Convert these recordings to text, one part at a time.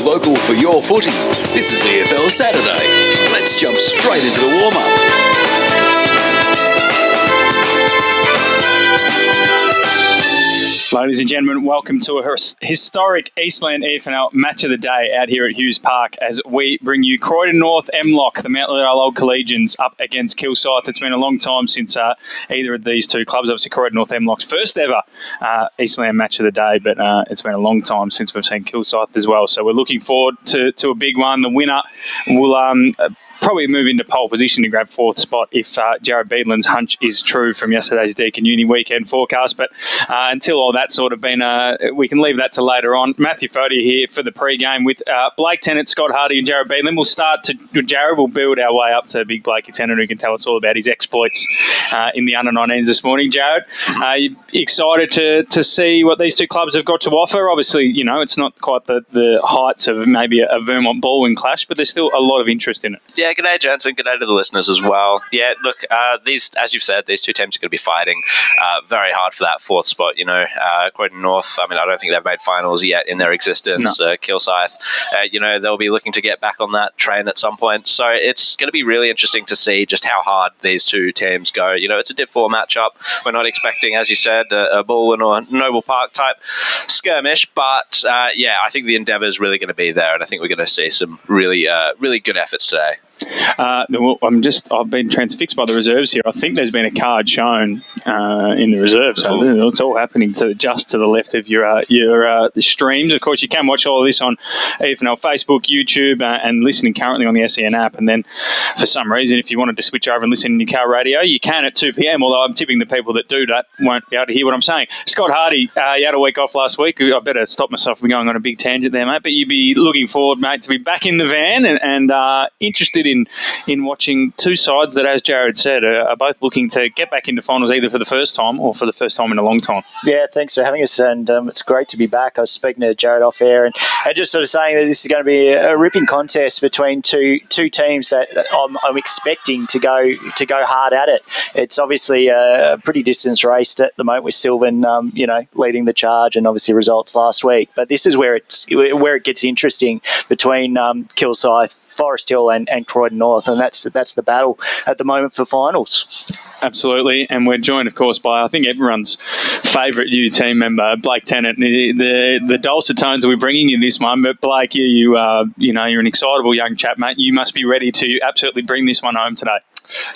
local for your footy. This is EFL Saturday. Let's jump straight into the warm-up. Ladies and gentlemen, welcome to a historic Eastland EFL Match of the Day out here at Hughes Park as we bring you Croydon North-MLOC, the Mount Leal Old Collegians, up against Kilsyth. It's been a long time since either of these two clubs, obviously Croydon North-MLOC's first ever Eastland Match of the Day, but it's been a long time since we've seen Kilsyth as well. So we're looking forward to a big one. The winner will probably move into pole position to grab fourth spot if Jared Beadland's hunch is true from yesterday's Deakin Uni weekend forecast. But until all that's sort of been, we can leave that to later on. Matthew Fodia here for the pre-game with Blake Tennant, Scott Hardy and Jared Beadland. We'll start with Jared. We'll build our way up to big Blakey Tennant, who can tell us all about his exploits in the under-19s this morning. Jared, you excited to see what these two clubs have got to offer? Obviously, you know, it's not quite the heights of maybe a Vermont Baldwin clash, but there's still a lot of interest in it. Yeah, g'day, gents, and g'day to the listeners as well. Yeah, look, these, as you've said, these two teams are going to be fighting very hard for that fourth spot. You know, Croydon North, I mean, I don't think they've made finals yet in their existence. No. Kilsyth, you know, they'll be looking to get back on that train at some point. So it's going to be really interesting to see just how hard these two teams go. You know, it's a Div 4 matchup. We're not expecting, as you said, a Baldwin or Noble Park type skirmish, but yeah, I think the endeavour is really going to be there, and I think we're going to see some really good efforts today. I've been transfixed by the reserves here. I think there's been a card shown in the reserve, so it's all happening just to the left of your streams. Of course, you can watch all of this on EFL Facebook, YouTube, and listening currently on the SEN app. And then, for some reason, if you wanted to switch over and listen in your car radio, you can at 2 p.m. Although I'm tipping the people that do that won't be able to hear what I'm saying. Scott Hardy, you had a week off last week. I better stop myself from going on a big tangent there, mate. But you'd be looking forward, mate, to be back in the van and interested in watching two sides that, as Jared said, are both looking to get back into finals either for the first time or for the first time in a long time. Yeah, thanks for having us, and it's great to be back. I was speaking to Jared off air and just sort of saying that this is going to be a ripping contest between two teams that I'm expecting to go hard at it. It's obviously a pretty distance race at the moment with Sylvan, leading the charge, and obviously results last week. But this is where it gets interesting between Kilsyth, Forest Hill and Croydon North, and that's the battle at the moment for finals. Absolutely, and we're joined, of course, by I think everyone's favourite new team member, Blake Tennant. The dulcet tones we're bringing you this one, but Blake, you're an excitable young chap, mate. You must be ready to absolutely bring this one home today.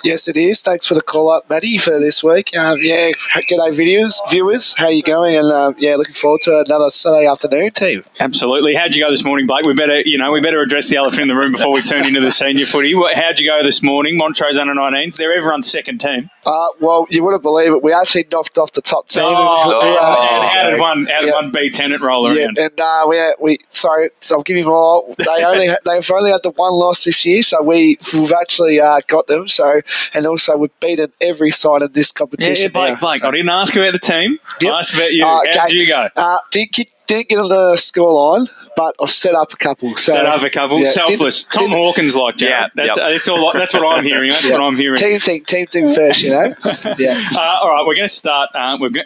Yes, it is. Thanks for the call-up, Matty, for this week. G'day, viewers. How you going? And, looking forward to another Saturday afternoon team. Absolutely. How'd you go this morning, Blake? We better address the elephant in the room before we turn into the senior footy. How'd you go this morning? Montrose under-19s. They're everyone's second team. Well, you wouldn't believe it. We actually knocked off the top team. And how did one B Tennant roll around? And so I'll give you more. They've only had the one loss this year, so we've actually got them. So, and also we've beaten every side of this competition. Yeah, Blake, I didn't ask about the team. Yep. I asked about you. How did you go? Didn't get on the scoreline, but I've set up a couple. Yeah, selfless. Tom Hawkins like that. Yeah, that's what I'm hearing. That's what I'm hearing. Team thing first, you know. Yeah. All right, we're going to start.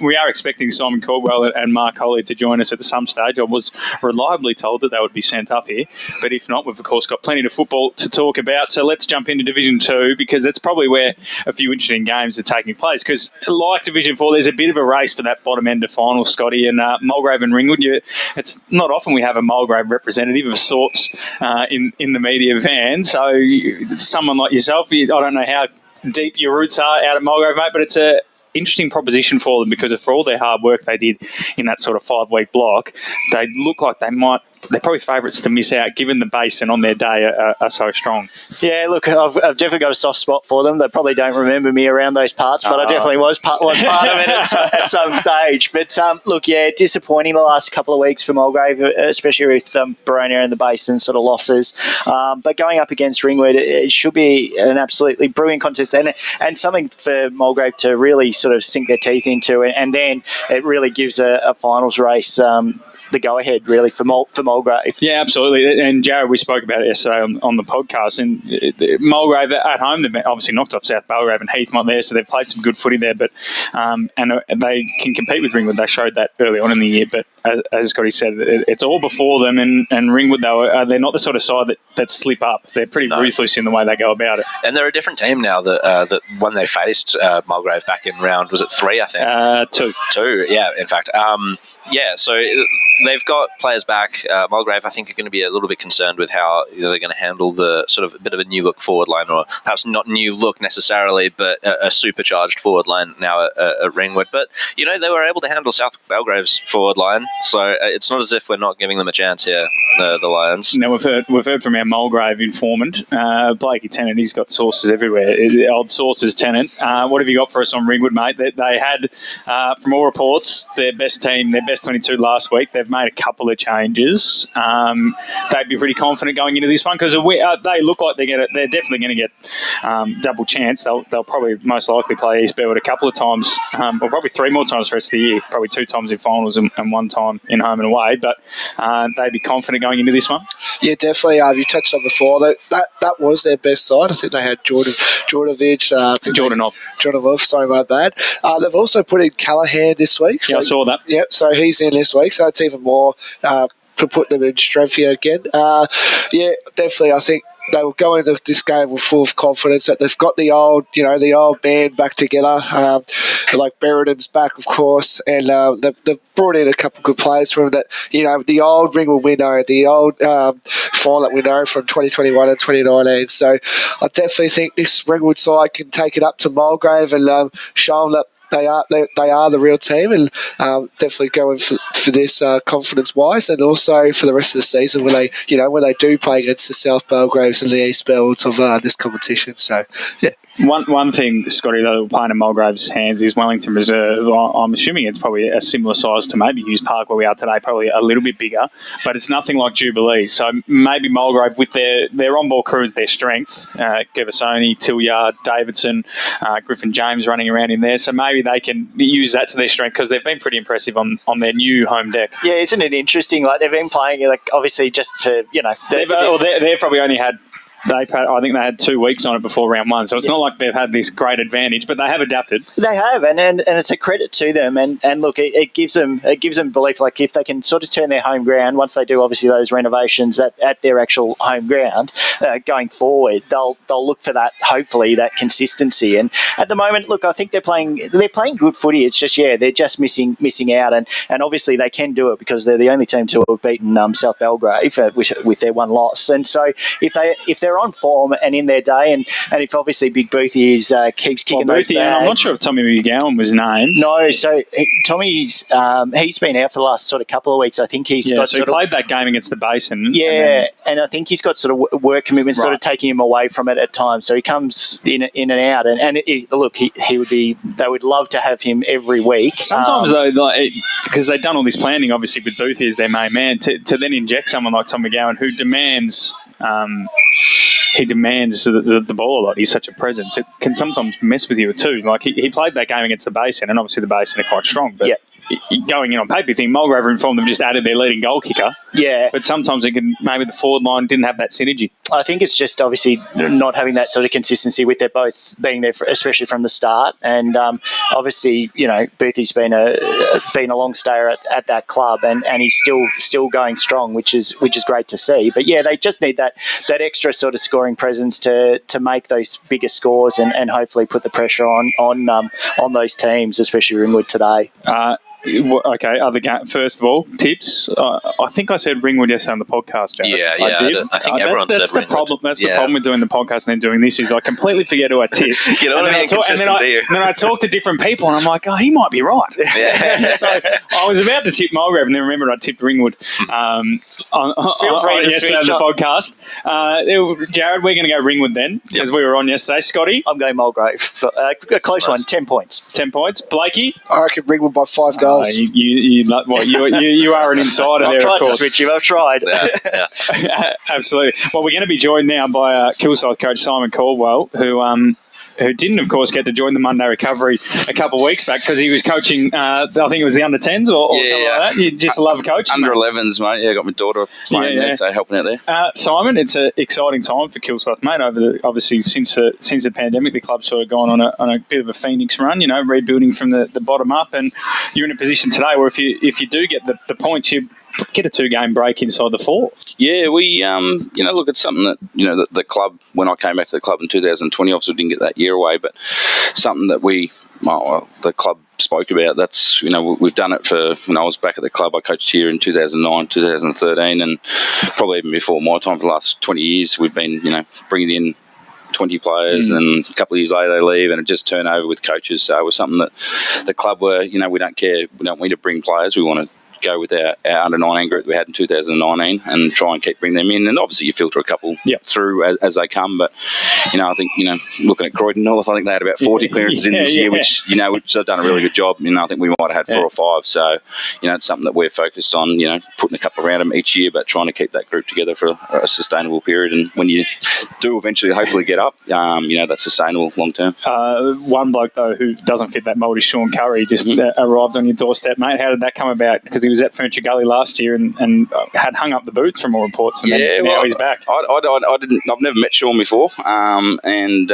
We are expecting Simon Caldwell and Mark Holly to join us at some stage. I was reliably told that they would be sent up here, but if not, we've of course got plenty of football to talk about. So let's jump into Division 2 because that's probably where a few interesting games are taking place. Because like Division 4, there's a bit of a race for that bottom end of final, Scotty, and Mulgrave and Ringwood. It's not often we have a Mulgrave representative of sorts in the media van. So someone like yourself, I don't know how deep your roots are out at Mulgrave, mate, but it's a interesting proposition for them because for all their hard work they did in that sort of 5-week block, they look like they're probably favourites to miss out given the base and on their day are so strong. Yeah, look, I've definitely got a soft spot for them. They probably don't remember me around those parts, but I definitely was part of it at some stage. But look, yeah, disappointing the last couple of weeks for Mulgrave, especially with Baronia and the base and sort of losses. But going up against Ringwood, it should be an absolutely brilliant contest and something for Mulgrave to really sort of sink their teeth into. And then it really gives a finals race the go-ahead, really, for Mulgrave. Yeah, absolutely. And Jared, we spoke about it yesterday on the podcast. And Mulgrave at home, they've obviously knocked off South Belgrave and Heathmont there, so they've played some good footy there. But and they can compete with Ringwood. They showed that early on in the year. But as Scotty said, it's all before them. And Ringwood, they're not the sort of side that slip up. They're pretty ruthless in the way they go about it. And they're a different team now that when they faced Mulgrave back in round, was it 3, I think? 2, yeah, in fact. So they've got players back. Mulgrave, I think, are going to be a little bit concerned with how they're going to handle the sort of a bit of a new look forward line, or perhaps not new look necessarily, but a supercharged forward line now at Ringwood. But, they were able to handle South Belgrave's forward line, so it's not as if we're not giving them a chance here, the Lions. Now, we've heard from our Mulgrave informant, Blakey Tennant. He's got sources everywhere. Old sources, Tennant. What have you got for us on Ringwood, mate? They had, from all reports, their best team, their best 22 last week. They've made a couple of changes. They'd be pretty confident going into this one because they look like they're definitely going to get double chance. They'll probably most likely play East Belwood a couple of times, or probably 3 more times the rest of the year. Probably 2 times in finals and 1 time in home and away. But they'd be confident going into this one. Yeah, definitely. You touched on before that was their best side. I think they had Jordanovich. Jordanov, sorry, my bad. They've also put in Callahan this week. So, yeah, I saw that. Yep, so he's in this week, so that's even more to put them in strength here again. Definitely, I think they will go into this game with full of confidence that they've got the old band back together. Like Berridon's back, of course, and they've brought in a couple of good players from that. The old Ringwood we know, the old form that we know from 2021 and 2019. So I definitely think this Ringwood side can take it up to Mulgrave and show them that they are the real team, and definitely going for this confidence-wise, and also for the rest of the season when they do play against the South Belgraves and the East Belwoods of this competition. So, yeah. One thing, Scotty, that will play in Mulgrave's hands is Wellington Reserve. I'm assuming it's probably a similar size to maybe Hughes Park where we are today, probably a little bit bigger, but it's nothing like Jubilee. So maybe Mulgrave, with their on-ball crews, their strength, Gervasoni, Tilliard, Davidson, Griffin James running around in there, so maybe they can use that to their strength because they've been pretty impressive on their new home deck. Yeah, isn't it interesting? Like, they've been playing, obviously just for, they've probably only had I think they had 2 weeks on it before round 1, so it's not like they've had this great advantage, but they have adapted. They have, and it's a credit to them. And look, it gives them belief. Like, if they can sort of turn their home ground once they do obviously those renovations at their actual home ground going forward, they'll look for that, hopefully, that consistency. And at the moment, look, I think they're playing good footy. It's just they're just missing out, and obviously they can do it because they're the only team to have beaten South Belgrave with their 1 loss. And so if they're on form and in their day, and if obviously Big Boothie keeps kicking those bags. I'm not sure if Tommy McGowan was named. No, so Tommy's he's been out for the last sort of couple of weeks. I think he played that game against the Basin. Yeah, and I think he's got sort of work commitments sort of taking him away from it at times. So he comes in and out, and look, he would be. They would love to have him every week. Sometimes though, because they've done all this planning, obviously with Boothie as their main man, to then inject someone like Tom McGowan who demands the ball a lot. He's such a presence. It can sometimes mess with you too. Like he played that game against the Basin, and obviously the Basin are quite strong. But going in on paper, you think Mulgrave informed them just added their leading goal kicker. Yeah. But sometimes maybe the forward line didn't have that synergy. I think it's just obviously not having that sort of consistency with their both being there, especially from the start. And obviously, Boothie's been a long stayer at that club, and he's still going strong, which is great to see. But yeah, they just need that extra sort of scoring presence to make those bigger scores and hopefully put the pressure on those teams, especially Ringwood today. Okay, first of all, tips. I think I said Ringwood yesterday on the podcast, Jared. Yeah, I did. I think everyone that's said the problem. That's the problem with doing the podcast and then doing this is I completely forget who I tip. You know what I mean? And then I talk to different people and I'm like, he might be right. Yeah. So I was about to tip Mulgrave and then remembered I tipped Ringwood on yesterday on the podcast. Jared, we're going to go Ringwood then because we were on yesterday. Scotty? I'm going Mulgrave. A close one, 10 points. 10 points. Blakey? I reckon Ringwood by 5 goals. You are an insider there, of course. I've tried. Yeah. Absolutely. Well, we're going to be joined now by Kilsyth coach Simon Caldwell, who who didn't, of course, get to join the Monday Recovery a couple of weeks back because he was coaching, I think it was the under-10s or something like that. You just love coaching. Under-11s, mate. Yeah, got my daughter playing there, so helping out there. Simon, it's an exciting time for Kilsyth, mate. Obviously, since the pandemic, the club's sort of gone on a bit of a phoenix run, rebuilding from the bottom up, and you're in a position today where if you do get the points, you get a 2-game break inside the 4. Yeah, we, look, it's something that, the club, when I came back to the club in 2020, obviously didn't get that year away, but something that the club spoke about. That's, we've done it for, when I was back at the club, I coached here in 2009, 2013, and probably even before my time, for the last 20 years, we've been, bringing in 20 players, and a couple of years later they leave, and it just turned over with coaches. So it was something that the club were, we don't care, we don't need to bring players, we want to go with our under-19 group we had in 2019 and try and keep bringing them in. And obviously you filter a couple through as they come, but I think looking at Croydon North, I think they had about 40 clearances in this year, which have done a really good job. I think we might have had 4 or 5. So it's something that we're focused on, putting a couple around them each year, but trying to keep that group together for a sustainable period. And when you do eventually hopefully get up, that's sustainable long term. One bloke though who doesn't fit that mould is Sean Curry, just arrived on your doorstep, mate. How did that come about? Because he was at Furniture Gully last year and had hung up the boots from all reports, and now he's back. I've never met Sean before, and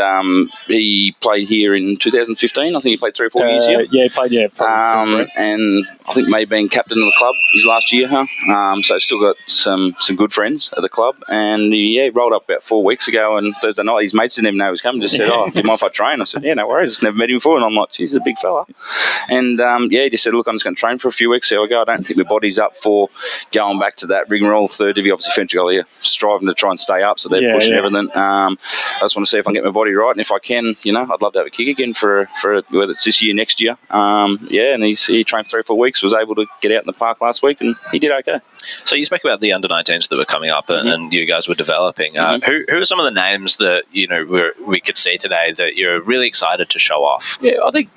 he played here in 2015. I think he played 3 or 4 years here. Yeah, he played. And I think maybe being captain of the club his last year, so still got some good friends at the club, and he rolled up about 4 weeks ago, and Thursday night his mates didn't even know he was coming, just said, do you mind if I train? I said, yeah, no worries, never met him before, and I'm like, geez, he's a big fella. And he just said, look, I'm just going to train for a few weeks, see how I go. I don't think my body's up for going back to that rigmarole. Third div, obviously French Gully are striving to try and stay up, so they're pushing everything. I just want to see if I can get my body right, and if I can, I'd love to have a kick again for whether it's this year, next year. And he trained for 3 or 4 weeks, was able to get out in the park last week, and he did okay. So you spoke about the under-19s that were coming up and you guys were developing. Who are some of the names that we could see today that you're really excited to show off? Yeah, I think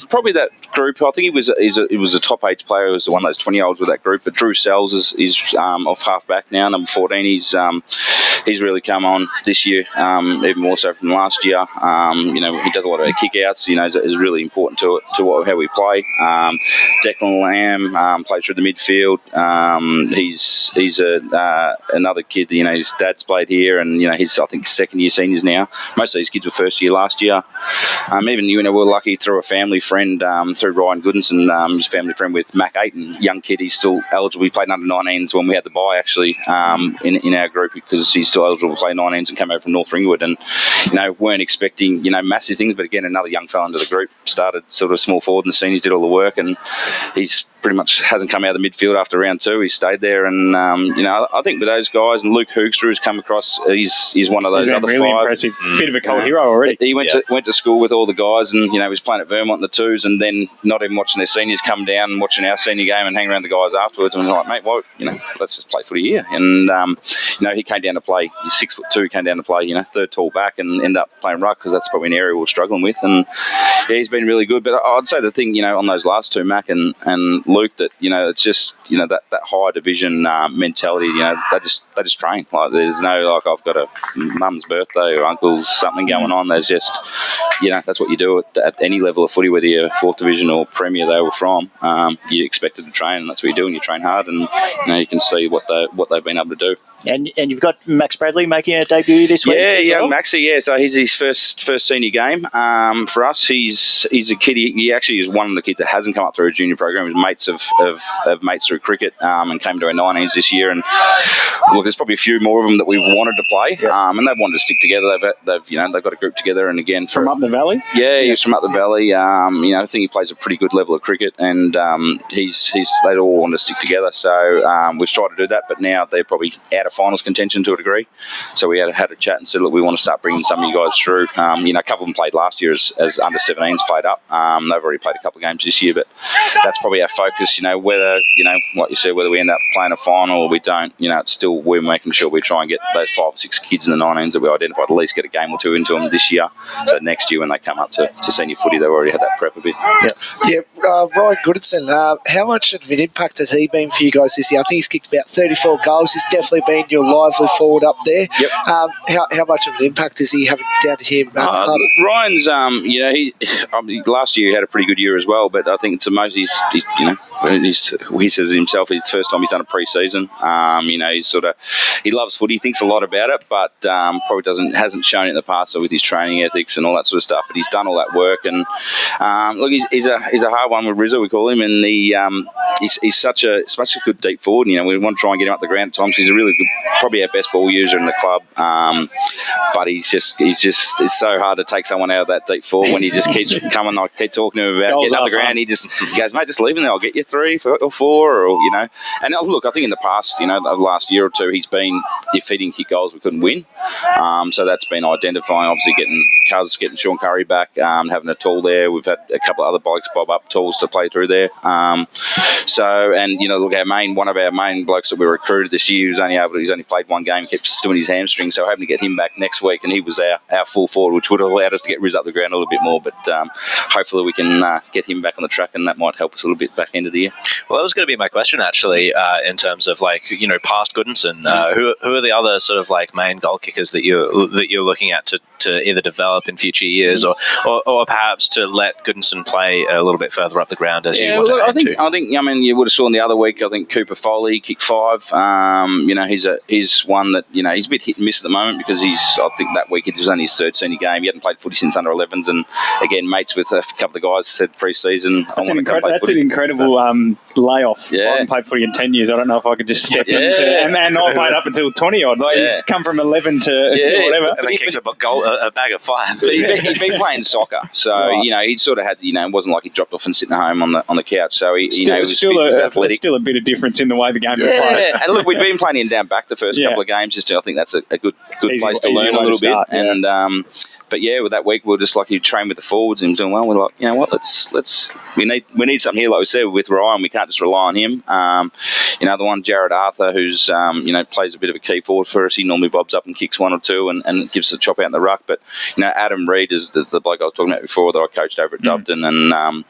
probably that group. I think he was a top age player. He was one of those 20-year-olds with that group. But Drew Sells is off half back now, number 14. He's really come on this year, even more so from last year. He does a lot of kick-outs. Is really important to how we play. Declan Lamb plays through the midfield. He's another kid. His dad's played here, and he's I think second-year seniors now. Most of these kids were first year last year. Even we're lucky through a family friend, through Ryan Goodinson, his family friend with Mac Ayton, young kid. He's still eligible. He played under-19s when we had the bye actually in our group, because he's still eligible to play 19s and came over from North Ringwood, and weren't expecting massive things, but again another young fella into the group, started sort of small forward, and the seniors did all the work, and he's pretty much hasn't come out of the midfield after round 2. He stayed there, and I think with those guys, and Luke Hoogster has come across. He's one of those other really 5. Impressive, bit of a cult hero already. He went to school with all the guys, and he was playing at Vermont in the 2s, and then not even watching their seniors come down and watching our senior game and hang around the guys afterwards. And I was like, mate, let's just play footy here. And he came down to play. He's 6'2", came down to play, third tall back, and ended up playing ruck, because that's probably an area we're struggling with. And he's been really good. But I'd say the thing, on those last 2, Mac and Luke, that it's just that higher division mentality. They just train. Like there's no I've got a mum's birthday or uncle's something going on. There's just that's what you do at any level of footy, whether you're 4th division or Premier they were from. You're expected to train, and that's what you do, and you train hard, and you can see what they've been able to do. And you've got Max Bradley making a debut this week. Yeah, young Maxie. Yeah, so he's his first senior game for us. He's a kid. He actually is one of the kids that hasn't come up through a junior program. His mates have mates through cricket and came to our 19s this year. And look, there's probably a few more of them that we've wanted to play, and they've wanted to stick together. They've got a group together, and again from up the valley. Yeah, he's from up the valley. I think he plays a pretty good level of cricket, and they all want to stick together. So we've tried to do that, but now they're probably out of finals contention to a degree. So we had a chat and said, look, we want to start bringing some of you guys through. A couple of them played last year as under 17s played up. They've already played a couple of games this year, but that's probably our focus. Whether like you said, whether we end up playing a final or we don't, it's still we're making sure we try and get those 5 or 6 kids in the 19s that we identified, at least get a game or 2 into them this year. So next year when they come up to senior footy, they've already had that prep a bit. Ryan Goodinson, how much of an impact has he been for you guys this year? I think he's kicked about 34 goals. He's definitely been been your lively forward up there. Yep. How much of an impact is he having down here at the club? Ryan's, last year he had a pretty good year as well, but I think it's the most, he says himself, it's the first time he's done a pre-season. He loves footy, thinks a lot about it, but probably hasn't shown it in the past, so with his training ethics and all that sort of stuff, but he's done all that work, and he's a hard one with Rizzo, we call him, and he's such a good deep forward. We want to try and get him up the ground at times. He's a really good, probably our best ball user in the club, but it's so hard to take someone out of that deep forward when he just keeps coming. I keep talking to him about getting up the ground. He goes, mate, just leave him there. I'll get you 3 or 4, And look, I think in the past, the last year or two, he's been, if he didn't kick goals, we couldn't win. So that's been identifying. Obviously, getting Sean Curry back, having a tool there. We've had a couple of other blokes bob up tools to play through there. Look, one of our main blokes that we recruited this year, he's only played one game, kept doing his hamstring, so hoping to get him back next week, and he was our full forward, which would have allowed us to get Riz up the ground a little bit more, but hopefully we can get him back on the track, and that might help us a little bit back end of the year. Well, that was going to be my question, actually, in terms of, past Goodinson. Who are the other sort of, main goal kickers that you're looking at to either develop in future years or perhaps to let Goodinson play a little bit further up the ground as you want to add to? I think, you would have saw in the other week, I think Cooper Foley kicked 5. He's one that, he's a bit hit and miss at the moment because I think that week it was only his 3rd senior game. He hadn't played footy since under 11s, and again, mates with a couple of guys said pre-season. That's an incredible layoff. Yeah. I haven't played footy in 10 years. I don't know if I could just step into and I played up until 20 odd. He's come from 11 to whatever. And then kicks a bag of 5. But he's been playing soccer, so he sort of had, it wasn't like he dropped off and sitting at home on the couch. So he was athletic. Still a bit of difference in the way the game's played. Yeah, and look, we've been playing him down back the first couple of games. Just I think that's a good place to learn a little bit. And but with that week we were just like, he trained with the forwards and doing well. We're like, what? We need something here, like we said with Ryan. We can't just rely on him. The one Jared Arthur, who's plays a bit of a key forward for us. He normally bobs up and kicks 1 or 2 and gives us a chop out in the ruck. But Adam Reid is the bloke I was talking about before that I coached over at Doveton, and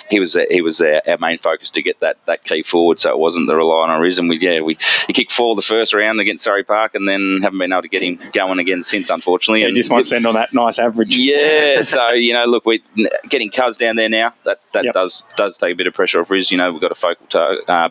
he was our main focus to get that key forward, so it wasn't the relying on Riz. And he kicked 4 the first round against Surrey Park, and then haven't been able to get him going again since, unfortunately. He just might stand on that nice average. Yeah, so look, we're getting Cuz down there now. That does take a bit of pressure off Riz. We've got a focal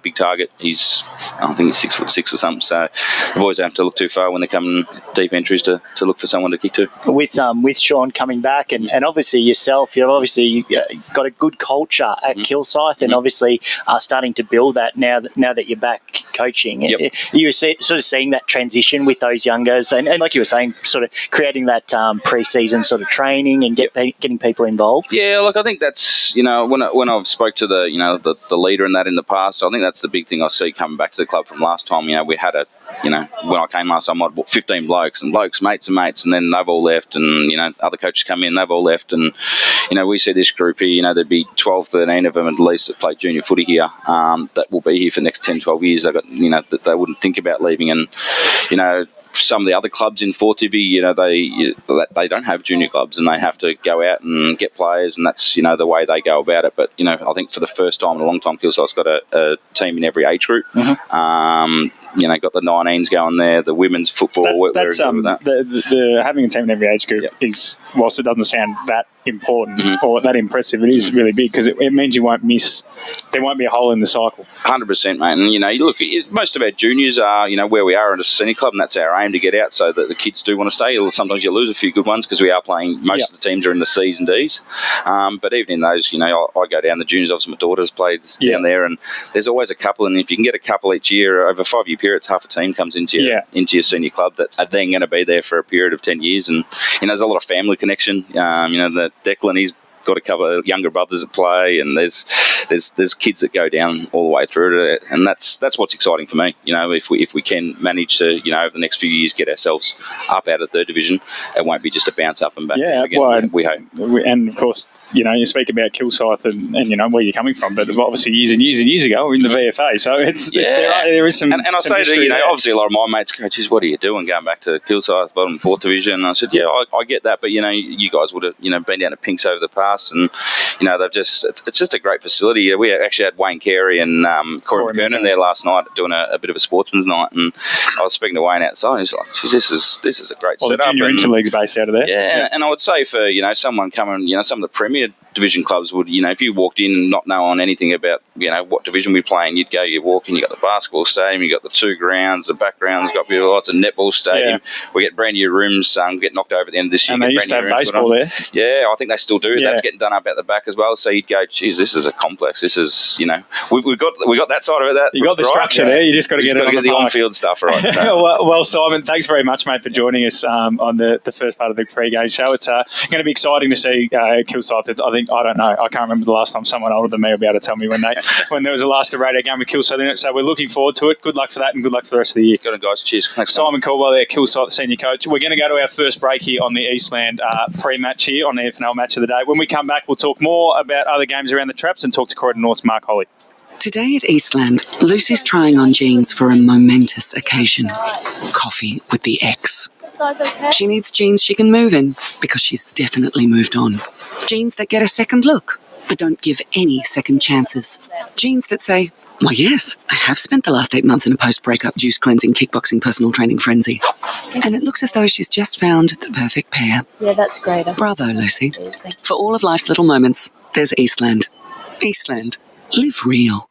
big target. I think he's 6'6" or something. So the boys don't have to look too far when they're coming deep entries to look for someone to kick to. With Sean coming back and obviously yourself, you've obviously got a good culture at Kilsyth, and obviously are starting to build that now that you're back coaching. Yep. You're sort of seeing that transition with those youngers, and like you were saying, sort of creating that pre-season sort of training and getting people involved. Yeah, look, I think that's when I've spoke to the leader in that in the past, I think that's the big thing I see coming back to the club from last time. We had when I came last time, I had 15 blokes, mates, and then they've all left, and other coaches come in, they've all left, and we see this group here, there'd be 12, 13 of them at least that play junior footy here, that will be here for the next 10, 12 years. They've got, that they wouldn't think about leaving, and some of the other clubs in 4 Tivi, they don't have junior clubs, and they have to go out and get players, and that's the way they go about it. But I think for the first time in a long time, Kilsyth's got a team in every age group. Got the 19s going there, the women's football. That's the having a team in every age group is, whilst it doesn't sound that important or that impressive, it is really big because it means you won't miss. There won't be a hole in the cycle. 100%, mate. And look, most of our juniors are where we are in a senior club, and that's our aim to get out so that the kids do want to stay. Sometimes you lose a few good ones because we are playing. Most of the teams are in the C's and D's, but even in those, I go down the juniors. Obviously, my daughter's played down there, and there's always a couple. And if you can get a couple each year over a 5-year period, half a team comes into your senior club that are then going to be there for a period of 10 years. And there's a lot of family connection. The Declan, he's got a couple of younger brothers that play, and there's kids that go down all the way through it, and that's what's exciting for me. If we can manage to over the next few years get ourselves up out of 3rd division, it won't be just a bounce up and back down again. Well, we hope. And of course, you speak about Kilsyth and where you're coming from, but obviously years and years ago we're in the VFA, so there is some. And I say to obviously a lot of my mates go, "Geez, what are you doing going back to Kilsyth, bottom 4th division?" And I said, "Yeah, I get that, but you guys would have been down to Pinks over the past, and they've it's just a great facility. facility. We actually had Wayne Carey and Corey McKernan there last night doing a bit of a sportsman's night, and I was speaking to Wayne outside. He's like, "Geez, this is a great setup." The junior interleague's based out of there. Yeah, and I would say for someone coming, some of the Premier Division clubs would, if you walked in and not knowing anything about what division we play in, you walk in, you got the basketball stadium, you got the 2 grounds, the background's got lots of netball stadium. Yeah. We get brand new rooms, get knocked over at the end of this year. And they used to have baseball there. Yeah, I think they still do. Yeah. That's getting done up at the back as well. So you'd go, geez, this is a complex. This is, we got that side of it. You got the structure there. You just got to get the on-field stuff right. So. well, Simon, thanks very much, mate, for joining us on the first part of the pre-game show. It's going to be exciting to see Kilsyth. I don't know. I can't remember the last time someone older than me will be able to tell me when there was the last radio game with Kilsyth in it. So we're looking forward to it. Good luck for that and good luck for the rest of the year. Got it, guys. Cheers. Thanks, Simon Caldwell there, Kilsyth senior coach. We're going to go to our first break here on the Eastland pre-match here on the FNL Match of the Day. When we come back, we'll talk more about other games around the traps and talk to Croydon North's Mark Holly. Today at Eastland, Lucy's trying on jeans for a momentous occasion. Coffee with the ex. She needs jeans she can move in because she's definitely moved on. Jeans that get a second look, but don't give any second chances. Jeans that say, "Why, yes, I have spent the last 8 months in a post-breakup juice cleansing, kickboxing, personal training frenzy." And it looks as though she's just found the perfect pair. Yeah, that's great. Bravo, Lucy. For all of life's little moments, there's Eastland. Eastland. Live real.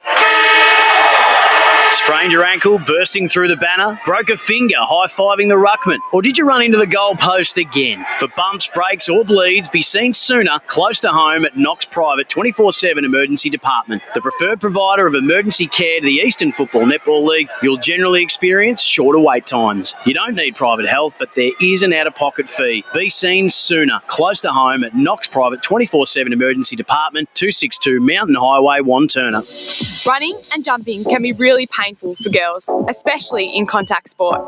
Sprained your ankle, bursting through the banner? Broke a finger, high-fiving the ruckman? Or did you run into the goal post again? For bumps, breaks or bleeds, be seen sooner, close to home at Knox Private 24/7 Emergency Department. The preferred provider of emergency care to the Eastern Football Netball League, you'll generally experience shorter wait times. You don't need private health, but there is an out-of-pocket fee. Be seen sooner, close to home at Knox Private 24/7 Emergency Department, 262 Mountain Highway, Wanturna. Running and jumping can be really painful for girls, especially in contact sport.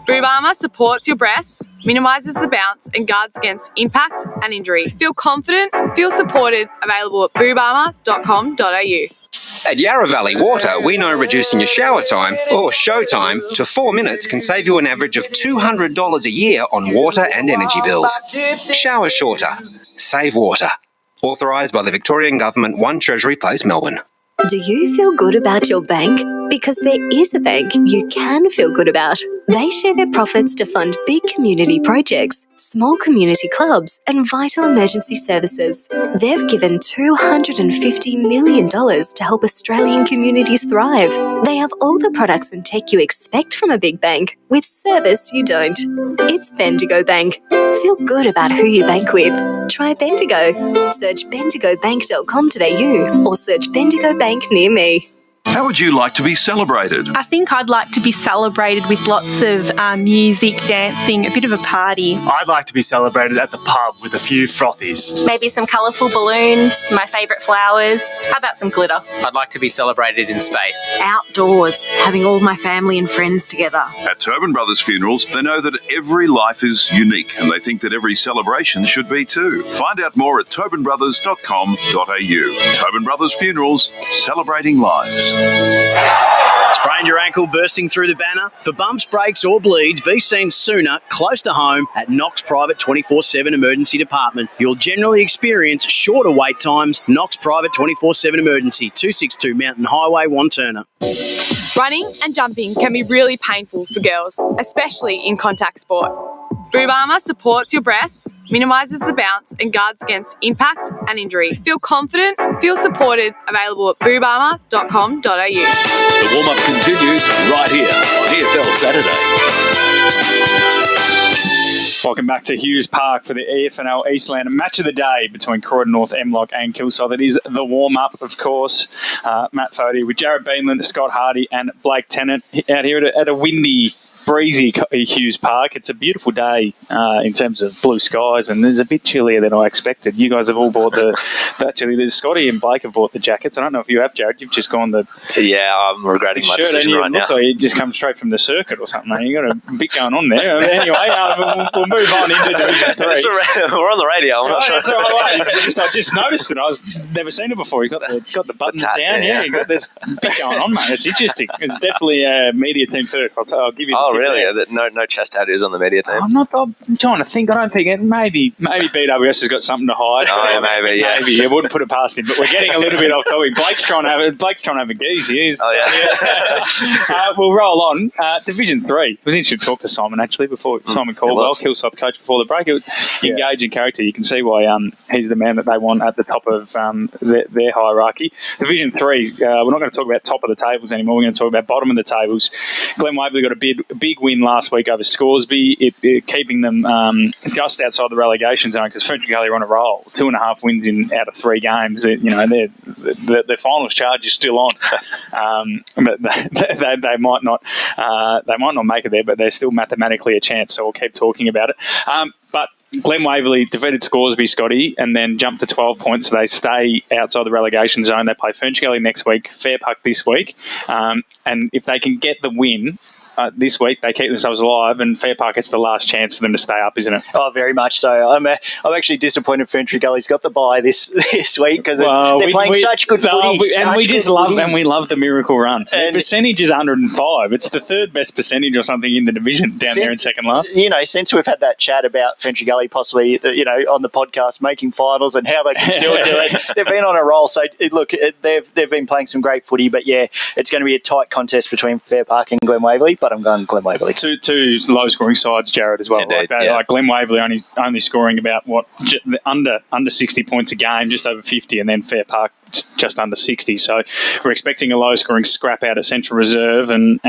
Boob Armour supports your breasts, minimises the bounce and guards against impact and injury. Feel confident, feel supported, available at boobarmour.com.au. At Yarra Valley Water, we know reducing your shower time, or show time, to 4 minutes can save you an average of $200 a year on water and energy bills. Shower shorter. Save water. Authorised by the Victorian Government, 1 Treasury Place, Melbourne. Do you feel good about your bank? Because there is a bank you can feel good about. They share their profits to fund big community projects, small community clubs, and vital emergency services. They've given $250 million to help Australian communities thrive. They have all the products and tech you expect from a big bank, with service you don't. It's Bendigo Bank. Feel good about who you bank with. Try Bendigo. Search bendigobank.com.au or search Bendigo Bank near me. How would you like to be celebrated? I think I'd like to be celebrated with lots of music, dancing, a bit of a party. I'd like to be celebrated at the pub with a few frothies. Maybe some colourful balloons, my favourite flowers. How about some glitter? I'd like to be celebrated in space. Outdoors, having all my family and friends together. At Tobin Brothers Funerals, they know that every life is unique and they think that every celebration should be too. Find out more at tobinbrothers.com.au. Tobin Brothers Funerals, celebrating lives. Sprained your ankle, bursting through the banner? For bumps, breaks or bleeds, be seen sooner, close to home at Knox Private 24/7 Emergency Department. You'll generally experience shorter wait times. Knox Private 24/7 Emergency, 262 Mountain Highway, Wanturna. Running and jumping can be really painful for girls, especially in contact sport. Boob Armour supports your breasts, minimises the bounce and guards against impact and injury. Feel confident, feel supported, available at boobarmour.com.au. The warm-up continues right here on EFL Saturday. Welcome back to Hughes Park for the EFNL Eastland Match of the Day between Croydon North-MLOC and Kilsyth. It is the warm-up, of course. Matt Fodey with Jared Beanland, Scott Hardy and Blake Tennant out here at a windy, breezy Hughes Park. It's a beautiful day in terms of blue skies, and it's a bit chillier than I expected. You guys have all bought that chilly. There's Scotty and Blake have bought the jackets. I don't know if you have, Jared. You've just gone the I'm regretting my decision right now. Like you just come straight from the circuit or something. You got a bit going on there. Anyway, we'll move on into Division 3. We're on the radio. I'm not sure. It's all right. I just noticed it. I've never seen it before. You got the buttons down. Yeah, you got this bit going on, mate. It's interesting. It's definitely a media team first. I'll give you the tip. really? No chest tattoos on the media team? I'm trying to think. I don't think it. Maybe BWS has got something to hide. Oh, yeah, maybe, yeah. Maybe. I wouldn't put it past him. But we're getting a little bit off topic. Blake's trying to have a geese. He is. Oh, yeah. We'll roll on. Division 3. It was interesting to talk to Simon, actually, before Simon Caldwell, Kilsyth coach before the break. Engaging character. You can see why he's the man that they want at the top of their hierarchy. Division 3, we're not going to talk about top of the tables anymore. We're going to talk about bottom of the tables. Glen Waverley got a big win last week over Scoresby, keeping them just outside the relegation zone because French Gully are on a roll. 2.5 wins out of 3 games. Their finals charge is still on, but they might not make it there, but they're still mathematically a chance. So we'll keep talking about it. But Glen Waverley defeated Scoresby, Scotty, and then jumped to 12 points. So they stay outside the relegation zone. They play French Gully next week, Fair Park this week. And if they can get the win this week, they keep themselves alive, and Fair Park, it's the last chance for them to stay up, isn't it? Oh, very much so. I'm actually disappointed Ferntree Gully's got the bye this week because they're playing such good footy. We love the miracle run. The percentage is 105. It's the third best percentage or something in the division down there in second last. Since we've had that chat about Ferntree Gully possibly, on the podcast making finals and how they can still do it, they've been on a roll. So they've been playing some great footy, but yeah, it's going to be a tight contest between Fair Park and Glen Waverley. But I'm going Glen Waverley. Two low-scoring sides, Jared, as well. Indeed, like Glen Waverley only scoring about under 60 points a game, just over 50, and then Fair Park just under 60. So we're expecting a low-scoring scrap out at Central Reserve, and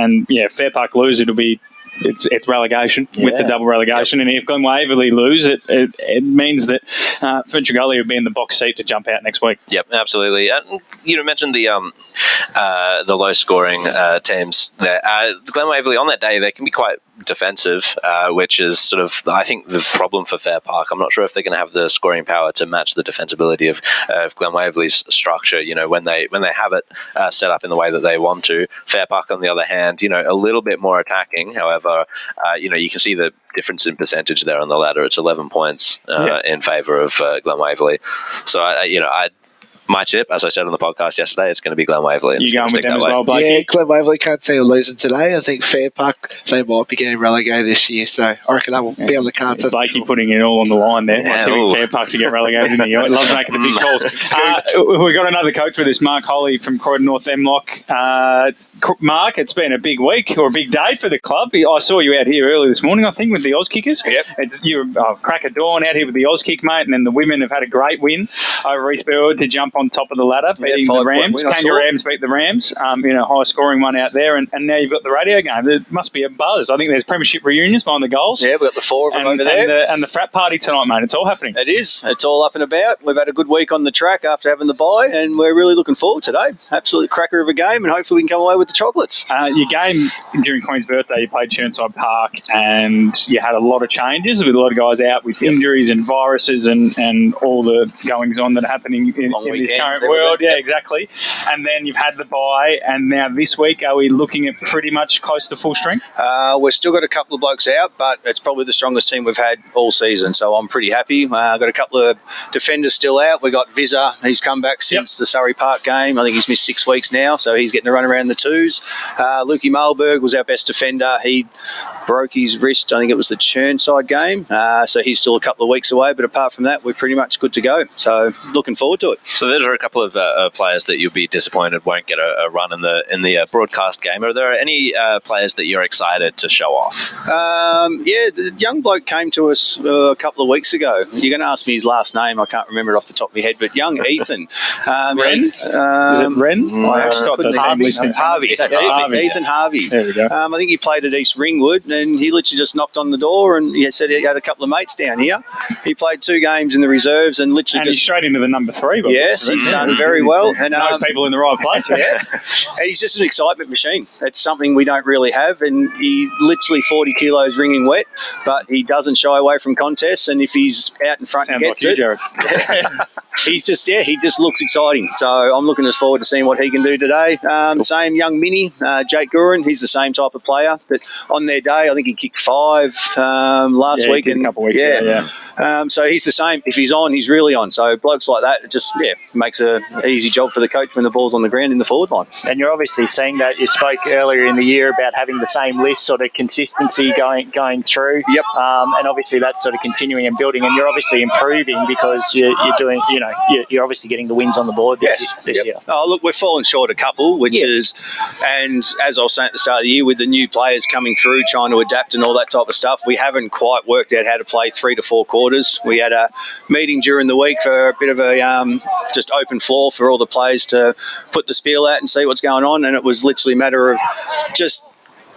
Fair Park lose, it'll be. It's relegation with the double relegation, and if Glen Waverley lose, it means that French Gully will be in the box seat to jump out next week. Yep, absolutely. And you mentioned the low scoring teams there. Glen Waverley on that day, they can be quite defensive, which is sort of, I think, the problem for Fair Park. I'm not sure if they're going to have the scoring power to match the defensibility of Glen Waverley's structure. When they have it set up in the way that they want to. Fair Park, on the other hand, a little bit more attacking. However, you can see the difference in percentage there on the ladder. It's 11 points in favour of Glen Waverley. So my tip, as I said on the podcast yesterday, it's going to be Glen Waverley. You going with them as well, Blake? Yeah, Glen Waverley can't see them losing today. I think Fair Park, they might be getting relegated this year, so I reckon that will be on the cards. Blakey putting it all on the line there. Yeah, tipping Fair Park to get relegated in the year. Loves making the big calls. We've got another coach with us, Mark Holly from Croydon North-MLOC. Mark, it's been a big week or a big day for the club. I saw you out here early this morning, I think, with the Oz Kickers. Yep. You were crack of dawn out here with the Oz Kick, mate, and then the women have had a great win over East Burwood to jump on top of the ladder, beating the Rams. Kangaroos beat the Rams in a high-scoring one out there, and now you've got the radio game. There must be a buzz. I think there's premiership reunions behind the goals. Yeah, we've got the 4 of them over there. And the frat party tonight, mate. It's all happening. It is. It's all up and about. We've had a good week on the track after having the bye, and we're really looking forward today. Absolute cracker of a game, and hopefully we can come away with the chocolates. Your game during Queen's birthday, you played Churnside Park, and you had a lot of changes with a lot of guys out with injuries and viruses and all the goings-on that are happening in this current world. Yeah, exactly. And then you've had the bye, and now this week, are we looking at pretty much close to full strength? We've still got a couple of blokes out, but it's probably the strongest team we've had all season, so I'm pretty happy. I've got a couple of defenders still out. We've got Vizza. He's come back since the Surrey Park game. I think he's missed 6 weeks now, so he's getting to run around the twos. Lukey Malberg was our best defender. He broke his wrist, I think it was the Churnside game, so he's still a couple of weeks away, but apart from that, we're pretty much good to go, so looking forward to it. So there are a couple of players that you'll be disappointed won't get a run in the broadcast game. Are there any players that you're excited to show off? The young bloke came to us a couple of weeks ago. You're going to ask me his last name. I can't remember it off the top of my head, but young Ethan. Ren? Is it Ren? Harvey. That's it. Harvey. Ethan Harvey. There we go. I think he played at East Ringwood, and he literally just knocked on the door and he said he had a couple of mates down here. He played 2 games in the reserves and literally he's straight into the number 3. Yes, he's done very well. And most people in the right place. Yeah. He's just an excitement machine. It's something we don't really have, and he literally 40 kilos ringing wet, but he doesn't shy away from contests, and if he's out in front and gets it. he just looks exciting. So I'm looking forward to seeing what he can do today. Same young mini, Jake Gurin. He's the same type of player. But on their day, I think he kicked 5 last week. A couple of weeks ago, so he's the same. If he's on, he's really on. So blokes like that, it just makes an easy job for the coach when the ball's on the ground in the forward line. And you're obviously seeing that. You spoke earlier in the year about having the same list, sort of consistency going through. Yep. And obviously that's sort of continuing and building. And you're obviously improving because you're doing, you're obviously getting the wins on the board this year. Oh, look, we've fallen short a couple, which is, and as I was saying at the start of the year, with the new players coming through, trying to adapt and all that type of stuff, we haven't quite worked out how to play 3 to 4 quarters. We had a meeting during the week for a bit of a just open floor for all the players to put the spiel out and see what's going on, and it was literally a matter of just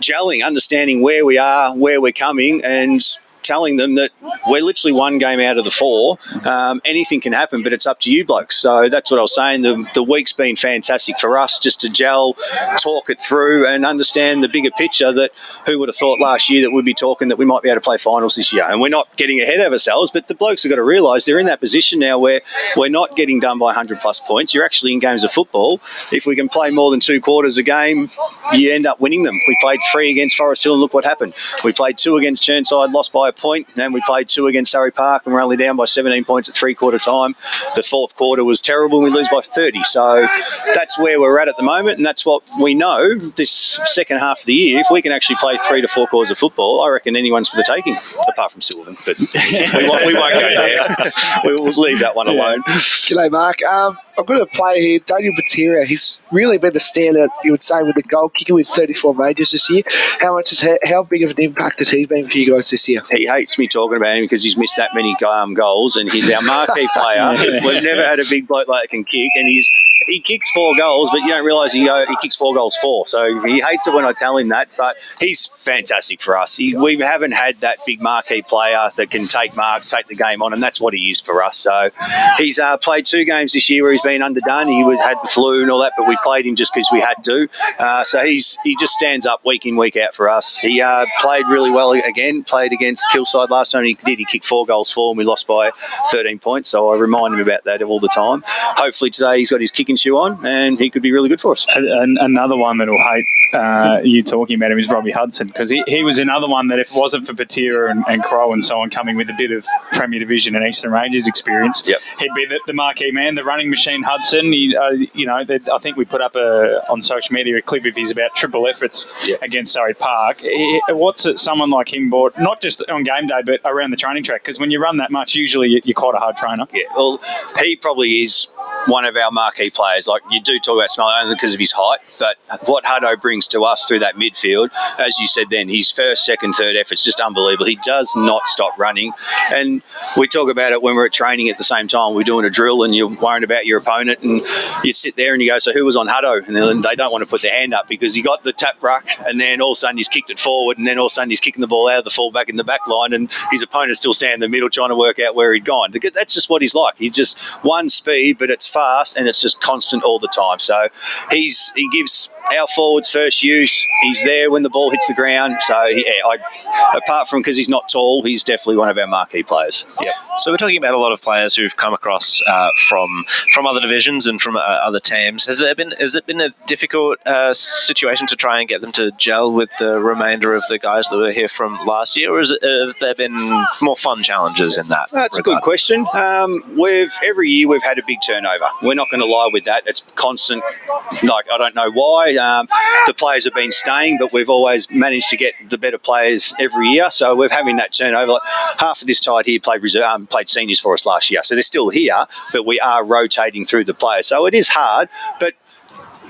gelling, understanding where we are, where we're coming, and telling them that we're literally 1 game out of the 4. Anything can happen, but it's up to you blokes. So that's what I was saying. The week's been fantastic for us just to gel, talk it through and understand the bigger picture that who would have thought last year that we'd be talking that we might be able to play finals this year. And we're not getting ahead of ourselves, but the blokes have got to realise they're in that position now where we're not getting done by 100+ points. You're actually in games of football. If we can play more than 2 quarters a game, you end up winning them. We played 3 against Forest Hill and look what happened. We played 2 against Churnside, lost by a point, and we played 2 against Surrey Park and we're only down by 17 points at 3/4 time. The 4th quarter was terrible and we lose by 30. So that's where we're at the moment, and that's what we know this second half of the year. If we can actually play 3 to 4 quarters of football, I reckon anyone's for the taking, apart from Sylvan. But we won't go there. We'll leave that one alone. G'day, Mark. I've got a player here, Daniel Bateria. He's really been the standout, you would say, with the goal kicking with 34 majors this year. How big of an impact has he been for you guys this year? He hates me talking about him because he's missed that many goals, and he's our marquee player. We've never had a big bloke like that can kick, and he kicks 4 goals, but you don't realise he kicks 4 goals for. So he hates it when I tell him that, but he's fantastic for us. We haven't had that big marquee player that can take marks, take the game on, and that's what he is for us. So he's played 2 games this year where he's been underdone. He had the flu and all that, but we played him just because we had to. So he just stands up week in, week out for us. He played really well again, played against Kilsyth last time. He kicked 4 goals for, and we lost by 13 points. So I remind him about that all the time. Hopefully today he's got his kicking shoe on and he could be really good for us. And another one that'll hate you talking about him is Robbie Hudson, because he was another one that if it wasn't for Bateria and Crow and so on coming with a bit of Premier Division and Eastern Ranges experience, he'd be the marquee man, the running machine Hudson. I think we put up on social media a clip of his about triple efforts against Surrey Park. What's it someone like him brought, not just on game day, but around the training track? Because when you run that much, usually you're quite a hard trainer. Yeah, well, he probably is one of our marquee players. Like, you do talk about Smelly only because of his height, but what Hutto brings to us through that midfield, as you said then, his first, second, third effort's just unbelievable. He does not stop running. And we talk about it when we're at training at the same time. We're doing a drill and you're worrying about your opponent, and you sit there and you go, so who was on Hutto? And then they don't want to put their hand up because he got the tap ruck, and then all of a sudden he's kicked it forward, and then all of a sudden he's kicking the ball out of the fullback in the back line, and his opponent's still standing in the middle trying to work out where he'd gone. That's just what he's like. He's just one speed, but it's fast and it's just constant all the time. So he gives our forwards first use. He's there when the ball hits the ground. So apart from because he's not tall, he's definitely one of our marquee players. Yep. So we're talking about a lot of players who've come across from other divisions and from other teams. Has there been a difficult situation to try and get them to gel with the remainder of the guys that were here from last year, or have there been more fun challenges in that? That's a good question. Every year we've had a big turnover. We're not going to lie with that. It's constant. Like, I don't know why. The players have been staying, but we've always managed to get the better players every year. So we're having that turnover. Half of this side here played seniors for us last year. So they're still here, but we are rotating through the players. So it is hard, but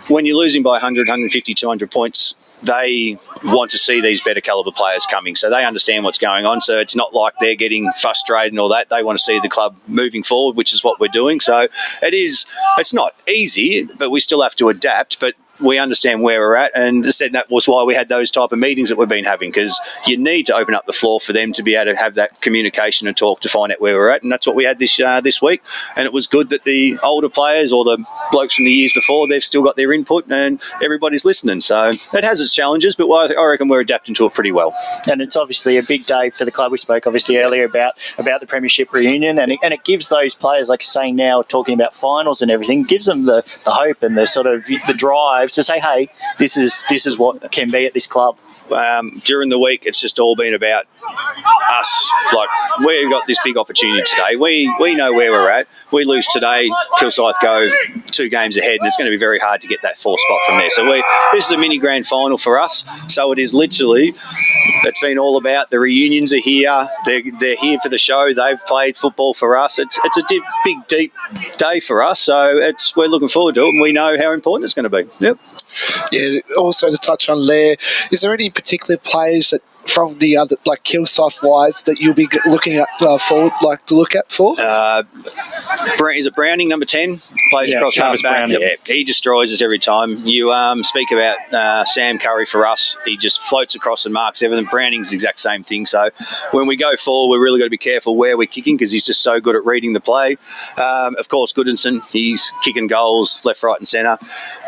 when you're losing by 100, 150, 200 points, they want to see these better calibre players coming. So they understand what's going on. So it's not like they're getting frustrated and all that. They want to see the club moving forward, which is what we're doing. So it's not easy, but we still have to adapt. But we understand where we're at, and as I said, that was why we had those type of meetings that we've been having, because you need to open up the floor for them to be able to have that communication and talk to find out where we're at, and that's what we had this week. And it was good that the older players or the blokes from the years before, they've still got their input and everybody's listening. So it has its challenges, but I reckon we're adapting to it pretty well. And it's obviously a big day for the club. We spoke obviously earlier about the premiership reunion, and it gives those players, like you're saying now, talking about finals and everything, gives them the hope and the sort of the drive to say, hey, this is what can be at this club. During the week, it's just all been about us. Like, we've got this big opportunity today. We know where we're at. We lose today, Kilsyth go 2 games ahead, and it's going to be very hard to get that 4th spot from there. So this is a mini grand final for us. So it is literally, it's been all about the reunions are here. They're here for the show. They've played football for us. It's a big, deep day for us. So we're looking forward to it, and we know how important it's going to be. Yep. Yeah, also to touch on there, is there any particular players that from the other, like Kilsyth wise, that you'll be looking at forward, like to look at for? Is it Browning, number 10? Plays across half back. Yeah, he destroys us every time. You speak about Sam Curry for us. He just floats across and marks everything. Browning's the exact same thing. So when we go forward, we're really got to be careful where we're kicking, because he's just so good at reading the play. Of course, Goodinson, he's kicking goals left, right and centre.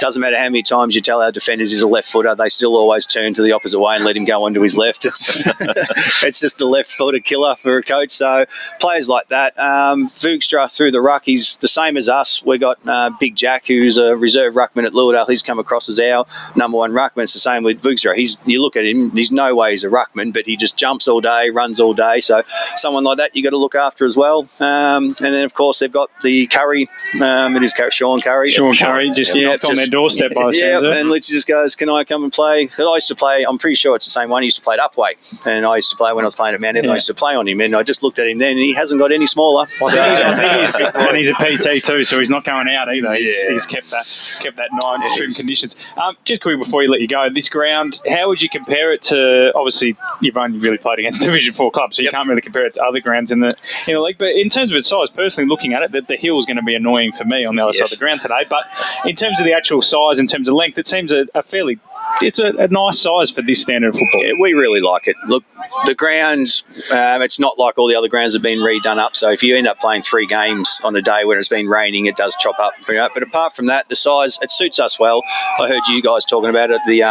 Doesn't matter how many times you tell our defenders he's a left footer, they still always turn to the opposite way and let him go onto his left. It's just the left footer killer for a coach. So players like that. Vugstra through the ruck, he's the same as us. We got Big Jack, who's a reserve ruckman at Lewdale. He's come across as our number 1 ruckman. It's the same with Vugstra. You look at him, there's no way he's a ruckman, but he just jumps all day, runs all day. So someone like that you got to look after as well. And then of course they've got the Curry. It is Sean Curry. Sean Curry just knocked on their doorstep by the sounds of it. And Litzy just goes, can I come and play? I used to play, I'm pretty sure it's the same one. He used to play at Upway, and I used to play when I was playing at Mount Evan. I used to play on him, and I just looked at him then, and he hasn't got any smaller. And he's a PT too, so he's not going out either. He's kept that nice trim conditions. Just quickly before you let you go, this ground, how would you compare it to? Obviously, you've only really played against Division 4 clubs, so you can't really compare it to other grounds in the league. But in terms of its size, personally looking at it, the hill is going to be annoying for me on the other side of the ground today. But in terms of the actual size, in terms of length, it seems a fairly. It's a nice size for this standard of football. Yeah, we really like it. Look, the grounds, it's not like all the other grounds have been redone up. So if you end up playing 3 games on a day when it's been raining, it does chop up. But apart from that, the size, it suits us well. I heard you guys talking about it, the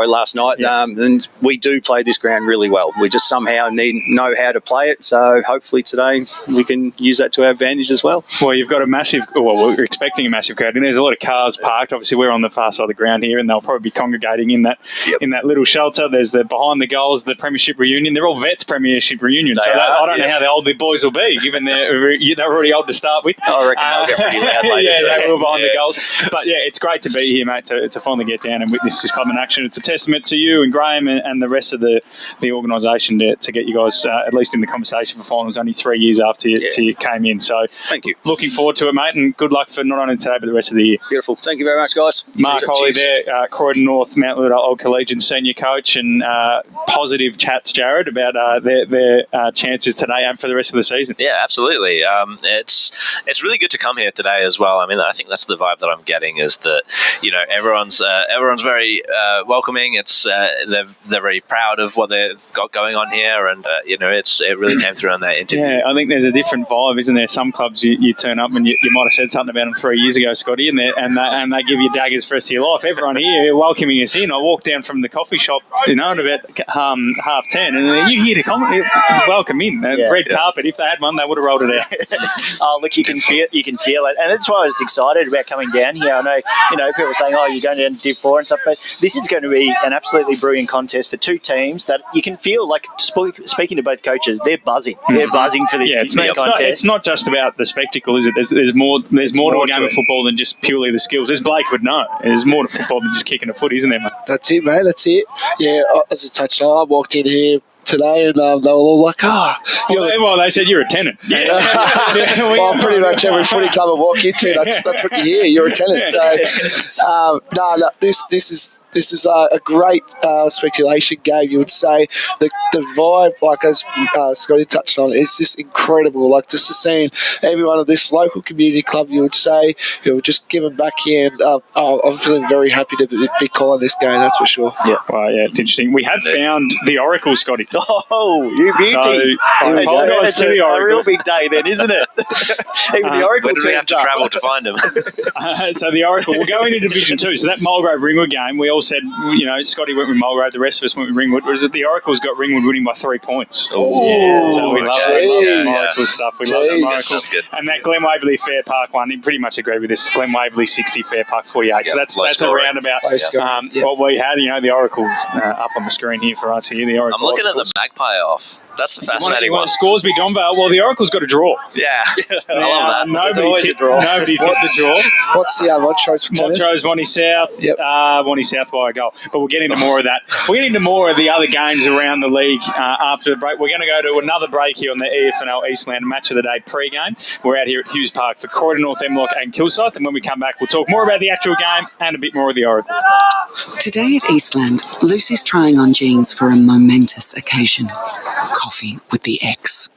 last night. And we do play this ground really well. We just somehow know how to play it. So hopefully today we can use that to our advantage as well. Well, you've got we're expecting a massive crowd. And there's a lot of cars parked. Obviously, we're on the far side of the ground here, and they'll probably be congregating in that little shelter. There's the behind the goals, the premiership reunion. They're all vets premiership reunions. I don't know how old the boys will be, given they're already old to start with. I reckon they'll get pretty loud later. They will behind the goals. But it's great to be here, mate, to finally get down and witness this club in action. It's a testament to you and Graham and the rest of the organisation to get you guys at least in the conversation for finals only 3 years after you came in. So thank you. Looking forward to it, mate, and good luck for not only today but the rest of the year. Beautiful. Thank you very much, guys. Mark Holly there, Croydon North-MLOC Old Collegian senior coach, and positive chats, Jared, about their chances today and for the rest of the season. Yeah, absolutely. It's really good to come here today as well. I mean, I think that's the vibe that I'm getting, is that everyone's very welcoming. It's they're very proud of what they've got going on here, and it really came through on that interview. Yeah, I think there's a different vibe, isn't there? Some clubs you turn up and you might have said something about them 3 years ago, Scotty, and they give you daggers for the rest of your life. Everyone here welcoming us in. I walked down from the coffee shop, at about 10:30, and you here to welcome in. Red carpet. If they had one, they would have rolled it out. Look, you can feel it, and that's why I was excited about coming down here. I know, people are saying, "Oh, you're going down to Div 4 and stuff," but this is going to be an absolutely brilliant contest for 2 teams that you can feel like. Speaking to both coaches, they're buzzing. They're buzzing for this contest. It's not just about the spectacle, is it? There's more to a game of football than just purely the skills. As Blake would know, there's more to football than just kicking a foot, isn't there, mate? That's it, mate. That's it. Yeah, as I touched on, I walked in here today, and they were all like, well, they said you're a tenant. Well, pretty much every footy club I walk into, that's what you hear. You're a tenant. So, this is this is a great speculation game, you would say. The vibe, like as Scotty touched on, is just incredible. Like just to seeing everyone of this local community club, you would say, just giving back here. And I'm feeling very happy to be calling this game, that's for sure. Yeah, well, yeah, it's interesting. We have found the Oracle, Scotty. Oh, you beauty. So, I apologise to the Oracle. A real big day then, isn't it? Even the Oracle we have to travel to find him. So the Oracle, we'll go into Division 2. So that Mulgrave-Ringwood game, we all said, Scotty went with Mulgrave, the rest of us went with Ringwood. Whereas the Oracle's got Ringwood winning by 3 points. Oh, yeah. So we love some yeah. Oracle stuff. We love some Oracle. And that Glen Waverley Fair Park one, he pretty much agreed with this. Glen Waverley 60, Fair Park 48. Yeah, so that's around about what we had. The Oracle up on the screen here for us here. The Oracle. I'm looking at the Magpie off. That's a fascinating one. Scoresby Donvale. Well, the Oracle's got a draw. Yeah, I love that. Nobody tipped the draw. What's the Montrose for Montrose, Monty South. Yep. Monty South by a goal. But we'll get into more of that. We'll get into more of the other games around the league after the break. We're going to go to another break here on the EFNL Eastland Match of the Day pre-game. We're out here at Hughes Park for Croydon, North-MLOC and Kilsyth. And when we come back, we'll talk more about the actual game and a bit more of the Oracle. Today at Eastland, Lucy's trying on jeans for a momentous occasion. Coffee with the ex.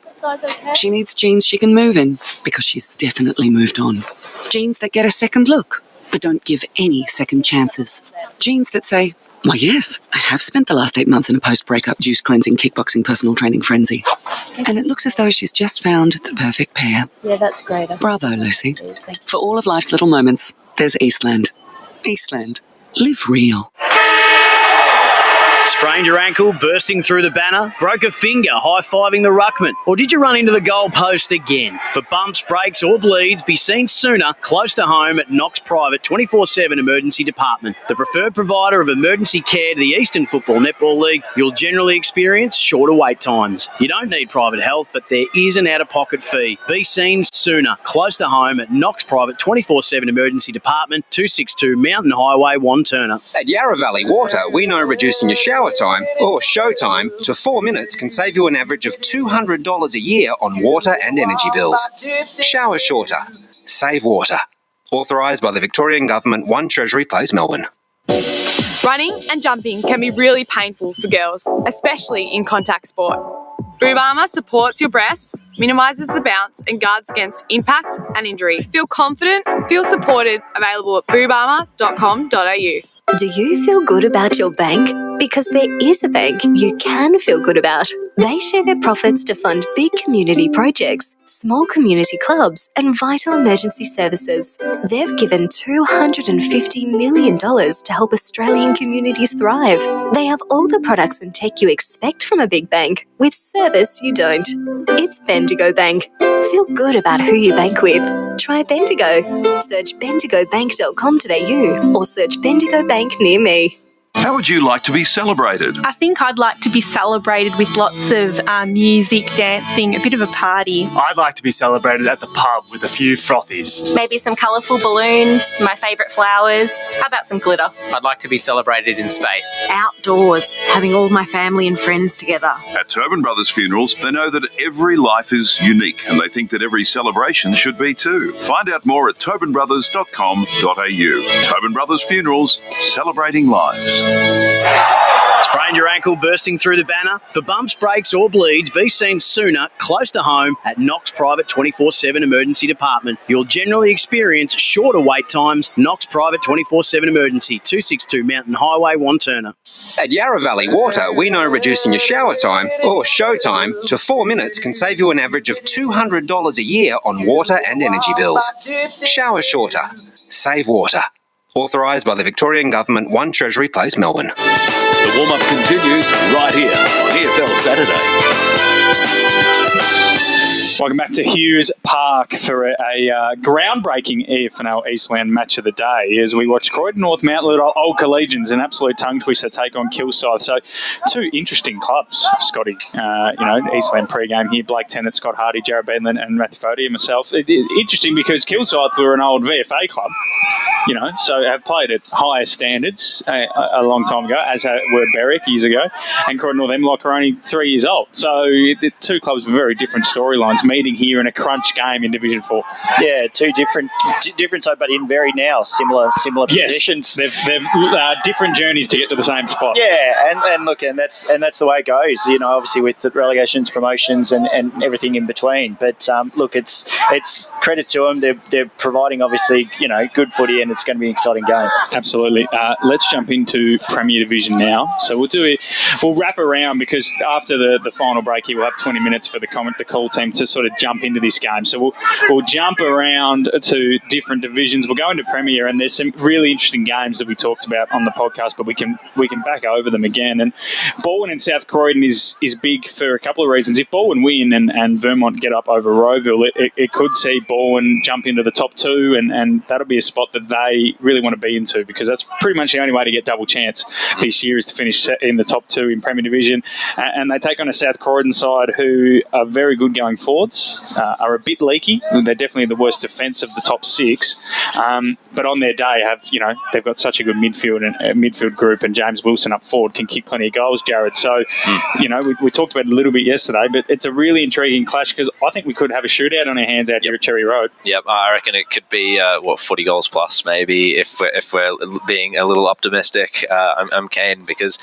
She needs jeans she can move in because she's definitely moved on. Jeans that get a second look, but don't give any second chances. Jeans that say, "Why yes, I have spent the last 8 months in a post-breakup juice cleansing, kickboxing, personal training frenzy." And it looks as though she's just found the perfect pair. Yeah, that's great. Bravo, Lucy. For all of life's little moments, there's Eastland. Eastland. Live real. Sprained your ankle, bursting through the banner? Broke a finger, high-fiving the ruckman? Or did you run into the goal post again? For bumps, breaks or bleeds, be seen sooner, close to home at Knox Private 24/7 Emergency Department. The preferred provider of emergency care to the Eastern Football Netball League, you'll generally experience shorter wait times. You don't need private health, but there is an out-of-pocket fee. Be seen sooner, close to home at Knox Private 24/7 Emergency Department, 262 Mountain Highway, Wanturna. At Yarra Valley Water, we know reducing your shower time or show time to 4 minutes can save you an average of $200 a year on water and energy bills. Shower shorter. Save water. Authorised by the Victorian Government, 1 Treasury Place, Melbourne. Running and jumping can be really painful for girls, especially in contact sport. Boob Armour supports your breasts, minimises the bounce and guards against impact and injury. Feel confident, feel supported, available at boobarmour.com.au. Do you feel good about your bank? Because there is a bank you can feel good about. They share their profits to fund big community projects, small community clubs, and vital emergency services. They've given $250 million to help Australian communities thrive. They have all the products and tech you expect from a big bank, with service you don't. It's Bendigo Bank. Feel good about who you bank with. Try Bendigo. Search bendigobank.com.au or search Bendigo Bank near me. How would you like to be celebrated? I think I'd like to be celebrated with lots of music, dancing, a bit of a party. I'd like to be celebrated at the pub with a few frothies. Maybe some colourful balloons, my favourite flowers. How about some glitter? I'd like to be celebrated in space. Outdoors, having all my family and friends together. At Tobin Brothers Funerals, they know that every life is unique and they think that every celebration should be too. Find out more at tobinbrothers.com.au. Tobin Brothers Funerals, celebrating lives. Sprained your ankle, bursting through the banner? For bumps, breaks or bleeds, be seen sooner, close to home at Knox Private 24/7 Emergency Department. You'll generally experience shorter wait times. Knox Private 24/7 Emergency, 262 Mountain Highway, Wanturna. At Yarra Valley Water, we know reducing your shower time or show time to 4 minutes can save you an average of $200 a year on water and energy bills. Shower shorter. Save water. Authorised by the Victorian Government, 1 Treasury Place, Melbourne. The warm-up continues right here on EFL Saturday. Welcome back to Hughes Park for a groundbreaking EFNL Eastland Match of the Day as we watch Croydon, North-MLOC, Old Collegians, an absolute tongue twister take on Kilsyth. So, two interesting clubs, Scotty. Eastland pre-game here, Blake Tennant, Scott Hardy, Jared Bedlin and Matthew Fodey and myself. Interesting because Kilsyth were an old VFA club, so have played at higher standards a long time ago, as were Berwick years ago, and Croydon, North-MLOC are only 3 years old. So, the two clubs were very different storylines. meeting here in a crunch game in Division 4. Yeah, two different side, but in very now similar positions. They've different journeys to get to the same spot. Yeah, and look, and that's the way it goes. You know, obviously with the relegations, promotions, and everything in between. But look, it's credit to them. They're providing obviously good footy, and it's going to be an exciting game. Absolutely. Let's jump into Premier Division now. So we'll wrap around, because after the final break here, we'll have 20 minutes for the call team to sort of jump into this game. So we'll jump around to different divisions. We'll go into Premier, and there's some really interesting games that we talked about on the podcast, but we can back over them again. And Baldwin and South Croydon is big for a couple of reasons. If Baldwin win and Vermont get up over Rowville, it could see Baldwin jump into the top two, and that'll be a spot that they really want to be into, because that's pretty much the only way to get double chance this year is to finish in the top two in Premier Division. And they take on a South Croydon side who are very good going forwards, are a bit leaky. They're definitely the worst defence of the top six, but on their day they've got such a good midfield group, and James Wilson up forward can kick plenty of goals, Jared. So we talked about it a little bit yesterday, but it's a really intriguing clash, because I think we could have a shootout on our hands out here at Cherry Road. Yep, I reckon it could be 40 goals plus maybe if we're being a little optimistic. I'm keen, because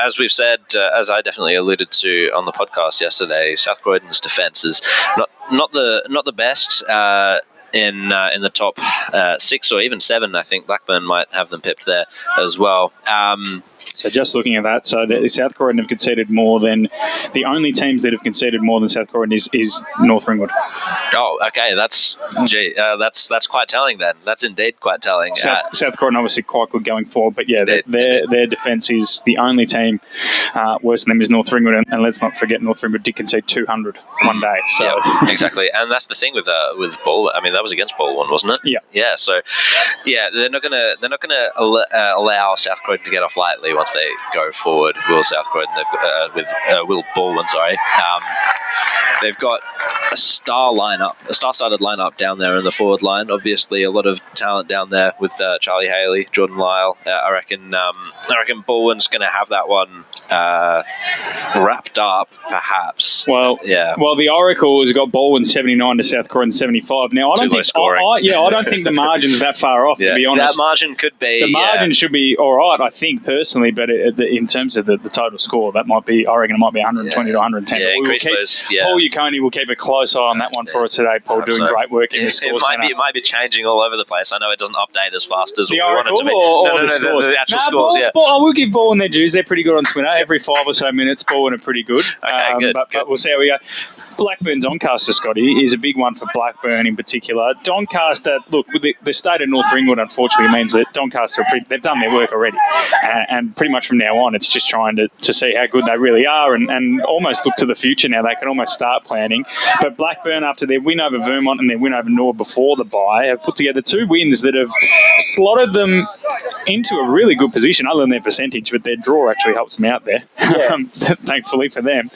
as we've said, as I definitely alluded to on the podcast yesterday, South Croydon's defence is not the best. In the top 6 or even 7, I think Blackburn might have them pipped there as well. So just looking at that, so the South Croydon have conceded more than the only teams that have conceded more than South Croydon is North Ringwood. Oh, okay, that's quite telling then. That's indeed quite telling. South Croydon obviously quite good going forward, but yeah, their defence is the only team worse than them is North Ringwood, and let's not forget North Ringwood did concede 200 one day. So yeah, exactly, and that's the thing with Baldwin. I mean, that was against Baldwin, wasn't it? Yeah. Yeah. So yeah, they're not gonna allow South Croydon to get off lightly once they go forward. South Croydon, they've got with Will Baldwin. Sorry, they've got a star-studded lineup down there in the forward line. Obviously, a lot of talent down there with Charlie Haley, Jordan Lyle. I reckon Baldwin's going to have that one wrapped up, perhaps. Well, yeah. Well, the Oracle has got Baldwin 79 to South Croydon 75. Now, I don't think the margin's that far off. To be honest, that margin could be. The margin should be all right, I think personally, but in terms of the total score, that might be. I reckon it might be 120 to 110. Yeah, increase those. Yeah. Paul Yaconi will keep a close eye on that one for us today. Paul doing great work in the score centre. It might be changing all over the place. I know it doesn't update as fast as the we want it to be. The actual scores. Yeah. I will give Baldwin their dues. They're pretty good on Twitter. Every 5 or so minutes, Baldwin are pretty good. Okay, good. But we'll see how we go. Blackburn Doncaster, Scotty, is a big one for Blackburn in particular. Doncaster, look, the state of North Ringwood unfortunately means that Doncaster, they've done their work already. And pretty much from now on, it's just trying to see how good they really are and almost look to the future now. They can almost start planning. But Blackburn, after their win over Vermont and their win over Nord before the bye, have put together 2 wins that have slotted them into a really good position, other than their percentage, but their draw actually helps them out there, thankfully for them.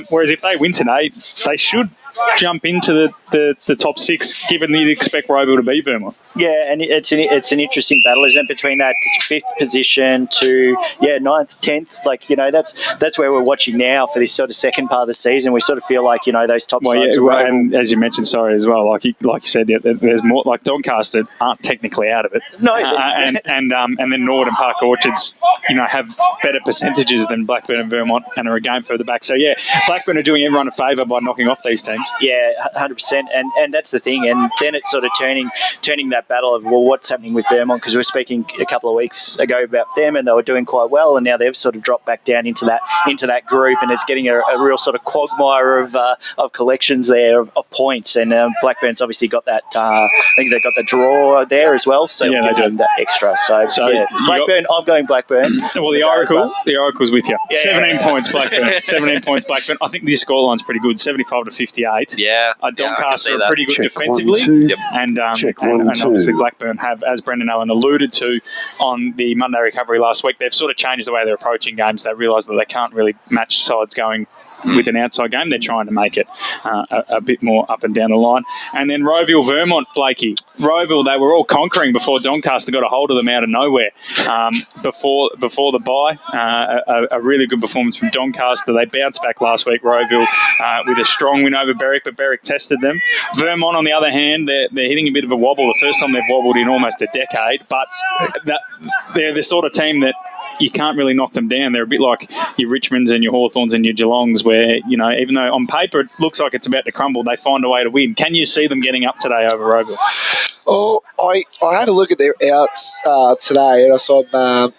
Whereas if they win today, they should jump into the top 6, given that you'd expect Rowville to be Vermont. Yeah, and it's an interesting battle, isn't it, between that 5th position to 9th, 10th. That's where we're watching now for this sort of second part of the season. We sort of feel like those top sides. And as you mentioned, as well, like you said, there's more. Like Doncaster aren't technically out of it. No, and then Nord and Park Orchards, have better percentages than Blackburn and Vermont, and are a game further back. So yeah, Blackburn are doing everyone a favour by knocking off these teams. Yeah, 100%, and that's the thing. And then it's sort of turning that battle of what's happening with Vermont, because we were speaking a couple of weeks ago about them, and they were doing quite well, and now they've sort of dropped back down into that group, and it's getting a real sort of quagmire of collections there of points. And Blackburn's obviously got that. I think they've got the draw there as well, so yeah, they do that extra. So Blackburn, I'm going Blackburn. Well, the Oracle's with you. Yeah. 17 points Blackburn. 17 points Blackburn. I think this scoreline's pretty good. 75 to 58. Yeah. Doncaster are pretty good defensively. And obviously Blackburn have, as Brendan Allen alluded to on the Monday recovery last week, they've sort of changed the way they're approaching games. They realise that they can't really match sides going with an outside game, they're trying to make it a bit more up and down the line. And then Roeville, Vermont, Blakey. Roeville, they were all conquering before Doncaster got a hold of them out of nowhere. Before the bye, a really good performance from Doncaster. They bounced back last week, Roeville, with a strong win over Berwick, but Berwick tested them. Vermont, on the other hand, they're hitting a bit of a wobble. The first time they've wobbled in almost a decade, but they're the sort of team that you can't really knock them down. They're a bit like your Richmonds and your Hawthorns and your Geelongs where, even though on paper it looks like it's about to crumble, they find a way to win. Can you see them getting up today over Roeville? Oh, I had a look at their outs today, and I saw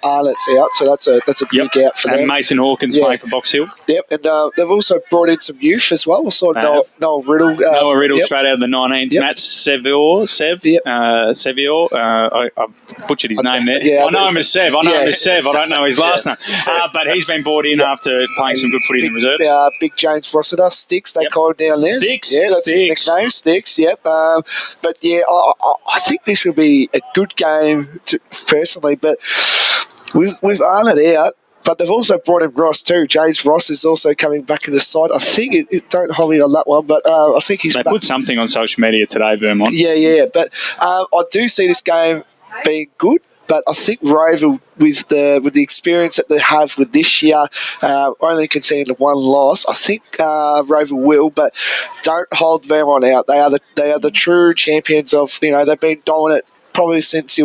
Arnott's out, so that's a big out for them. And Mason Hawkins playing for Box Hill. Yep, and they've also brought in some youth as well. I saw Noel Riddle. Noel Riddle straight out of the 19s. Yep. Matt Sevior. I butchered his name there. I know him as Sev. I don't know his last name. But he's been brought in after playing some good footy in the reserve. Big James Rossiter, Sticks, they call him down there. Sticks. Yeah, that's his nickname, Sticks, yep. But yeah, I think this will be a good game personally, but with Arnott out, but they've also brought in Ross too. James Ross is also coming back in the side. I think don't hold me on that one, but I think he's. They put something on social media today, Vermont. Yeah. But I do see this game being good. But I think Roeville, with the experience that they have with this year, only conceding one loss, I think Roeville will. But don't hold Vermont out. They are the true champions of. They've been dominant probably since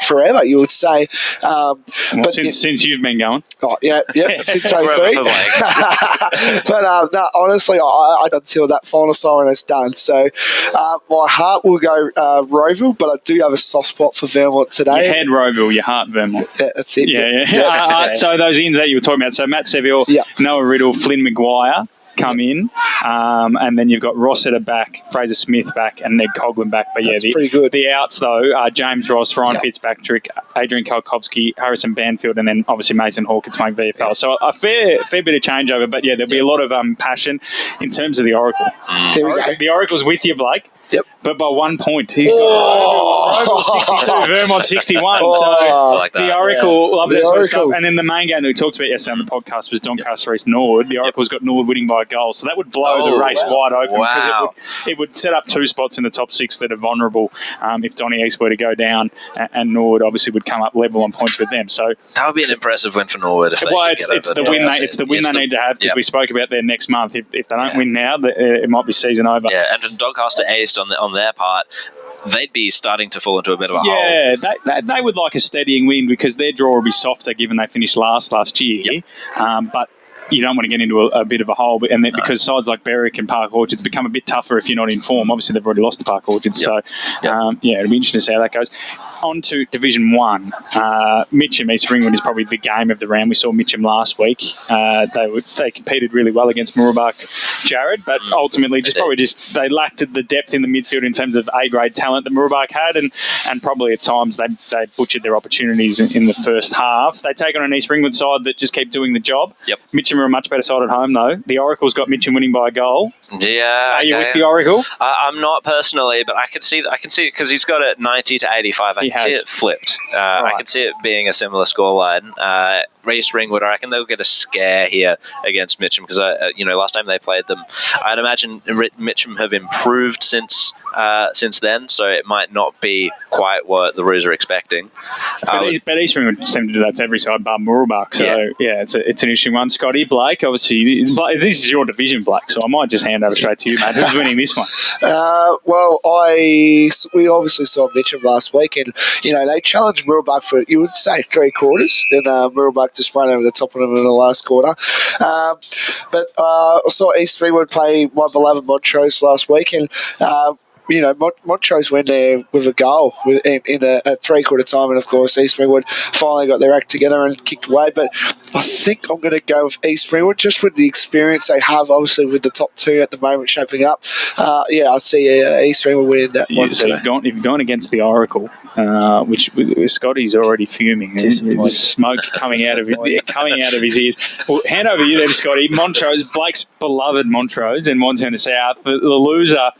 forever, you would say. But since you've been going. Oh, yeah, since 03. But no, honestly, I until that final siren is done. So my heart will go Roeville, but I do have a soft spot for Vermont today. Your head Roeville, your heart Vermont. Yeah, that's it. Yeah. So those ins that you were talking about, so Matt Sevior, Noah Riddle, Flynn Maguire come in, and then you've got Ross at a back, Fraser Smith back, and Ned Coghlan back. But that's pretty good. The outs though are James Ross, Ryan Fitzpatrick, Adrian Kalkovsky, Harrison Banfield, and then obviously Mason Hawkins playing VFL. So a fair bit of changeover, but there'll be a lot of passion in terms of the Oracle. The Oracle's with you, Blake. Yep. But by 1 point. He's got Roeville 62, Vermont 61. So the Oracle love that sort of stuff. And then the main game that we talked about yesterday on the podcast was Doncaster East Norwood. The Oracle's got Norwood winning by a goal. So that would blow the race wide open because it would set up 2 spots in the top 6 that are vulnerable if Donny East were to go down, and Norwood obviously would come up level on points with them. So that would be an impressive win for Norwood. It's the win they need to have because we spoke about their next month. If they don't win now, it might be season over. Yeah, and Doncaster East on their part, they'd be starting to fall into a bit of a hole. Yeah, they would like a steadying win because their draw will be softer given they finished last year. But you don't want to get into a bit of a hole, because sides like Berwick and Park Orchards become a bit tougher if you're not in form. Obviously, they've already lost to Park Orchards, so it'll be interesting to see how that goes. On to Division 1. Mitcham East Ringwood is probably the game of the round. We saw Mitcham last week. They competed really well against Mooroolbark Jared, but ultimately they lacked the depth in the midfield in terms of A-grade talent that Mooroolbark had, and probably at times they butchered their opportunities in the first half. They take on an East Ringwood side that just keep doing the job. Mitcham are a much better side at home, though. The Oracle's got Mitcham winning by a goal. Yeah. Are you with the Oracle? I'm not personally, but I can see it because he's got it 90 to 85. I can see it flipped. I can see it being a similar scoreline. East Ringwood, I reckon they'll get a scare here against Mitcham because last time they played them, I'd imagine Mitcham have improved since then, so it might not be quite what the Roos are expecting. But East Ringwood seem to do that to every side bar Mooroolbark, so it's an interesting one. Scotty, Blake, obviously this is your division, Blake, so I might just hand over straight to you, mate. Who's winning this one? Well, we obviously saw Mitcham last week, and they challenged Mooroolbark for, you would say, 3 quarters, and Mooroolbark just ran over the top of them in the last quarter. But I saw East Ringwood play my beloved Montrose last week, and Montrose went there with a goal in a 3-quarter time, and of course East Ringwood finally got their act together and kicked away. But I think I'm going to go with East Ringwood just with the experience they have, obviously with the top 2 at the moment shaping up. I'd see East Ringwood winning that one. So you've gone against the Oracle, which Scotty's already fuming. There's smoke coming out of his ears. Well, hand over you then, Scotty. Montrose, Blake's beloved Montrose, and Wanturn to South. The loser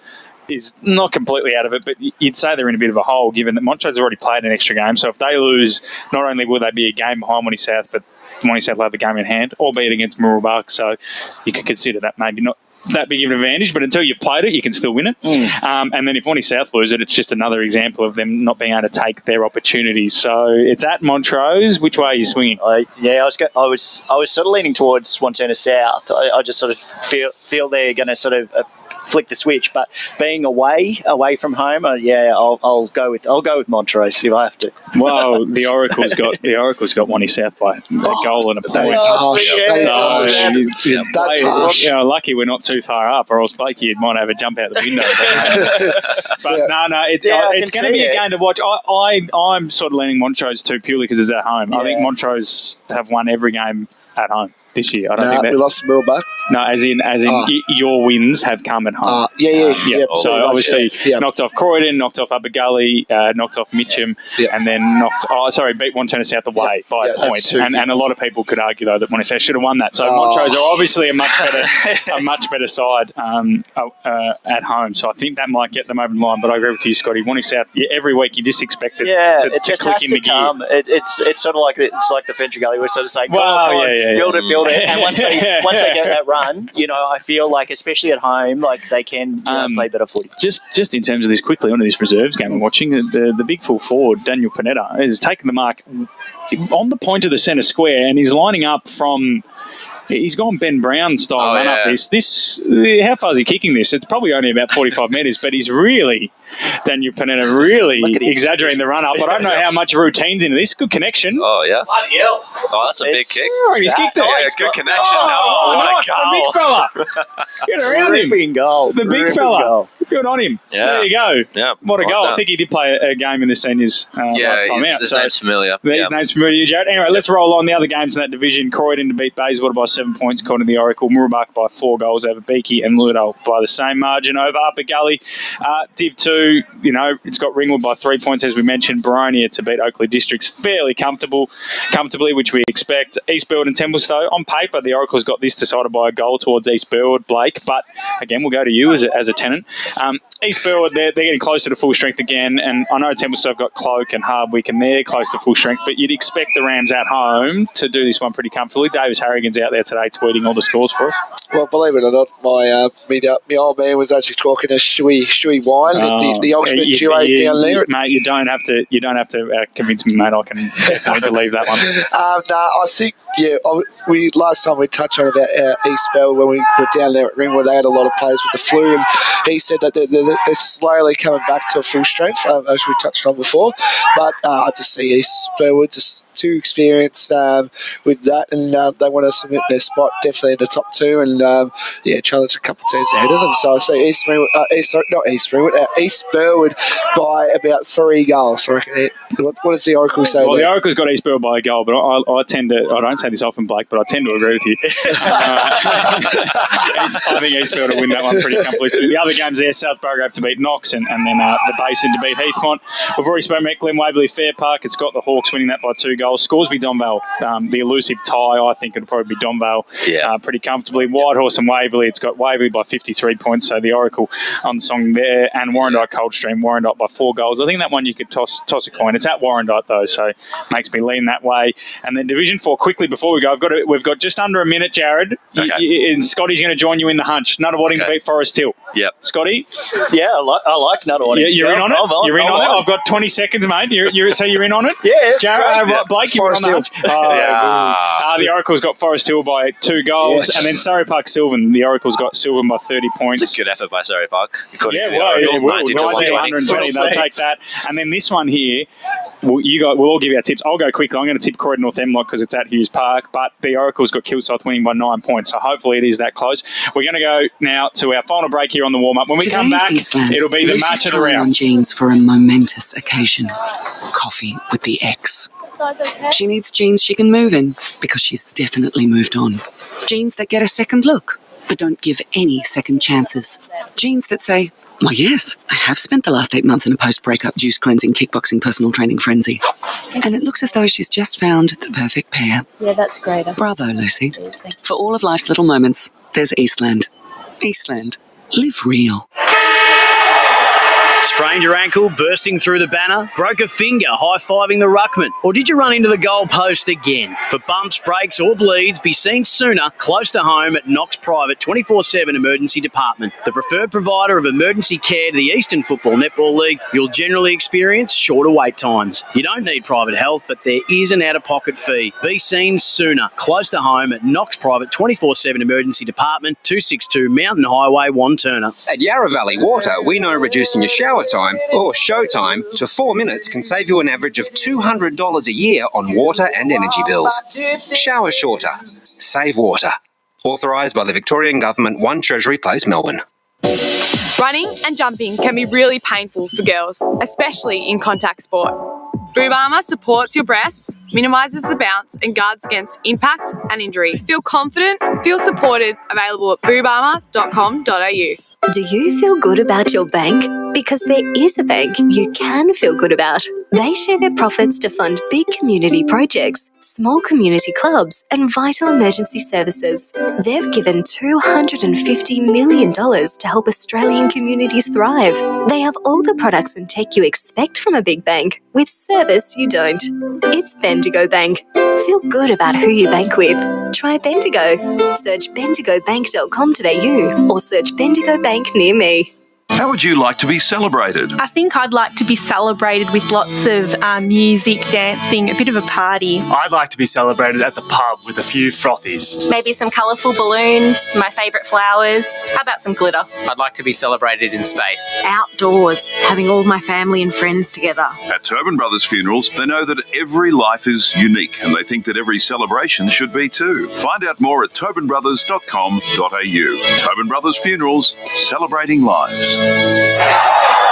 is not completely out of it, but you'd say they're in a bit of a hole given that Montrose already played an extra game. So if they lose, not only will they be a game behind Monty South, but Moonee South will have a game in hand, albeit against Mooroolbark. So you could consider that maybe not that big of an advantage, but until you've played it, you can still win it. And then if Moonee South lose it, it's just another example of them not being able to take their opportunities. So it's at Montrose. Which way are you swinging? I was sort of leaning towards Wantirna South. I just sort of feel they're going to sort of flick the switch, but being away from home, I'll go with Montrose if I have to. Well, the Oracle's got Moonee South by a goal and a point. That's harsh. That's harsh. Lucky we're not too far up, or else Blakey might have a jump out the window. But it's going to be a game to watch. I'm sort of leaning Montrose too, purely because it's at home. I think Montrose have won every game at home this year. I don't think that we lost to Mooroolbark. No, as in your wins have come at home. So obviously knocked off Croydon, knocked off Upper Gully, knocked off Mitcham, and then beat Wantirna South away by a point. And a lot of people could argue though that Moonee South should have won that. So Montrose are obviously a much better side at home. So I think that might get them over the line. But I agree with you, Scotty. Moonee South, every week you just expect it to just click has in to the gear. come. It's sort of like the Fentress Gully. We're sort of saying, build it. And once they get that run, I feel like, especially at home, like they can play better footy. Just in terms of this, quickly onto this reserves game I'm watching, the big full forward, Daniel Panetta, has taken the mark on the point of the centre square, and he's lining up from... He's gone Ben Brown style run up this. How far is he kicking this? It's probably only about 45 metres, but he's really, Daniel Panetta, really exaggerating the run up. I don't know how much routine's into this. Good connection. Oh, yeah. Bloody hell. Oh, that's a big kick. He's kicked it. Yeah, good connection. What a goal. The big fella. Get around him. Goal. The big fella. Goal. Good on him. Yeah. There you go. Yeah. What a goal. I think he did play a game in the seniors last time out. His name's familiar. His name's familiar to you, Jared. Anyway, let's roll on the other games in that division. Croydon to beat Bayswater by 7 points, according to the Oracle. Mooroolbark by 4 goals over Beaky, and Ludale by the same margin over Upper Gully. Div 2, it's got Ringwood by 3 points, as we mentioned. Boronia to beat Oakley Districts fairly comfortably, which we expect. East Burwood and Templestowe, on paper, the Oracle's got this decided by a goal towards East Burwood, Blake, but again, we'll go to you as a tenant. East Burwood, they're getting closer to full strength again, and I know Templestowe have got Cloak and Hardwick, and they're close to full strength, but you'd expect the Rams at home to do this one pretty comfortably. Davis Harrigan's out there today tweeting all the scores for us. Well, believe it or not, my old man was actually talking to Shuey Wine, the ultimate duo down there. Mate, you don't have to convince me, mate. I can definitely believe that one. I think, we last time we touched on about East Bell when we were down there at Ringwood, they had a lot of players with the flu, and he said that they're slowly coming back to full strength, as we touched on before. But I just see East Bellwood just too experienced with that, and they want to submit their spot definitely in the top 2, and challenge a couple of teams ahead of them. So I see East Burwood by about 3 goals. I reckon. What does the Oracle say? Well, the Oracle's got East Burwood by a goal, but I don't say this often, Blake, but I tend to agree with you. I think East Burwood will win that one pretty comfortably too. The other games there, South Burgrave to beat Knox, and then the Basin to beat Heathmont. We've already spoken about Glen Waverley Fair Park. It's got the Hawks winning that by 2 goals. Scoresby Donvale, the elusive tie, I think it'll probably be Donvale pretty comfortably. Whitehorse and Waverley, it's got Waverley by 53 points, so the Oracle on the song there, and Warrandyte Coldstream, Warrandyte by 4 goals. I think that one you could toss a coin. It's at Warrandyte though, so makes me lean that way. And then Division 4, quickly before we go, we've got just under a minute, Jared, and Scotty's going to join you in the hunch. Nunawading to beat Forest Hill. Yep. Scotty? Yeah, I like Nunawading. You're in on it? You're in on it? I've got 20 seconds, mate. So you're in on it? Yeah. Jared, Blake, you're on the hunch? The Oracle's got Forest Hill by 2 goals, and then Surrey Park Sylvan. The Oracle's got Sylvan by 30 points. It's a good effort by Surrey Park. It will. 90 to 120. They'll take that. And then this one here, we'll all give you our tips. I'll go quickly. I'm going to tip Croydon North-MLOC because it's at Hughes Park, but the Oracle's got Kilsyth winning by 9 points, so hopefully it is that close. We're going to go now to our final break here on the warm-up. When we come back, it'll be the match of the round. On jeans for a momentous occasion. Coffee with the X. She needs jeans she can move in because she's definitely moved on. Jeans that get a second look but don't give any second chances. Jeans that say, "Why, yes, I have spent the last 8 months in a post-breakup juice cleansing, kickboxing, personal training frenzy." And it looks as though she's just found the perfect pair. Yeah, that's great. Bravo, Lucy. For all of life's little moments, there's Eastland. Eastland. Live real. Sprained your ankle, bursting through the banner? Broke a finger, high-fiving the ruckman? Or did you run into the goal post again? For bumps, breaks or bleeds, be seen sooner, close to home at Knox Private 24/7 Emergency Department. The preferred provider of emergency care to the Eastern Football Netball League, you'll generally experience shorter wait times. You don't need private health, but there is an out-of-pocket fee. Be seen sooner, close to home at Knox Private 24/7 Emergency Department, 262 Mountain Highway, Wanturna. At Yarra Valley Water, we know reducing your shower time or show time to 4 minutes can save you an average of $200 a year on water and energy bills. Shower shorter. Save water. Authorised by the Victorian Government, 1 Treasury Place, Melbourne. Running and jumping can be really painful for girls, especially in contact sport. Boob Armour supports your breasts, minimises the bounce and guards against impact and injury. Feel confident, feel supported, available at boobarmour.com.au. Do you feel good about your bank? Because there is a bank you can feel good about. They share their profits to fund big community projects, small community clubs and vital emergency services. They've given $250 million to help Australian communities thrive. They have all the products and tech you expect from a big bank, with service you don't. It's Bendigo Bank. Feel good about who you bank with. Try Bendigo. Search bendigobank.com.au or search Bendigo Bank near me. How would you like to be celebrated? I think I'd like to be celebrated with lots of music, dancing, a bit of a party. I'd like to be celebrated at the pub with a few frothies. Maybe some colourful balloons, my favourite flowers. How about some glitter? I'd like to be celebrated in space. Outdoors, having all my family and friends together. At Tobin Brothers Funerals, they know that every life is unique and they think that every celebration should be too. Find out more at tobinbrothers.com.au. Tobin Brothers Funerals, celebrating lives.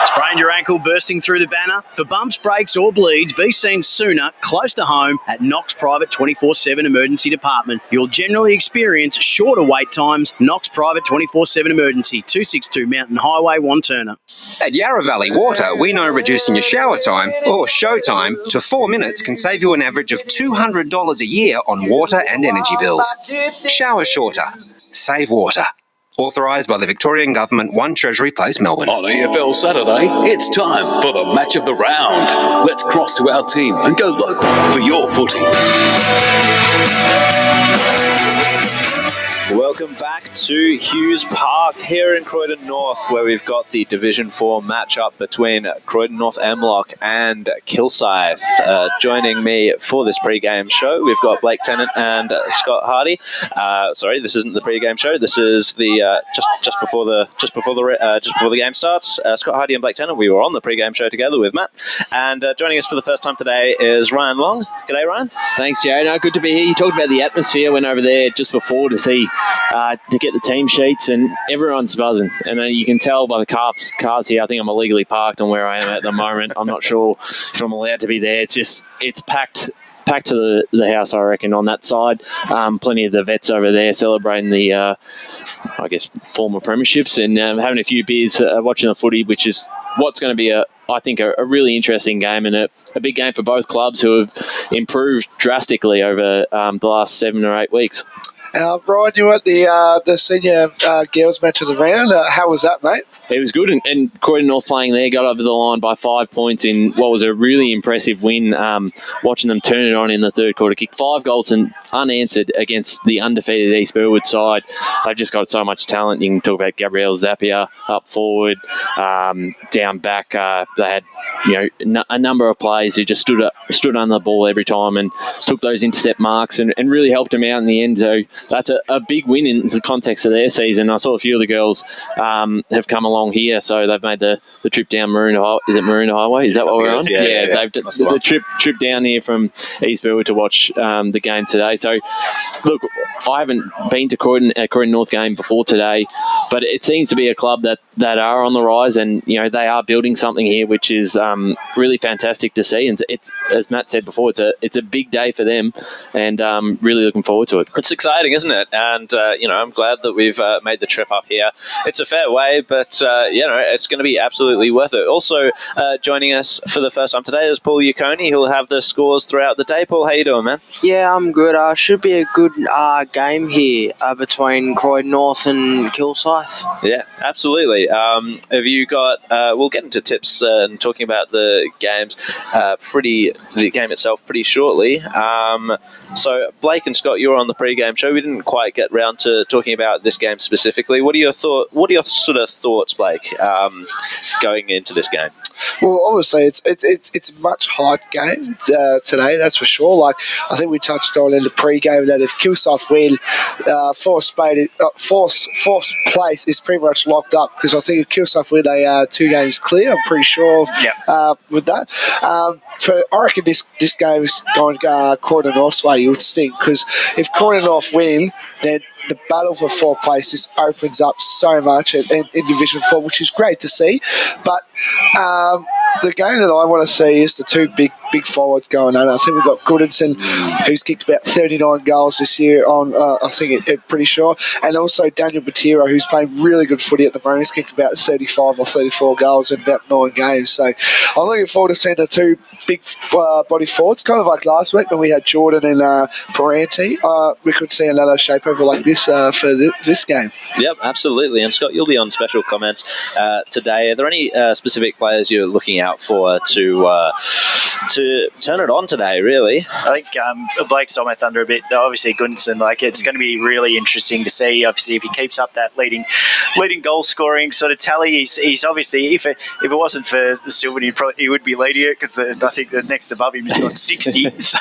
Sprained your ankle, bursting through the banner? For bumps, breaks or bleeds, be seen sooner, close to home at Knox Private 24/7 Emergency Department. You'll generally experience shorter wait times. Knox Private 24/7 Emergency, 262 Mountain Highway, Wanturna. At Yarra Valley Water, we know reducing your shower time or show time to 4 minutes can save you an average of $200 a year on water and energy bills. Shower shorter. Save water. Authorised by the Victorian Government, 1 Treasury Place, Melbourne. On EFL Saturday, it's time for the match of the round. Let's cross to our team and go local for your footy. Welcome back to Hughes Park here in Croydon North, where we've got the Division 4 matchup between Croydon North-MLOC and Kilsyth. Joining me for this pre-game show, we've got Blake Tennant and Scott Harvey. Sorry, this isn't the pre-game show. This is the just before the game starts. Scott Harvey and Blake Tennant. We were on the pre-game show together with Matt, and joining us for the first time today is Ryan Long. G'day, Ryan. Thanks, Joe. No, good to be here. You talked about the atmosphere. Went over there just before to see. To get the team sheets, and everyone's buzzing. And you can tell by the cars here. I think I'm illegally parked on where I am at the moment. I'm not sure if I'm allowed to be there. It's packed to the house, I reckon, on that side. Plenty of the vets over there celebrating the, I guess, former premierships and having a few beers, watching the footy, which is what's going to be I think a really interesting game and a big game for both clubs who have improved drastically over the last 7 or 8 weeks. Ryan, you were at the senior girls match of the round. How was that, mate? It was good, and Croydon North playing there got over the line by 5 points in what was a really impressive win. Watching them turn it on in the third quarter, kick 5 goals and unanswered against the undefeated East Burwood side. They've just got so much talent. You can talk about Gabrielle Zapier up forward, down back. They had a number of players who just stood under the ball every time and took those intercept marks and really helped them out in the end. So that's a big win in the context of their season. I saw a few of the girls have come along here, so they've made the trip down Maroondah. Is it Maroondah Highway? Is that what we're on? Yeah. They've the trip down here from East Burwood to watch the game today. So, look, I haven't been to a Croydon North game before today, but it seems to be a club that are on the rise, and they are building something here, which is really fantastic to see. And it's as Matt said before, it's a big day for them, and really looking forward to it. It's exciting. exciting, isn't it? And, I'm glad that we've made the trip up here. It's a fair way, but, it's going to be absolutely worth it. Also, joining us for the first time today is Paul Yaconi. He'll have the scores throughout the day. Paul, how you doing, man? Yeah, I'm good. Should be a good game here between Croydon North and Kilsyth. Yeah, absolutely. Have you got... we'll get into tips and talking about the games the game itself pretty shortly. So, Blake and Scott, you were on the pre-game show. We didn't quite get round to talking about this game specifically. What are your sort of thoughts, Blake, going into this game? Well, obviously, it's a much hyped game today. That's for sure. Like I think we touched on in the pre-game that if Kilsyth win, fourth place is pretty much locked up because I think if Kilsyth win, they are 2 games clear. I'm pretty sure with that. So I reckon this game is going Croydon North's way. You would think because if Croydon North win, then the battle for 4th place just opens up so much in Division 4, which is great to see. But the game that I want to see is the 2 big forwards going on. I think we've got Goodinson, who's kicked about 39 goals this year on, I think, pretty sure. And also Daniel Batiro, who's playing really good footy at the moment. He's kicked about 35 or 34 goals in about 9 games. So I'm looking forward to seeing the 2 big body forwards, kind of like last week when we had Jordan and Paranti. We could see another shapeover like this for this game. Yep, absolutely. And Scott, you'll be on special comments today. Are there any specific players you're looking out for to turn it on today, really? I think Blake's on my thunder a bit. Obviously, Goodinson, it's going to be really interesting to see. Obviously, if he keeps up that leading goal scoring sort of tally, he's obviously, if it wasn't for Sylvan, he would be leading it because I think the next above him is on 60. So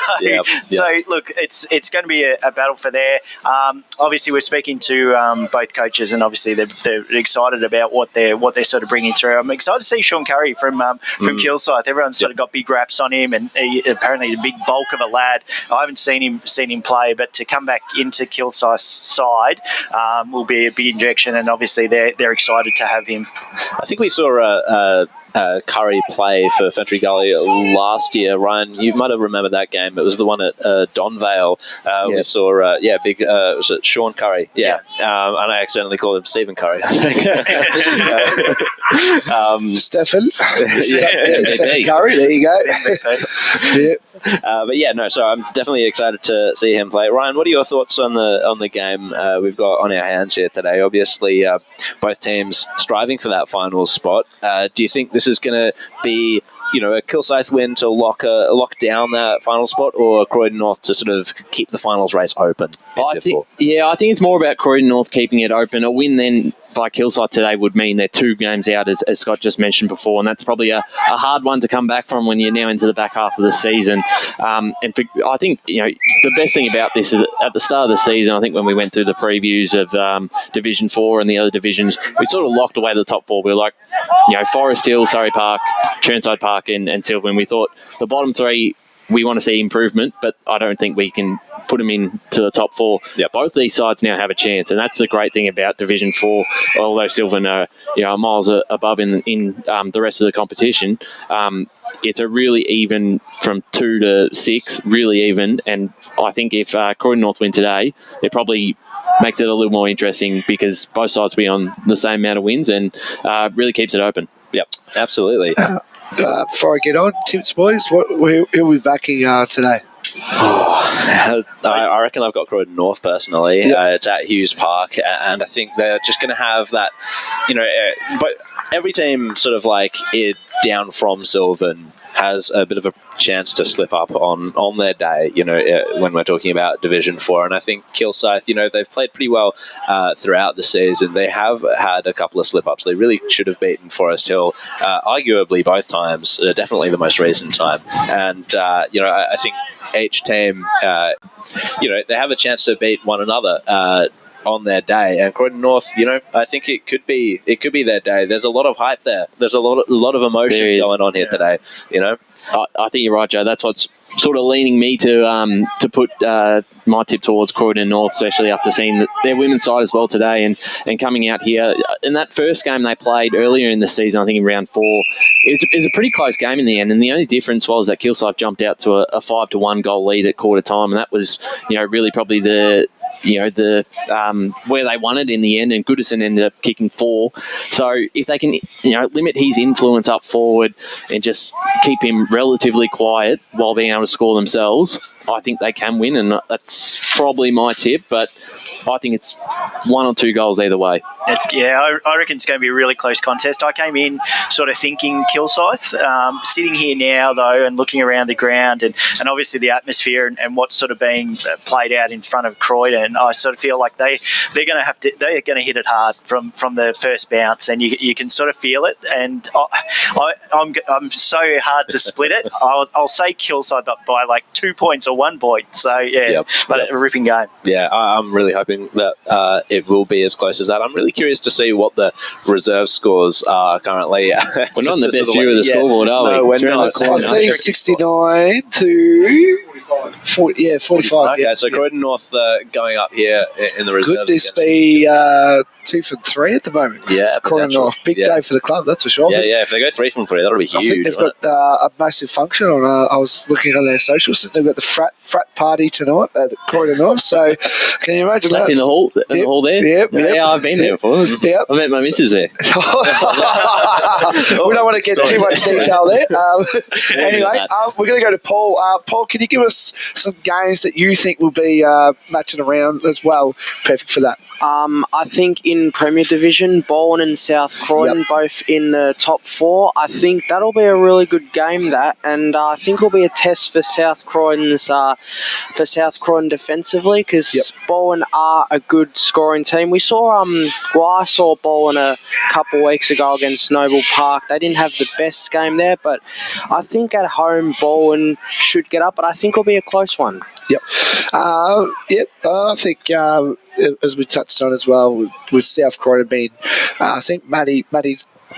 look, it's going to be a battle for there. Obviously, we're speaking to both coaches, and obviously they're excited about what they're sort of bringing through. I'm excited to see Sean Curry from Kilsyth. Everyone's sort of got big raps on him, and apparently he's a big bulk of a lad. I haven't seen him play, but to come back into Kilsyth's side will be a big injection, and obviously they're excited to have him. I think we saw Curry play for Fentry Gully last year. Ryan, you might have remembered that game. It was the one at Donvale. We saw, big, was it Sean Curry? Yeah. And I accidentally called him Stephen Curry. Stephen. Stephen Curry, there you go. So I'm definitely excited to see him play. Ryan, what are your thoughts on the game we've got on our hands here today? Obviously, both teams striving for that final spot. Do you think this is going to be, a Kilsyth win to lock down that final spot, or Croydon North to sort of keep the finals race open? I think it's more about Croydon North keeping it open. A win then by Kilsyth today would mean they're 2 games out, as Scott just mentioned before, and that's probably a hard one to come back from when you're now into the back half of the season. I think the best thing about this is at the start of the season, I think when we went through the previews of Division 4 and the other divisions, we sort of locked away the top 4. We were like, Forest Hill, Surrey Park, Chirnside Park and Sylvan. We thought the bottom 3, we want to see improvement, but I don't think we can put them into the top 4. Yep. Both these sides now have a chance, and that's the great thing about Division 4. Although Sylvan are miles above in the rest of the competition, it's a really even from 2 to 6, really even. And I think if Croydon North win today, it probably makes it a little more interesting because both sides will be on the same amount of wins and really keeps it open. Yep, absolutely. Before I get on, tips, boys, who are we backing today? I reckon I've got Croydon North personally. It's at Hughes Park, and I think they're just going to have that, but every team sort of down from Sylvan has a bit of a chance to slip up on their day, when we're talking about Division 4. And I think Kilsyth, they've played pretty well throughout the season. They have had a couple of slip-ups. They really should have beaten Forest Hill, arguably both times, definitely the most recent time. And, I think each team, they have a chance to beat one another on their day, and Croydon North, I think it could be their day. There's a lot of hype there. There's a lot of emotion going on here today. I think you're right, Joe. That's what's sort of leaning me to put my tip towards Croydon North, especially after seeing their women's side as well today and coming out here. In that first game they played earlier in the season, I think in round 4, it was a pretty close game in the end, and the only difference was that Kilsyth jumped out to a 5-1 goal lead at quarter time, and that was really probably the the where they won it in the end, and Goodison ended up kicking 4. So if they can, limit his influence up forward and just keep him relatively quiet while being able to score themselves, I think they can win, and that's probably my tip, but I think it's 1 or 2 goals either way. I reckon it's going to be a really close contest. I came in sort of thinking Kilsyth. Sitting here now, though, and looking around the ground and obviously the atmosphere and what's sort of being played out in front of Croydon, I sort of feel like they're going to hit it hard from the first bounce, and you can sort of feel it. And I'm so hard to split it. I'll say Kilsyth by like 2 points or 1 point. So but a ripping game. Yeah, I'm really hoping that it will be as close as that. I'm really curious to see what the reserve scores are currently. We're not in the best view of the scoreboard, are we? No, we're not. I see 69 to 40, 45. Okay, so Croydon North going up here in the reserves. Could this be 2 from 3 at the moment? Yeah, Croydon North. Big day for the club, that's for sure. Yeah, if they go 3 from 3, that'll be huge. I think they've got a massive function on. I was looking on their socials. They've got the frat party tonight at Croydon North. So can you imagine that's that? in the hall. In the hall there. Yep. Yeah, I've been there before. Yep. I met my missus there. We don't want to get too much detail there. Anyway, we're going to go to Paul. Paul, can you give us some games that you think will be matching around as well? Perfect for that. I think in Premier Division, Bowen and South Croydon both in the top 4. I think that'll be a really good game, that, and I think it'll be a test for South Croydon defensively, because Bowen are a good scoring team. I saw Bowen a couple of weeks ago against Noble Park. They didn't have the best game there, but I think at home Bowen should get up, but I think it'll be a close one. I think as we touched on as well with South Croydon being, I think Matty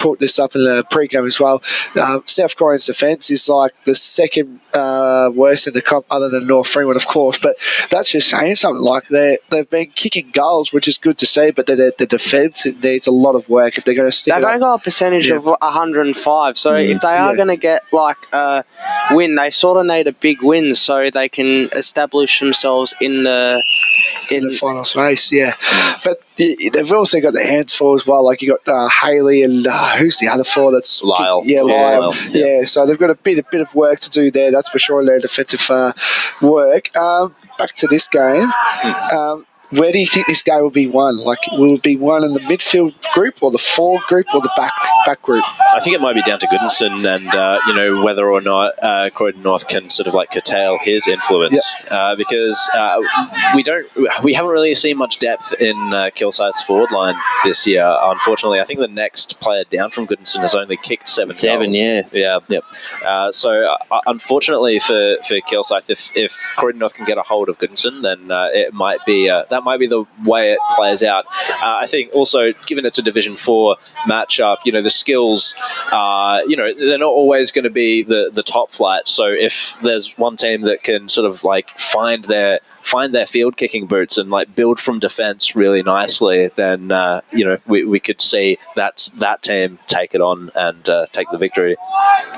put this up in the pre-game as well. South Croydon's defence is like the second worst in the comp, other than North Freeman, of course. But that's just saying something. Like they've been kicking goals, which is good to see. But the defence, it needs a lot of work if they're going to stick. They've only got a percentage of 105. So if they are going to get like a win, they sort of need a big win so they can establish themselves in the final space. But they've also got their hands full as well. Like you got Haley and who's the other 4? That's Lyle. Lyle. So they've got a bit of work to do there. That's for sure in their defensive work. Back to this game. Where do you think this game will be won? Like, will it be won in the midfield group or the forward group or the back group? I think it might be down to Goodison and, whether or not Croydon North can sort of like curtail his influence because we haven't really seen much depth in Kilsyth's forward line this year, unfortunately. I think the next player down from Goodison has only kicked 7 goals. So unfortunately for Kilsyth, if Croydon North can get a hold of Goodison, then it might be that might be the way it plays out. I think also, given it's a Division 4 matchup, the skills, they're not always going to be the top flight. So if there's one team that can sort of like find their field kicking boots and like build from defence really nicely, then we could see that team take it on and take the victory.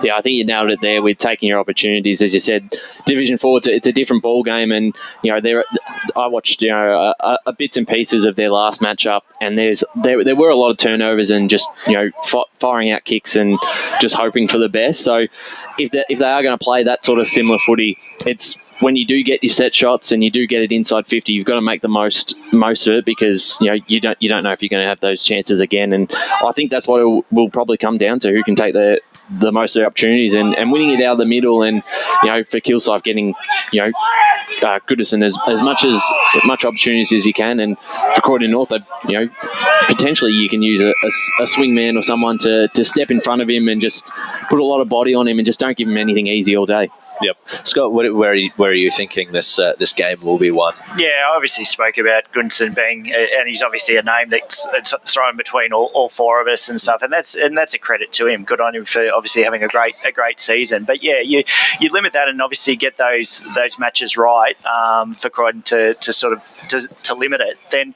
Yeah, I think you nailed it there with taking your opportunities. As you said, Division 4, it's a different ball game, and I watched bits and pieces of their last matchup, and there were a lot of turnovers and just firing out kicks and just hoping for the best. So if they are going to play that sort of similar footy, it's when you do get your set shots and you do get it inside 50, you've got to make the most of it, because you don't know if you're going to have those chances again. And I think that's what it will probably come down to, who can take the most of their opportunities and winning it out of the middle, and for Kilsyth getting Goodison as much opportunities as you can, and for Croydon North, potentially you can use a swing man or someone to step in front of him and just put a lot of body on him and just don't give him anything easy all day. Yep. Scott, where are you thinking this game will be won? Yeah, I obviously spoke about Goodison being, and he's obviously a name that's thrown between all 4 of us and stuff, and that's a credit to him. Good on him for obviously having a great season. But yeah, you limit that and obviously get those matches right for Croydon to limit it. Then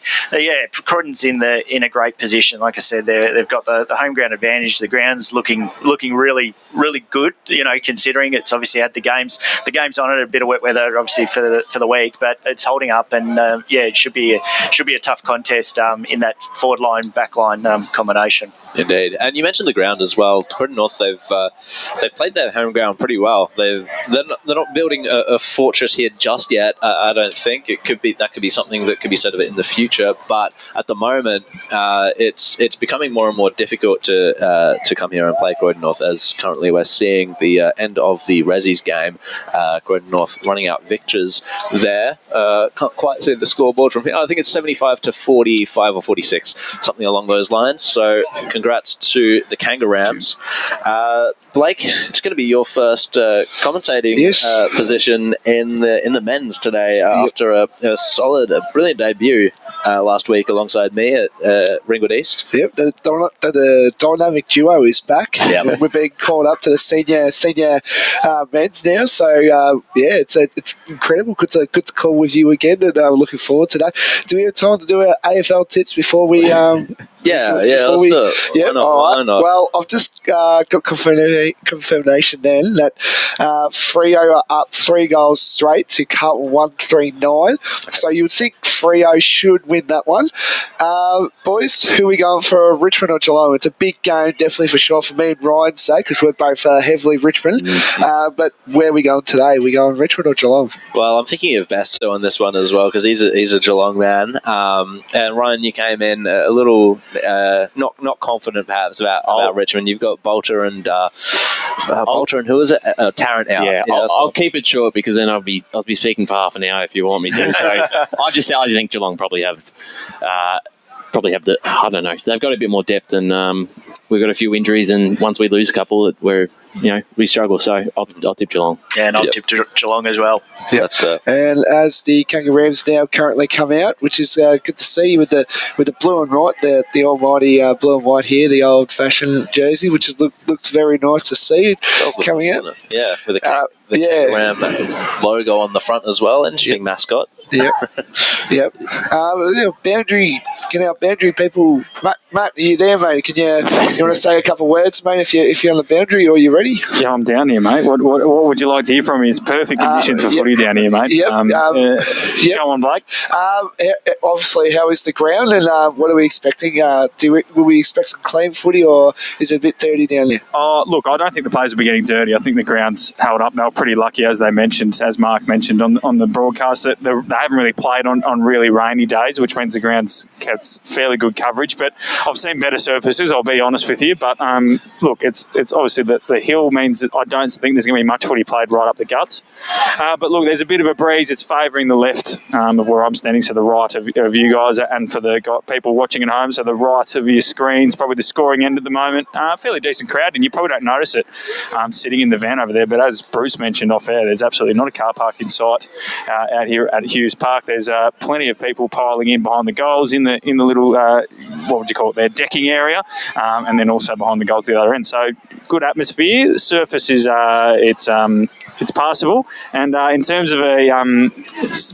Croydon's in a great position. Like I said, they've got the home ground advantage. The ground's looking really really good. Considering it's obviously had the game's on it. A bit of wet weather, obviously, for the week, but it's holding up, and it should be a tough contest in that forward line back line combination. Indeed, and you mentioned the ground as well. Croydon North, they've played their home ground pretty well. They're not building a fortress here just yet. I don't think that could be something that could be said of it in the future. But at the moment, it's becoming more and more difficult to come here and play Croydon North, as currently we're seeing the end of the Resi's game. Croydon North running out victors there. Can't quite see the scoreboard from here. I think it's 75 to 45 or 46, something along those lines. So congrats to the Kangaroos. Blake, it's going to be your first commentating position in the men's today after a brilliant debut last week alongside me at Ringwood East. Yep, the dynamic duo is back. Yep. We've been called up to the senior men's now, so it's incredible. Good to call with you again, and I'm looking forward to that. Do we have time to do our AFL tips before we? Let's do it. Yeah, Why not? Well, I've just got confirmation then that Freo are up 3 goals straight to Carlton 139. So you would think Freo should win that one. Boys, who are we going for, Richmond or Geelong? It's a big game, definitely for sure, for me and Ryan's sake, because we're both heavily Richmond. But where are we going today? Are we going Richmond or Geelong? Well, I'm thinking of Basto on this one as well, because he's a Geelong man. And Ryan, you came in a little not confident perhaps about Richmond. You've got Bolter and who is it? Tarrant out. Yeah, I'll keep it short, because then I'll be speaking for half an hour if you want me to. So I think Geelong probably have the, I don't know, they've got a bit more depth, and we've got a few injuries, and once we lose a couple, we struggle. So I'll tip Geelong. Yeah, and I'll tip Geelong as well. Yeah, that's fair. And as the Kangaroos now currently come out, which is good to see with the blue and white, the almighty blue and white here, the old-fashioned jersey, which looks very nice to see coming out. Yeah, with the Kangaroom logo on the front as well. Interesting mascot. Yep. Boundary people. Matt, are you there, mate? Can you want to say a couple of words, mate? If you're on the boundary, or you ready? Yeah, I'm down here, mate. What would you like to hear from me? It's perfect conditions for footy down here, mate. Go on, Blake. Obviously, how is the ground, and what are we expecting? Will we expect some clean footy, or is it a bit dirty down there? Look, I don't think the players will be getting dirty. I think the ground's held up. They were pretty lucky, as Mark mentioned on the broadcast, that they haven't really played on really rainy days, which means the ground's kept fairly good coverage. But I've seen better surfaces, I'll be honest with you. But look, it's obviously the hill means that I don't think there's going to be much footy played right up the guts. But look, there's a bit of a breeze. It's favouring the left of where I'm standing, so the right of you guys, and for the people watching at home, so the right of your screens, probably the scoring end at the moment. Fairly decent crowd, and you probably don't notice it sitting in the van over there. But as Bruce mentioned off air, there's absolutely not a car park in sight out here at Hughes Park. There's plenty of people piling in behind the goals in the little what would you call it there, decking area, and then also behind the goals at the other end. So good atmosphere. The surface is it's passable, and in terms of a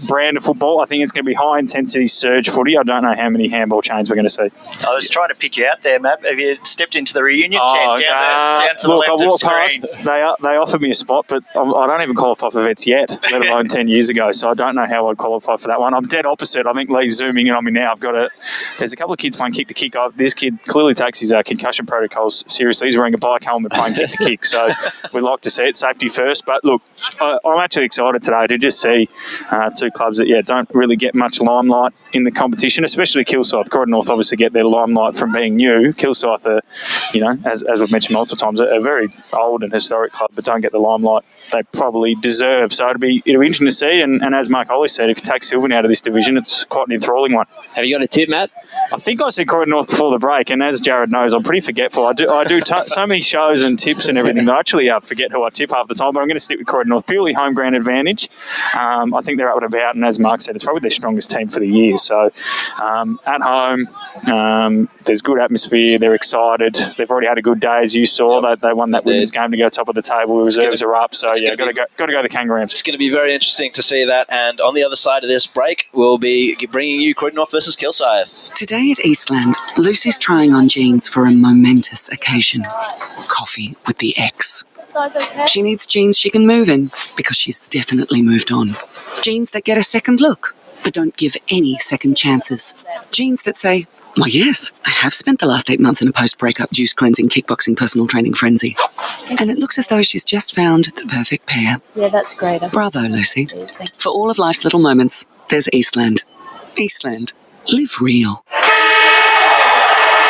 brand of football, I think it's going to be high intensity surge footy. I don't know how many handball chains we're going to see. I was trying to pick you out there, Matt. Have you stepped into the reunion tent down to the left of the screen? Past. They offered me a spot, but I don't even qualify for vets yet, let alone 10 years ago. So I don't know how I'd qualify for that one. I'm dead opposite. I think Lee's zooming in on me now. There's a couple of kids playing kick to kick. This kid clearly takes his concussion protocols seriously. He's wearing a bike helmet playing kick to kick. So we'd like to see it, safety first. But look, I'm actually excited today to just see two clubs that don't really get much limelight in the competition, especially Kilsyth. Croydon North obviously get their limelight from being new. Kilsyth are, as we've mentioned multiple times, a very old and historic club, but don't get the limelight they probably deserve. So it'll be interesting to see. And as Mark Holly said, if you take Sylvan out of this division, it's quite an enthralling one. Have you got a tip, Matt? I think I said Croydon North before the break, and as Jared knows, I'm pretty forgetful. I do so many shows and tips and everything that I actually forget who I tip half the time, but I'm going to stick with Croydon North. Purely home ground advantage. I think they're up and about, and as Mark said, it's probably their strongest team for the year. So at home, there's good atmosphere. They're excited. They've already had a good day, as you saw. They won that women's game to go top of the table. Reserves are up, so got to go the Kangaroos. It's going to be very interesting to see that. And on the other side of this break, we'll be bringing you Croydon North versus Kilsyth. Today at Eastland, Lucy's trying on jeans for a momentous occasion. Coffee with the ex. size okay? She needs jeans she can move in because she's definitely moved on. Jeans that get a second look, but don't give any second chances. Jeans that say, "Why, yes, I have spent the last 8 months in a post-breakup juice cleansing, kickboxing, personal training frenzy." And it looks as though she's just found the perfect pair. Yeah, that's great. Bravo, Lucy. For all of life's little moments, there's Eastland. Eastland. Live real.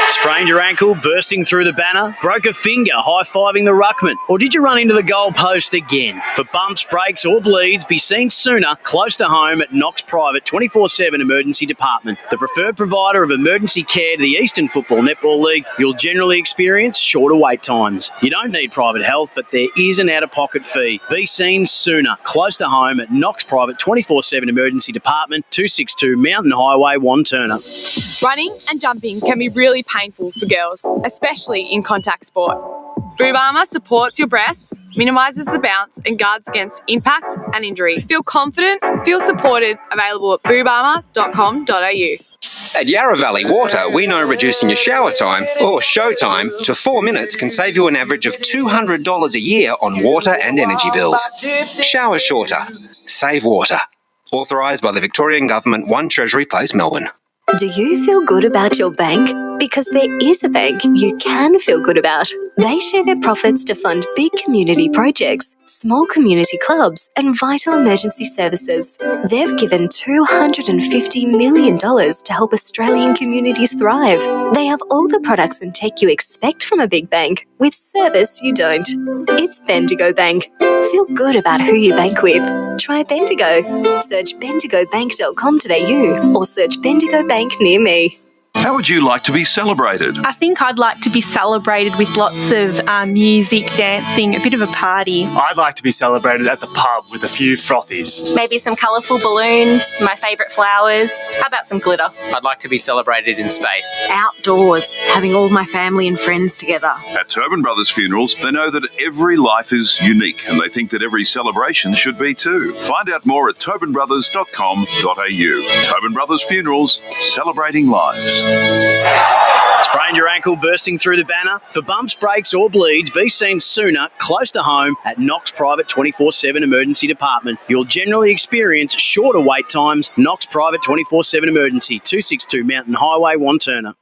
Sprained your ankle, bursting through the banner? Broke a finger, high-fiving the ruckman? Or did you run into the goal post again? For bumps, breaks or bleeds, be seen sooner, close to home at Knox Private 24/7 Emergency Department. The preferred provider of emergency care to the Eastern Football Netball League, you'll generally experience shorter wait times. You don't need private health, but there is an out-of-pocket fee. Be seen sooner, close to home at Knox Private 24/7 Emergency Department, 262 Mountain Highway, Wanturna. Running and jumping can be really painful for girls, especially in contact sport. Boob armour supports your breasts, minimises the bounce and guards against impact and injury. Feel confident, feel supported, available at boobarmour.com.au. At Yarra Valley Water, we know reducing your shower time, or show time, to 4 minutes can save you an average of $200 a year on water and energy bills. Shower shorter. Save water. Authorised by the Victorian Government, 1 Treasury Place, Melbourne. Do you feel good about your bank? Because there is a bank you can feel good about. They share their profits to fund big community projects, small community clubs, and vital emergency services. They've given $250 million to help Australian communities thrive. They have all the products and tech you expect from a big bank, with service you don't. It's Bendigo Bank. Feel good about who you bank with. Try Bendigo. Search bendigobank.com.au or search Bendigo Bank near me. How would you like to be celebrated? I think I'd like to be celebrated with lots of music, dancing, a bit of a party. I'd like to be celebrated at the pub with a few frothies. Maybe some colourful balloons, my favourite flowers. How about some glitter? I'd like to be celebrated in space. Outdoors, having all my family and friends together. At Tobin Brothers Funerals, they know that every life is unique and they think that every celebration should be too. Find out more at tobinbrothers.com.au. Tobin Brothers Funerals, celebrating lives. Sprained your ankle, bursting through the banner? For bumps, breaks or bleeds, be seen sooner, close to home at Knox Private 24/7 Emergency Department. You'll generally experience shorter wait times. Knox Private 24/7 Emergency, 262 Mountain Highway, Wanturna.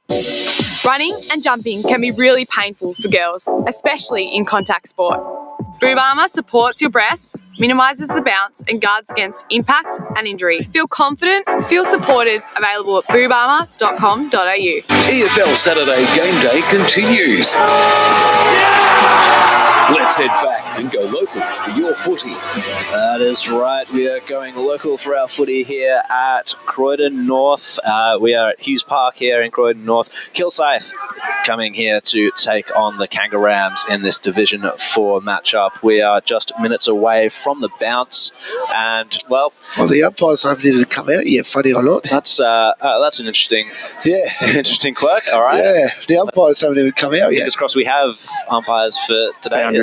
Running and jumping can be really painful for girls, especially in contact sport. Boob armour supports your breasts, minimises the bounce and guards against impact and injury. Feel confident, feel supported, available at boobarmour.com.au. EFL Saturday Game Day continues. Let's head back and go local for your footy. That is right. We are going local for our footy here at Croydon North. We are at Hughes Park here in Croydon North. Kilsyth coming here to take on the Kangaroos in this Division 4 matchup. We are just minutes away from the bounce, and well, the umpires haven't even come out yet. Funny or not, that's an interesting, interesting quirk. All right, yeah, the umpires haven't even come out yet. Fingers crossed. We have umpires for today.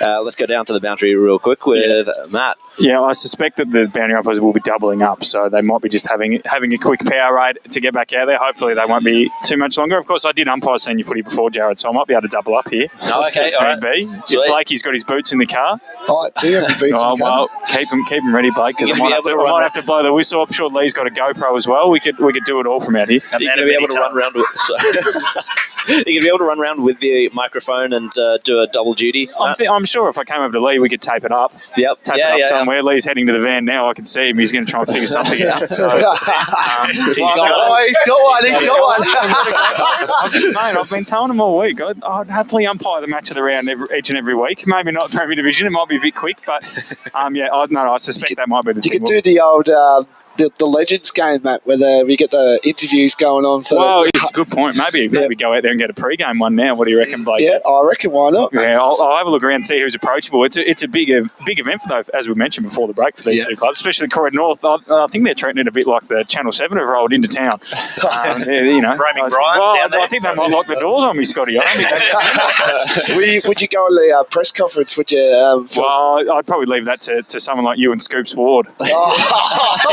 Let's go down to the boundary real quick with Matt. Yeah, I suspect that the boundary umpires will be doubling up, so they might be just having a quick power raid to get back out there. Hopefully they won't be too much longer. Of course, I did umpire senior footy before, Jared, so I might be able to double up here. Oh, okay, all right. If Blakey's got his boots in the car. Oh, do you have your boots in the car? Well, keep them ready, Blake, because I might have to blow the whistle. I'm sure Lee's got a GoPro as well. We could do it all from out here. You're going to be able to run around with you're going to be able to run around with the microphone and do a double duty. I'm sure if I came over to Lee, we could tape it up. Yep. Tape it up somewhere. Lee's heading to the van now. I can see him. He's going to try and figure something out. So, he's got one. Mate, I've been telling him all week. I'd happily umpire the match of the round each and every week. Maybe not Premier Division. It might be a bit quick, but I suspect that might be the thing. You could do the old the Legends game, Matt, where we get the interviews going on. It's a good point. Maybe go out there and get a pre-game one now. What do you reckon, Blake? Yeah, I reckon. Why not? Yeah, I'll have a look around and see who's approachable. It's a big event for those, as we mentioned before the break, for these two clubs, especially Croydon North. I think they're treating it a bit like the Channel 7 have rolled into town. Framing Brian down there. I think they might lock the doors on me, Scotty. Would you go on the press conference? Would you? I'd probably leave that to someone like you and Scoops Ward. Here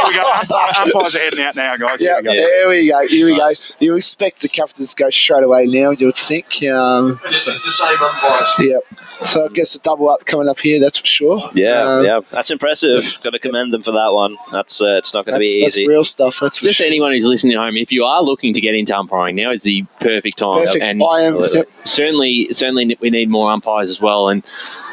we go. Umpires are heading out now, guys. Here we go. You expect the captains to go straight away now, you would think. It's the same umpires. Yep. So I guess a double up coming up here, that's for sure. Yeah, that's impressive. Got to commend them for that one. That's it's not going to be easy. That's real stuff. That's for Just sure. anyone who's listening at home, if you are looking to get into umpiring, now is the perfect time. Perfect. And I am. certainly we need more umpires as well, and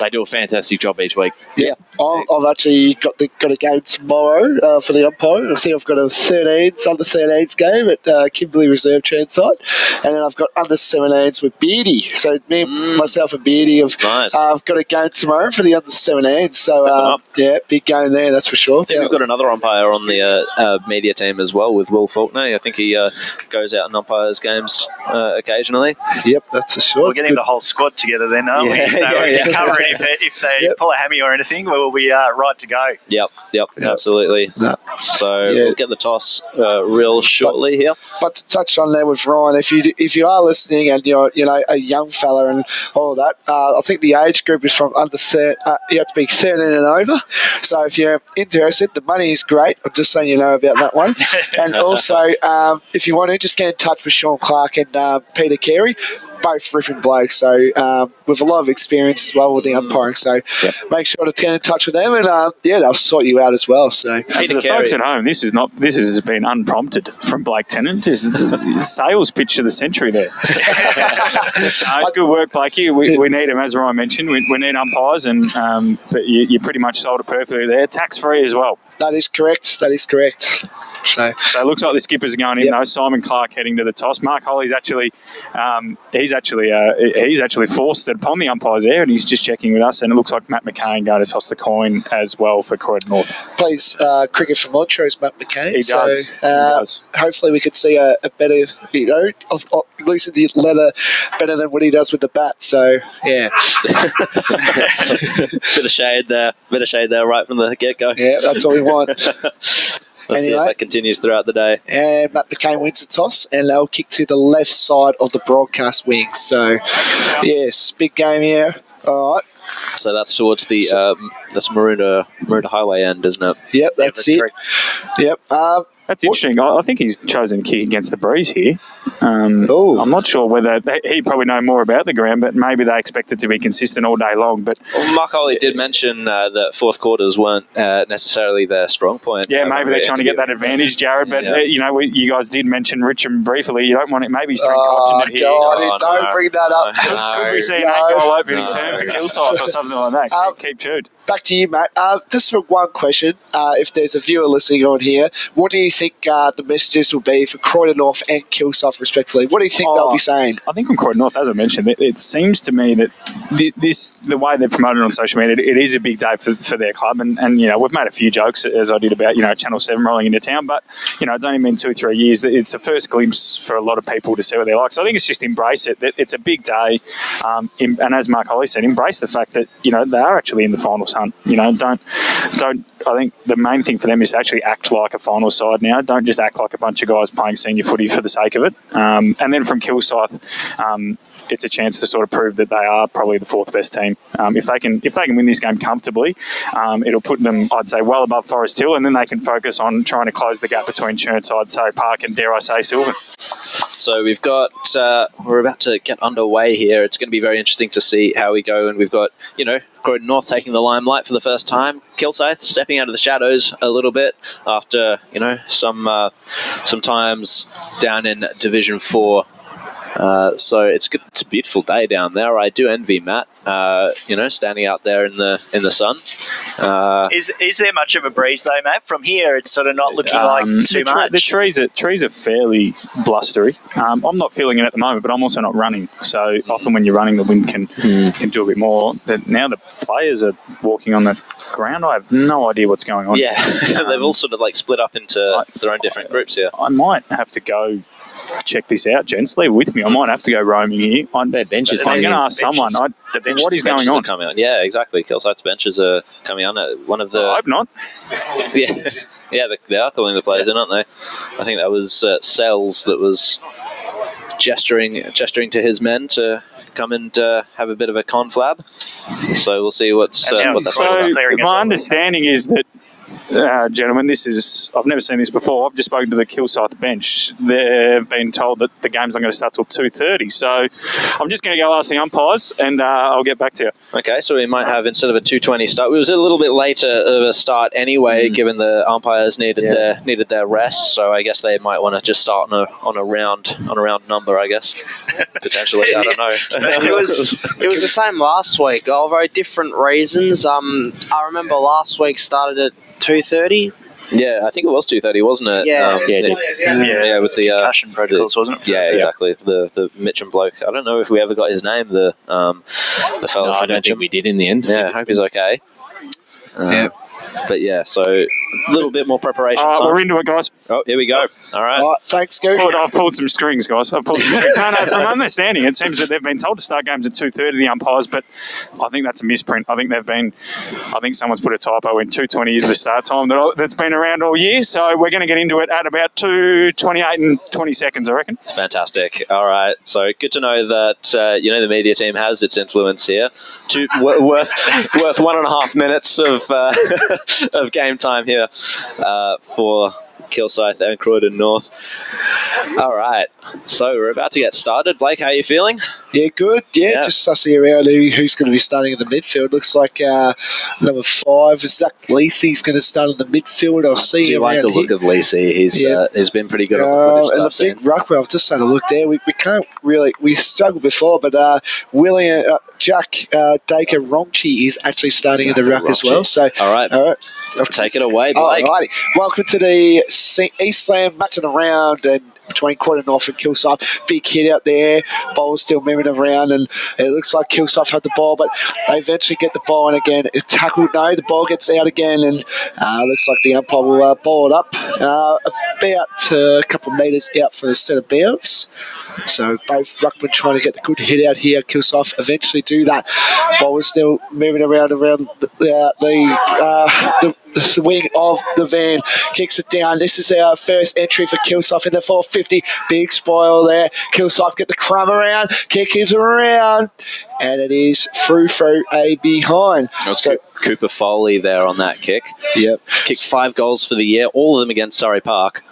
they do a fantastic job each week. Yeah. I've actually got a game tomorrow for the umpire. I think I've got a under 13s game at Kimberley Reserve Churnside, and then I've got under 17s with Beardy. So me, myself, and Beardy have got a game tomorrow for the under 17s. So big game there, that's for sure. I think we've got another umpire on the media team as well with Will Faulkner. I think he goes out and umpires games occasionally. Yep, that's for sure. We're getting the whole squad together then, aren't we? So we can cover it if they pull a hammy or anything. We'll be right to go. Yep, absolutely. So we'll get the toss real shortly here. But to touch on there with Ryan, if you are listening and you're a young fella and all that, I think the age group is from under 30. You have to be 13 and over. So if you're interested, the money is great. I'm just saying you know about that one. And also, if you want to, just get in touch with Sean Clark and Peter Carey. Both ripping blokes, so with a lot of experience as well with the umpiring. So make sure to get in touch with them, and they'll sort you out as well. So for the folks at home, this has been unprompted from Blake Tennant. This is the sales pitch of the century there. Good work, Blakey. We need him, as Ryan mentioned. We need umpires, and but you pretty much sold it perfectly there. Tax free as well. That is correct. So it looks like the skippers are going in though. Simon Clark heading to the toss. Mark Holly's actually he's actually forced it upon the umpires there, and he's just checking with us. And it looks like Matt McCain going to toss the coin as well for Croydon North. Plays cricket for Montrose, Matt McCain. He does. He does. Hopefully, we could see a better, losing the leather better than what he does with the bat. So yeah, bit of shade there, right from the get go. Yeah, that's all we want. Let's see if that continues throughout the day. And Matt McCain wins the toss, and they'll kick to the left side of the broadcast wing. So, yes, big game here. All right. So that's towards the that's Maroondah Highway end, isn't it? Yep, that's it. Correct. Yep. That's interesting. I think he's chosen to kick against the breeze here. I'm not sure whether he probably know more about the ground, but maybe they expect it to be consistent all day long. But Mark Holly did mention that fourth quarters weren't necessarily their strong point. Yeah, maybe they're trying to get that advantage, Jared. But you guys did mention Richmond briefly. You don't want it. Maybe he's drink cotton it here. Don't bring that up. Could we see an 8-goal opening turn for Kilsyth or something like that? Keep tuned. Back to you, Matt. Just for one question, if there's a viewer listening on here, what do you think the messages will be for Croydon North and Kilsyth, respectively? What do you think they'll be saying? I think on Croydon North, as I mentioned, it seems to me that the way they're promoted on social media, it is a big day for their club. And we've made a few jokes, as I did, about Channel 7 rolling into town. But, it's only been 2-3 years. It's the first glimpse for a lot of people to see what they're like. So I think it's just embrace it. It's a big day. And as Mark Holly said, embrace the fact that, they are actually in the finals hunt. Don't. I think the main thing for them is to actually act like a final side now. Don't just act like a bunch of guys playing senior footy for the sake of it. And then from Kilsyth, it's a chance to sort of prove that they are probably the fourth best team. If they can win this game comfortably, it'll put them, I'd say, well above Forest Hill, and then they can focus on trying to close the gap between Churnside, Surrey Park, and dare I say Sylvan. So we've got we're about to get underway here. It's going to be very interesting to see how we go, and we've got Croydon North taking the limelight for the first time. Kilsyth stepping out of the shadows a little bit after some times down in Division 4. So it's good. It's a beautiful day down there. I do envy Matt. Standing out there in the sun. Is there much of a breeze though, Matt? From here, it's sort of not looking like too much. The trees are fairly blustery. I'm not feeling it at the moment, but I'm also not running. So often when you're running, the wind can do a bit more. But now the players are walking on the ground. I have no idea what's going on. Yeah, they've all sort of split up into their own different groups here. I might have to go check this out, gents. Leave with me. I might have to go roaming here. I'm going to ask someone. What is going on? Coming on? Yeah, exactly. Kilsyth's benches are coming on. One of the. I hope not. Yeah, they are calling the players in, aren't they? I think that was Sells that was gesturing to his men to come and have a bit of a conflab. So we'll see what that's like. So my understanding is that Gentlemen, I've never seen this before. I've just spoken to the Kilsyth bench. They've been told that the game's not going to start till 2:30. So I'm just going to go ask the umpires and I'll get back to you. Okay, so we might have, instead of a 2:20 start, it was a little bit later of a start anyway, given the umpires needed their rest. So I guess they might want to just start on a round number, I guess. Potentially, I don't know. It was the same last week, although different reasons. I remember last week started at 2:30. Yeah, I think it was 2:30, wasn't it? Yeah. With the concussion protocols, wasn't it? Yeah, exactly. The Mitcham bloke. I don't know if we ever got his name. The fellow. No, I don't think we did in the end. Yeah, I hope he's okay. But yeah, so a little bit more preparation. All right, we're into it, guys. Oh, here we go. All right. Thanks, Scoop. I've pulled some strings, guys. No, from understanding, it seems that they've been told to start games at 2:30, the umpires, but I think that's a misprint. I think someone's put a typo in. 2:20 is the start time that's been around all year, so we're going to get into it at about 2:28 and 20 seconds, I reckon. Fantastic. All right. So good to know that the media team has its influence here. Worth 1.5 minutes of game time here for Kilsyth and Croydon North. All right, so we're about to get started. Blake, how are you feeling? Yeah, good. Yeah, just sussing around who's going to be starting in the midfield. Looks like number 5, Zach Lacey's going to start in the midfield. I'll see. Do you like the look of Lacey? He's been pretty good on the footage and the big ruckman. I've just had a look there. We can't really. We struggled before, but Jack Dacre Ronchi is actually starting in the ruck as well. So all right. Take it away, Blake. All righty. Welcome to the Eastland Match of the round and between Croydon North and Kilsyth. Big hit out there. Ball's still moving around, and it looks like Kilsyth had the ball, but they eventually get the ball, and again, it tackled. No, the ball gets out again, and looks like the umpire will ball it up about a couple of metres out from the centre bounce. So both ruckmen trying to get the good hit out here. Kilsyth eventually do that. Ball is still moving around the wing of the van. Kicks it down. This is our first entry for Kilsyth in the 450. Big spoil there. Kilsyth get the crumb around. Kick is around. And it is through a behind. Cooper Foley there on that kick. Yep. Kicked 5 goals for the year, all of them against Surrey Park.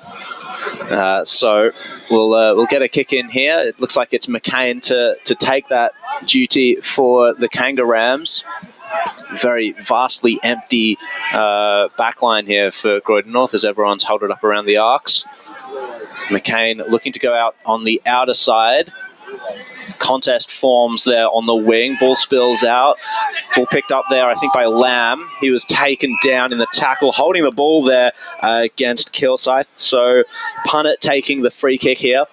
So we'll get a kick in here. It looks like it's McCain to take that duty for the Kangaroos. Very vastly empty backline here for Croydon North as everyone's held it up around the arcs. McCain looking to go out on the outer side. Contest forms there on the wing. Ball spills out. Ball picked up there, I think, by Lamb. He was taken down in the tackle, holding the ball there against Kilsyth. So Punnett taking the free kick here.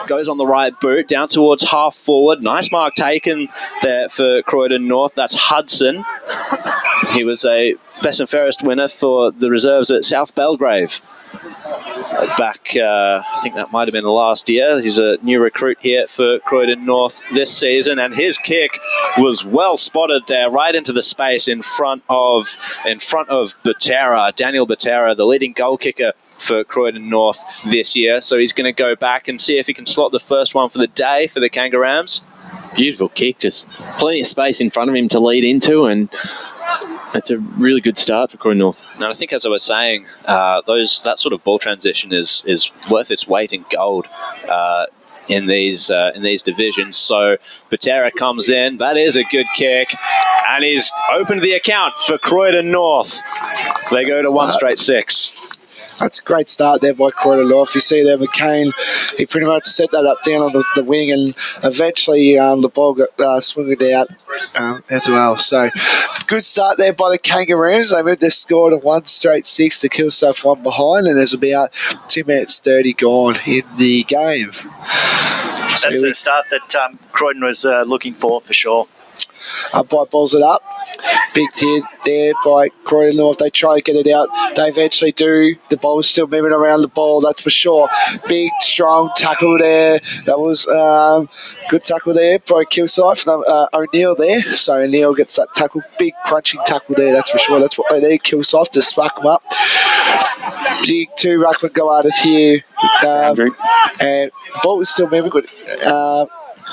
Goes on the right boot, down towards half forward. Nice mark taken there for Croydon North. That's Hudson. He was a best and fairest winner for the reserves at South Belgrave. Back, I think that might have been the last year. He's a new recruit here for Croydon North this season, and his kick was well spotted there, right into the space in front of Butera, Daniel Butera, the leading goal kicker for Croydon North this year. So he's going to go back and see if he can slot the first one for the day for the Kangaroos. Beautiful kick, just plenty of space in front of him to lead into, and that's a really good start for Croydon North. And I think, as I was saying, that sort of ball transition is worth its weight in gold in these divisions. So Butera comes in. That is a good kick, and he's opened the account for Croydon North. They go to 1 straight 6. That's a great start there by Croydon North. You see there, McCain, he pretty much set that up down on the wing, and eventually the ball got swung out as well. So good start there by the Kangaroos. They moved their score to 1 straight 6 to Kilsyth 1 behind, and there's about 2 minutes 30 gone in the game. That's the start that Croydon was looking for sure. Umpire balls it up. Big hit there by Croydon North. They try to get it out. They eventually do. The ball is still moving around the ball, that's for sure. Big, strong tackle there. That was good tackle there by Kilsyth. O'Neill there. So O'Neill gets that tackle. Big, crunching tackle there, that's for sure. That's what they need. Kilsyth to smack them up. Big 2 ruckman go out of here. And the ball was still moving good.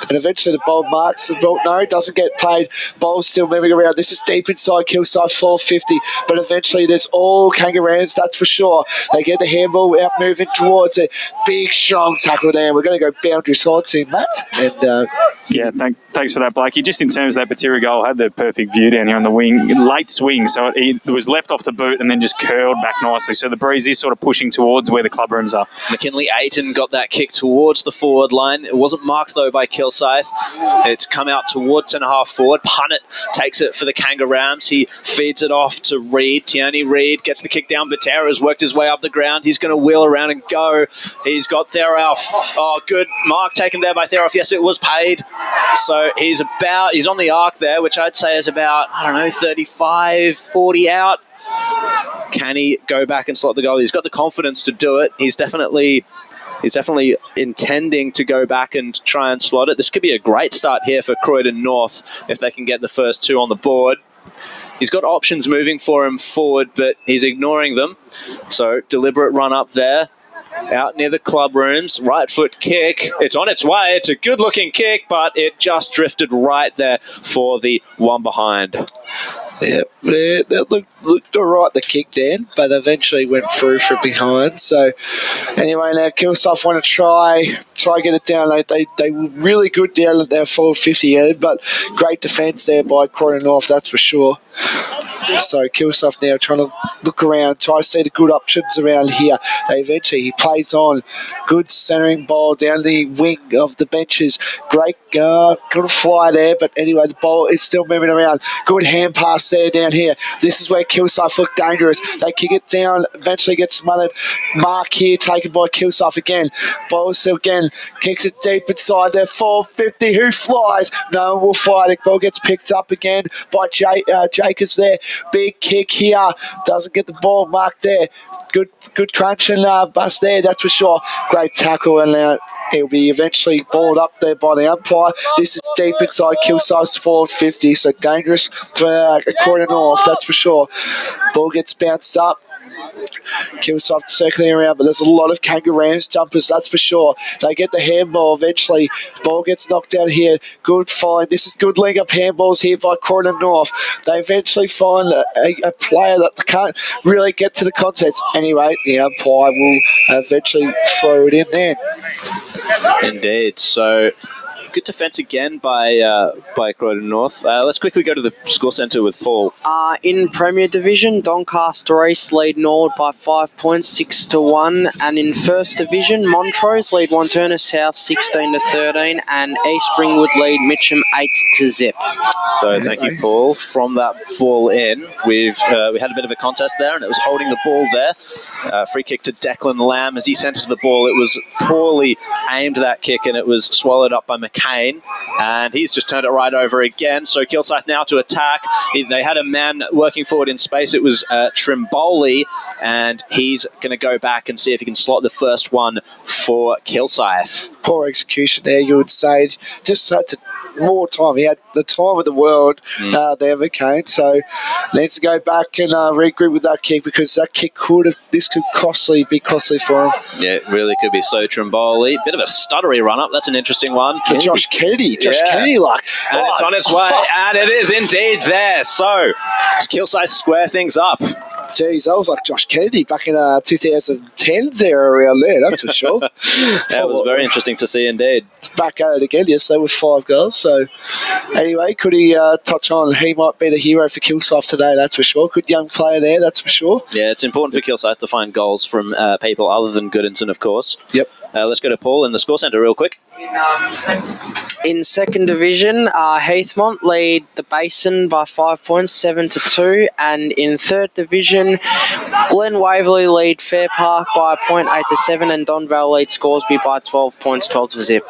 And eventually the ball marks the ball. No, doesn't get played. Ball's still moving around. This is deep inside Kilsyth 450. But eventually there's all Kangaroos, that's for sure. They get the handball out moving towards it. Big, strong tackle there. We're going to go boundary side team, Matt. And thanks for that, Blakey. Just in terms of that Batiri goal, had the perfect view down here on the wing. Late swing, so it was left off the boot and then just curled back nicely. So the breeze is sort of pushing towards where the club rooms are. McKinley Ayton got that kick towards the forward line. It wasn't marked, though, by Kilsyth. It's come out towards centre-half forward. Punnett takes it for the Kangaroos. He feeds it off to Reid. Tierney Reid gets the kick down. Batera has worked his way up the ground. He's going to wheel around and go. He's got Theroff. Oh, good mark taken there by Theroff. Yes, it was paid. So he's on the arc there, which I'd say is about, 35, 40 out. Can he go back and slot the goal? He's got the confidence to do it. He's definitely intending to go back and try and slot it. This could be a great start here for Croydon North if they can get the first two on the board. He's got options moving for him forward, but he's ignoring them. So deliberate run up there. Out near the club rooms, right foot kick. It's on its way. It's a good looking kick, but it just drifted right there for the one behind. Yeah, that looked all right, the kick then, but eventually went through from behind. So anyway, now Kilsyth want to try get it down. They were really good down at their forward 50 end, but great defence there by Croydon North, that's for sure. So Kilsyth now trying to look around, try to see the good options around here. He plays on. Good centering ball down the wing of the benches. Great, good fly there, but anyway, the ball is still moving around. Good hand pass there down here. This is where Kilsyth look dangerous. They kick it down, eventually gets smothered. Mark here taken by Kilsyth again. Ball still again, kicks it deep inside there. 450, who flies? No one will fight it. Ball gets picked up again by Jacobs there. Big kick here. Doesn't get the ball marked there. Good crunch and bust there, that's for sure. Great tackle, and he'll be eventually balled up there by the umpire. This is deep inside Kilsyth's 450, so dangerous for Croydon North, that's for sure. Ball gets bounced up. Kilsyth circling around, but there's a lot of Kangaroos jumpers, that's for sure. They get the handball eventually. Ball gets knocked out here. Good find. This is good leg up handballs here by Croydon North. They eventually find a player that can't really get to the contest. Anyway, the umpire will eventually throw it in there. Indeed. So good defence again by Croydon North. Let's quickly go to the score centre with Paul. In Premier Division, Doncaster East lead Nord by 5 points, 6-1. And in First Division, Montrose lead Wanturna South 16-13, and East Ringwood lead Mitcham 8-0. So thank you, Paul. From that ball in, we had a bit of a contest there, and it was holding the ball there. Free kick to Declan Lamb as he centres the ball. It was poorly aimed, that kick, and it was swallowed up by McCann. And he's just turned it right over again. So Kilsyth now to attack. They had a man working forward in space. It was Trimboli, and he's going to go back and see if he can slot the first one for Kilsyth. Poor execution there, you would say. Just had more time. He had the time of the world there, McCain. So needs to go back and regroup with that kick, because that kick could be costly for him. Yeah, it really could be. So Trimboli, bit of a stuttery run up. That's an interesting one. Josh Kennedy, like. And it's on its way, and it is indeed there. So Kilsyth square things up. Jeez, I was like Josh Kennedy back in 2010's era around there, that's for sure. That was very interesting to see indeed. Back at it again yesterday with 5 goals. So anyway, could he touch on? He might be the hero for Kilsyth today, that's for sure. Good young player there, that's for sure. Yeah, it's important for Kilsyth to find goals from people other than Goodinson, of course. Yep. Let's go to Paul in the score centre real quick. In Second Division, Heathmont lead the Basin by 5 points, 7-2. And in Third Division, Glen Waverley lead Fair Park by a point, 8-7. And Donvale lead Scoresby by 12 points, 12-0.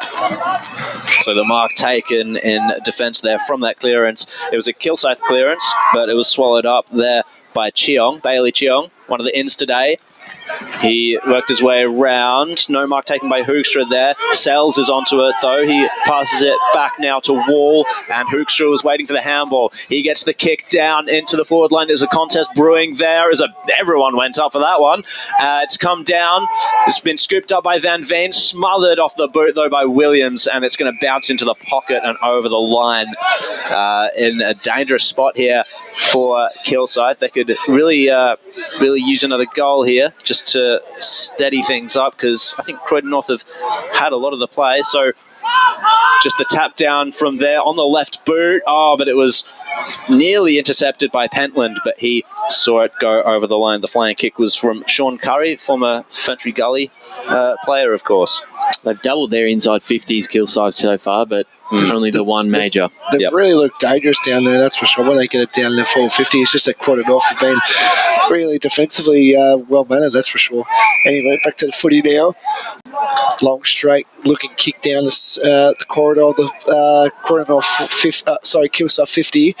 So the mark taken in defence there from that clearance. It was a Kilsyth clearance, but it was swallowed up there by Bailey Cheong, one of the ins today. He worked his way around. No mark taken by Hoekstra there. Sells is onto it, though. He passes it back now to Wall, and Hoekstra was waiting for the handball. He gets the kick down into the forward line. There's a contest brewing there. Everyone went up for that one. It's come down. It's been scooped up by Van Veen, smothered off the boot, though, by Williams, and it's going to bounce into the pocket and over the line in a dangerous spot here for Kilsyth. They could really use another goal here just to steady things up, because I think Croydon North have had a lot of the play. So just the tap down from there on the left boot. Oh, but it was nearly intercepted by Pentland, but he saw it go over the line. The flying kick was from Sean Curry, former Fentry Gully player, of course. They've doubled their inside 50s Kilsyth so far, but only the one major. They've really looked dangerous down there, that's for sure. When they get it down in the 450, it's just that Croydon North have been really defensively well-mannered, that's for sure. Anyway, back to the footy now. Long, straight looking kick down the corridor, the Croydon North Kilsyth 50.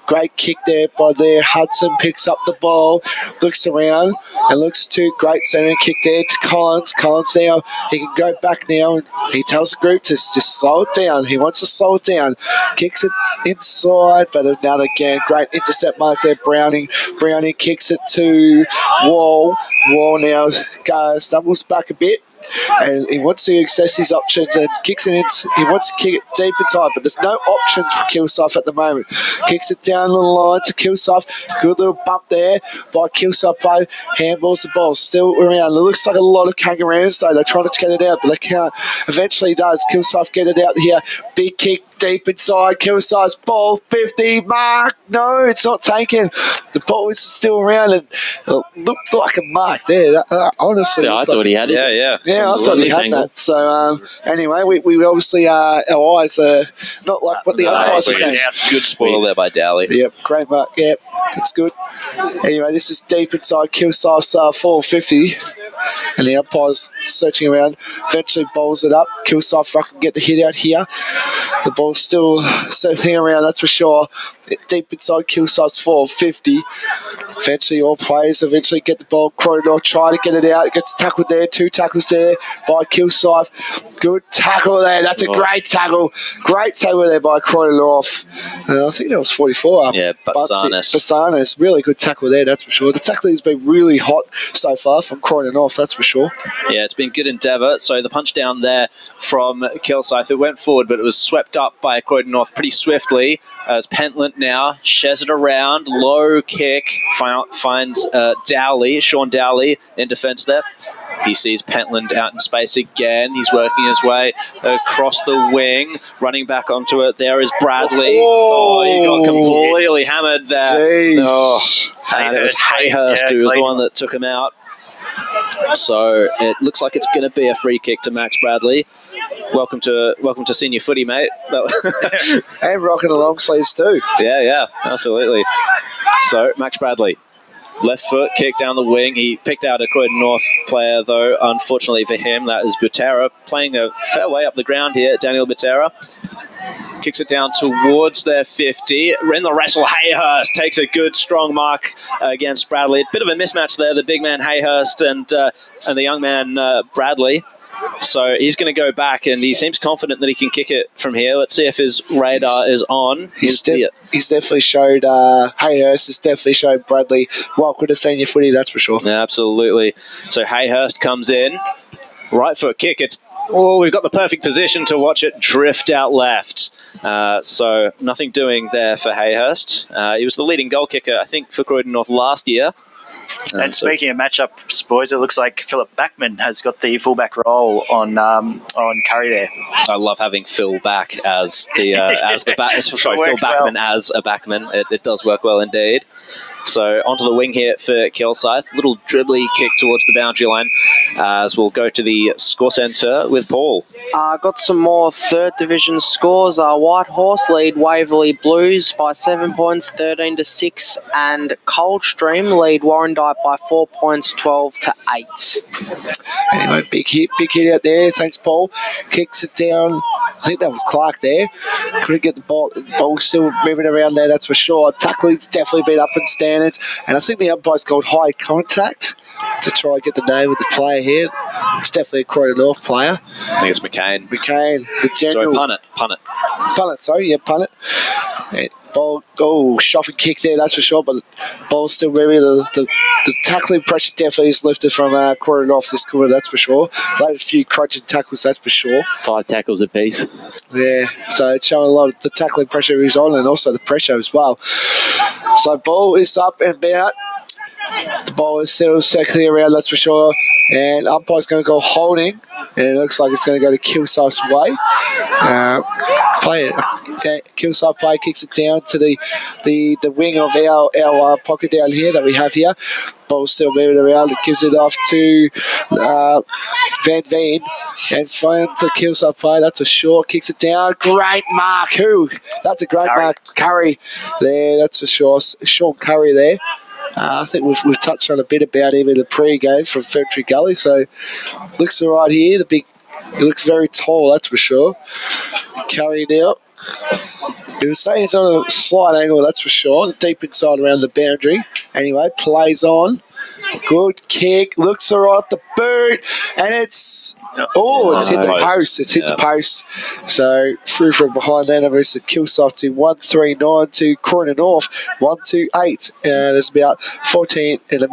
Great kick there by there. Hudson picks up the ball, looks around, and looks to great centre kick there to Collins. Collins now, he can go back now, and he tells the group to just slow it down. He wants to slow it down. Kicks it inside, but now again, great intercept mark there. Browning kicks it to Wall. Wall now stumbles back a bit, and he wants to access his options and kicks it in. He wants to kick it deep inside, but there's no options for Kilsyth at the moment. Kicks it down the line to Kilsyth. Good little bump there by Kilsyth play. Handballs the ball still around. It looks like a lot of kangaroos, though. They're trying to get it out, but they can't. Eventually does. Kilsyth get it out here. Big kick deep inside. Kilsyth's ball 50 mark. No, it's not taken. The ball is still around, and it looked like a mark there. Honestly, I thought he had it. Yeah, I thought he had that. So anyway, we obviously our eyes are not like what the umpires are saying. Good spoil there by Dowley. Yep, great mark. Yep, that's good. Anyway, this is deep inside Kilsyth's 450. And the umpire's searching around, eventually bowls it up. Kilsyth can get the hit out here. The ball's still circling around, that's for sure. Deep inside Kilsyth's 450. Eventually all players get the ball. Croydon try to get it out. It gets tackled there. 2 tackles there by Kilsyth. Good tackle there. That's a great tackle. Great tackle there by Croydon North. I think that was 44. Yeah, Basanis. Really good tackle there, that's for sure. The tackling has been really hot so far from Croydon North, that's for sure. Yeah, it's been good endeavour. So the punch down there from Kilsyth, it went forward, but it was swept up by Croydon North pretty swiftly as Pentland now shares it around. Low kick finds Sean Dowley in defence there. He sees Pentland out in space again. He's working his way across the wing. Running back onto it, there is Bradley. He got completely hammered there. And it was Hayhurst who was the one that took him out. So it looks like it's going to be a free kick to Max Bradley. Welcome to senior footy, mate. And rocking the long sleeves too. Yeah, absolutely. So Max Bradley, left foot kick down the wing. He picked out a Croydon North player, though. Unfortunately for him, that is Butera, playing a fair way up the ground here. Daniel Butera kicks it down towards their 50. In the wrestle, Hayhurst takes a good, strong mark against Bradley. A bit of a mismatch there, the big man Hayhurst and the young man Bradley. So he's going to go back, and he seems confident that he can kick it from here. Let's see if his radar is on. He's definitely showed, Hayhurst has definitely showed Bradley welcome to senior footy, that's for sure. Yeah, absolutely. So Hayhurst comes in. Right foot kick. We've got the perfect position to watch it drift out left. So nothing doing there for Hayhurst. He was the leading goal kicker, I think, for Croydon North last year. And speaking of matchups, boys, it looks like Philip Backman has got the fullback role on Curry there. I love having Phil back as the Phil Backman as a backman. It does work well indeed. So onto the wing here for Kilsyth. Little dribbly kick towards the boundary line as we'll go to the score centre with Paul. Got some more third division scores. White Horse lead Waverley Blues by 7 points, 13-6, and Coldstream lead Warrandyte by 4 points, 12-8. Anyway, big hit out there. Thanks, Paul. Kicks it down. I think that was Clark there. Couldn't get the ball. The ball still moving around there, that's for sure. Tackling's definitely been up in standards. And I think the umpire's called high contact. to try and get the name of the player here. It's definitely a Croydon North player. I think it's McCain. McCain, the general. Sorry, punt it. Punt it. And ball, shopping kick there, that's for sure, but ball's still moving. The tackling pressure definitely is lifted from Croydon North this quarter, that's for sure. Laid a few crunching tackles, that's for sure. 5 tackles apiece. Yeah, so it's showing a lot of the tackling pressure is on and also the pressure as well. So ball is up and about. The ball is still circling around, that's for sure. And umpire's going to go holding, and it looks like it's going to go to Kilsyth's way. Kilsyth play kicks it down to the wing of our pocket down here that we have here. Ball still moving around. It gives it off to Van Veen, and finds the Kilsyth play. That's a short. Kicks it down. Great mark. That's a great mark. Curry there. That's for sure. Sean Curry there. I think we've touched on a bit about him in the pre-game from Ferntree Gully. So looks all right here. He looks very tall, that's for sure. Curry now. He was saying he's on a slight angle, that's for sure. Deep inside around the boundary. Anyway, plays on. Good kick. Looks all right. The boot. And it's hit the post. It's hit the post. So through from behind there, versus Kilsyth to 139 to Croydon North 128. There's about 14 and a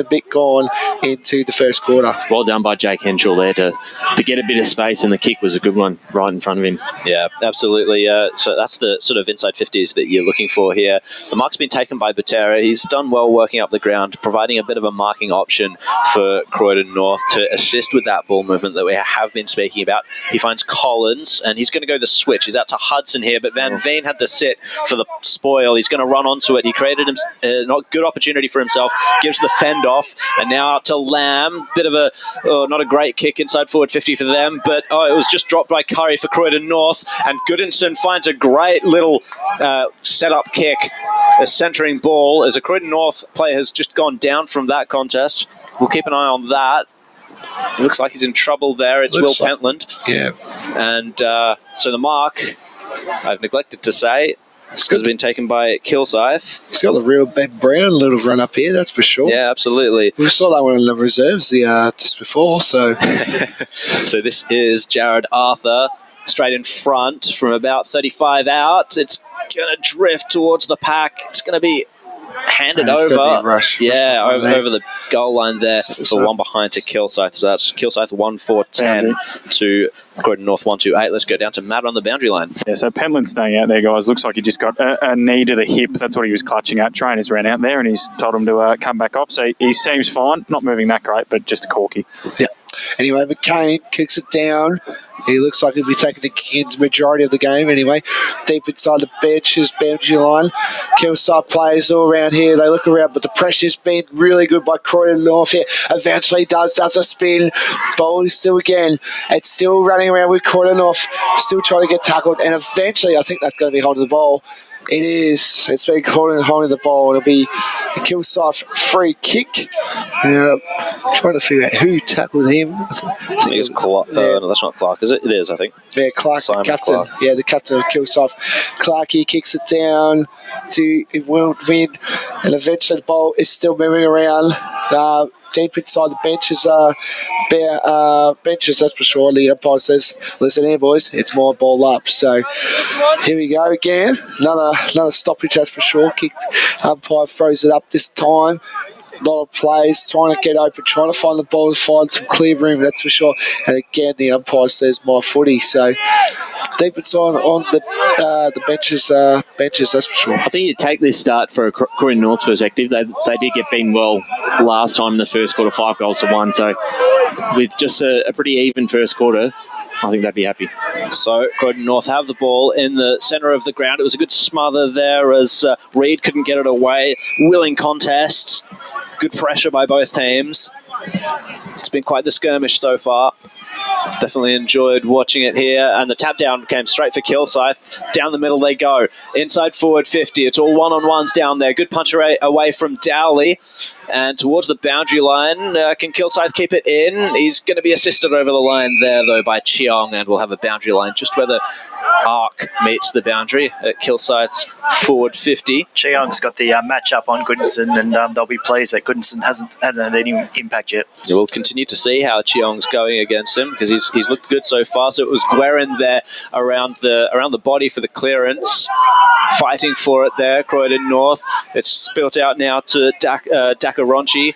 bit gone into the first quarter. Well done by Jake Henschel there to get a bit of space, and the kick was a good one right in front of him. Yeah, absolutely. So that's the sort of inside 50s that you're looking for here. The mark's been taken by Butera. He's done well working up the ground, providing a bit of a marking option for Croydon North to assist with that ball movement that we have been speaking about. He finds Collins, and he's going to go the switch. He's out to Hudson here, but Van Veen had the sit for the spoil. He's going to run onto it. He created a good opportunity for himself, gives the fend off, and now out to Lamb. Bit of not a great kick inside forward 50 for them, but it was just dropped by Curry for Croydon North, and Goodinson finds a great little set-up kick, a centering ball, as a Croydon North player has just gone down from that contest. We'll keep an eye on that. It looks like he's in trouble there. It's Will Pentland. Yeah. And so the mark, I've neglected to say, has been taken by Kilsyth. He's got the real Ben Brown little run up here, that's for sure. Yeah, absolutely. We saw that one in the reserves just before, so. So this is Jared Arthur, straight in front from about 35 out. It's going to drift towards the pack. It's going to be handed over. Over the goal line there for one behind to Kilsyth. So that's Kilsyth 1-4-10 to Croydon North 1-2-8. Let's go down to Matt on the boundary line. Yeah, so Pentland's staying out there, guys. Looks like he just got a knee to the hip. That's what he was clutching at. Trainers ran out there and he's told him to come back off. So he seems fine. Not moving that great, but just a corky. Yeah. Anyway, McCain kicks it down. He looks like he'll be taking the Kings majority of the game anyway. Deep inside the benches, boundary line. Kilsyth players all around here. They look around, but the pressure's been really good by Croydon North here. Eventually does a spin. Ball is still again. It's still running around with Croydon North. Still trying to get tackled. And eventually, I think that's going to be holding the ball. It is. It's been holding the ball. It'll be a Kilsyth free kick. Trying to figure out who tackled him. I think it was Clark. No, that's not Clark, is it? It is, I think. Yeah, Clark, the captain. Clark. Yeah, the captain of Kilsyth. Clark, he kicks it down to Win, and eventually the ball is still moving around. Deep inside the benches, benches, that's for sure. The umpire says, listen here, boys, it's my ball up. So here we go again. Another stoppage, that's for sure. Kicked. Umpire throws it up this time. A lot of players trying to get open, trying to find the ball, find some clear room, that's for sure. And again, the umpire says my footy. So deep inside on the benches, that's for sure. I think you take this start for a Croydon North perspective. They did get beaten well last time in the first quarter, 5-1. So with just a pretty even first quarter, I think they'd be happy. So Croydon North have the ball in the centre of the ground. It was a good smother there as Reid couldn't get it away. Willing contest. Good pressure by both teams. It's been quite the skirmish so far. Definitely enjoyed watching it here. And the tap down came straight for Kilsyth. Down the middle they go. Inside forward 50. It's all one-on-ones down there. Good punch away from Dowley. And towards the boundary line, can Kilsyth keep it in? He's going to be assisted over the line there, though, by Cheong, and we'll have a boundary line just where the arc meets the boundary at Kilsyth's forward 50. Cheong's got the match up on Goodison, and they'll be pleased that Goodison hasn't had any impact yet. Yeah, we'll continue to see how Cheong's going against him, because he's looked good so far. So it was Guerin there around the body for the clearance, fighting for it there. Croydon North. It's spilt out now to Dakaronchi,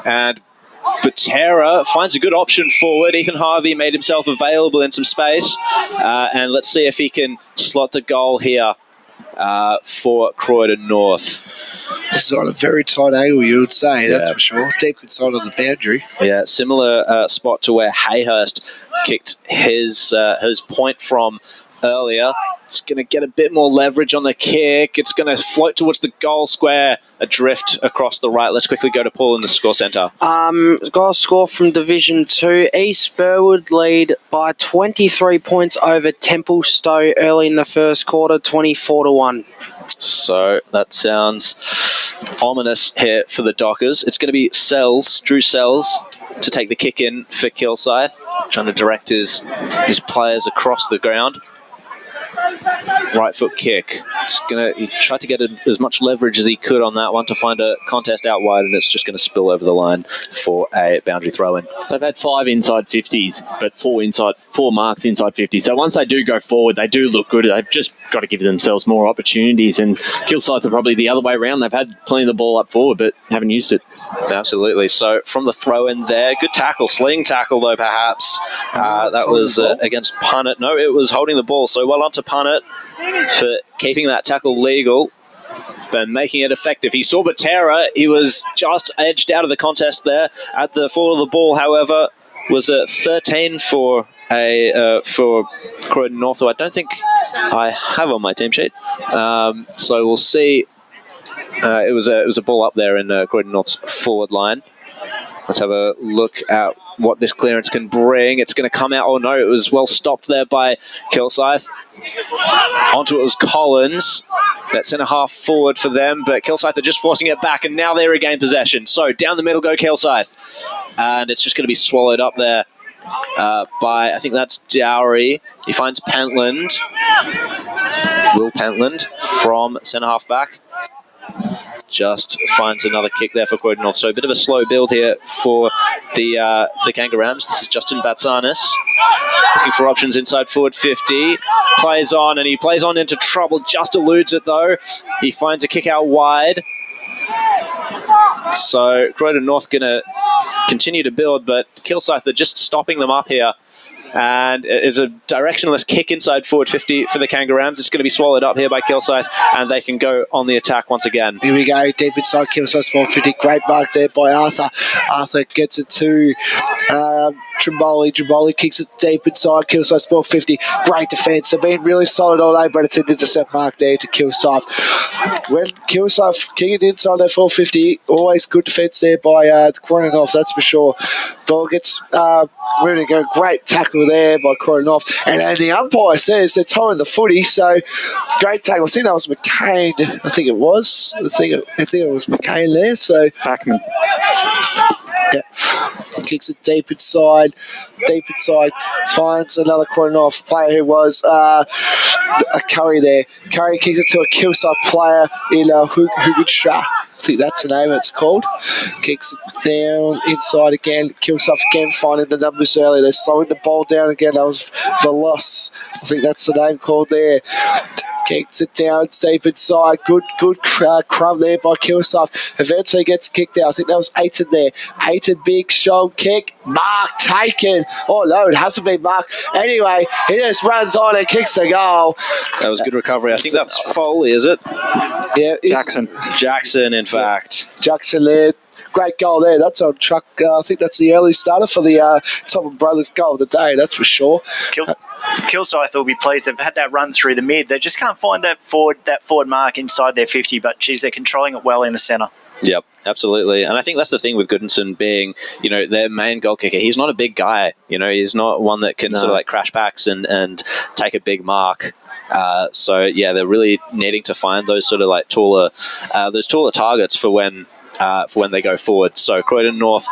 and Butera finds a good option forward. Ethan Harvey made himself available in some space, and let's see if he can slot the goal here for Croydon North. This is on a very tight angle, you would say, that's for sure. Deep inside of the boundary. Yeah, similar spot to where Hayhurst kicked his point from earlier. It's going to get a bit more leverage on the kick. It's going to float towards the goal square, adrift across the right. Let's quickly go to Paul in the score centre. Goal score from Division 2. East Burwood lead by 23 points over Templestowe early in the first quarter, 24-1. So that sounds ominous here for the Dockers. It's going to be Drew Sells, to take the kick in for Kilsyth, trying to direct his players across the ground. Right foot kick. He tried to get as much leverage as he could on that one to find a contest out wide, and it's just going to spill over the line for a boundary throw in. They've had 5 inside 50s, but 4 marks inside 50. So once they do go forward, they do look good. They've just got to give themselves more opportunities, and Kilsyth are probably the other way around. They've had plenty of the ball up forward, but haven't used it. Absolutely. So from the throw in there, good tackle, sling tackle though perhaps. That was against Punnett. No, it was holding the ball. So well on to Punnett for keeping that tackle legal, but making it effective. He saw Butera. He was just edged out of the contest there at the fall of the ball. However, was a 13 for Croydon North, who I don't think I have on my team sheet. So we'll see. It was a ball up there in Croydon North's forward line. Let's have a look at what this clearance can bring. It's going to come out. Oh no, it was well stopped there by Kilsyth. Onto it was Collins. That centre half forward for them, but Kilsyth are just forcing it back, and now they regain possession. So down the middle go Kilsyth, and it's just going to be swallowed up there by, I think that's Dowry. He finds Pentland. Will Pentland from centre half back. Just finds another kick there for Croydon North. So a bit of a slow build here for the Kangaroos. This is Justin Batsanis looking for options inside forward 50. Plays on, and he plays on into trouble. Just eludes it though. He finds a kick out wide. So Croydon North going to continue to build, but Kilsyth are just stopping them up here. And it's a directionless kick inside forward 50 for the Kangaroos. It's going to be swallowed up here by Kilsyth, and they can go on the attack once again. Here we go, deep inside Kilsyth, small 50. Great mark there by Arthur. Arthur gets it to Trimboli. Trimboli kicks it deep inside Kilsyth, small 50. Great defence. They've been really solid all day, but it's an intercept mark there to Kilsyth. When Kilsyth kick it inside their 450, always good defence there by the Croydon North, that's for sure. Ball gets really good. Great tackle there by Croydon North. And then the umpire says they're towing the footy, so great tackle. I think that was McCain. I think it was McCain there. So Backman. Yeah. Kicks it deep inside, finds another Croydon North player who was a Curry there. Curry kicks it to a Kilsyth player in Hugudstra. I think that's the name it's called. Kicks it down inside again. Kilsyth again finding the numbers early. They're slowing the ball down again. That was Veloz. I think that's the name called there. Kicks it down deep inside. Good crumb there by Kilsyth. Eventually gets kicked out. I think that was Aiton there. Aiton, big, strong kick. Mark taken. Oh, no, it hasn't been Mark. Anyway, he just runs on and kicks the goal. That was good recovery. I think that's Foley, is it? Yeah. Jackson, in fact. Jackson there. Great goal there. That's on truck. I think that's the early starter for the Tobin Brothers goal of the day, that's for sure. Kilsyth will be pleased. They've had that run through the mid. They just can't find that forward mark inside their 50, but geez, they're controlling it well in the centre. Yep, absolutely. And I think that's the thing with Goodison being, their main goal kicker. He's not a big guy. He's not one that can sort of like crash backs and take a big mark. So yeah, they're really needing to find those sort of like taller targets for when for when they go forward. So Croydon North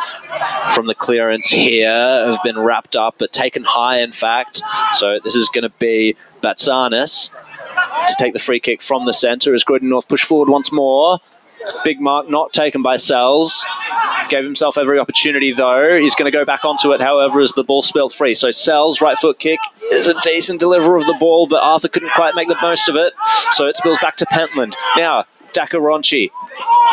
from the clearance here have been wrapped up, but taken high, in fact. So this is going to be Batsanis to take the free kick from the centre as Croydon North push forward once more. Big mark not taken by Sells. Gave himself every opportunity though. He's going to go back onto it, however, as the ball spilled free. So Sells, right foot kick, is a decent deliverer of the ball, but Arthur couldn't quite make the most of it. So it spills back to Pentland. Now, Dakaronchi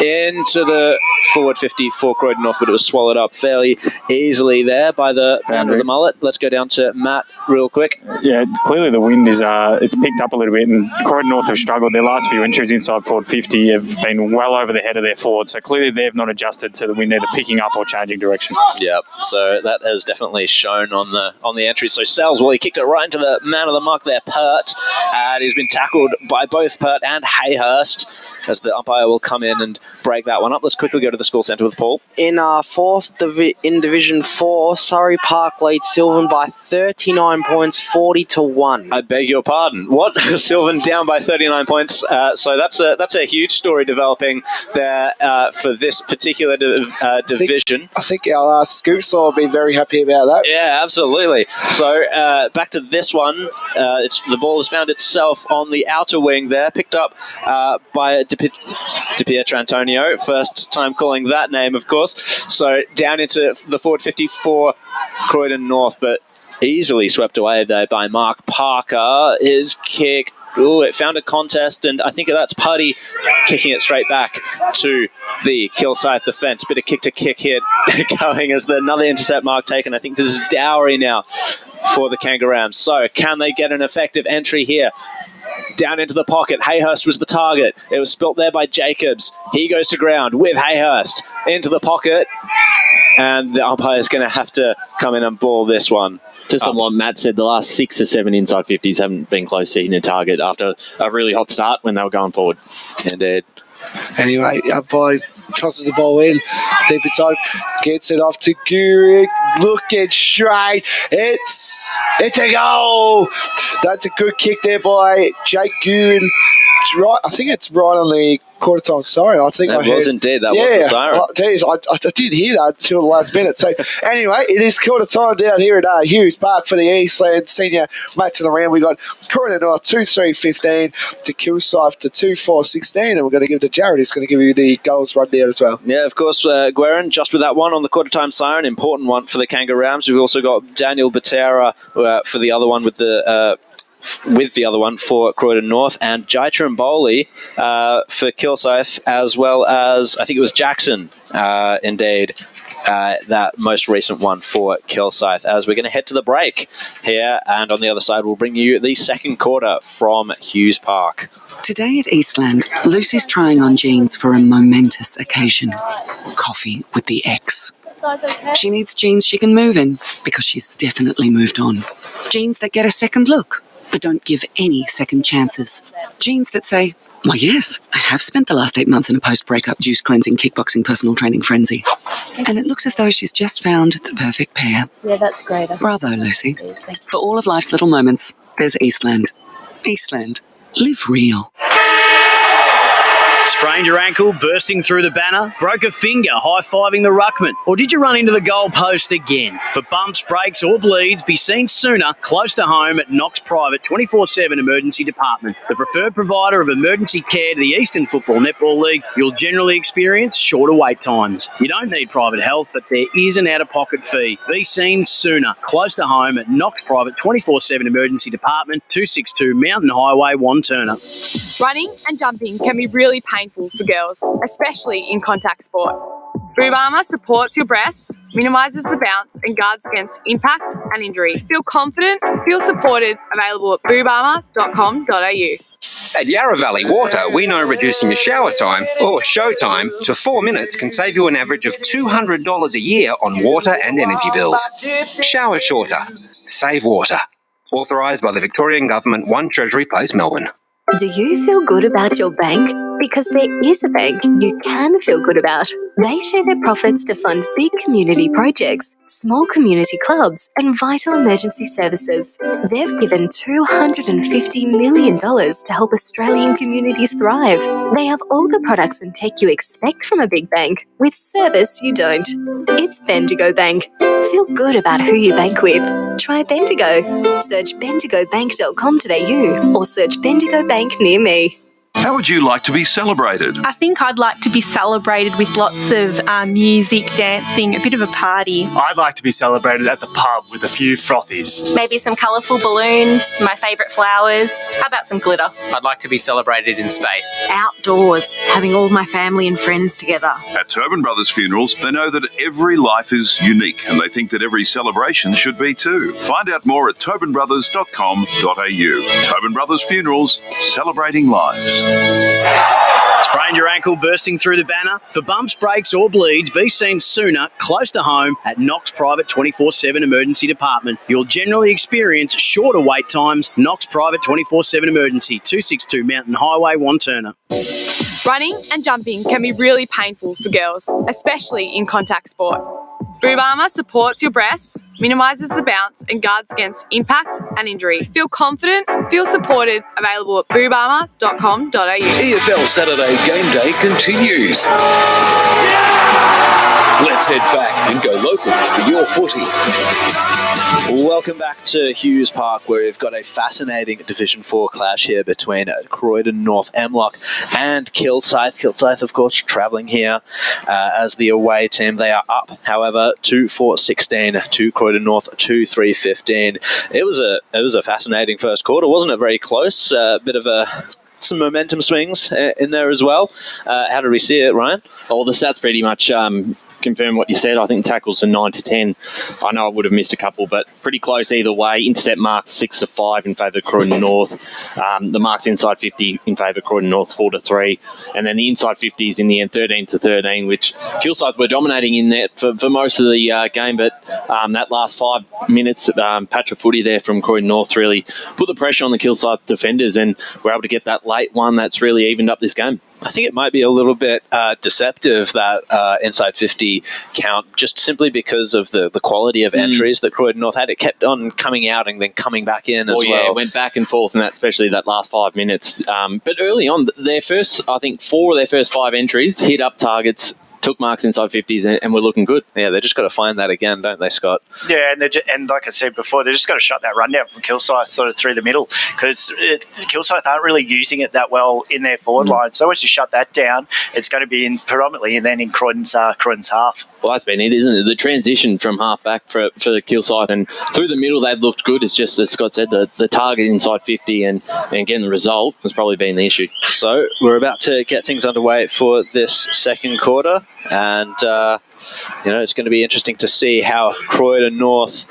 into the forward 50 for Croydon North, but it was swallowed up fairly easily there by the founder of the mullet. Let's go down to Matt real quick. Yeah, clearly the wind is it's picked up a little bit, and Croydon North have struggled. Their last few entries inside forward 50 have been well over the head of their forward, so clearly they've not adjusted to the wind, either picking up or changing direction. Yep, so that has definitely shown on the entry. So Sells, well, he kicked it right into the man of the mark there, Pert, and he's been tackled by both Pert and Hayhurst, as the umpire will come in and break that one up. Let's quickly go to the school centre with Paul. In in Division 4, Surrey Park leads Sylvan by 39 points, 40-1. I beg your pardon. What? Sylvan down by 39 points. So that's a huge story developing there for this particular division. I think our Scoops will be very happy about that. Yeah, absolutely. So back to this one. The ball has found itself on the outer wing there, picked up by De Pietrantonio. First time calling that name, of course. So down into the forward 50 for Croydon North, but easily swept away there by Mark Parker. His kick, it found a contest, and I think that's Putty kicking it straight back to the Kilsyth defence. Bit of kick-to-kick hit going as another intercept mark taken. I think this is Dowry now for the Kangaroos. So can they get an effective entry here? Down into the pocket. Hayhurst was the target. It was spilt there by Jacobs. He goes to ground with Hayhurst into the pocket. And the umpire is going to have to come in and ball this one. Just on what Matt said, the last 6 or 7 inside 50s haven't been close to hitting a target after a really hot start when they were going forward. Indeed. Anyway, umpire tosses the ball in, deep inside, gets it off to Gurig, looking straight. It's a goal. That's a good kick there by Jake Gurig. Right, I think it's right on the quarter time siren. I think that was indeed. That was the siren. I didn't hear that until the last minute. So anyway, it is quarter time down here at Hughes Park for the Eastland Senior Match of the Round. We got Croydon North 2-3-15 to Kilsyth to 2-4-16, and we're going to give it to Jared, who's going to give you the goals run there as well. Yeah, of course, Guerin, just with that one on the quarter time siren, important one for the Kangaroos. We've also got Daniel Batera for the other one with the other one for Croydon North, and Jai Trimboli for Kilsyth, as well as I think it was Jackson, indeed, that most recent one for Kilsyth. As we're going to head to the break here, and on the other side we'll bring you the second quarter from Hughes Park. Today at Eastland, Lucy's trying on jeans for a momentous occasion. Coffee with the ex. She needs jeans she can move in, because she's definitely moved on. Jeans that get a second look, but don't give any second chances. Jeans that say, well, yes, I have spent the last 8 months in a post-breakup juice cleansing, kickboxing, personal training frenzy. And it looks as though she's just found the perfect pair. Yeah, that's great. Bravo, Lucy. For all of life's little moments, there's Eastland. Eastland. Live real. Sprained your ankle, bursting through the banner? Broke a finger, high-fiving the ruckman? Or did you run into the goal post again? For bumps, breaks or bleeds, be seen sooner, close to home at Knox Private 24/7 Emergency Department. The preferred provider of emergency care to the Eastern Football Netball League, you'll generally experience shorter wait times. You don't need private health, but there is an out-of-pocket fee. Be seen sooner, close to home at Knox Private 24/7 Emergency Department, 262 Mountain Highway, Wanturna. Running and jumping can be really painful for girls, especially in contact sport. Boob armour supports your breasts, minimises the bounce and guards against impact and injury. Feel confident, feel supported. Available at boobarmour.com.au. At Yarra Valley Water, we know reducing your shower time, or show time, to 4 minutes can save you an average of $200 a year on water and energy bills. Shower shorter. Save water. Authorised by the Victorian Government, 1 Treasury Place, Melbourne. Do you feel good about your bank? Because there is a bank you can feel good about. They share their profits to fund big community projects, small community clubs, and vital emergency services. They've given $250 million to help Australian communities thrive. They have all the products and tech you expect from a big bank, with service you don't. It's Bendigo Bank. Feel good about who you bank with. Try Bendigo. Search bendigobank.com.au or search Bendigo Bank near me. How would you like to be celebrated? I think I'd like to be celebrated with lots of music, dancing, a bit of a party. I'd like to be celebrated at the pub with a few frothies. Maybe some colourful balloons, my favourite flowers. How about some glitter? I'd like to be celebrated in space. Outdoors, having all my family and friends together. At Tobin Brothers Funerals, they know that every life is unique and they think that every celebration should be too. Find out more at tobinbrothers.com.au. Tobin Brothers Funerals, celebrating lives. Sprained your ankle bursting through the banner? For bumps, breaks or bleeds, be seen sooner, close to home, at Knox Private 24/7 Emergency Department. You'll generally experience shorter wait times. Knox Private 24/7 Emergency, 262 Mountain Highway, Wanturna. Running and jumping can be really painful for girls, especially in contact sport. Boob armour supports your breasts, minimises the bounce and guards against impact and injury. Feel confident, feel supported, available at boobarmour.com.au. EFL Saturday Game Day continues. Let's head back and go local for your footy. Welcome back to Hughes Park, where we've got a fascinating Division 4 clash here between Croydon North-MLOC and Kilsyth. Kilsyth, of course, travelling here as the away team. They are up, however, 2-4-16 to Croydon North 2-3-15. It was a fascinating first quarter, wasn't it? Very close. Bit of some momentum swings in there as well. How did we see it, Ryan? Well, the stats pretty much confirm what you said. I think tackles are 9-10. I know I would have missed a couple, but pretty close either way. Intercept marks 6-5 in favour of Croydon North. The marks inside 50 in favour of Croydon North 4-3, and then the inside 50s in the end 13-13, which Kilsyth were dominating in there for most of the game. But that last 5 minutes, patch of footy there from Croydon North really put the pressure on the Kilsyth defenders, and were able to get that late one that's really evened up this game. I think it might be a little bit deceptive, that inside 50 count, just simply because of the quality of entries that Croydon North had. It kept on coming out and then coming back in as well. Yeah, it went back and forth, and that, especially that last 5 minutes. But early on, their first, I think 4 of their first 5 entries hit up targets, took marks inside 50s, and we're looking good. Yeah, they just got to find that again, don't they, Scott? Yeah, and like I said before, they just got to shut that run down from Kilsyth sort of through the middle, because Kilsyth aren't really using it that well in their forward line. So once you shut that down, it's going to be predominantly and then in Croydon's half. Well, that's been it, isn't it? The transition from half back for Kilsyth, and through the middle they've looked good. It's just, as Scott said, the target inside 50 and getting the result has probably been the issue. So we're about to get things underway for this second quarter, and it's going to be interesting to see how Croydon North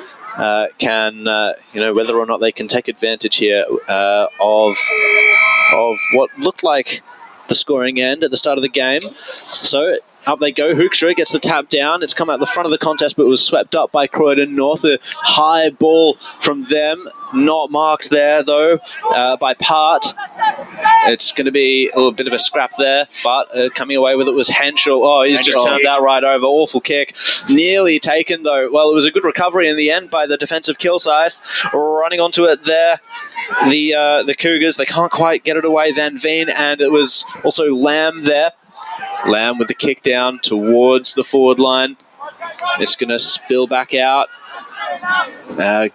can, whether or not they can take advantage here of what looked like the scoring end at the start of the game. So up they go. Hoekstra gets the tap down. It's come out the front of the contest, but was swept up by Croydon North. A high ball from them. Not marked there, though, by Part. It's going to be a bit of a scrap there, but coming away with it was Henschel. Oh, he's just turned that right over. Awful kick. Nearly taken, though. Well, it was a good recovery in the end by the defensive Kilsyth. Running onto it there, the Cougars. They can't quite get it away. Van Veen, and it was also Lamb there. Lamb with the kick down towards the forward line. It's going to spill back out.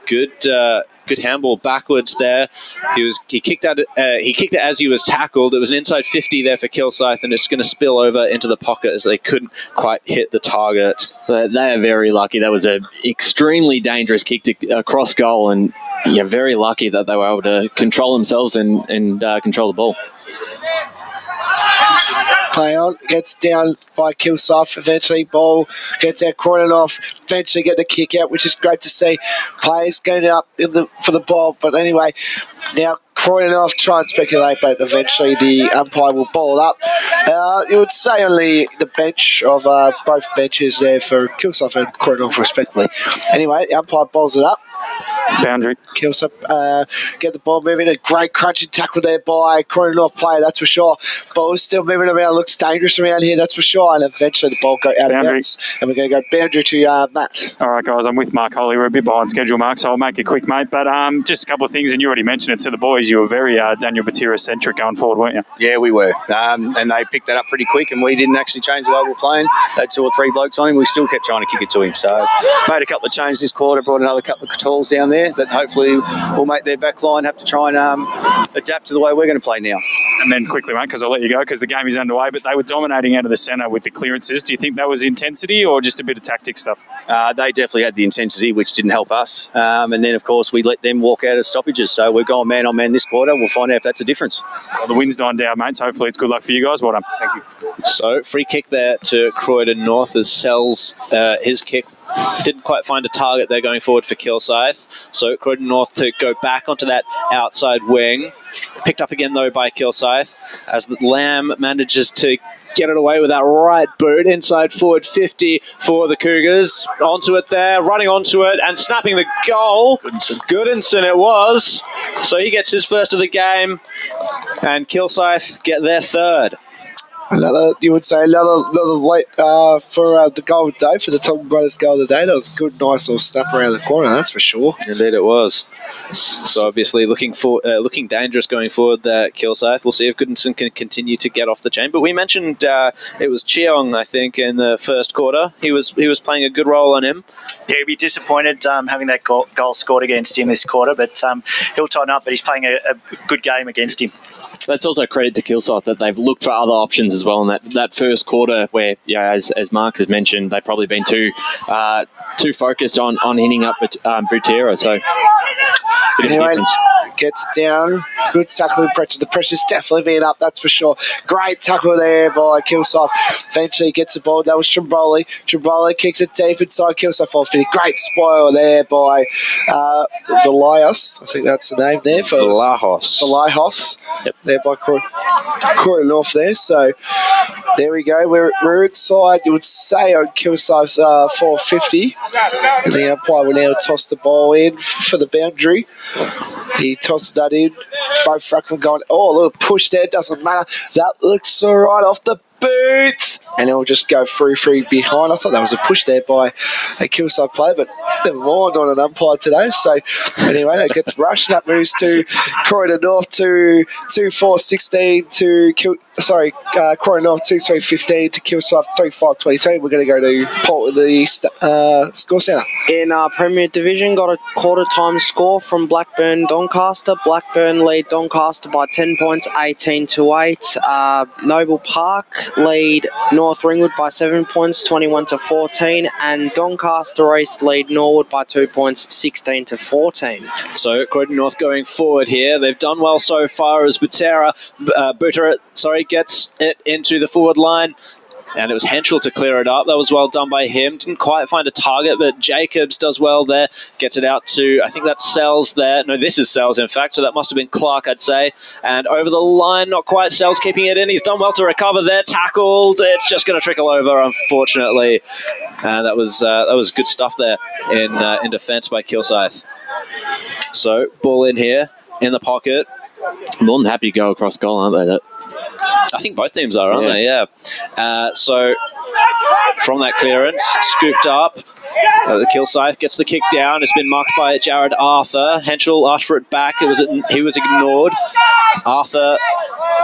Good handball backwards there. He kicked it as he was tackled. It was an inside 50 there for Kilsyth, and it's going to spill over into the pocket as they couldn't quite hit the target. So they are very lucky. That was an extremely dangerous kick to cross goal, and very lucky that they were able to control themselves and control the ball. Play on, gets down by Kilsyth, eventually ball gets out, Croydon off, eventually get the kick out, which is great to see. Players going up for the ball, but anyway, now Croydon off, try and speculate, but eventually the umpire will ball it up. You would say only the bench of both benches there for Kilsyth and Croydon off respectively. Anyway, the umpire balls it up. Boundary. Kilsyth get the ball moving. A great crunching tackle there by Croydon North player, that's for sure. Ball is still moving around, looks dangerous around here, that's for sure. And eventually the ball go out of bounds. And we're going to go boundary to Matt. All right, guys, I'm with Mark Holly. We're a bit behind schedule, Mark, so I'll make it quick, mate. But just a couple of things, and you already mentioned it to the boys. You were very Daniel Batira-centric going forward, weren't you? Yeah, we were. And they picked that up pretty quick, and we didn't actually change the way we were playing. They had 2 or 3 blokes on him. We still kept trying to kick it to him. So made a couple of changes this quarter, brought another couple of tools down there that hopefully will make their back line have to try and adapt to the way we're going to play now. And then quickly, mate, because I'll let you go because the game is underway, but they were dominating out of the centre with the clearances. Do you think that was intensity or just a bit of tactic stuff? They definitely had the intensity, which didn't help us. And then, of course, we let them walk out of stoppages. So we're going man on man this quarter. We'll find out if that's a difference. Well, the wind's dying down, mates. Hopefully it's good luck for you guys. Well done. Thank you. So, free kick there to Croydon North as Sells, his kick didn't quite find a target there going forward for Kilsyth. So, Croydon North to go back onto that outside wing. Picked up again, though, by Kilsyth as Lamb manages to get it away with that right boot inside forward 50 for the Cougars. Onto it there, running onto it and snapping the goal. Goodinson it was. So he gets his first of the game and Kilsyth get their third. Another, you would say, another late for the goal of the day, for the Tobin Brothers goal of the day. That was a good, nice little snap around the corner, that's for sure. Indeed it was. So obviously looking dangerous going forward there, Kilsyth. We'll see if Goodinson can continue to get off the chain. But we mentioned it was Cheong, I think, in the first quarter. He was playing a good role on him. Yeah, he'd be disappointed having that goal scored against him this quarter, but he'll tighten up, but he's playing a good game against him. That's also credit to Kilsyth that they've looked for other options as well in that first quarter where, as Mark has mentioned, they've probably been too focused on hitting up Butera. So, anyway, gets it down. Good tackling pressure. The pressure's definitely been up, that's for sure. Great tackle there by Kilsyth. Eventually gets the ball. That was Trimboli. Trimboli kicks it deep inside Kilsyth. Great spoil there by Valias. I think that's the name there. For Valahos. Yep. There by Croydon North there. So there we go. We're inside, you would say, on Kilsyth's 450. And the umpire will now toss the ball in for the boundary. He tosses that in. Both ruckmen going, a little push there, doesn't matter. That looks all right off the boot. And it'll just go free behind. I thought that was a push there by a Kilsyth player, but never mind on an umpire today. So anyway, that gets rushed. That moves to Croydon North to 2-4-16 to Croydon North 2-3-15 to Kilsyth 3-5-23. We're going to go to Port of the East score centre. In our Premier Division, got a quarter time score from Blackburn Doncaster. Blackburn lead Doncaster by 10 points, 18-8. Noble Park lead North Ringwood by 7 points, 21-14, and Doncaster East lead Norwood by 2 points, 16-14. So Croydon North going forward here. They've done well so far as Butera gets it into the forward line. And it was Henschel to clear it up. That was well done by him. Didn't quite find a target, but Jacobs does well there. Gets it out to, I think that's Sells there. No, this is Sells, in fact, so that must have been Clark, I'd say. And over the line, not quite. Sells keeping it in. He's done well to recover there. Tackled. It's just going to trickle over, unfortunately. And that was good stuff there in defence by Kilsyth. So, ball in here, in the pocket. More than happy to go across goal, aren't they? I think both teams are, aren't they? Yeah. So from that clearance, scooped up. Kilsyth gets the kick down. It's been marked by Jared Arthur. Henschel asked for it back. He was ignored. Arthur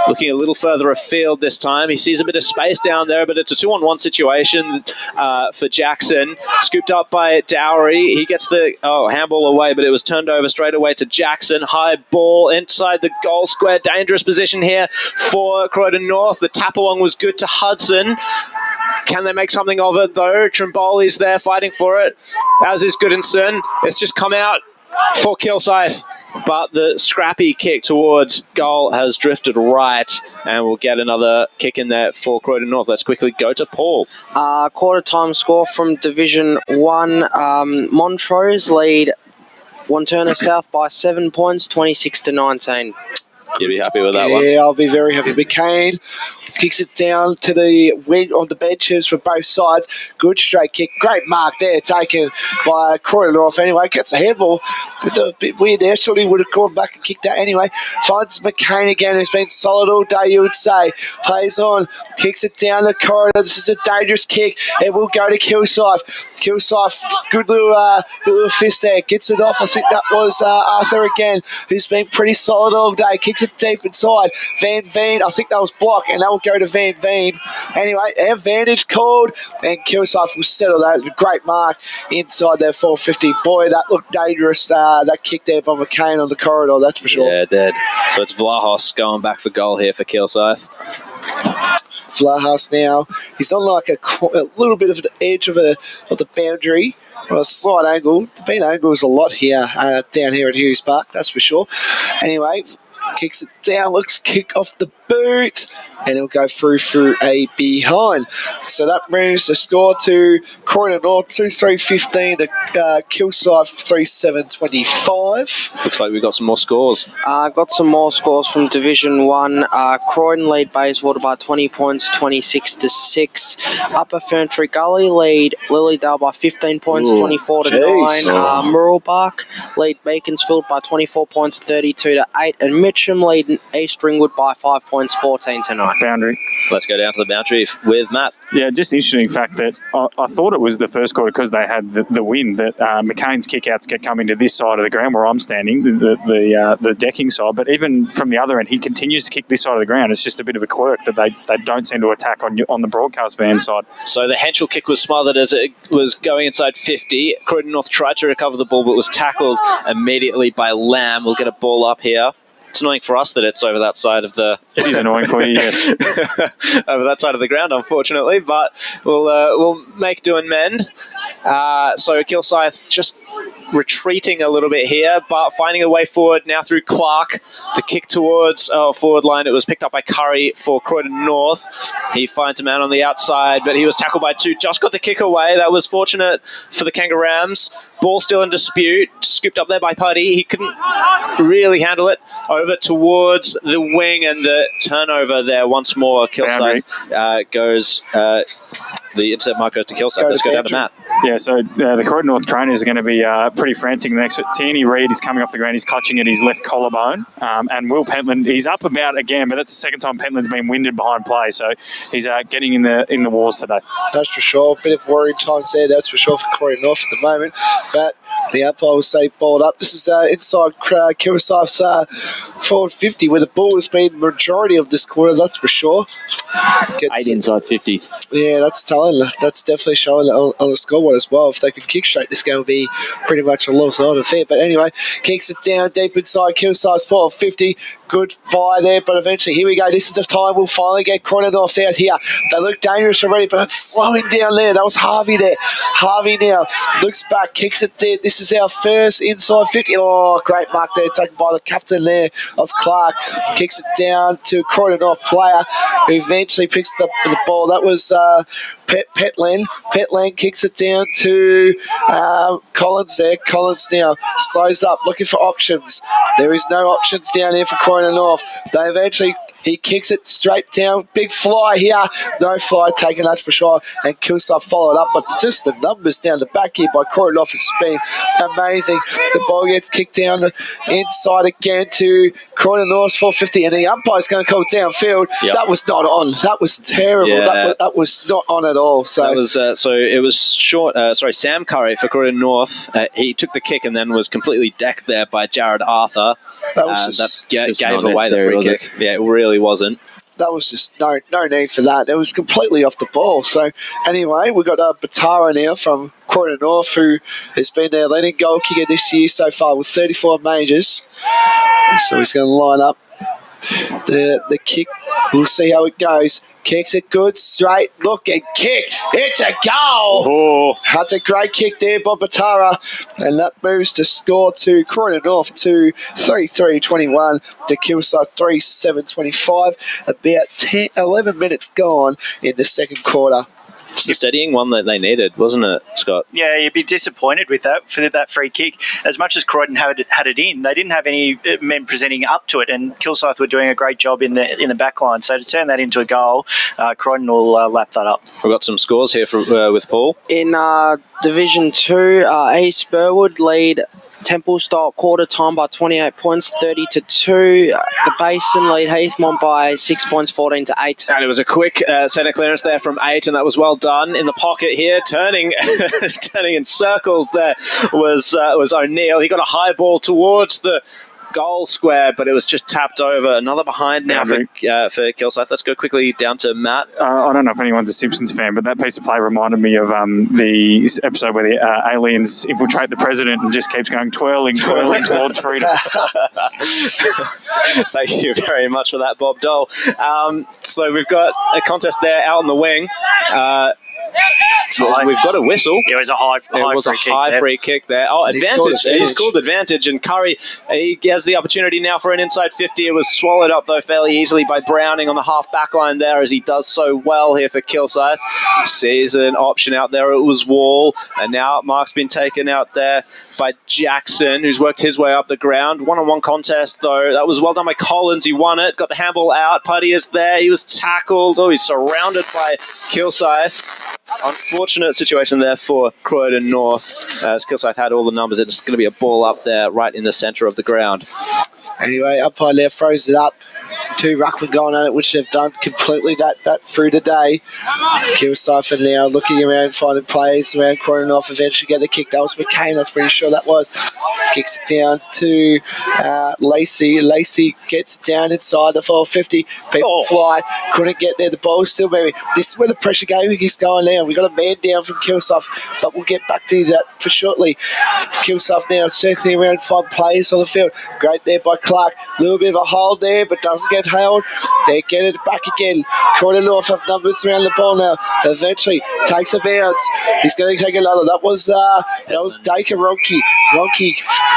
looking a little further afield this time. He sees a bit of space down there, but it's a 2-on-1 situation for Jackson. Scooped up by Dowry. He gets the handball away, but it was turned over straight away to Jackson. High ball inside the goal square. Dangerous position here for Croydon North. The tap along was good to Hudson. Can they make something of it, though? Trimboli's there fighting for it, as is Goodinson. It's just come out for Kilsyth, but the scrappy kick towards goal has drifted right, and we'll get another kick in there for Croydon North. Let's quickly go to Paul. Quarter time score from Division 1. Montrose lead Wanturna South by 7 points, 26-19. You'd be happy with that one? Yeah, I'll be very happy. McCain kicks it down to the wing on the benches for both sides. Good straight kick. Great mark there taken by Croydon North. Anyway, gets a handball. It's a bit weird there. Surely he would have gone back and kicked that anyway. Finds McCain again, who's been solid all day, you would say. Plays on. Kicks it down the corridor. This is a dangerous kick. It will go to Kilsyth. Kilsyth, good little fist there. Gets it off. I think that was Arthur again, who's been pretty solid all day. Kicks it deep inside. Van Veen, I think that was blocked, and that will go to Van Veen. Anyway, advantage called, and Kilsyth will settle that. Great mark inside their 450. Boy, that looked dangerous, that kick there by McCain on the corridor, that's for sure. Yeah, dead. So it's Vlahos going back for goal here for Kilsyth. Vlahos now, he's on like a little bit of the edge of the boundary, on a slight angle. The bean angle is a lot here, down here at Hughes Park, that's for sure. Anyway, kicks it down, looks kick off the boot, and it'll go through a behind. So that moves the score to Croydon North 2-3-15 to Kilsyth 3-7-25. Looks like we've got some more scores. I've got some more scores from Division 1. Croydon lead Bayswater by 20 points, 26-6. Upper Ferntree Gully lead Lilydale by 15 points, 24-9. Murrelbach lead Beaconsfield by 24 points, 32-8. And Mitcham lead East Ringwood by 5 points, 14-9. Boundary. Let's go down to the boundary with Matt. Yeah, just interesting fact that I thought it was the first quarter because they had the win that McCain's kickouts kept coming to this side of the ground where I'm standing, the decking side. But even from the other end, he continues to kick this side of the ground. It's just a bit of a quirk that they don't seem to attack on the broadcast van side. So the Henschel kick was smothered as it was going inside 50. Croydon North tried to recover the ball but was tackled immediately by Lamb. We'll get a ball up here. It's annoying for us that it's over that side of the... It is annoying for you, yes. Over that side of the ground, unfortunately, but we'll make do and mend. So Kilsyth just retreating a little bit here, but finding a way forward now through Clark. The kick towards forward line. It was picked up by Curry for Croydon North. He finds a man on the outside, but he was tackled by two. Just got the kick away. That was fortunate for the Kangaroos. Ball still in dispute. Scooped up there by Putty. He couldn't really handle it. Over towards the wing, and the turnover there once more. Kilsyth goes... the intercept marker to Kilsyth. Let's go down to Matt. Yeah, so the Croydon North trainers are going to be pretty frantic next. Tierney Reid is coming off the ground. He's clutching at his left collarbone. And Will Pentland, he's up about again, but that's the second time Pentland's been winded behind play. So he's getting in the wars today. That's for sure. A bit of worrying times there, that's for sure, for Croydon North at the moment. But the umpire will say balled up. This is inside Kilsyth's forward 50, where the ball has been majority of this quarter, that's for sure. 8 inside 50s. Yeah, that's telling. That's definitely showing on the scoreboard as well. If they can kick straight, this game will be pretty much a lopsided affair. But anyway, kicks it down deep inside Kilsyth's forward 50. Good fire there, but eventually, here we go. This is the time we'll finally get Croydon North out here. They look dangerous already, but it's slowing down there. That was Harvey there. Harvey now looks back, kicks it dead. This is our first inside 50. Oh, great mark there, taken by the captain there of Clark. Kicks it down to Croydon North player, who eventually picks up the ball. That was Petland. Petland kicks it down to Collins there. Collins now slows up, looking for options. There is no options down here for Croydon North. They eventually... He kicks it straight down. Big fly here. No fly taken, that's for sure. And Kilsyth followed up. But just the numbers down the back here by Croydon North has been amazing. The ball gets kicked down the inside again to Croydon North's 450. And the umpire's going to call downfield. Yep. That was not on. That was terrible. Yeah. That was not on at all. So that was it was short. Sam Curry for Croydon North. He took the kick and then was completely decked there by Jared Arthur. That was that gave away the free kick. Yeah, it really wasn't. That was just no need for that. It was completely off the ball. So anyway, we've got Batara now from Croydon North, who has been their leading goal kicker this year so far with 34 majors. So he's going to line up the kick. We'll see how it goes. Kicks it good, straight, look and kick. It's a goal. Oh. That's a great kick there by Batara. And that moves to score to Croydon North to 3-3-21 to Kilsyth 3-7-25. About 11 minutes gone in the second quarter. It's the steadying one that they needed, wasn't it, Scott? Yeah, you'd be disappointed with that for that free kick. As much as Croydon had it in, they didn't have any men presenting up to it, and Kilsyth were doing a great job in the back line. So to turn that into a goal, Croydon will lap that up. We've got some scores here with Paul. In Division 2, East Burwood lead Templestowe quarter time by 28 points, 30-2. The Basin lead Heathmont by 6 points, 14-8. And it was a quick centre clearance there from 8, and that was well done. In the pocket here, turning in circles there was O'Neill. He got a high ball towards the goal square, but it was just tapped over. Another behind now for Kilsyth. Let's go quickly down to Matt. I don't know if anyone's a Simpsons fan, but that piece of play reminded me of the episode where the aliens infiltrate the president and just keeps going twirling towards freedom. Thank you very much for that, Bob Dole. So we've got a contest there out on the wing. We've got a whistle. It was a high free kick there. Oh, advantage. He's called advantage, and Curry, he has the opportunity now for an inside 50. It was swallowed up, though, fairly easily by Browning on the half back line there, as he does so well here for Kilsyth. Sees an option out there. It was Wall, and now Mark's been taken out there by Jackson, who's worked his way up the ground. One-on-one contest, though. That was well done by Collins. He won it. Got the handball out. Putty is there. He was tackled. Oh, he's surrounded by Kilsyth. Unfortunate situation there for Croydon North, as Kilsyth had all the numbers. It's going to be a ball up there right in the centre of the ground. Anyway, umpire there throws it up. 2 ruckmen going on it, which they've done completely that through the day. Kilsyth now looking around, finding players around Croydon North, eventually get a kick. That was McCain, that's pretty sure that was. Kicks it down to Lacey. Lacey gets it down inside the 450. People fly, couldn't get there. The ball still maybe. This is where the pressure game is going now. We've got a man down from Kilsyth, but we'll get back to that for shortly. Kilsyth now circling around, 5 players on the field. Great there by Clark. A little bit of a hold there, but doesn't get held. They get it back again. Croydon North have numbers around the ball now. Eventually takes a bounce. He's going to take another. That was Dacre Ronke.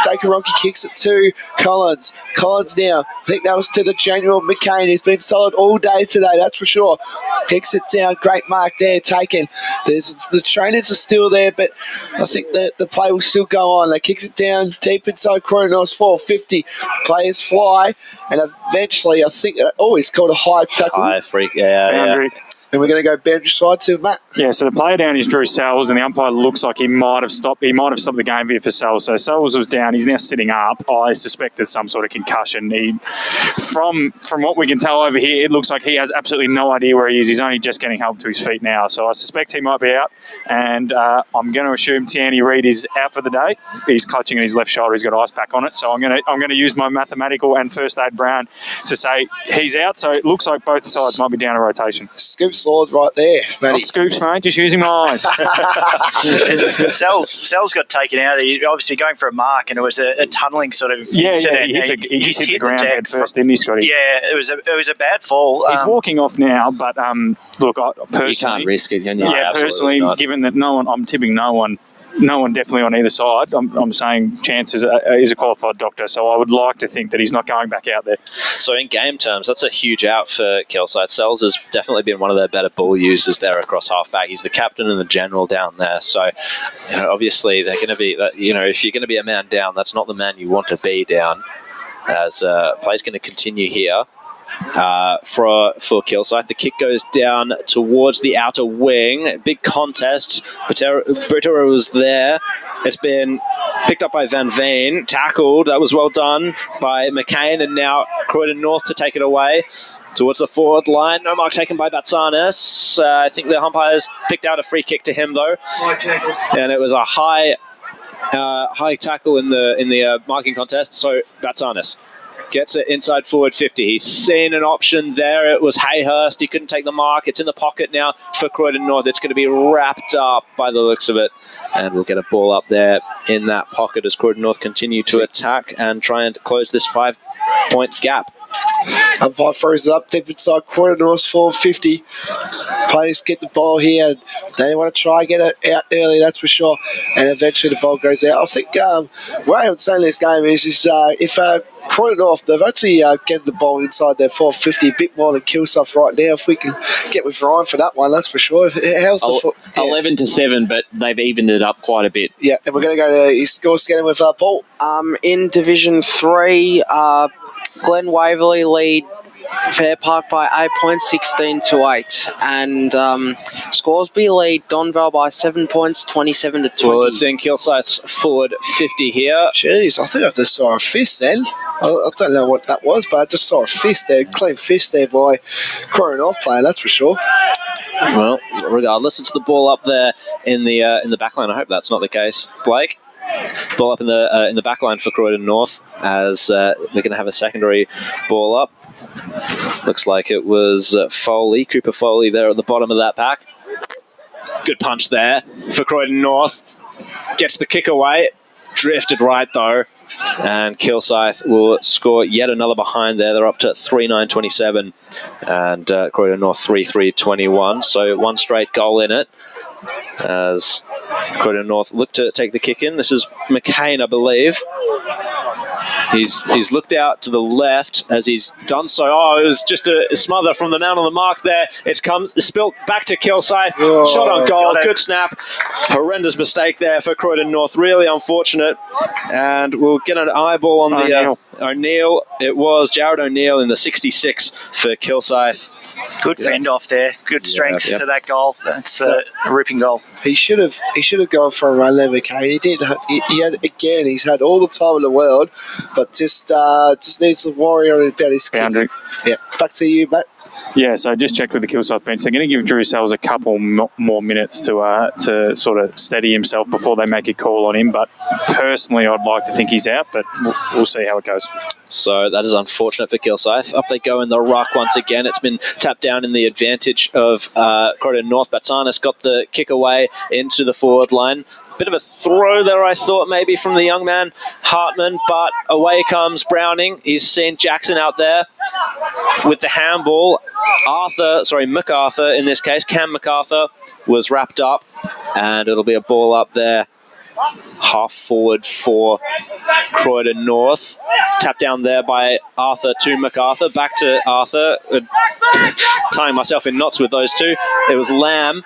Dacre Ronke kicks it to Collins. Collins now. I think that was to the genuine McCain. He's been solid all day today, that's for sure. Kicks it down. Great mark there taken. The trainers are still there, but I think that the play will still go on. They kicks it down deep inside Croydon North's 450. Players fly, and eventually I think it's called a high tackle. High freak, boundary. And we're going to go boundary side to Matt. Yeah, so the player down is Drew Sells, and the umpire looks like he might have stopped the game here for Sells. So Sells was down. He's now sitting up. I suspected some sort of concussion. From what we can tell over here, it looks like he has absolutely no idea where he is. He's only just getting help to his feet now. So I suspect he might be out, and I'm going to assume Tierney Reid is out for the day. He's clutching at his left shoulder. He's got ice pack on it. So I'm going to use my mathematical and first aid Brown to say he's out. So it looks like both sides might be down a rotation. Scoops Lord right there, Matty. Not scoops, mate. Just using my eyes. Sells got taken out. He obviously going for a mark, and it was a tunnelling sort of incident. He just hit the ground head first, didn't he, Scotty? Yeah, it was a bad fall. He's walking off now, but look, personally, you can't risk it, can you? Yeah, personally, given that I'm tipping no one definitely on either side. I'm saying Chance is a qualified doctor, so I would like to think that he's not going back out there. So in game terms, that's a huge out for Kilsyth. Sells has definitely been one of their better ball users there across halfback. He's the captain and the general down there. So, obviously they're going to be, if you're going to be a man down, that's not the man you want to be down. As play's going to continue here. For Kilsyth. The kick goes down towards the outer wing. Big contest. Butera was there. It's been picked up by Van Veen. Tackled. That was well done by McCain. And now Croydon North to take it away towards the forward line. No mark taken by Batsanis. I think the umpires picked out a free kick to him, though. And it was a high tackle in the marking contest. So Batsanis gets it inside forward 50. He's seen an option there. It was Hayhurst. He couldn't take the mark. It's in the pocket now for Croydon North. It's going to be wrapped up by the looks of it. And we'll get a ball up there in that pocket as Croydon North continue to attack and try and close this 5-point gap. Umpire throws it up deep inside Croydon North 450. Players get the ball here, and they want to try and get it out early, that's for sure. And eventually the ball goes out. I think what I'm saying this game is if Croydon North, they've actually getting the ball inside their 450 a bit more than Kilsyth right now. If we can get with Ryan for that one, that's for sure. How's the 11-7, but they've evened it up quite a bit. Yeah, and we're going to go to his score scanning with Paul. In Division 3, Glen Waverley lead Fair Park by 8 points, 16-8. And Scoresby lead Donvale by 7 points, 27-20. Well, it's in Kilsyth's forward 50 here. Jeez, I think I just saw a fist then. I don't know what that was, but I just saw a fist there, clean fist there by Croydon North player, that's for sure. Well, regardless, it's the ball up there in the back line. I hope that's not the case, Blake. Ball up in the back line for Croydon North as they're going to have a secondary ball up. Looks like it was Cooper Foley there at the bottom of that pack. Good punch there for Croydon North. Gets the kick away. Drifted right though. And Kilsyth will score yet another behind there. They're up to 3-9-27. And Croydon North 3-3-21. So one straight goal in it. As Croydon North look to take the kick in. This is McCain, I believe. He's looked out to the left as he's done so. Oh, it was just a smother from the man on the mark there. It's spilt back to Kilsyth. Shot on goal. Good snap. Horrendous mistake there for Croydon North. Really unfortunate. And we'll get an eyeball on the O'Neill. It was Jared O'Neill in the 66 for Kilsyth. Good fend off there. Good strength to that goal. That's a ripping goal. He should have gone for a run there, McCain. He did. He's had all the time in the world, but just needs to worry about his boundary. Yeah, back to you, Matt. Yeah, so just checked with the Kilsyth bench. They're going to give Drew Sells a couple more minutes to sort of steady himself before they make a call on him. But personally, I'd like to think he's out, but we'll see how it goes. So that is unfortunate for Kilsyth. Up they go in the ruck once again. It's been tapped down in the advantage of Croydon North. Batsanis got the kick away into the forward line. Bit of a throw there, I thought, maybe from the young man, Hartman, but away comes He's seen Jackson out there with the handball. MacArthur in this case, Cam MacArthur was wrapped up, and it'll be a ball up there. Half forward for Croydon North. Tapped down there by Arthur to MacArthur. Back to Arthur. Tying myself in knots with those two. It was Lamb.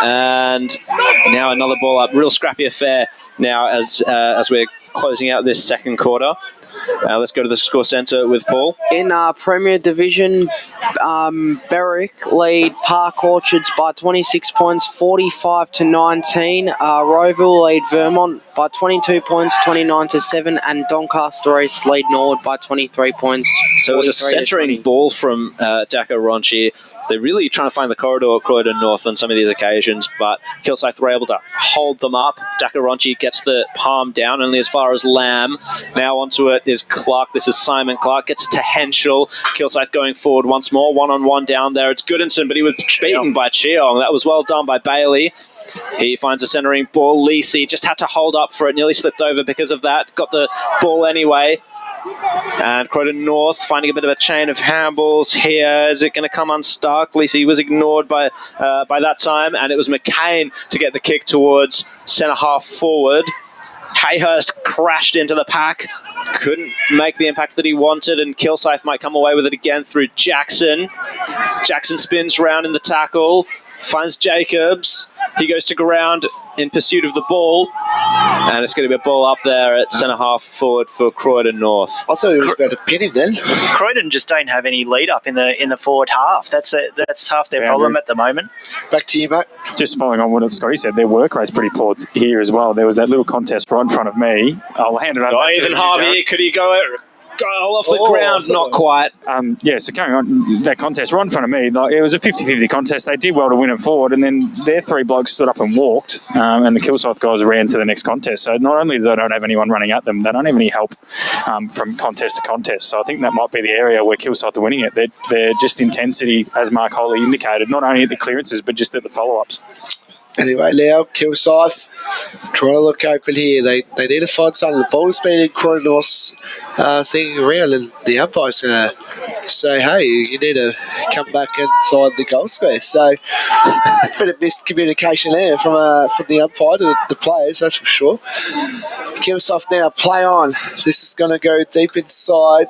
And now another ball up. Real scrappy affair now as we're closing out this second quarter. Let's go to the score centre with Paul. In Premier Division, Berwick lead Park Orchards by 26 points, 45-19. Roeville lead Vermont by 22 points, 29-7. And Doncaster East lead Norwood by 23 points. So it was a centering ball from Daka Ronchi. They're really trying to find the corridor at Croydon North on some of these occasions, but Kilsyth were able to hold them up. Dakaronchi gets the palm down only as far as Lamb. Now onto it is Clark. This is Simon Clark. Gets it to Henschel. Kilsyth going forward once more. One-on-one down there. It's Goodinson, but he was beaten by Cheong. That was well done by Bailey. He finds a centering ball. Lisi just had to hold up for it. Nearly slipped over because of that. Got the ball anyway. And Croydon North finding a bit of a chain of handballs here. Is it going to come unstuck? Lisi was ignored by that time, and it was McCain to get the kick towards centre half forward. Hayhurst crashed into the pack. Couldn't make the impact that he wanted, and Kilsyth might come away with it again through Jackson. Jackson spins round in the tackle. Finds Jacobs. He goes to ground in pursuit of the ball. And it's going to be a ball up there at centre half forward for Croydon North. I thought he was about to pin him then. Croydon just don't have any lead up in the forward half. That's half their problem at the moment. Back to you, mate. Just following on what Scotty said, their work rate's pretty poor here as well. There was that little contest right in front of me. I'll hand it over to Ethan Harvey. Could he go off the ground? Not quite. So carrying on that contest right in front of me, it was a 50-50 contest. They did well to win it forward, and then their three blokes stood up and walked, and the Kilsyth guys ran to the next contest. So not only do they don't have anyone running at them, they don't have any help from contest to contest. So I think that might be the area where Kilsyth are winning it. They're just intensity, as Mark Holly indicated, not only at the clearances, but just at the follow-ups. Anyway, now Kilsyth trying to look open here. They need to find something. The ball's been in Croydon North's thing around, and the umpire's going to say, hey, you need to come back inside the goal square. So a bit of miscommunication there from the umpire to the players, that's for sure. Kilsyth now play on. This is going to go deep inside.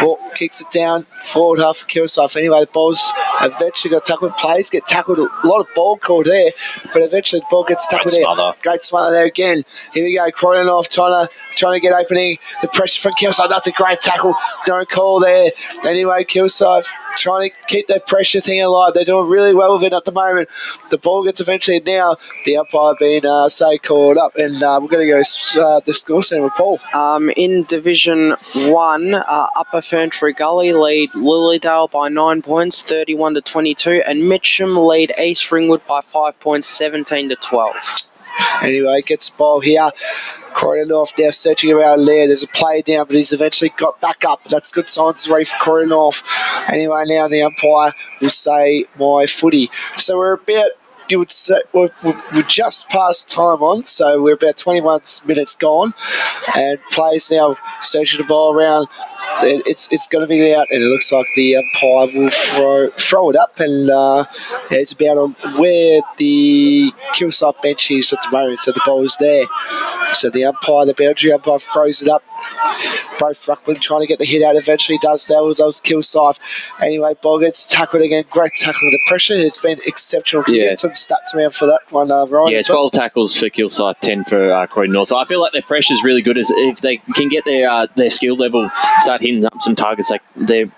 Ball kicks it down forward half of Kilsyth. Anyway, the ball's eventually got tackled. Players get tackled. A lot of ball called there, but eventually the ball gets tackled there. Great smother there again. Here we go. Croydon off trying to get opening. The pressure from Kilsyth. That's a great tackle. Don't call there. Anyway, Kilsyth trying to keep that pressure thing alive. They're doing really well with it at the moment. The ball gets eventually now. The umpire being called up, and we're going to go the score stand with Paul. In Division 1, Upper Ferntree Gully lead Lilydale by 9 points, 31-22, and Mitcham lead East Ringwood by 5 points, 17-12. Anyway, gets the ball here. Croydon North now searching around there. There's a play down, but he's eventually got back up. That's good signs for Croydon North. Anyway, now the umpire will say my footy. So we're about, you would say, we're just past time on, so we're about 21 minutes gone, and players now searching the ball around. It's going to be out, and it looks like the umpire will throw it up, and it's about on where the Kilsyth bench is at the moment, so the ball is there. So the boundary umpire throws it up. Both ruckman trying to get the hit out, eventually does. That was Kilsyth. Anyway, ball gets tackled again. Great tackle. The pressure has been exceptional. Can you get some stats around for that one, Ryan? Yeah, 12 tackles for Kilsyth, 10 for Croydon North. So I feel like their pressure is really good. As if they can get their skill level, start hitting up some targets, like they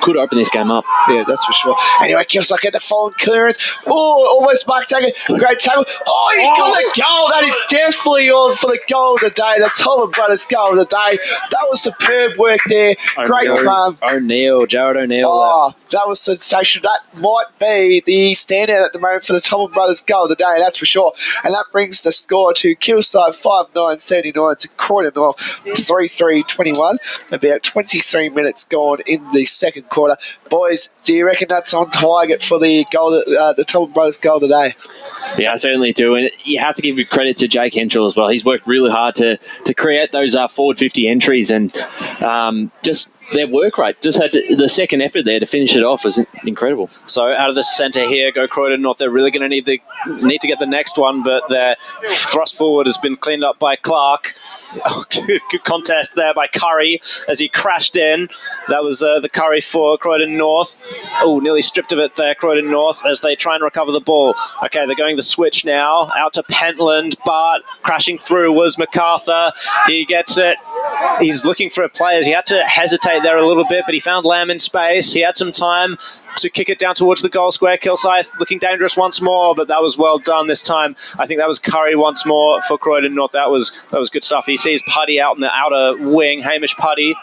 could open this game up. Yeah, that's for sure. Anyway, Kilsyth get the falling clearance. Oh, almost mark tackle. Great tackle. Oh, he's got the goal. That is definitely on for the goal of the day. The Tolman Brothers goal of the day. That was superb work there. Great Jared O'Neill. Oh, that was sensational. That might be the standout at the moment for the Tolman Brothers goal of the day, that's for sure. And that brings the score to Kilsyth 5-9-39 to Croydon North 3-3-21. About 23 minutes gone in the second quarter. Boys, do you reckon that's on target for the goal, the Tolman Brothers goal today? Yeah, I certainly do. And you have to give credit to Jake Henschel as well. He's worked really hard to create those forward 50 entries, and just their work rate, just had the second effort there to finish it off was incredible. So out of the centre here, go Croydon North. They're really going to need to get the next one, but their thrust forward has been cleaned up by Clark. Oh, good contest there by Curry as he crashed in. That was the Curry for Croydon North. Oh, nearly stripped of it there, Croydon North, as they try and recover the ball. Okay, they're going the switch now. Out to Pentland. Bart crashing through was MacArthur. He gets it. He's looking for players. He had to hesitate there a little bit, but he found Lamb in space. He had some time to kick it down towards the goal square. Kilsyth looking dangerous once more, but that was well done this time. I think that was Curry once more for Croydon North. That was good stuff. He sees Putty out in the outer wing, Hamish Putty.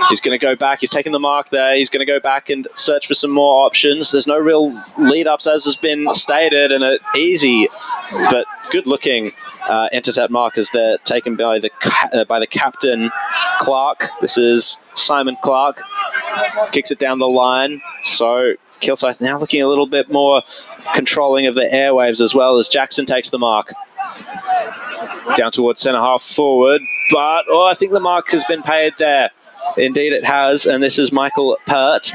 He's going to go back. He's taking the mark there. He's going to go back and search for some more options. There's no real lead-ups, as has been stated, and an easy but good-looking intercept markers there taken by the captain, Clark. This is Simon Clark. Kicks it down the line. So Kilsyth now looking a little bit more controlling of the airwaves, as well as Jackson takes the mark. Down towards centre half forward, but I think the mark has been paid there. Indeed it has, and this is Michael Pert.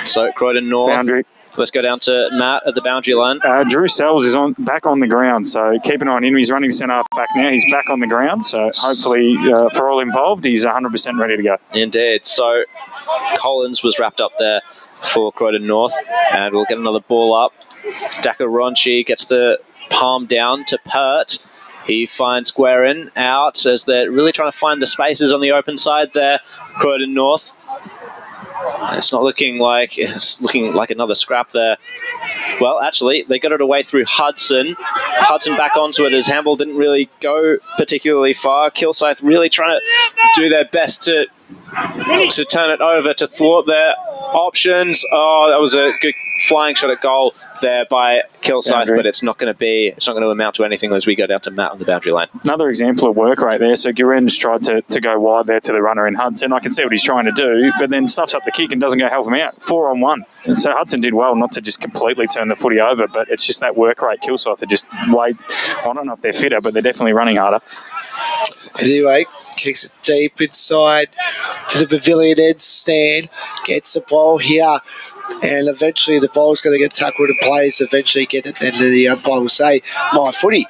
So Croydon North. Boundary. Let's go down to Matt at the boundary line. Drew Sells is back on the ground, so keep an eye on him. He's running centre half back now. He's back on the ground, so hopefully for all involved, he's 100% ready to go. Indeed. So Collins was wrapped up there for Croydon North, and we'll get another ball up. Daka Ronchi gets the palm down to Pert. He finds Guerin out as they're really trying to find the spaces on the open side there, Croydon North. It's looking like another scrap there. Well, actually, they got it away through Hudson. Hudson back onto it as Hamble didn't really go particularly far. Kilsyth really trying to do their best to turn it over to thwart their options. Oh, that was a good flying shot at goal there by Kilsyth, but it's not going to amount to anything as we go down to Matt on the boundary line. Another example of work right there. So Guren's tried to go wide there to the runner in Hudson. I can see what he's trying to do, but then stuffs up the kick and doesn't go help him out. 4-on-1. And so Hudson did well not to just completely turn the footy over, but it's just that work rate. Kilsyth are just I don't know if they're fitter, but they're definitely running harder. Anyway, kicks it deep inside to the pavilion end stand, gets the ball here, and eventually the ball's going to get tackled and players eventually get it, and the umpire will say, my footy.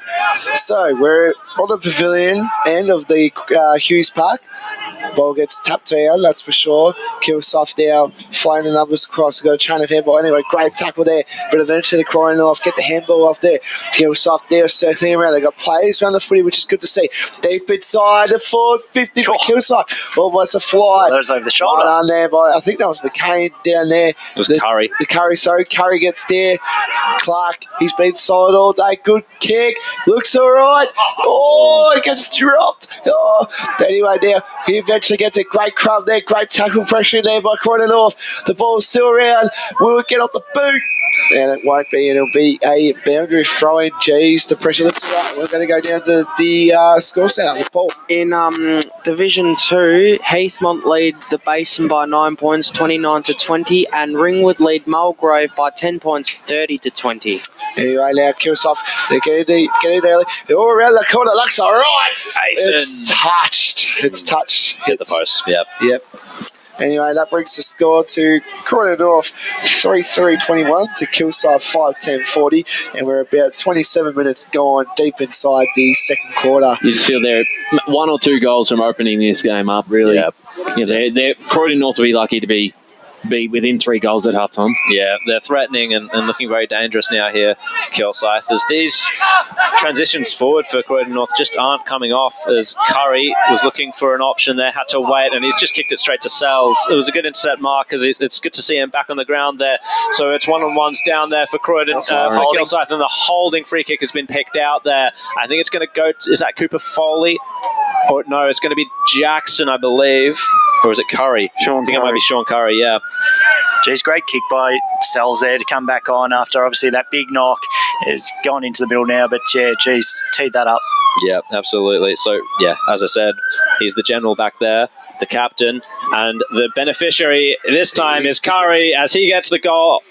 So we're on the pavilion end of the Hughes Park. Ball gets tapped down, that's for sure. Kilsyth now flying the numbers across. Got a chain of handball. Anyway, great tackle there, but eventually the Croydon off, get the handball off there. Kilsyth there circling around. They got players around the footy, which is good to see. Deep inside the forward 50 for Kilsyth. Almost a fly. That was over the shoulder. Right on there by, I think that was McCain down there. It was Curry. The Curry, sorry. Curry gets there. Clark, he's been solid all day. Good kick. Looks all right. Oh, it gets dropped. Oh. Anyway, now he eventually gets a great crumb there. Great tackle pressure in there by Croydon North. The ball's still around. Will it get off the boot? And it won't be. It'll be a boundary throw-in. Geez, the pressure looks right. We're going to go down to the score center with Paul. In Division 2, Heathmont lead the Basin by 9 points, 29-20, and Ringwood lead Mulgrave by 10 points, 30-20. Anyway, now Kilsyth, they're getting early. They're all around the corner. Looks all right. It's touched. Hit the post. Yep. Anyway, that brings the score to Croydon North 3-3-21 to Kilsyth 5-10-40, and we're about 27 minutes gone deep inside the second quarter. You just feel they're 1 or 2 goals from opening this game up, really. Yeah, Croydon North will be lucky to be within 3 goals at halftime. Yeah, they're threatening and looking very dangerous now here, Kilsyth, as these transitions forward for Croydon North just aren't coming off, as Curry was looking for an option there, had to wait, and he's just kicked it straight to Sells. It was a good intercept mark, because it's good to see him back on the ground there. So it's one-on-ones down there for Croydon, for Kilsyth, and the holding free kick has been picked out there. I think it's going to go, is that Cooper Foley? Or no, it's going to be Jackson, I believe. Or is it Curry? I think it might be Sean Curry, yeah. Geez, great kick by Sells there to come back on after obviously that big knock. It's gone into the middle now, but yeah, geez, teed that up. Yeah, absolutely. So, yeah, as I said, he's the general back there, the captain, and the beneficiary this time is Curry as he gets the goal.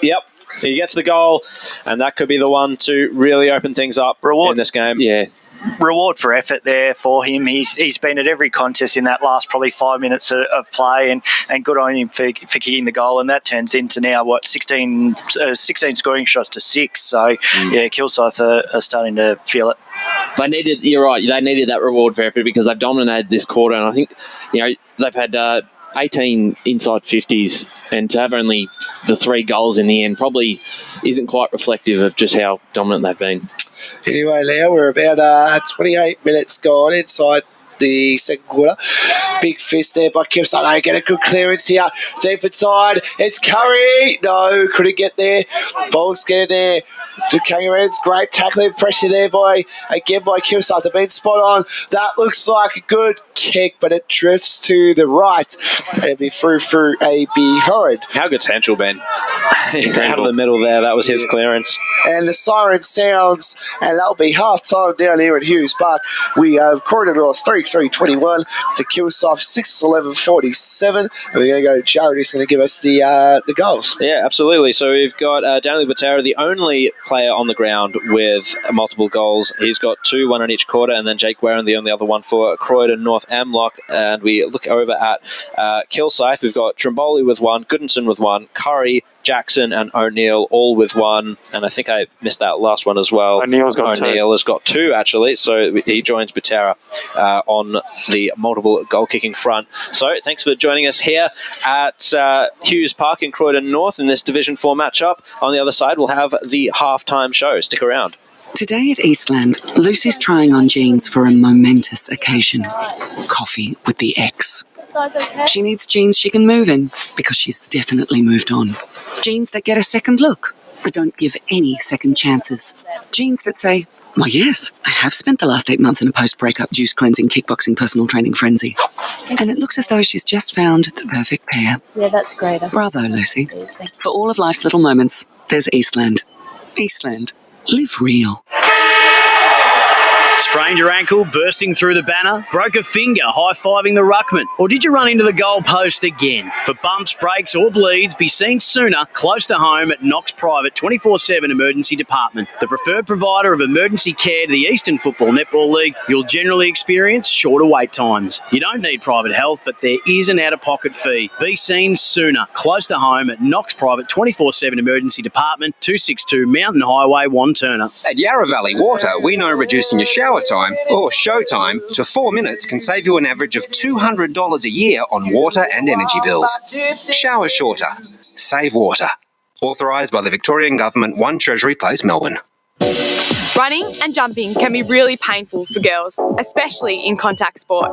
Yep. He gets the goal, and that could be the one to really open things up in this game. Yeah. Reward for effort there for him. He's been at every contest in that last probably 5 minutes of play, and good on him for kicking the goal, and that turns into now 16 scoring shots to 6. So yeah, Kilsyth are starting to feel it. You're right, they needed that reward for effort because they've dominated this quarter, and I think they've had 18 inside 50s, and to have only the 3 goals in the end probably isn't quite reflective of just how dominant they've been. Anyway, now we're about 28 minutes gone inside the second quarter. Big fist there by Kilsyth. They get a good clearance here. Deep inside. It's Curry. No, couldn't get there. Ball's getting there. The Kangaroos, great tackling pressure there by Kilsyth. They've been spot on. That looks like a good kick, but it drifts to the right. It'll be through a behind. How good's Henschel been? Out of the middle there. That was his clearance. And the siren sounds, and that'll be half time down here at Hughes Park. We have Croydon North 3-3-21 to Kilsyth 6-11-47. And we're going to go to Jared, who's going to give us the goals. Yeah, absolutely. So we've got Daniel Batera, the only player on the ground with multiple goals. He's got 2, 1 in each quarter, and then Jake Warren, the only other one for Croydon North-MLOC. And we look over at Kilsyth. We've got Trimboli with 1, Goodinson with 1, Curry, Jackson and O'Neill all with 1, and I think I missed that last one as well. O'Neill has got 2 actually, so he joins Batera on the multiple goal kicking front. So thanks for joining us here at Hughes Park in Croydon North in this Division 4 matchup. On the other side, we'll have the halftime show. Stick around. Today at Eastland, Lucy's trying on jeans for a momentous occasion. Coffee with the ex. She needs jeans she can move in because she's definitely moved on. Jeans that get a second look but don't give any second chances. Jeans that say, Why, yes. I have spent the last 8 months in a post-breakup juice-cleansing, kickboxing, personal training frenzy. And it looks as though she's just found the perfect pair. Yeah, that's great. Bravo, Lucy. For all of life's little moments, there's Eastland. Eastland. Live real. Sprained your ankle, bursting through the banner? Broke a finger, high-fiving the ruckman? Or did you run into the goal post again? For bumps, breaks or bleeds, be seen sooner, close to home at Knox Private 24/7 Emergency Department. The preferred provider of emergency care to the Eastern Football Netball League, you'll generally experience shorter wait times. You don't need private health, but there is an out-of-pocket fee. Be seen sooner, close to home at Knox Private 24/7 Emergency Department, 262 Mountain Highway, Wanturna. At Yarra Valley Water, we know reducing your shower time or show time to 4 minutes can save you an average of $200 a year on water and energy bills. Shower shorter. Save water. Authorised by the Victorian Government, 1 Treasury Place, Melbourne. Running and jumping can be really painful for girls, especially in contact sport.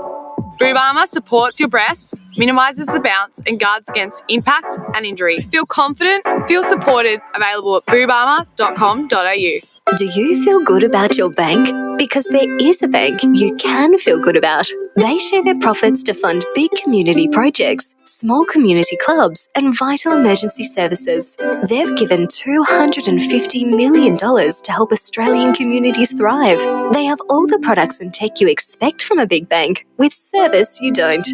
Boob armour supports your breasts, minimises the bounce and guards against impact and injury. Feel confident, feel supported, available at boobarmour.com.au. Do you feel good about your bank? Because there is a bank you can feel good about. They share their profits to fund big community projects, small community clubs, and vital emergency services. They've given $250 million to help Australian communities thrive. They have all the products and tech you expect from a big bank, with service you don't.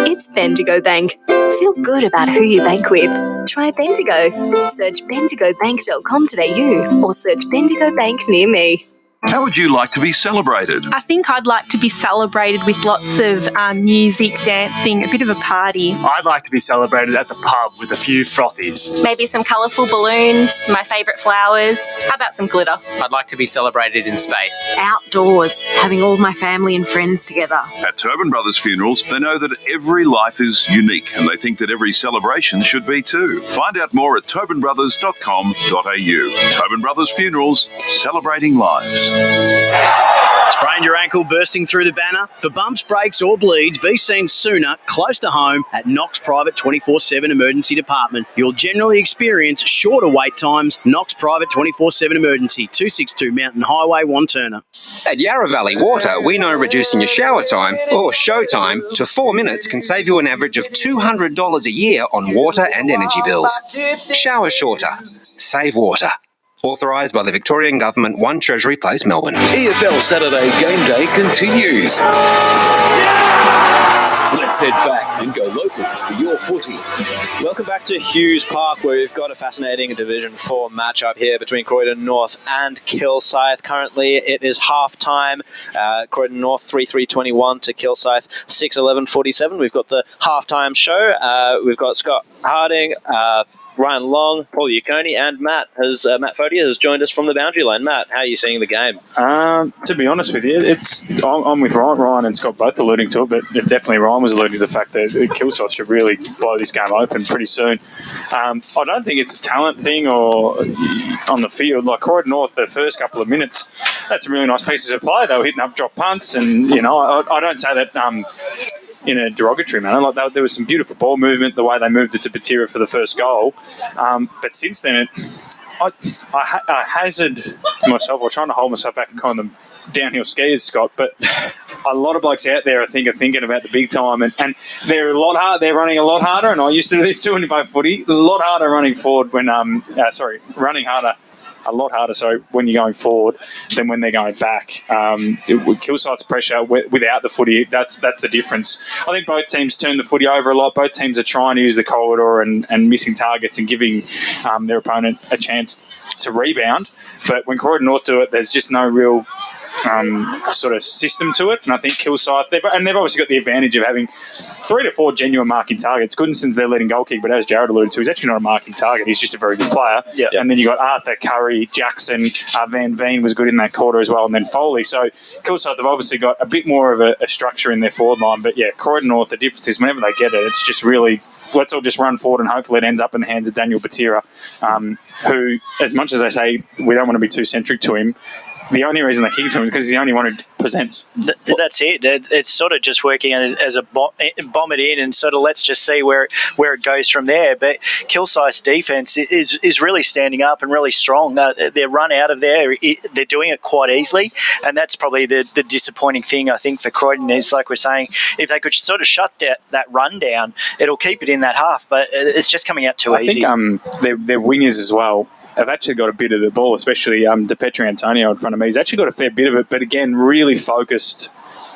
It's Bendigo Bank. Feel good about who you bank with. Try Bendigo. Search bendigobank.com.au or search Bendigo Bank near me. How would you like to be celebrated? I think I'd like to be celebrated with lots of music, dancing, a bit of a party. I'd like to be celebrated at the pub with a few frothies. Maybe some colourful balloons, my favourite flowers. How about some glitter? I'd like to be celebrated in space. Outdoors, having all my family and friends together. At Tobin Brothers Funerals, they know that every life is unique and they think that every celebration should be too. Find out more at tobinbrothers.com.au. Tobin Brothers Funerals, celebrating lives. Sprained your ankle, bursting through the banner? For bumps, breaks or bleeds, be seen sooner, close to home at Knox Private 24/7 Emergency Department. You'll generally experience shorter wait times. Knox Private 24/7 Emergency, 262 Mountain Highway, Wanturna. At Yarra Valley Water, we know reducing your shower time or show time to 4 minutes can save you an average of $200 a year on water and energy bills. Shower shorter. Save water. Authorised by the Victorian Government, 1 Treasury Place, Melbourne. EFL Saturday Game Day continues. Let's head back and go local for your footy. Welcome back to Hughes Park, where we've got a fascinating Division 4 matchup here between Croydon North and Kilsyth. Currently, it is half-time. Croydon North 3-3-21 to Kilsyth 6-11-47. We've got the half-time show. We've got Scott Harding, Ryan Long, Paul Yaconi, and Matt Fodia has joined us from the boundary line. Matt, how are you seeing the game? To be honest with you, I'm with Ryan. Ryan and Scott both alluding to it, but definitely Ryan was alluding to the fact that Kilsyth should really blow this game open pretty soon. I don't think it's a talent thing or on the field. Like Croydon North, the first couple of minutes, that's some really nice pieces of play. They were hitting up drop punts, and I don't say that in a derogatory manner. Like there was some beautiful ball movement, the way they moved it to Batira for the first goal. But since then, I hazard myself, or trying to hold myself back and call them downhill skiers, Scott, but a lot of blokes out there are thinking about the big time, and they're a lot hard. They're running a lot harder, and I used to do this too when you play footy. A lot harder running forward when running harder. A lot harder, when you're going forward than when they're going back. Kilsyth's pressure without the footy, that's the difference. I think both teams turn the footy over a lot. Both teams are trying to use the corridor and missing targets and giving their opponent a chance to rebound. But when Croydon North do it, there's just no real sort of system to it. And I think Kilsyth, they've obviously got the advantage of having 3 to 4 genuine marking targets. Goodenson's their leading goal kick, but as Jared alluded to, he's actually not a marking target. He's just a very good player. Yeah. And then you got Arthur, Curry, Jackson, Van Veen was good in that quarter as well, and then Foley. So Kilsyth have obviously got a bit more of a structure in their forward line. But yeah, Croydon North, the difference is whenever they get it, it's just really, let's all just run forward and hopefully it ends up in the hands of Daniel Batira, who, as much as they say we don't want to be too centric to him, the only reason they kick it to him is because he's the only one who presents. That's it. It's sort of just working as a bomb it in, and sort of let's just see where it goes from there. But Kilsyth's defence is really standing up and really strong. They're run out of there. They're doing it quite easily, and that's probably the disappointing thing, I think, for Croydon is, like we're saying, if they could sort of shut that run down, it'll keep it in that half, but it's just coming out too easy. I think their wingers as well have actually got a bit of the ball, especially DePetri Antonio in front of me. He's actually got a fair bit of it, but again, really focused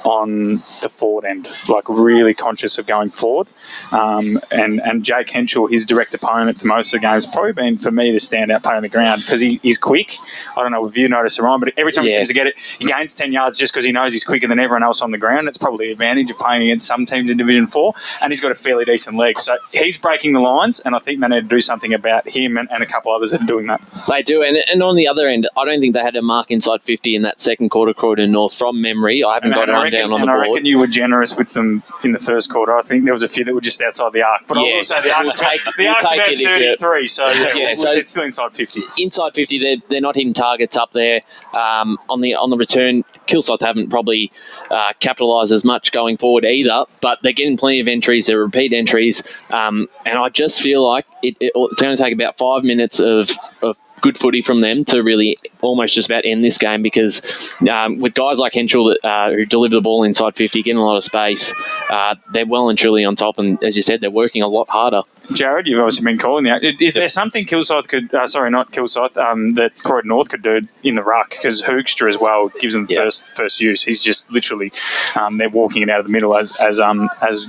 on the forward end, like really conscious of going forward. And Jake Henschel, his direct opponent for most of the games, probably been, for me, the standout player on the ground because he's quick. I don't know if you notice it, Ryan, but every time he seems to get it, he gains 10 yards just because he knows he's quicker than everyone else on the ground. That's probably the advantage of playing against some teams in Division 4, and he's got a fairly decent leg. So he's breaking the lines, and I think they need to do something about him and a couple others that are doing that. They do, and on the other end, I don't think they had a mark inside 50 in that second quarter, Croydon North, from memory. I haven't got it down on the board. I reckon you were generous with them in the first quarter. I think there was a few that were just outside the arc. But I will say the arc's about 33, so it's still inside 50. Inside 50, they're not hitting targets up there. On the return, Kilsyth haven't probably capitalised as much going forward either, but they're getting plenty of entries. They're repeat entries, and I just feel like it's going to take about 5 minutes of good footy from them to really almost just about end this game, because with guys like Henschel who deliver the ball inside 50, getting a lot of space, they're well and truly on top, and as you said, they're working a lot harder. Jared, you've obviously been calling that. Is there something Kilsyth could, that Croydon North could do in the ruck? Because Hoogstra as well gives them first use. He's just literally, they're walking it out of the middle as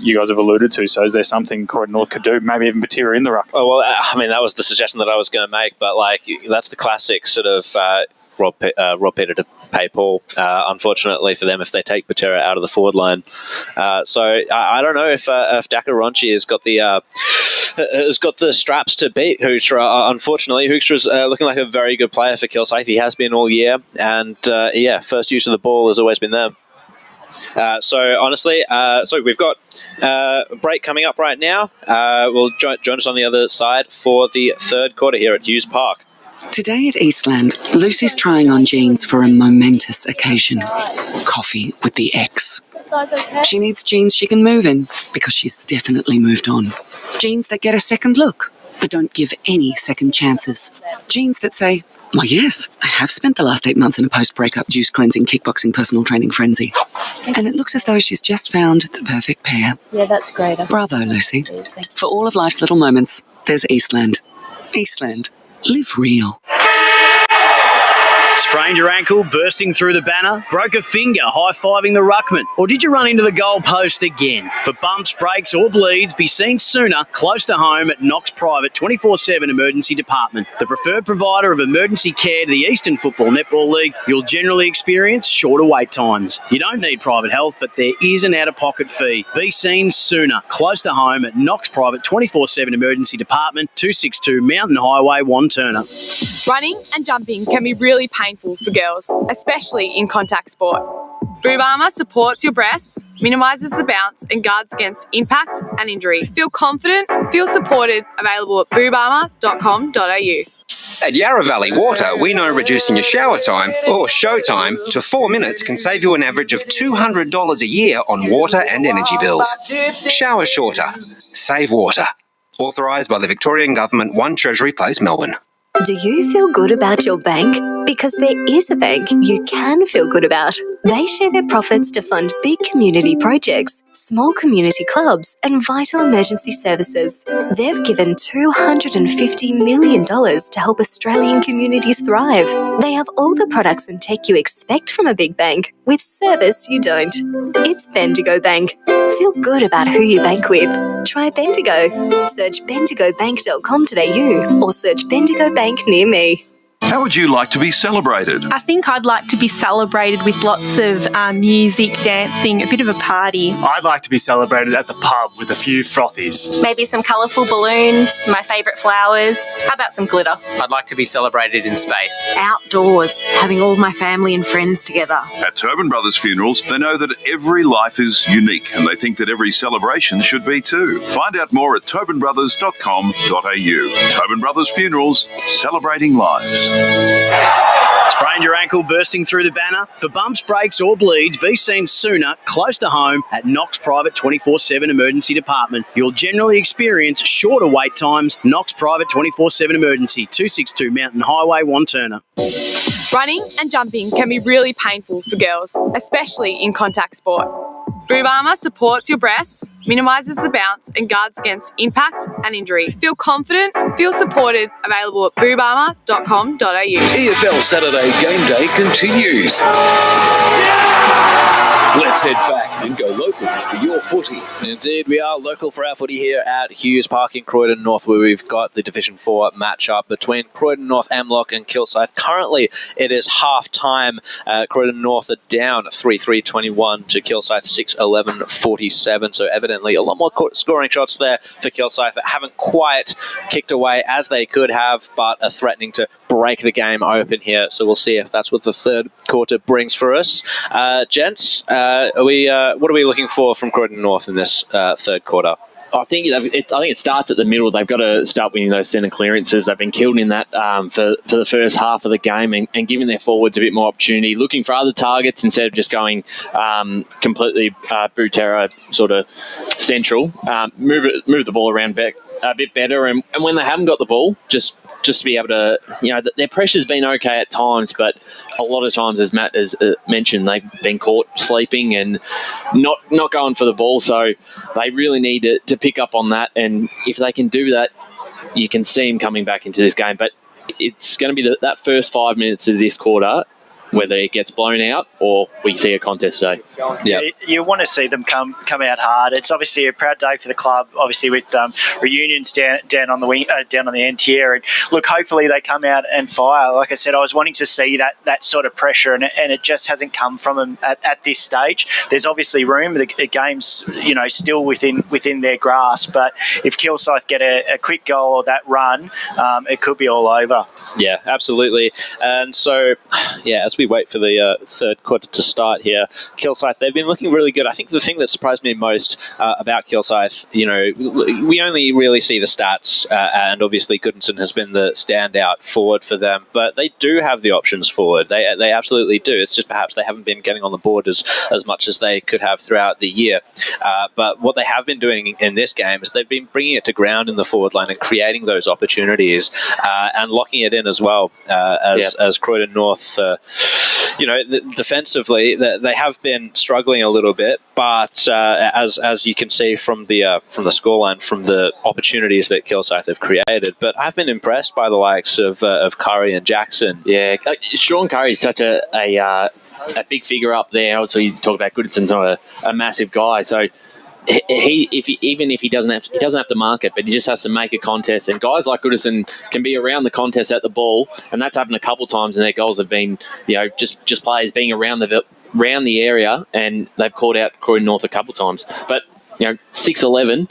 you guys have alluded to. So is there something Croydon North could do? Maybe even Batira in the ruck? Oh, well, I mean, that was the suggestion that I was going to make, but that's the classic sort of rob Peter to pay Paul, unfortunately for them, if they take Batira out of the forward line. So I don't know if Daka Ronchi has got the straps to beat Hoogstra. Unfortunately, Hoogstra's looking like a very good player for Kilsyth. He has been all year, and first use of the ball has always been them. So honestly, we've got a break coming up right now. We'll join us on the other side for the third quarter here at Hughes Park. Today at Eastland, Lucy's trying on jeans for a momentous occasion. Coffee with the ex. She needs jeans she can move in because she's definitely moved on. Jeans that get a second look, but don't give any second chances. Jeans that say, "Why, yes, I have spent the last 8 months in a post-breakup juice cleansing, kickboxing, personal training frenzy." And it looks as though she's just found the perfect pair. Yeah, that's great. Bravo, Lucy. For all of life's little moments, there's Eastland. Eastland. Live real. Sprained your ankle, bursting through the banner? Broke a finger, high-fiving the ruckman? Or did you run into the goal post again? For bumps, breaks or bleeds, be seen sooner, close to home at Knox Private 24/7 Emergency Department. The preferred provider of emergency care to the Eastern Football Netball League, you'll generally experience shorter wait times. You don't need private health, but there is an out-of-pocket fee. Be seen sooner, close to home at Knox Private 24/7 Emergency Department, 262 Mountain Highway, Wanturna. Running and jumping can be really painful for girls, especially in contact sport. Boob armour supports your breasts, minimises the bounce and guards against impact and injury. Feel confident, feel supported. Available at boobarmour.com.au. At Yarra Valley Water, we know reducing your shower time, or show time, to 4 minutes can save you an average of $200 a year on water and energy bills. Shower shorter. Save water. Authorised by the Victorian Government, 1 Treasury Place, Melbourne. Do you feel good about your bank? Because there is a bank you can feel good about. They share their profits to fund big community projects, small community clubs, and vital emergency services. They've given $250 million to help Australian communities thrive. They have all the products and tech you expect from a big bank, with service you don't. It's Bendigo Bank. Feel good about who you bank with. Try Bendigo. Search bendigobank.com.au or search Bendigo Bank near me. How would you like to be celebrated? I think I'd like to be celebrated with lots of music, dancing, a bit of a party. I'd like to be celebrated at the pub with a few frothies. Maybe some colourful balloons, my favourite flowers. How about some glitter? I'd like to be celebrated in space. Outdoors, having all my family and friends together. At Tobin Brothers Funerals, they know that every life is unique, and they think that every celebration should be too. Find out more at tobinbrothers.com.au. Tobin Brothers Funerals, celebrating lives. Sprained your ankle bursting through the banner? For bumps, breaks or bleeds, be seen sooner, close to home at Knox Private 24/7 Emergency Department. You'll generally experience shorter wait times. Knox Private 24/7 Emergency, 262 Mountain Highway, Wanturna. Running and jumping can be really painful for girls, especially in contact sport. Boob armour supports your breasts, minimises the bounce and guards against impact and injury. Feel confident, feel supported. Available at boobarmour.com.au. EFL Saturday Game Day continues. Let's head back and go local for your footy. Indeed, we are local for our footy here at Hughes Park in Croydon North, where we've got the Division 4 matchup between Croydon North-MLOC and Kilsyth. Currently, it is half-time. Croydon North are down 3-3-21 to Kilsyth 6-11-47. So evidently a lot more scoring shots there for Kilsyth that haven't quite kicked away as they could have, but are threatening to break the game open here. So we'll see if that's what the third quarter brings for us. Gents, what are we looking for from Croydon North in this third quarter? I think it starts at the middle. They've got to start winning those centre clearances. They've been killed in that for the first half of the game and giving their forwards a bit more opportunity, looking for other targets instead of just going completely Butera sort of central. Move the ball around a bit better, and when they haven't got the ball, just to be able to, their pressure's been okay at times, but a lot of times, as Matt has mentioned, they've been caught sleeping and not going for the ball. So they really need to pick up on that, and if they can do that, you can see them coming back into this game. But it's going to be that first 5 minutes of this quarter, whether it gets blown out or we see a contest today. Yeah, you want to see them come out hard. It's obviously a proud day for the club, obviously with reunions down on the wing, down on the end here. And look, hopefully they come out and fire. Like I said, I was wanting to see that sort of pressure, and it just hasn't come from them at this stage. There's obviously room. The game's still within their grasp, but if Kilsyth get a quick goal or that run, it could be all over. Yeah, absolutely. And so, as we wait for the third quarter to start here, Kilsyth, they've been looking really good. I think the thing that surprised me most about Kilsyth, we only really see the stats, and obviously Goodinson has been the standout forward for them, but they do have the options forward. They absolutely do. It's just perhaps they haven't been getting on the board as much as they could have throughout the year. But what they have been doing in this game is they've been bringing it to ground in the forward line and creating those opportunities and locking it in as well as Croydon North. Defensively, they have been struggling a little bit, but as you can see from the scoreline, from the opportunities that Kilsyth have created. But I've been impressed by the likes of Curry and Jackson. Yeah, Sean Curry is such a big figure up there. Also, you talk about Goodison's not a massive guy, so. Even if he doesn't have to mark it, but he just has to make a contest. And guys like Goodison can be around the contest at the ball, and that's happened a couple of times. And their goals have been, just players being around the area, and they've called out Croydon North a couple of times. But 6-11,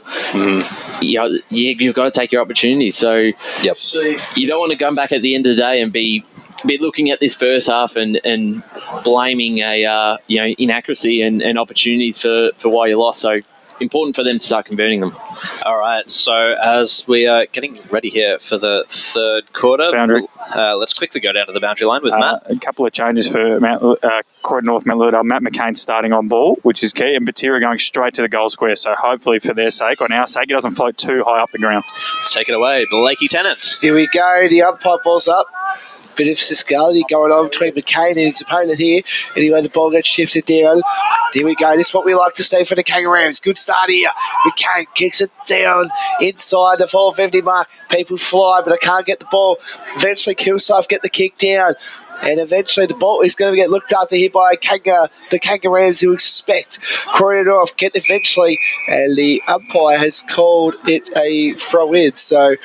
you've got to take your opportunities. So you don't want to come back at the end of the day and be looking at this first half and blaming inaccuracy and opportunities for why you lost. So important for them to start converting them. All right, so as we are getting ready here for the third quarter, let's quickly go down to the boundary line with Matt. A couple of changes for Croydon North Matt McCain starting on ball, which is key, and Butera going straight to the goal square. So hopefully for their sake, on our sake, it doesn't float too high up the ground. Take it away, Blakey Tennant. Here we go, the umpire ball's up. Bit of physicality going on between McCain and his opponent here. Anyway, the ball gets shifted down. There we go. This is what we like to see for the Kangaroos. Good start here. McCain kicks it down inside the 450 mark. People fly, but I can't get the ball. Eventually, Kilsyth get the kick down. And eventually the ball is going to get looked after here by the Kangaroos, who expect Croydon North get eventually. And the umpire has called it a throw-in. So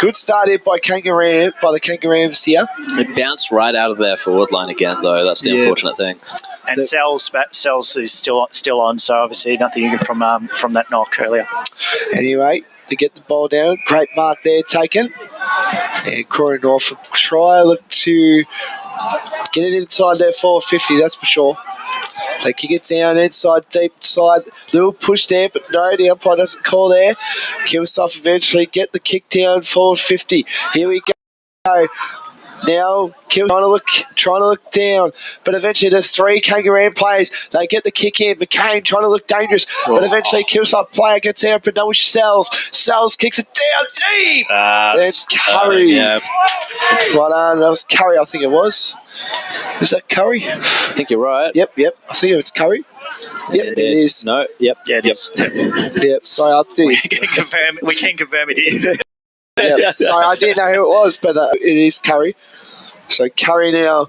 good start here by the Kangaroos here. It bounced right out of their forward line again, though. That's the unfortunate thing. And Sells is still on, so obviously nothing from that knock earlier. Anyway, to get the ball down, great mark there taken. And Croydon North try look to get it inside their 450, that's for sure. They kick it down inside, deep side, little push there, but no, the umpire doesn't call there. Kilsyth eventually get the kick down, forward 50. Here we go. Now, trying to look down, but eventually there's 3 Kangaroo players. They get the kick in. McCain trying to look dangerous, but eventually Kilsyth player gets out, but no Sells. Sells kicks it down deep. There's Curry. That was Curry, I think it was. Is that Curry? I think you're right. Yep. I think it's Curry. Yep, it is. No, yep. Yeah, it is. Yep, sorry, I did. We can confirm it is. Yep, sorry, I didn't know who it was, but it is Curry. So Curry now,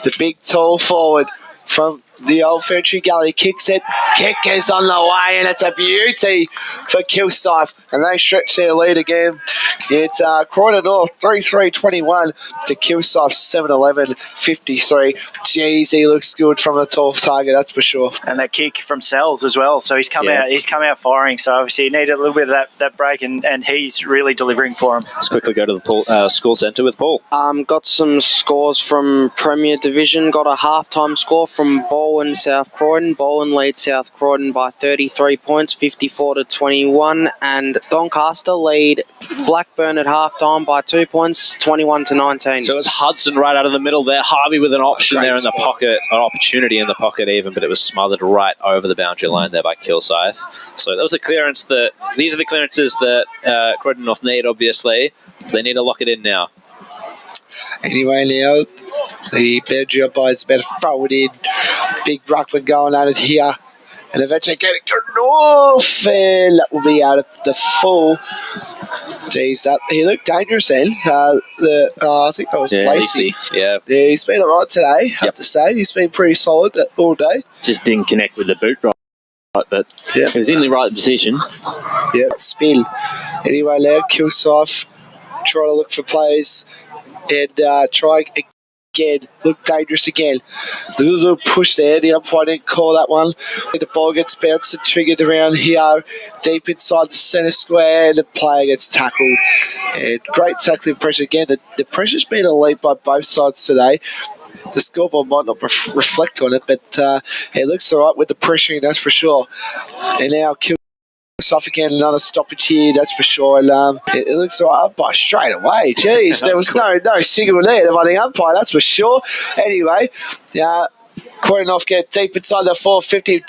the big tall forward from the old Ferntree Gully, kicks it. Kick is on the way, and it's a beauty for Kilsyth. And they stretch their lead again. It's Croydon North 3-3-21 to Kilsyth 7-11-53. Jeez, he looks good from a tall target, that's for sure. And that kick from Sells as well. So he's come out firing. So obviously he needed a little bit of that break, and he's really delivering for him. Let's quickly go to the school centre with Paul. Got some scores from Premier Division. Got a halftime score from Bowen South Croydon. Bowen leads South Croydon by 33 points, 54-21, and Doncaster lead Blackburn at halftime by 2 points, 21-19. So it's Hudson right out of the middle there. Harvey with an option there in the pocket, an opportunity in the pocket even, but it was smothered right over the boundary line there by Kilsyth. So that was the clearance these are the clearances that Croydon North need, obviously. They need to lock it in now. Anyway, now the boundary umpire's about to throw it in. Big ruckman going at it here. And eventually get it North, and that will be out of the full. Jeez, he looked dangerous then. I think that was Lacey. Yeah, he's been all right today, I have to say. He's been pretty solid all day. Just didn't connect with the boot right, but he was in the right position. Yeah, spin. Anyway, now Kilsyth trying to look for plays and try again, look dangerous again. The little push there, the umpire didn't call that one. The ball gets bounced and triggered around here, deep inside the centre square, and the player gets tackled. And great tackling pressure again. The pressure's been elite by both sides today. The scoreboard might not reflect on it, but it looks all right with the pressuring, that's for sure. And now Kilsyth again, another stoppage here, that's for sure. And it looks all right, umpire straight away. Jeez, there was no signal there by the umpire, that's for sure. Anyway, Croydon North get deep inside the 450.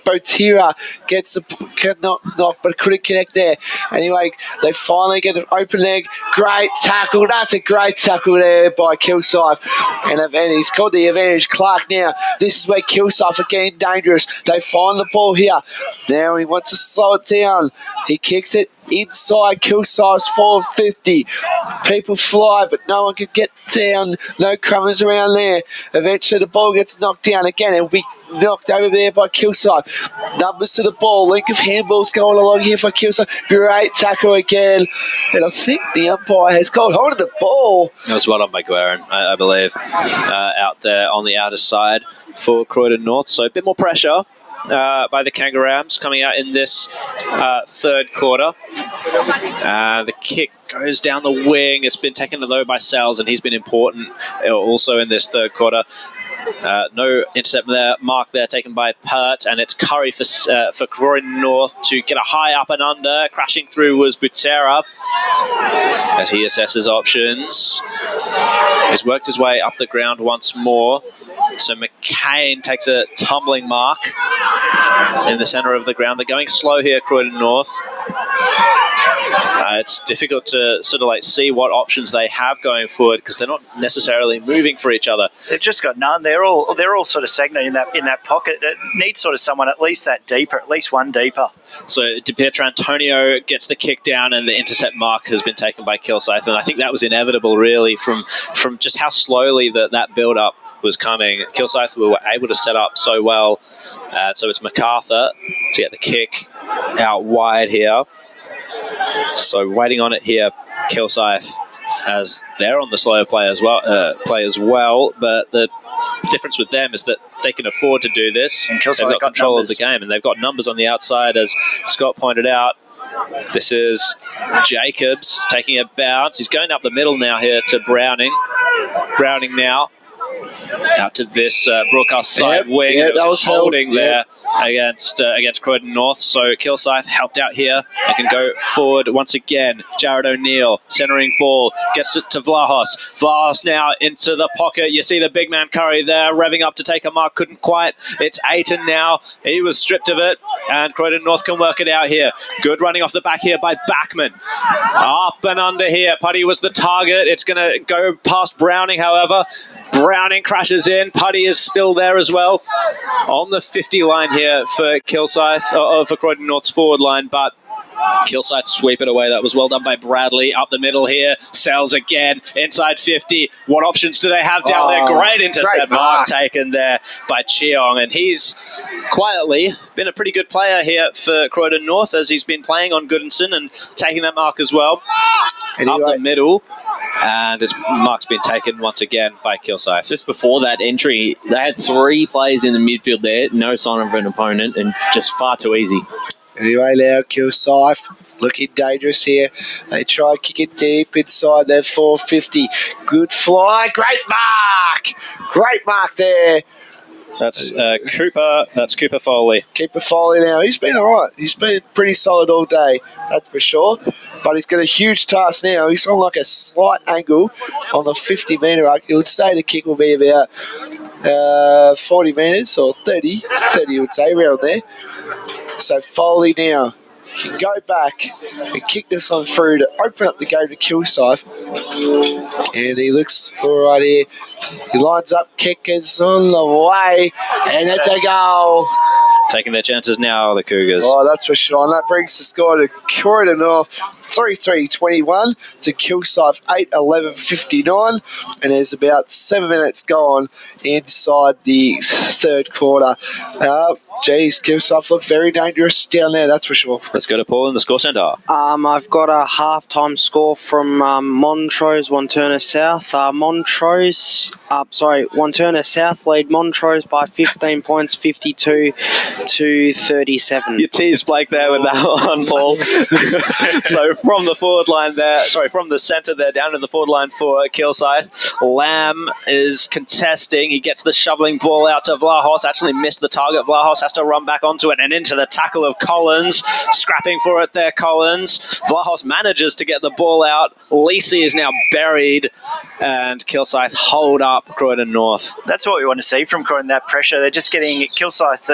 Botira gets the knock, but couldn't connect there. Anyway, they finally get an open leg. Great tackle. That's a great tackle there by Kilsyth. And he's called the advantage. Clark now. This is where Kilsyth are getting dangerous. They find the ball here. Now he wants to slow it down. He kicks it inside Kilsyth's 450. People fly, but no one can get down. No crummers around there. Eventually the ball gets knocked down again. It will be knocked over there by Kilsyth. Numbers to the ball. Link of handballs going along here for Kilsyth. Great tackle again. And I think the umpire has got hold of the ball. It was well on by Guerin, I believe, out there on the outer side for Croydon North. So a bit more pressure by the Kangaroos coming out in this third quarter. The kick goes down the wing. It's been taken low by Sells, and he's been important also in this third quarter. No intercept there, mark there taken by Pert, and it's Curry for Croydon North to get a high up and under. Crashing through was Butera as he assesses options. He's worked his way up the ground once more. So McCain takes a tumbling mark in the centre of the ground. They're going slow here, Croydon North. It's difficult to sort of see what options they have going forward because they're not necessarily moving for each other. They've just got none. They're all sort of stagnant in that pocket. It needs sort of someone at least that deeper, at least one deeper. So DiPietro-Antonio gets the kick down, and the intercept mark has been taken by Kilsyth, and I think that was inevitable really from just how slowly that build-up was coming. Kilsyth were able to set up so well. So it's MacArthur to get the kick out wide here. So waiting on it here, Kilsyth, as they're on the slower play as well. But the difference with them is that they can afford to do this. And they've got control of the game, and they've got numbers on the outside, as Scott pointed out. This is Jacobs taking a bounce. He's going up the middle now here to Browning. Browning now Out to this broadcast side wing. Yeah, It that was holding held. there against Croydon North. So Kilsyth helped out here. They can go forward once again. Jared O'Neill centering ball, gets it to Vlahos. Vlahos now into the pocket. You see the big man Curry there revving up to take a mark. Couldn't quite. It's Aiton now. He was stripped of it, and Croydon North can work it out here. Good running off the back here by Backman. Up and under here. Putty was the target. It's going to go past Browning, however. Browning crashes in. Putty is still there as well. On the 50 line here for Kilsyth, for Croydon North's forward line, but Kilsyth sweep it away. That was well done by Bradley. Up the middle here. Sells again. Inside 50. What options do they have down there? Great intercept. Great mark taken there by Cheong. And he's quietly been a pretty good player here for Croydon North as he's been playing on Goodinson and taking that mark as well. Up the middle. And his mark's been taken once again by Kilsyth. Just before that entry, they had 3 players in the midfield there. No sign of an opponent and just far too easy. Anyway, now Kilsyth looking dangerous here. They try and kick it deep inside their 450. Good fly. Great mark. Great mark there. That's Cooper. That's Cooper Foley. Cooper Foley now. He's been all right. He's been pretty solid all day, that's for sure. But he's got a huge task now. He's on like a slight angle on the 50-metre arc. You would say the kick will be about 40 metres or 30 you would say, around there. So Foley now can go back and kick this on through to open up the game to Kilsyth. And he looks all right here. He lines up, kick is on the way, and it's a goal. Taking their chances now, the Cougars. Oh, that's for sure. And that brings the score to Croydon North 3-3-21 to Kilsyth 8-11-59. And there's about 7 minutes gone inside the third quarter. Kilsyth look very dangerous down there, that's for sure. Let's go to Paul in the score centre. I've got a half-time score from Montrose, Wanturna South. Wanturna South lead Montrose by 15 points, 52-37. You teased Blake there with that one, Paul. So from the forward line there, from the centre there down to the forward line for Kilsyth. Lamb is contesting. He gets the shoveling ball out to Vlahos. Actually missed the target. Vlahos has to run back onto it and into the tackle of Collins. Scrapping for it there, Collins. Vlahos manages to get the ball out. Lacey is now buried, and Kilsyth hold up Croydon North. That's what we want to see from Croydon, that pressure. They're just getting Kilsyth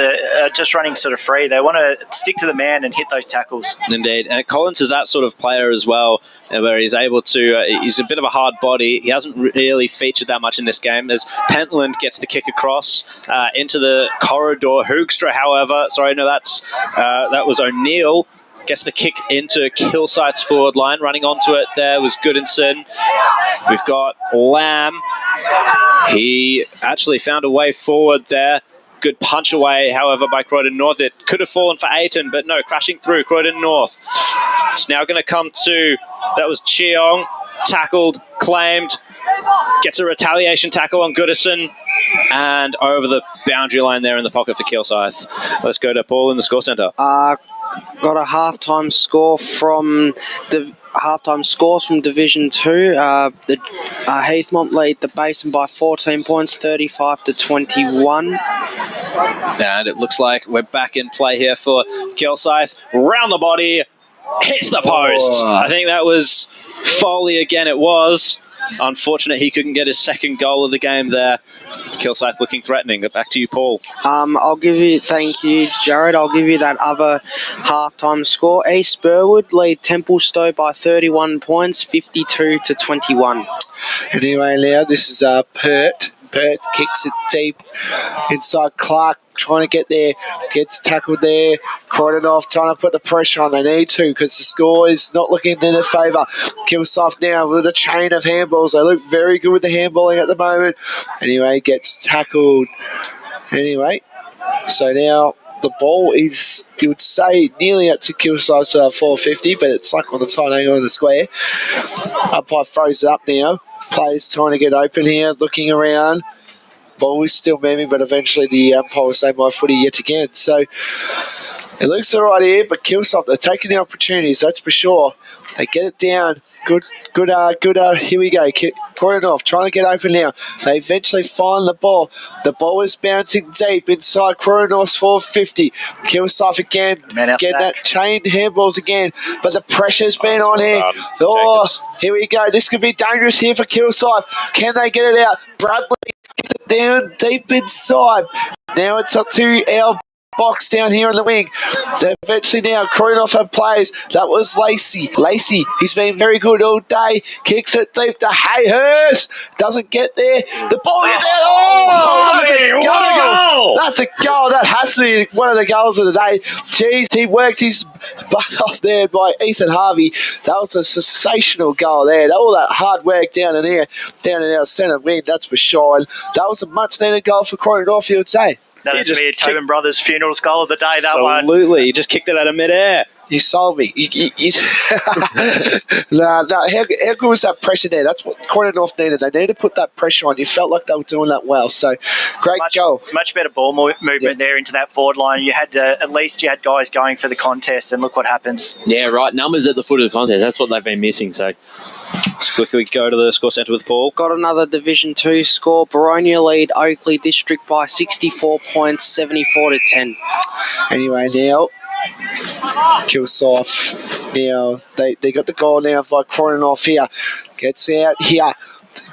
just running sort of free. They want to stick to the man and hit those tackles. Indeed. And Collins is that sort of player as well, where he's able to, he's a bit of a hard body. He hasn't really featured that much in this game as Pentland gets the kick across into the corridor. Hoogstra, however, that was O'Neill. Gets the kick into Kilsyth's forward line. Running onto it there was Goodinson. We've got Lamb. He actually found a way forward there. Good punch away, however, by Croydon North. It could have fallen for Aiton, but no, crashing through Croydon North. It's now going to come to, that was Cheong. Tackled, claimed, gets a retaliation tackle on Goodison, and over the boundary line there in the pocket for Kilsyth. Let's go to Paul in the score centre. Got a halftime score from halftime scores from Division 2. The Heathmont lead the Basin by 14 points, 35-21. And it looks like we're back in play here for Kilsyth. Round the body, hits the post. I think that was Foley again. It was. Unfortunate he couldn't get his second goal of the game there. Kilsyth looking threatening. Back to you, Paul. Thank you, Jared. I'll give you that other halftime score. East Burwood lead Templestowe by 31 points, 52-21. Anyway, now this is Pert. Pert kicks it deep inside Clark, trying to get there, gets tackled there. Croydon off, trying to put the pressure on. They need to because the score is not looking in their favour. Kilsyth now with a chain of handballs. They look very good with the handballing at the moment. Anyway, gets tackled. Anyway, so now the ball is, you would say, nearly up to Kilsyth's 450, but it's like on the tight angle in the square. Umpire throws it up now. Players trying to get open here, looking around. Ball is still moving, but eventually the umpire will say my footy yet again. So it looks all right here, but Kilsyth, they're taking the opportunities, that's for sure. They get it down. Good. Here we go. Croydon off, trying to get open now. They eventually find the ball. The ball is bouncing deep inside Croydon North's 450. Kilsyth again, getting that chain handballs again, but the pressure's been on here. Here we go. This could be dangerous here for Kilsyth. Can they get it out? Bradley gets it down deep inside. Now it's up to our box down here on the wing. They're eventually now Croydon have players. That was Lacey. He's been very good all day. Kicks it deep to Hayhurst. Doesn't get there. The ball is out. Oh, that's a goal. That has to be one of the goals of the day. Jeez, he worked his butt off there by Ethan Harvey. That was a sensational goal there. All that hard work down in our centre wing, that's for sure. That was a much needed goal for Croydon North, you would say. That has to be a Tobin Brothers Funerals goal of the day, that one. Absolutely. He just kicked it out of midair. You sold me. No. How good was that pressure there? That's what Croydon North needed. They needed to put that pressure on. You felt like they were doing that well. So, great goal. Much better ball movement there into that forward line. You had at least you had guys going for the contest, and look what happens. Yeah, right. Numbers at the foot of the contest. That's what they've been missing. So, let's quickly go to the score centre with Paul. Got another Division 2 score. Baronia lead Oakley District by 64 points, 74 to 10. Anyway, now Kilsyth. Now they got the goal now by Croydon North here. Gets out here.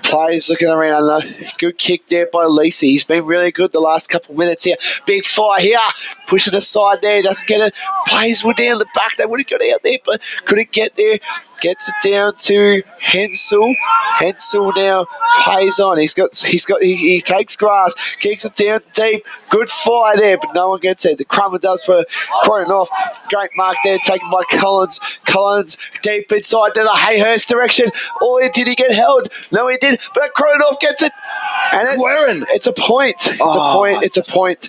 Players looking around. Good kick there by Lacey. He's been really good the last couple of minutes here. Big fire here. Pushing aside there. Doesn't get it. Players were down the back. They would have got out there, but couldn't get there. Gets it down to Hensel. Hensel now plays on. He takes grass, kicks it down deep. Good fire there, but no one gets it. The crummer does for Croydon North. Great mark there, taken by Collins. Collins deep inside to the Hayhurst direction. Oh, did he get held? No, he did. But Croydon North gets it. And it's a point. It's a point.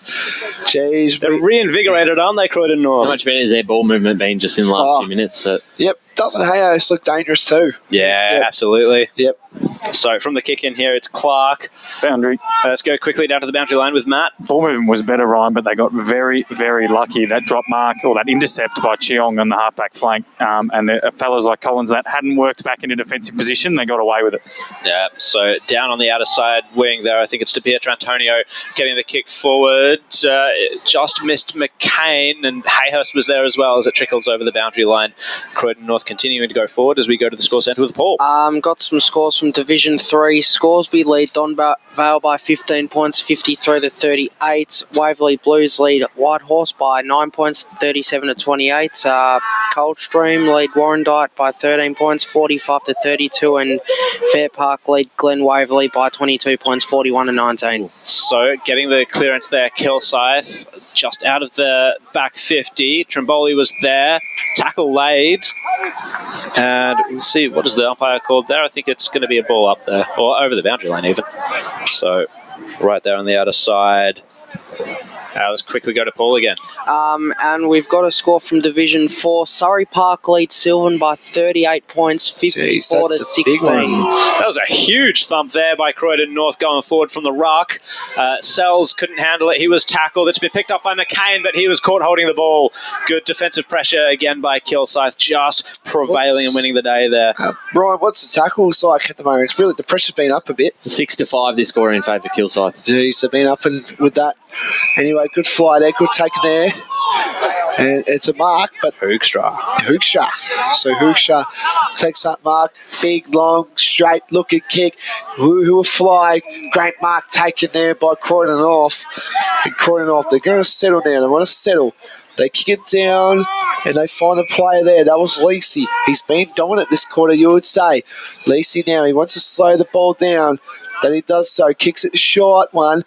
Jeez. They're reinvigorated, aren't they, Croydon North? How much better has their ball movement been just in the last few minutes? Yep. Doesn't Hayhurst look dangerous too? Yeah, absolutely. Yep. So from the kick in here, it's Clark. Boundary. Let's go quickly down to the boundary line with Matt. Ball movement was better, Ryan, but they got very, very lucky. That drop mark or that intercept by Cheong on the halfback flank, and the fellas like Collins that hadn't worked back into defensive position, they got away with it. Yeah, so down on the outer side wing there, I think it's DePietro Antonio getting the kick forward. Just missed McCain, and Hayhurst was there as well as it trickles over the boundary line. Croydon North continuing to go forward as we go to the score centre with Paul. Got some scores from Division 3. Scoresby lead Donvale by 15 points, 53 to 38. Waverley Blues lead Whitehorse by 9 points, 37 to 28. Coldstream lead Warrandyte by 13 points, 45 to 32. And Fair Park lead Glen Waverley by 22 points, 41 to 19. So getting the clearance there, Kilsyth just out of the back 50. Trimboli was there. Tackle laid. And we'll see, what is the umpire called there? I think it's going to be a ball up there, or over the boundary line even. So right there on the outer side. Let's quickly go to Paul again. And we've got a score from Division 4. Surrey Park leads Sylvan by 38 points, 54 to 16. That was a huge thump there by Croydon North going forward from the ruck. Sells couldn't handle it. He was tackled. It's been picked up by McCain, but he was caught holding the ball. Good defensive pressure again by Kilsyth, just prevailing and winning the day there. Brian, what's the tackles like at the moment? It's really, the pressure's been up a bit. 6-5 this score in favour of Kilsyth. Jeez, they've been up and with that. Anyway, good fly there, good take there. And it's a mark, but Hoekstra. So Hoekstra takes that mark. Big, long, straight looking kick. Who will fly. Great mark taken there by Croydon North. And Croydon North, they're going to settle now. They want to settle. They kick it down and they find a player there. That was Lacey. He's been dominant this quarter, you would say. Lacey now, he wants to slow the ball down. Then he does so, kicks it short one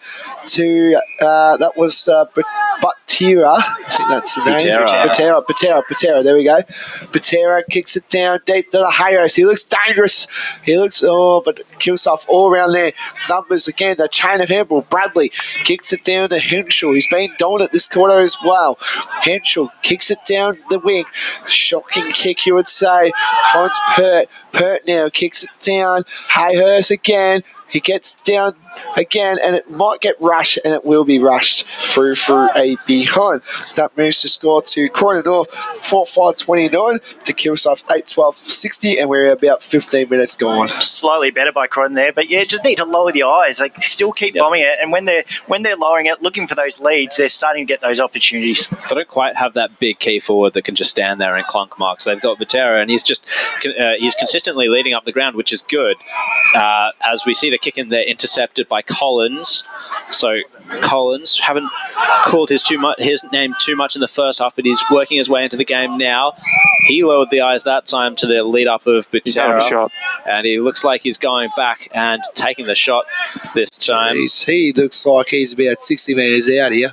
to, that was Butera. I think that's the name. Butera, there we go. Butera kicks it down deep to the Hayhurst. He looks dangerous. But Kilsyth all around there. Numbers again, the chain of handball. Bradley kicks it down to Henschel. He's been dominant this quarter as well. Henschel kicks it down the wing. Shocking kick, you would say. Finds Pert. Pert now kicks it down. Hayhurst again. He gets down again, and it might get rushed, and it will be rushed through a way behind. So that moves the score to Croydon North 4-5-29 to Kilsyth 8-12-60, and we're about 15 minutes gone. Slightly better by Croydon there, but yeah, just need to lower the eyes. They still keep bombing it, and when they're lowering it, looking for those leads, they're starting to get those opportunities. They don't quite have that big key forward that can just stand there and clunk marks. They've got Butera, and he's consistently leading up the ground, which is good. As we see the kick in there intercepted by Collins. So Collins haven't called his name too much in the first half, but he's working his way into the game now. He lowered the eyes that time to the lead up of Butera. He's having a shot. And he looks like he's going back and taking the shot this time. He looks like he's about 60 metres out here.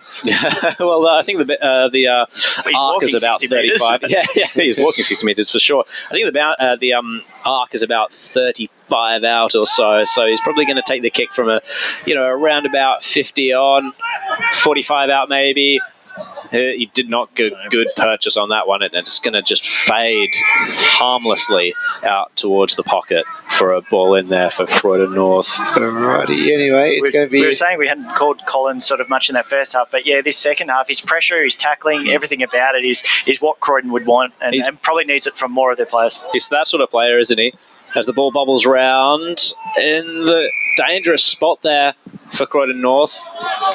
Well, I think the arc is about 35. Yeah, he's walking 60 metres for sure. I think the arc is about 35 out or so. So he's probably going to take the kick from around about 50 on, 45 out maybe. He did not get good purchase on that one, and it's going to just fade harmlessly out towards the pocket for a ball in there for Croydon North. Alrighty, anyway, it's going to be... We were saying we hadn't called Collins sort of much in that first half, but yeah, this second half, his pressure, his tackling, everything about it is what Croydon would want, and probably needs it from more of their players. He's that sort of player, isn't he? As the ball bubbles round in the dangerous spot there for Croydon North.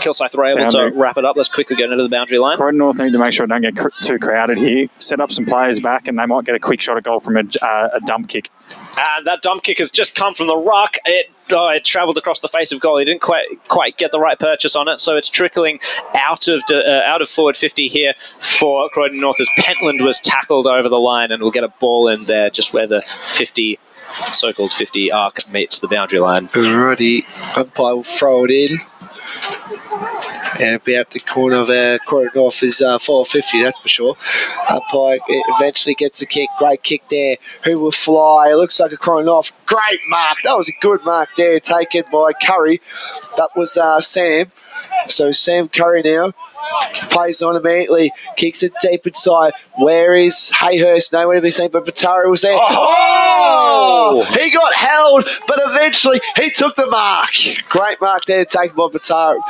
Kilsyth were able to wrap it up. Let's quickly go into the boundary line. Croydon North need to make sure it don't get too crowded here. Set up some players back, and they might get a quick shot at goal from a dump kick. And that dump kick has just come from the ruck. It travelled across the face of goal. He didn't quite get the right purchase on it, so it's trickling out of forward 50 here for Croydon North as Pentland was tackled over the line, and we'll get a ball in there just where the so-called 50 arc meets the boundary line. Alrighty, umpire will throw it in. And about the corner of Croydon North is 450, that's for sure. Umpire eventually gets a kick. Great kick there. Who will fly? It looks like a Croydon North. Great mark. That was a good mark there, taken by Curry. That was Sam. So Sam Curry now plays on immediately, kicks it deep inside. Where is Hayhurst? Nowhere to be seen, but Butera was there. Oh! He got held, but eventually he took the mark. Great mark there, taken by Butera.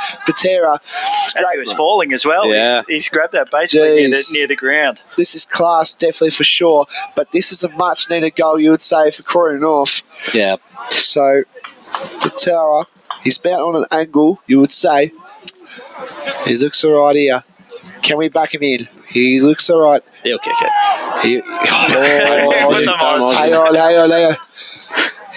As he was falling as well, he's grabbed that basically near the ground. This is class, definitely for sure, but this is a much needed goal, you would say, for Croydon North. Yeah. So Butera, he's about on an angle, you would say. He looks all right here. Can we back him in? He looks all right. He'll kick it. Hang on.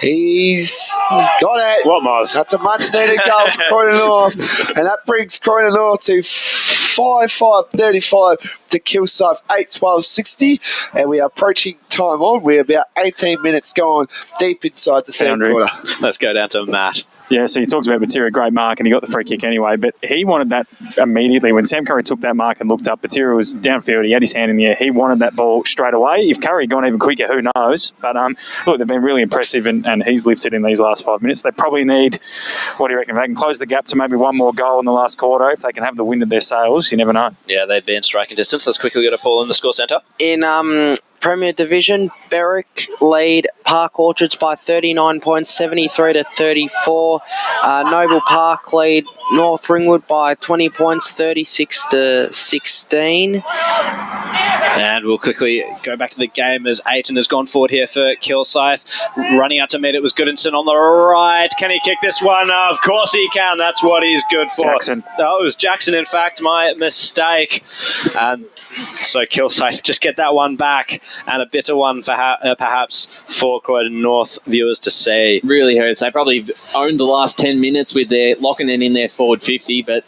He's got it. What, Moz? That's a much needed goal for Croydon North. And that brings Croydon North to 5-5-35 to Kilsyth 8-12-60. And we are approaching time on. We're about 18 minutes gone deep inside the third quarter. Let's go down to Matt. Yeah, so he talks about Butera, great mark, and he got the free kick anyway, but he wanted that immediately. When Sam Curry took that mark and looked up, Butera was downfield, he had his hand in the air, he wanted that ball straight away. If Curry had gone even quicker, who knows? But look, they've been really impressive, and he's lifted in these last 5 minutes. They probably need, what do you reckon, if they can close the gap to maybe one more goal in the last quarter, if they can have the wind at their sails, you never know. Yeah, they'd be in striking distance. Let's quickly get a ball in the score centre. In Premier Division, Berwick lead Park Orchards by 39 points, 73 to 34. Noble Park lead North Ringwood by 20 points, 36 to 16. And we'll quickly go back to the game as Ayton has gone forward here for Kilsyth. Running out to meet it was Goodinson on the right. Can he kick this one? Of course he can. That's what he's good for. Jackson. Oh, it was Jackson, in fact. My mistake. So Kilsyth just get that one back, and a bitter one for perhaps for Croydon North viewers to see. Really hurts. They probably owned the last 10 minutes with their locking it in their forward 50, but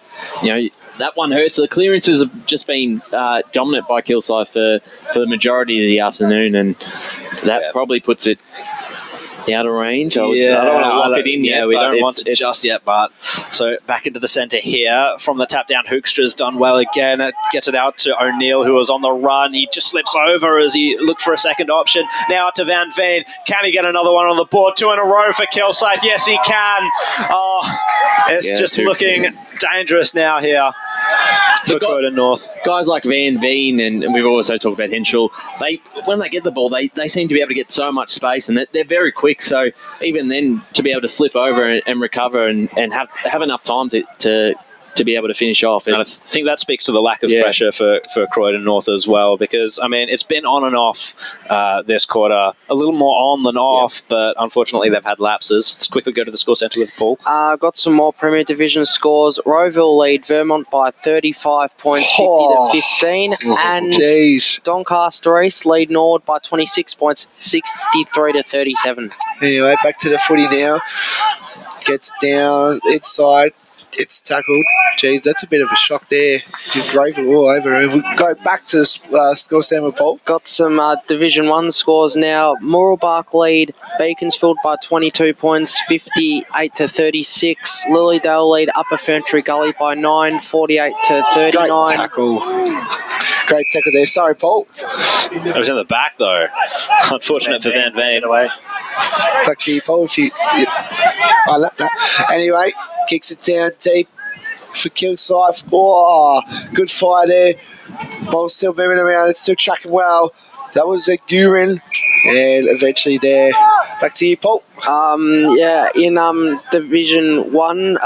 that one hurts. The clearances have just been dominant by Kilsyth for the majority of the afternoon, and that probably puts it out of range. I don't want to lock it in yet. We don't want it just yet, but so back into the centre here from the tap down. Hoekstra's done well again. It gets it out to O'Neill, who was on the run. He just slips over as he looked for a second option. Now out to Van Veen. Can he get another one on the board? 2 in a row for Kilsyth. Yes, he can. It's just looking dangerous now here for Croydon North. Guys like Van Veen, and we've also talked about Henschel, when they get the ball, they seem to be able to get so much space, and they're very quick. So even then, to be able to slip over and recover and have enough time to to be able to finish off. And I think that speaks to the lack of pressure for Croydon North as well, because, I mean, it's been on and off this quarter, a little more on than off, but unfortunately they've had lapses. Let's quickly go to the score centre with Paul. Got some more Premier Division scores. Roeville lead Vermont by 35 points, 50 to 15. And Doncaster East lead Nord by 26 points, 63 to 37. Anyway, back to the footy now. Gets down inside. It's tackled. Jeez, that's a bit of a shock there. Roeville all over. And we go back to the score sample, Paul. Got some Division 1 scores now. Mooralbark lead Beaconsfield by 22 points, 58 to 36. Lilydale lead Upper Ferntree Gully by 9, 48 to 39. Great tackle. Great tackle there. Sorry, Paul. It was in the back, though. Unfortunate for Van Veen. Back to you, Paul. I left that. Anyway, kicks it down deep for Kilsyth. Oh, good fire there. Ball still moving around. It's still tracking well. That was a Gurin. And eventually there. Back to you, Paul. In Division 1,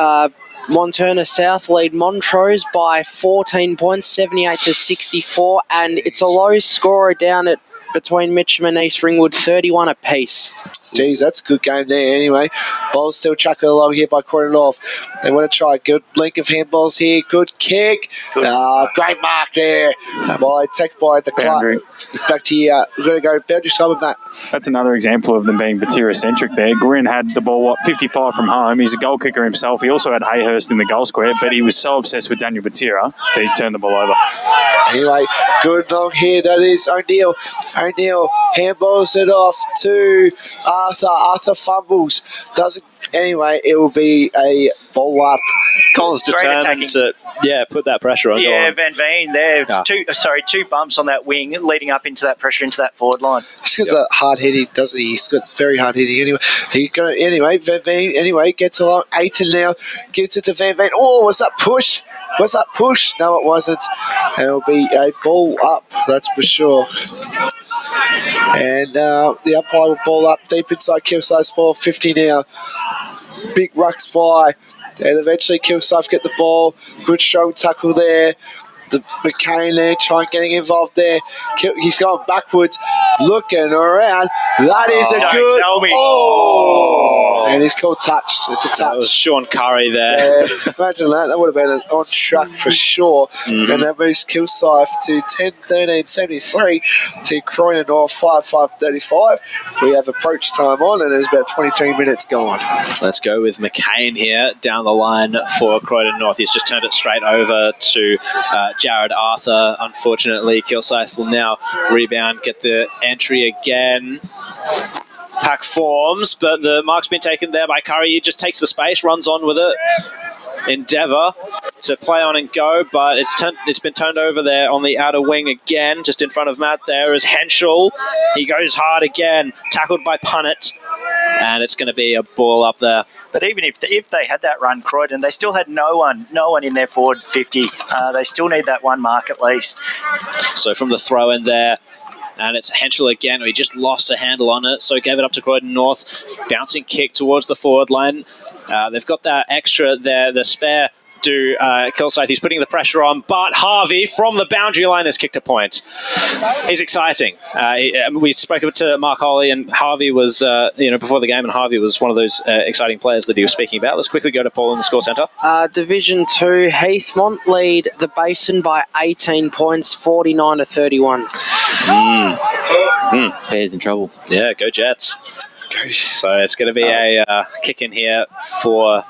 Montana South lead Montrose by 14 points, 78 to 64. And it's a low scorer down at between Mitcham and East Ringwood, 31 apiece. Geez, that's a good game there anyway. Ball's still chucking along here by Croydon North. They want to try a good link of handballs here. Good kick. Great mark there. Take by the Clark. Back to you. We're going to go boundary side with that. That's another example of them being Batira-centric there. Gwyn had the ball, 55 from home. He's a goal kicker himself. He also had Hayhurst in the goal square, but he was so obsessed with Daniel Batira that he's turned the ball over. Anyway, good long here. That is O'Neill. O'Neill handballs it off to Arthur. Arthur fumbles. Anyway, it will be a ball up. Collins determined to put that pressure on. Yeah, Van Veen there. Two bumps on that wing leading up into that pressure into that forward line. He's got hard hitting, doesn't he? He's got very hard hitting anyway. Van Veen gets along. Aiton now gives it to Van Veen. Oh, was that push? No, it wasn't. And it'll be a ball up, that's for sure. And the umpire will ball up deep inside Kilsyth's ball, 50 now. Big rucks by. And eventually Kilsyth get the ball. Good strong tackle there. The McCain there trying getting involved there. He's going backwards, looking around. That is a good. Tell me. Oh, and he's called touch. It's a touch. That was Sean Curry there. Imagine that. That would have been an on track for sure. And that moves Kilsyth to 10-13-73 to Croydon North 5-5-35. We have approach time on, and there's about 23 minutes gone. Let's go with McCain here down the line for Croydon North. He's just turned it straight over to Jared Arthur. Unfortunately, Kilsyth will now rebound, get the entry again. Pack forms, but the mark's been taken there by Curry. He just takes the space, runs on with it. Endeavour to play on and go, but it's been turned over there on the outer wing again, just in front of Matt. There is Henschel. He goes hard again, tackled by Punnett, and it's going to be a ball up there. But even if they had that run, Croydon, they still had no one in their forward 50. They still need that one mark at least. So from the throw in there, and it's Henschel again, who he just lost a handle on it, so gave it up to Croydon North. Bouncing kick towards the forward line. They've got that extra there, the spare to Kilsyth. He's putting the pressure on, but Harvey from the boundary line has kicked a point. He's exciting. We spoke to Mark Holly, and Harvey was, before the game, and Harvey was one of those exciting players that he was speaking about. Let's quickly go to Paul in the score centre. Division 2, Heathmont lead the Basin by 18 points, 49 to 31. Bears in trouble. Yeah, go Jets. So it's going to be a kick in here for,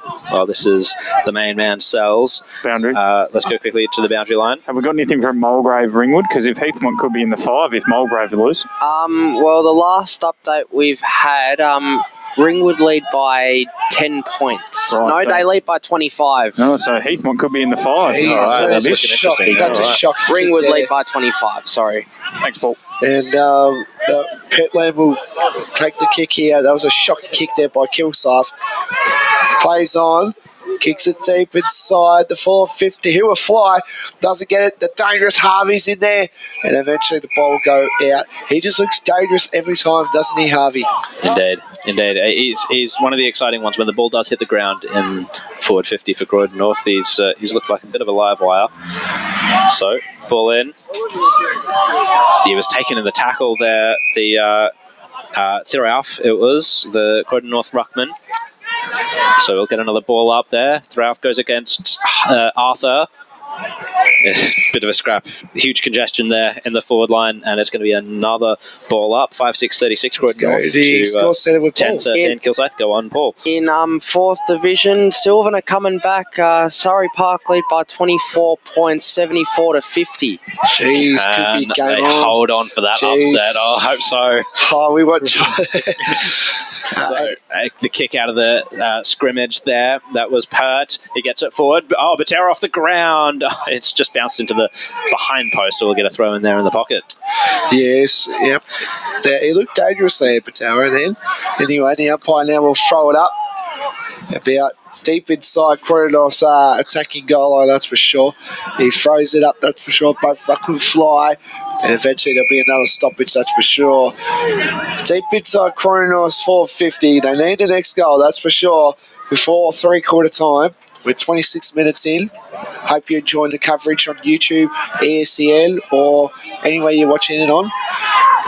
this is the main man Sells. Boundary. Let's go quickly to the boundary line. Have we got anything from Mulgrave Ringwood? Because if Heathmont could be in the 5, if Mulgrave lose. The last update we've had, Ringwood lead by 10 points. Right, they lead by 25. No, so Heathmont could be in the 5. Jeez, all right, that's that's shocking. That's a shock. Ringwood lead by 25, sorry. Thanks, Paul. And Petland will take the kick here. That was a shocking kick there by Kilsyth. Plays on. Kicks it deep inside the 450. Who will fly? Doesn't get it. The dangerous Harvey's in there. And eventually the ball will go out. He just looks dangerous every time, doesn't he, Harvey? Indeed. He's one of the exciting ones when the ball does hit the ground in forward 50 for Croydon North. He's looked like a bit of a live wire. So, ball in. He was taken in the tackle there. The Thirauf, it was, the Croydon North ruckman. So we'll get another ball up there. Thirauf goes against Arthur. Bit of a scrap. Huge congestion there in the forward line, and it's going to be another ball up. 5-6-36 Croydon North to 10-13 Kilsyth. Go on, Paul. In 4th Division, Sylvan are coming back. Surrey Park lead by 24 points, 74 to 50. Jeez, could be game they on. hold on for that upset. Oh, I hope so. Oh, we won't. So the kick out of the scrimmage there, that was Pert. He gets it forward. Oh, Batera off the ground. Oh, it's just bounced into the behind post, so we'll get a throw in there in the pocket. Yes, yep. He looked dangerous there, Batera, then. Anyway, the umpire now will throw it up. About deep inside Croydon North's attacking goal line, that's for sure. He throws it up, that's for sure. Both ruck will fly. And eventually there'll be another stoppage, that's for sure. Deep inside Croydon North's 450. They need the next goal, that's for sure. Before 3/4 time. We're 26 minutes in. Hope you're enjoying the coverage on YouTube, ESCN, or anywhere you're watching it on.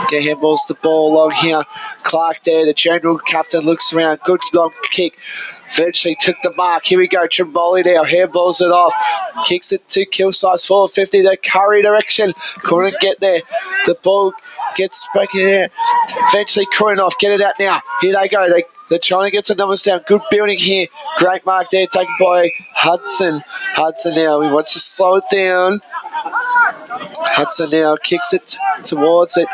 Get handballs the ball along here. Clark there, the general captain, looks around. Good long kick. Eventually took the mark. Here we go. Trimboli now. Handballs it off. Kicks it to Kilsyth's 450. The Curry direction. Couldn't get there. The ball gets back in there. Eventually Croydon off. Get it out now. Here they go. They're trying to get some numbers down. Good building here. Great mark there taken by Hudson. Hudson now. He wants to slow it down. Hudson now kicks it towards it.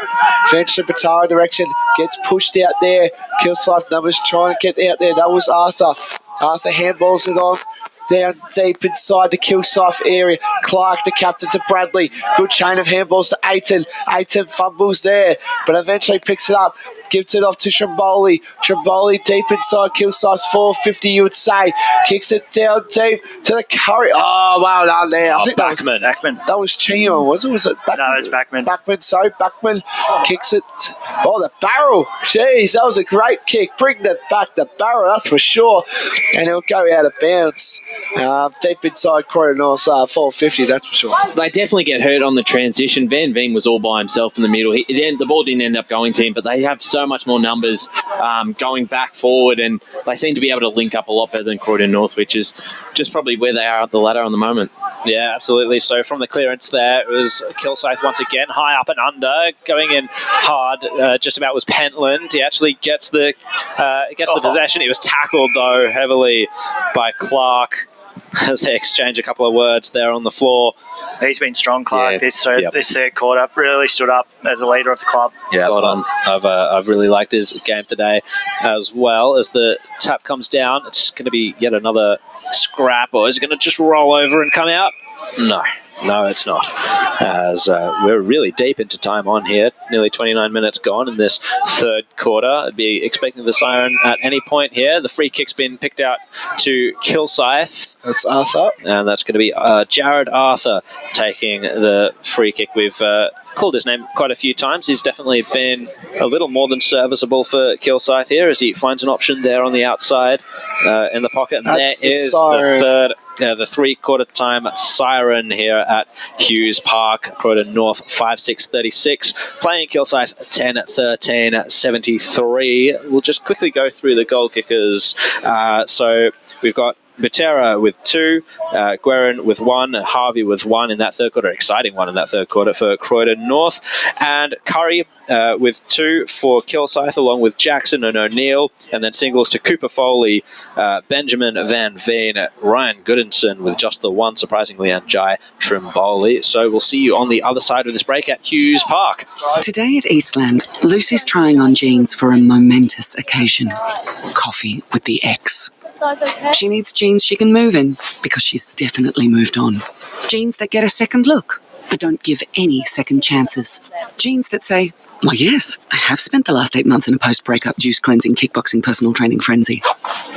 Eventually Batara direction. Gets pushed out there. Kilsyth numbers trying to get out there. That was Arthur. Arthur handballs it off. Down deep inside the Kilsyth area. Clark, the captain, to Bradley. Good chain of handballs to Aiton. Aiton fumbles there, but eventually picks it up. Gives it off to Trimboli. Trimboli deep inside Kilsyth's 450, you would say. Kicks it down deep to the Curry. Oh, well done there. I think Backman. That was Chino, was it? Was it Backman? No, it was Backman. Backman kicks it. Oh, the barrel. Jeez, that was a great kick. Bring that back, the barrel, that's for sure. And it'll go out of bounds. Deep inside Croydon North's 450, that's for sure. They definitely get hurt on the transition. Van Veen was all by himself in the middle. The ball didn't end up going to him, but they have so much more numbers going back forward, and they seem to be able to link up a lot better than Croydon North, which is just probably where they are at the ladder on the moment. Yeah, absolutely. So from the clearance there, it was Kilsyth once again, high up and under, going in hard. Just about was Pentland. He actually gets the possession. He was tackled though heavily by Clark as they exchange a couple of words there on the floor. He's been strong, Clark. This third quarter really stood up as a leader of the club. Yeah, I've really liked his game today as well. As the tap comes down, it's going to be yet another scrap, or is it going to just roll over and come out? No, it's not. As we're really deep into time on here, nearly 29 minutes gone in this third quarter. I'd be expecting the siren at any point here. The free kick's been picked out to Kilsyth. That's Arthur. And that's going to be Jared Arthur taking the free kick. We've called his name quite a few times. He's definitely been a little more than serviceable for Kilsyth here as he finds an option there on the outside in the pocket. And that's there is the three-quarter time siren here at Hughes Park. Croydon North 5-6-36, playing Kilsyth 10-13, 73. We'll just quickly go through the goal kickers. So we've got Butera with 2, Guerin with 1, Harvey with 1 in that third quarter. Exciting one in that third quarter for Croydon North. And Curry with 2 for Kilsyth, along with Jackson and O'Neill. And then singles to Cooper Foley, Benjamin Van Veen, Ryan Goodinson with just the 1, surprisingly, and Jai Trimboli. So we'll see you on the other side of this break at Hughes Park. Today at Eastland, Lucy's trying on jeans for a momentous occasion. Coffee with the ex. She needs jeans she can move in because she's definitely moved on. Jeans that get a second look but don't give any second chances. Jeans that say, Why, yes. I have spent the last 8 months in a post-breakup juice-cleansing, kickboxing, personal training frenzy.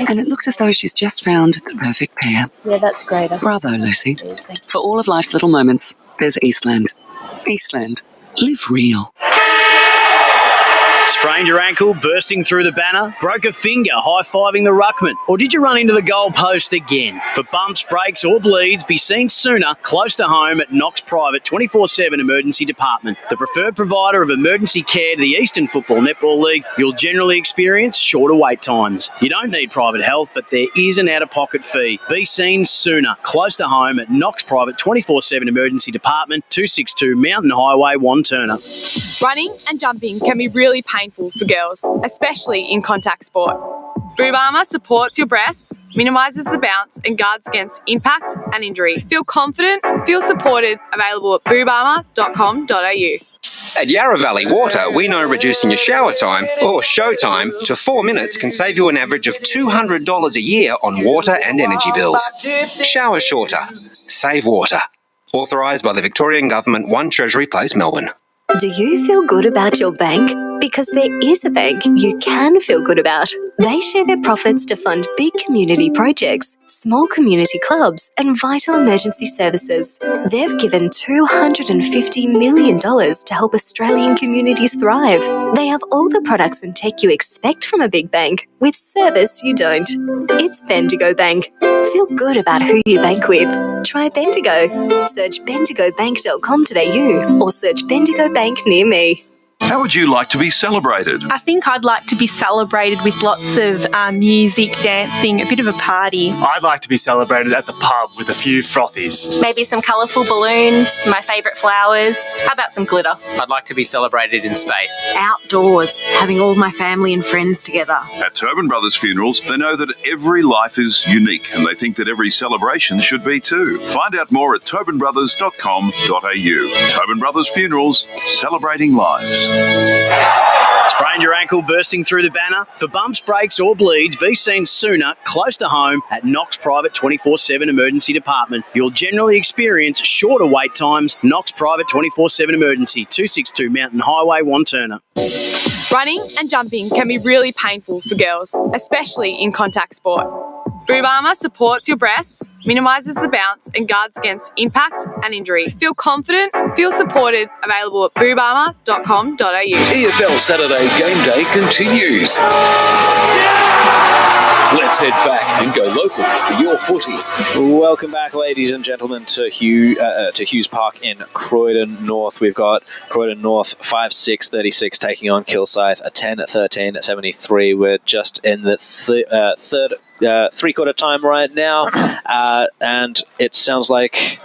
And it looks as though she's just found the perfect pair. Yeah, that's great. Bravo, Lucy. For all of life's little moments, there's Eastland. Eastland. Live real. Sprained your ankle, bursting through the banner? Broke a finger, high-fiving the ruckman? Or did you run into the goal post again? For bumps, breaks or bleeds, be seen sooner, close to home at Knox Private 24/7 Emergency Department. The preferred provider of emergency care to the Eastern Football Netball League, you'll generally experience shorter wait times. You don't need private health, but there is an out-of-pocket fee. Be seen sooner, close to home at Knox Private 24/7 Emergency Department, 262 Mountain Highway, Wanturna. Running and jumping can be really painful for girls, especially in contact sport. Boob armour supports your breasts, minimises the bounce and guards against impact and injury. Feel confident, feel supported, available at boobarmour.com.au. At Yarra Valley Water, we know reducing your shower time, or show time, to 4 minutes can save you an average of $200 a year on water and energy bills. Shower shorter. Save water. Authorised by the Victorian Government, 1 Treasury Place, Melbourne. Do you feel good about your bank? Because there is a bank you can feel good about. They share their profits to fund big community projects, small community clubs, and vital emergency services. They've given $250 million to help Australian communities thrive. They have all the products and tech you expect from a big bank, with service you don't. It's Bendigo Bank. Feel good about who you bank with. Try Bendigo. Search bendigobank.com.au or search Bendigo Bank near me. How would you like to be celebrated? I think I'd like to be celebrated with lots of music, dancing, a bit of a party. I'd like to be celebrated at the pub with a few frothies. Maybe some colourful balloons, my favourite flowers. How about some glitter? I'd like to be celebrated in space. Outdoors, having all my family and friends together. At Tobin Brothers Funerals, they know that every life is unique and they think that every celebration should be too. Find out more at tobinbrothers.com.au. Tobin Brothers Funerals, celebrating lives. Sprained your ankle, bursting through the banner? For bumps, breaks or bleeds, be seen sooner, close to home at Knox Private 24/7 Emergency Department. You'll generally experience shorter wait times. Knox Private 24/7 Emergency, 262 Mountain Highway, Wanturna. Running and jumping can be really painful for girls, especially in contact sport. Boob armour supports your breasts, minimises the bounce and guards against impact and injury. Feel confident, feel supported, available at boobarmour.com.au. EFL Saturday Game Day continues. Let's head back and go local for your footy. Welcome back, ladies and gentlemen, to Hughes Park in Croydon North. We've got Croydon North 5-6-36 taking on Kilsyth, a 10-13 at 73. We're just in the third three-quarter time right now, and it sounds like...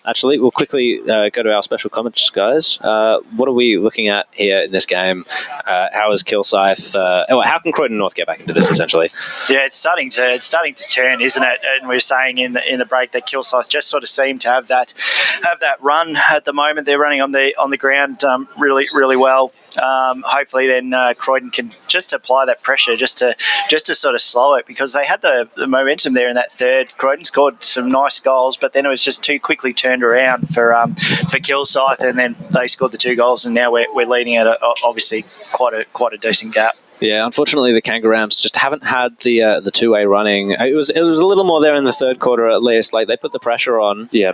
actually, we'll quickly go to our special comments, guys. What are we looking at here in this game? How is Kilsyth? How can Croydon North get back into this, essentially? Yeah, it's starting to turn, isn't it? And we were saying in the break that Kilsyth just sort of seem to have that run at the moment. They're running on the ground really well. Hopefully, then Croydon can just apply that pressure just to sort of slow it, because they had the momentum there in that third. Croydon scored some nice goals, but then it was just too quickly turned around for Kilsyth, and then they scored the 2 goals, and now we're leading at obviously quite a decent gap. Yeah, unfortunately, the Kangaroos just haven't had the two-way running. It was a little more there in the third quarter, at least. Like, they put the pressure on. Yeah.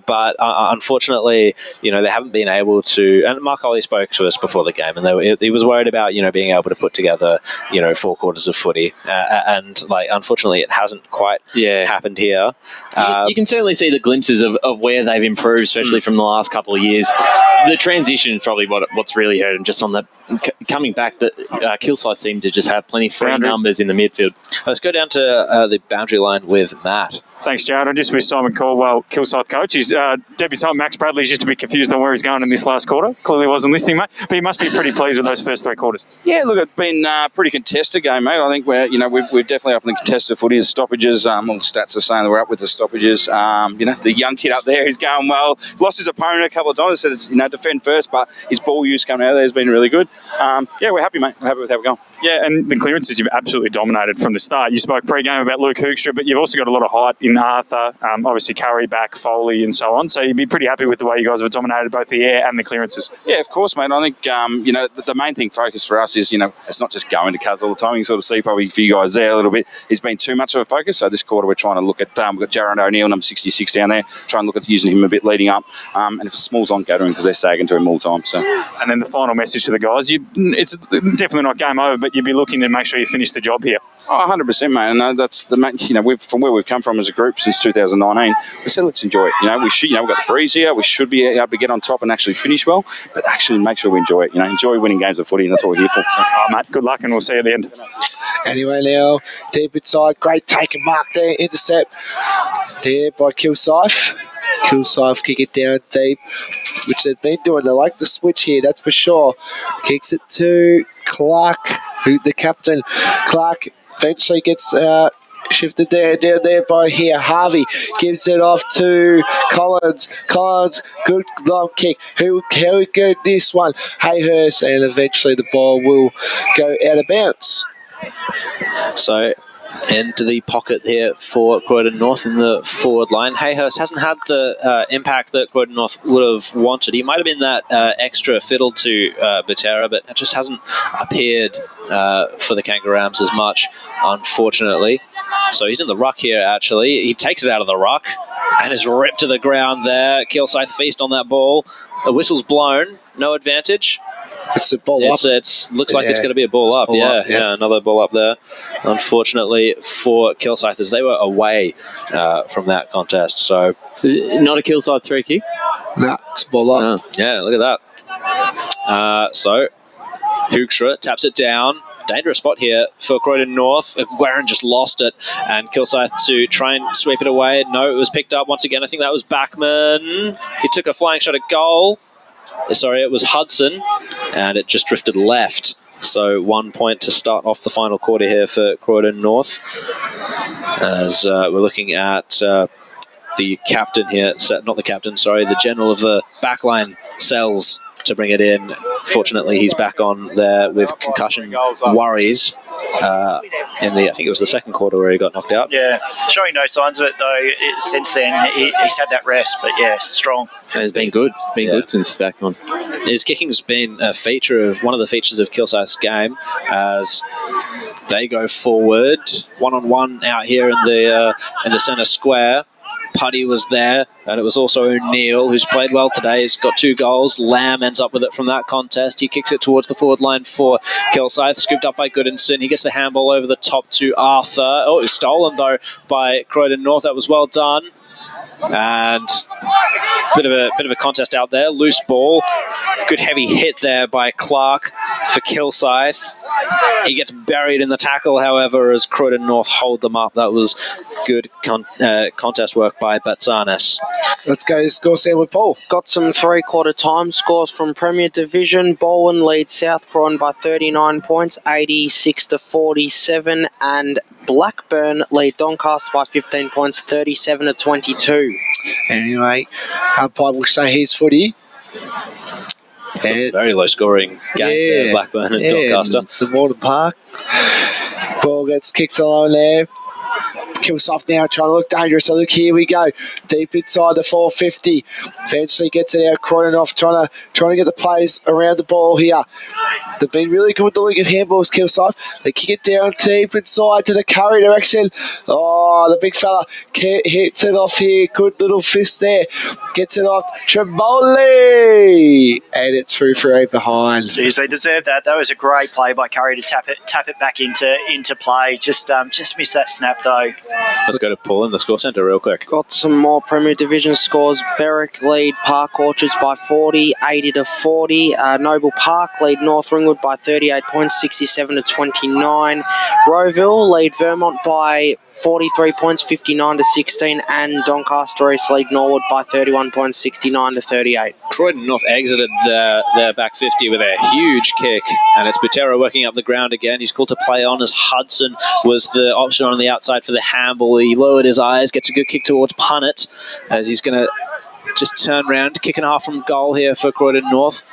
But unfortunately, they haven't been able to. And Mark Ollie spoke to us before the game, and he was worried about being able to put together 4 quarters of footy. And unfortunately, it hasn't quite happened here. You can certainly see the glimpses of where they've improved, especially from the last couple of years. The transition is probably what's really hurt them. Just on the coming back, that Kilsyth seem to just have plenty of free numbers in the midfield. Let's go down to the boundary line with Matt. Thanks, Jared. I'm just with Simon Caldwell, Kilsyth coach. His debutant Max Bradley's just a bit confused on where he's going in this last quarter. Clearly wasn't listening, mate. But he must be pretty pleased with those first 3 quarters. Yeah, look, it's been a pretty contested game, mate. I think we're definitely up in the contested footy. The stoppages, all the stats are saying that we're up with the stoppages. The young kid up there is going well. Lost his opponent a couple of times. Said it's defend first, but his ball use coming out there has been really good. We're happy, mate. We're happy with how we're going. Yeah, and the clearances you've absolutely dominated from the start. You spoke pre-game about Luke Hoekstra, but you've also got a lot of height in Arthur, obviously Curry back, Foley and so on. So you'd be pretty happy with the way you guys have dominated both the air and the clearances. Yeah, of course, mate. I think, the main thing focus for us is, it's not just going to cuts all the time. You can sort of see probably for you guys there a little bit, it's been too much of a focus. So this quarter we're trying to look at, we've got Jared O'Neill, number 66 down there, try and look at using him a bit leading up. And if Small's on Gathering because they're sagging to him all the time. So. And then the final message to the guys, it's definitely not game over, but you'd be looking to make sure you finish the job here. Oh, 100%, mate. And that's from where we've come from as a group since 2019, we said let's enjoy it. We've got the breeze here. We should be able to get on top and actually finish well, but actually make sure we enjoy it. Enjoy winning games of footy, and that's what we're here for. So. Mate, good luck, and we'll see you at the end. Anyway, now deep inside, great take and mark there, intercept there by Kilsyth. Kilsyth kick it down deep, which they've been doing. They like the switch here, that's for sure. Kicks it to Clark, the captain. Clark eventually gets shifted down there by here. Harvey gives it off to Collins. Collins, good long kick. Who good this one? Hayhurst, and eventually the ball will go out of bounds. So into the pocket here for Croydon North in the forward line. Hayhurst hasn't had the impact that Croydon North would have wanted. He might have been that extra fiddle to Butera, but it just hasn't appeared for the Kangaroos as much, unfortunately. So he's in the ruck here, actually. He takes it out of the ruck and is ripped to the ground there. Kilsyth feast on that ball. The whistle's blown. No advantage. It's a ball up. It looks like it's going to be a ball up. Yeah, another ball up there. Unfortunately for Kilsyth, as they were away from that contest. So not a Kilsyth 3 kick? No, it's a ball up. Yeah, look at that. So Hoekstra taps it down. Dangerous spot here for Croydon North. Guerin just lost it, and Kilsyth to try and sweep it away. No, it was picked up once again. I think that was Backman. He took a flying shot at goal. Sorry, it was Hudson, and it just drifted left. So 1 point to start off the final quarter here for Croydon North. As we're looking at the captain here, not the captain, sorry, the general of the backline, Sells, to bring it in. Fortunately, he's back on there with concussion worries in the, I think it was the second quarter where he got knocked out. Yeah, showing no signs of it though since then. He's had that rest, but yeah, strong. And he's been good. Good since back on. His kicking's been one of the features of Kilsyth's game as they go forward, one-on-one out here in the centre square. Putty was there, and it was also O'Neill, who's played well today. He's got 2 goals. Lamb ends up with it from that contest. He kicks it towards the forward line for Kilsyth, scooped up by Goodinson. He gets the handball over the top to Arthur. Oh, it was stolen, though, by Croydon North. That was well done. And bit of a contest out there. Loose ball. Good heavy hit there by Clark for Kilsyth. He gets buried in the tackle, however, as Croydon North hold them up. That was good contest work by Batsanis. Let's go score sound with Paul. Got some three-quarter time scores from Premier Division. Bowen leads South Croydon by 39 points, 86-47, and Blackburn lead Doncaster by 15 points, 37-22. Anyway, umpire will say here's footy. It's a very low scoring game for Blackburn and Doncaster. The Morton Park. Ball gets kicked along there. Kilsyth now trying to look dangerous. So look, here we go. Deep inside the 450. Eventually gets it out. Croydon off trying to get the players around the ball here. They've been really good with the league of handballs, Kilsyth. They kick it down deep inside to the Curry direction. Oh, the big fella hits it off here. Good little fist there. Gets it off Tremboli. And it's through for a behind. Jeez, they deserve that. That was a great play by Curry to tap it back into play. Just missed that snap though. Let's go to Paul in the score centre real quick. Got some more Premier Division scores. Berwick lead Park Orchards by 40, 80-40. Noble Park lead North Ringwood by 38 points, 67-29. Rowville lead Vermont by 43 points, 59-16, and Doncaster East lead Norwood by 31 points, 69-38. Croydon North exited their back 50 with a huge kick, and it's Butera working up the ground again. He's called to play on as Hudson was the option on the outside for the Campbell. He lowered his eyes, gets a good kick towards Punnett as he's going to just turn round, kick and a half from goal here for Croydon North.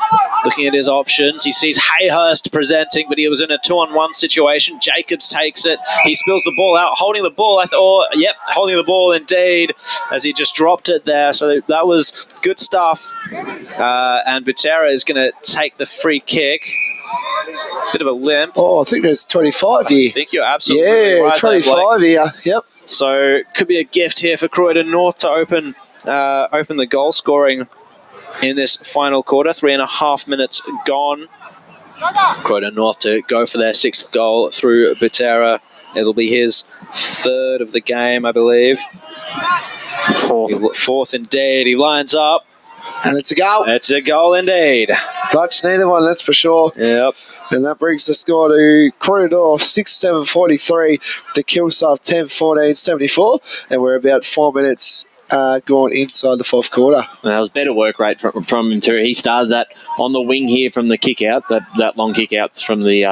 Looking at his options, he sees Hayhurst presenting, but he was in a 2-on-1 situation. Jacobs takes it. He spills the ball out, holding the ball. Holding the ball indeed, as he just dropped it there. So that was good stuff. And Butera is going to take the free kick. Bit of a limp. Oh, I think there's 25 here. I think you're absolutely right. 25 here. Yep. So could be a gift here for Croydon North to open the goal scoring in this final quarter. 3.5 minutes gone. Croydon North to go for their 6th goal through Butera. It'll be his 3rd of the game, I believe. 4th indeed. He lines up. And it's a goal. It's a goal indeed. Much needed one, that's for sure. Yep. And that brings the score to Croydon North 6-7-43 to Kilsyth 10-14-74. And we're about 4 minutes gone inside the 4th quarter. That was better work rate from him too. He started that on the wing here from the kick out, that long kick out from the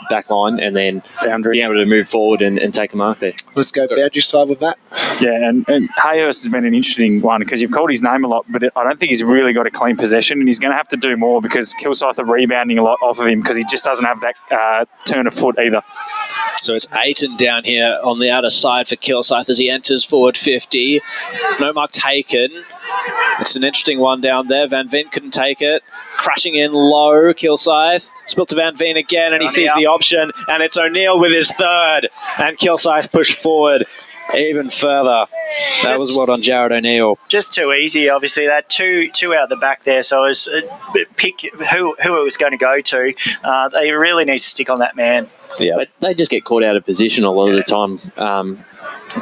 back line, and then be able to move forward and take a mark there. Let's go boundary side with that. Yeah, and Hayhurst has been an interesting one because you've called his name a lot, but I don't think he's really got a clean possession, and he's going to have to do more because Kilsyth are rebounding a lot off of him because he just doesn't have that turn of foot either. So it's Ayton down here on the outer side for Kilsyth as he enters forward 50. No mark taken. It's an interesting one down there. Van Veen couldn't take it. Crashing in low, Kilsyth. Spilt to Van Veen again, and he sees the option, and it's O'Neill with his 3rd. And Kilsyth pushed forward even further. That was what on Jared O'Neill. Just too easy, obviously. That two out the back there, so it was pick who it was going to go to. They really need to stick on that man. Yeah, but they just get caught out of position a lot of the time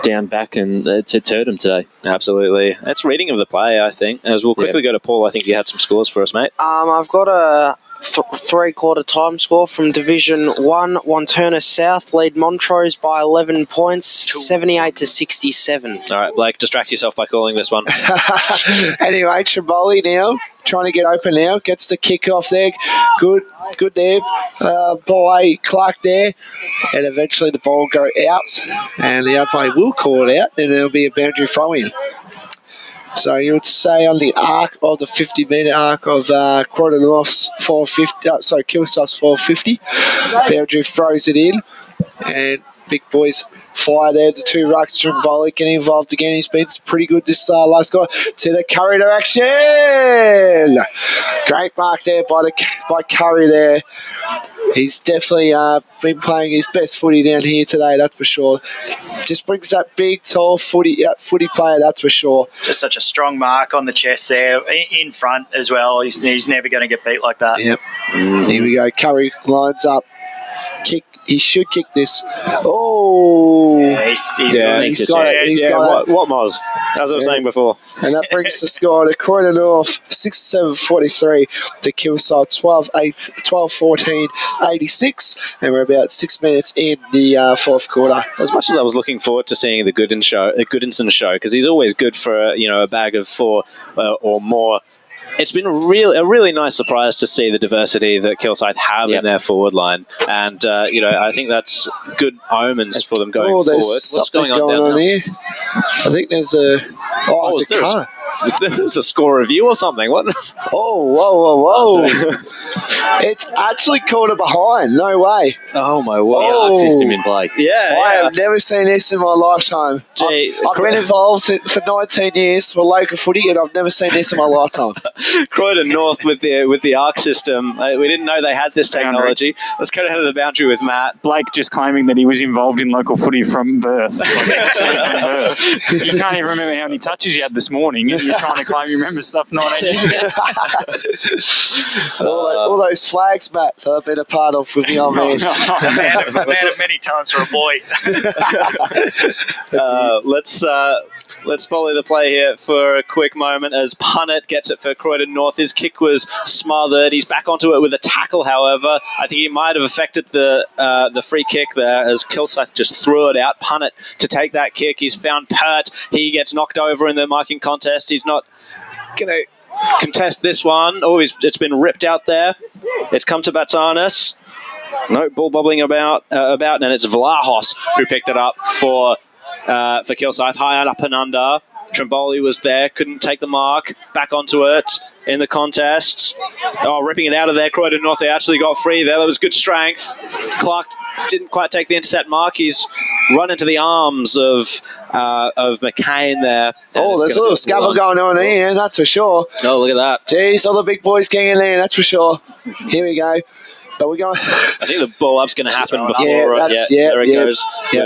down back, and it's hurt them today. Absolutely. That's reading of the play, I think. As we'll quickly go to Paul, I think you had some scores for us, mate. I've got a 3-quarter time score from Division 1. Wanturna South lead Montrose by 11 points, 78-67. All right, Blake, distract yourself by calling this one. Anyway, Triboli now trying to get open now. Gets the kick off there. Good there by Clark there. And eventually the ball will go out. And the umpire will call it out. And it'll be a boundary throw-in. So you would say on the arc of the 50-metre arc of Croydon North's 450, Kilsyth's 450. Boundary throws it in. And big boys fire there. The 2 rucks from Bolly getting involved again. He's been pretty good this last guy. To the Curry to action. Great mark there by Curry there. He's definitely been playing his best footy down here today, that's for sure. Just brings that big, tall footy player, that's for sure. Just such a strong mark on the chest there, in front as well. He's never going to get beat like that. Yep. Here we go. Curry lines up. Kick. He should kick this. Oh! Yeah, he's got it. What Moz? As I was saying before. And that brings the score to Croydon North 6-7-43 to Kilsyth 12-14-86. And we're about 6 minutes in the 4th quarter. As much as I was looking forward to seeing the Goodinson show, because he's always good for a bag of 4 or more. It's been a really nice surprise to see the diversity that Kilsyth have in their forward line. And, I think that's good omens for them going forward. What's going on here? I think there's a... Oh, it's a car. There's a score review or something. What? Oh, whoa. It's actually called a behind. No way. Oh, my word. The art system in play. I have never seen this in my lifetime. I've been involved for 19 years for local footy, and I've never seen this in my lifetime. Croydon North with the arc system. We didn't know they had this technology. Let's go to the boundary with Matt. Blake just claiming that he was involved in local footy from birth. You can't even remember how many touches you had this morning, and you're trying to claim you remember stuff 19 years ago. All those flags, Matt, that I've been a part of with the old man. A man of many talents for a boy. Let's follow the play here for a quick moment as Punnett gets it for Croydon North. His kick was smothered. He's back onto it with a tackle, however. I think he might have affected the free kick there as Kilsyth just threw it out. Punnett to take that kick. He's found Pert. He gets knocked over in the marking contest. He's not going to contest this one. Oh, it's been ripped out there. It's come to Batsanis. No, ball bobbling about, and it's Vlahos who picked it up for Kilsyth. High up and under. Trimboli was there, couldn't take the mark. Back onto it in the contest. Oh, ripping it out of there. Croydon North, they actually got free there. That was good strength. Clark didn't quite take the intercept mark. He's run into the arms of McCain there. Oh, there's a little scuffle going on here, that's for sure. Oh, look at that. Jeez, all the big boys getting in there, that's for sure. Here we go. But we're going. I think the ball up's going to happen before. There it goes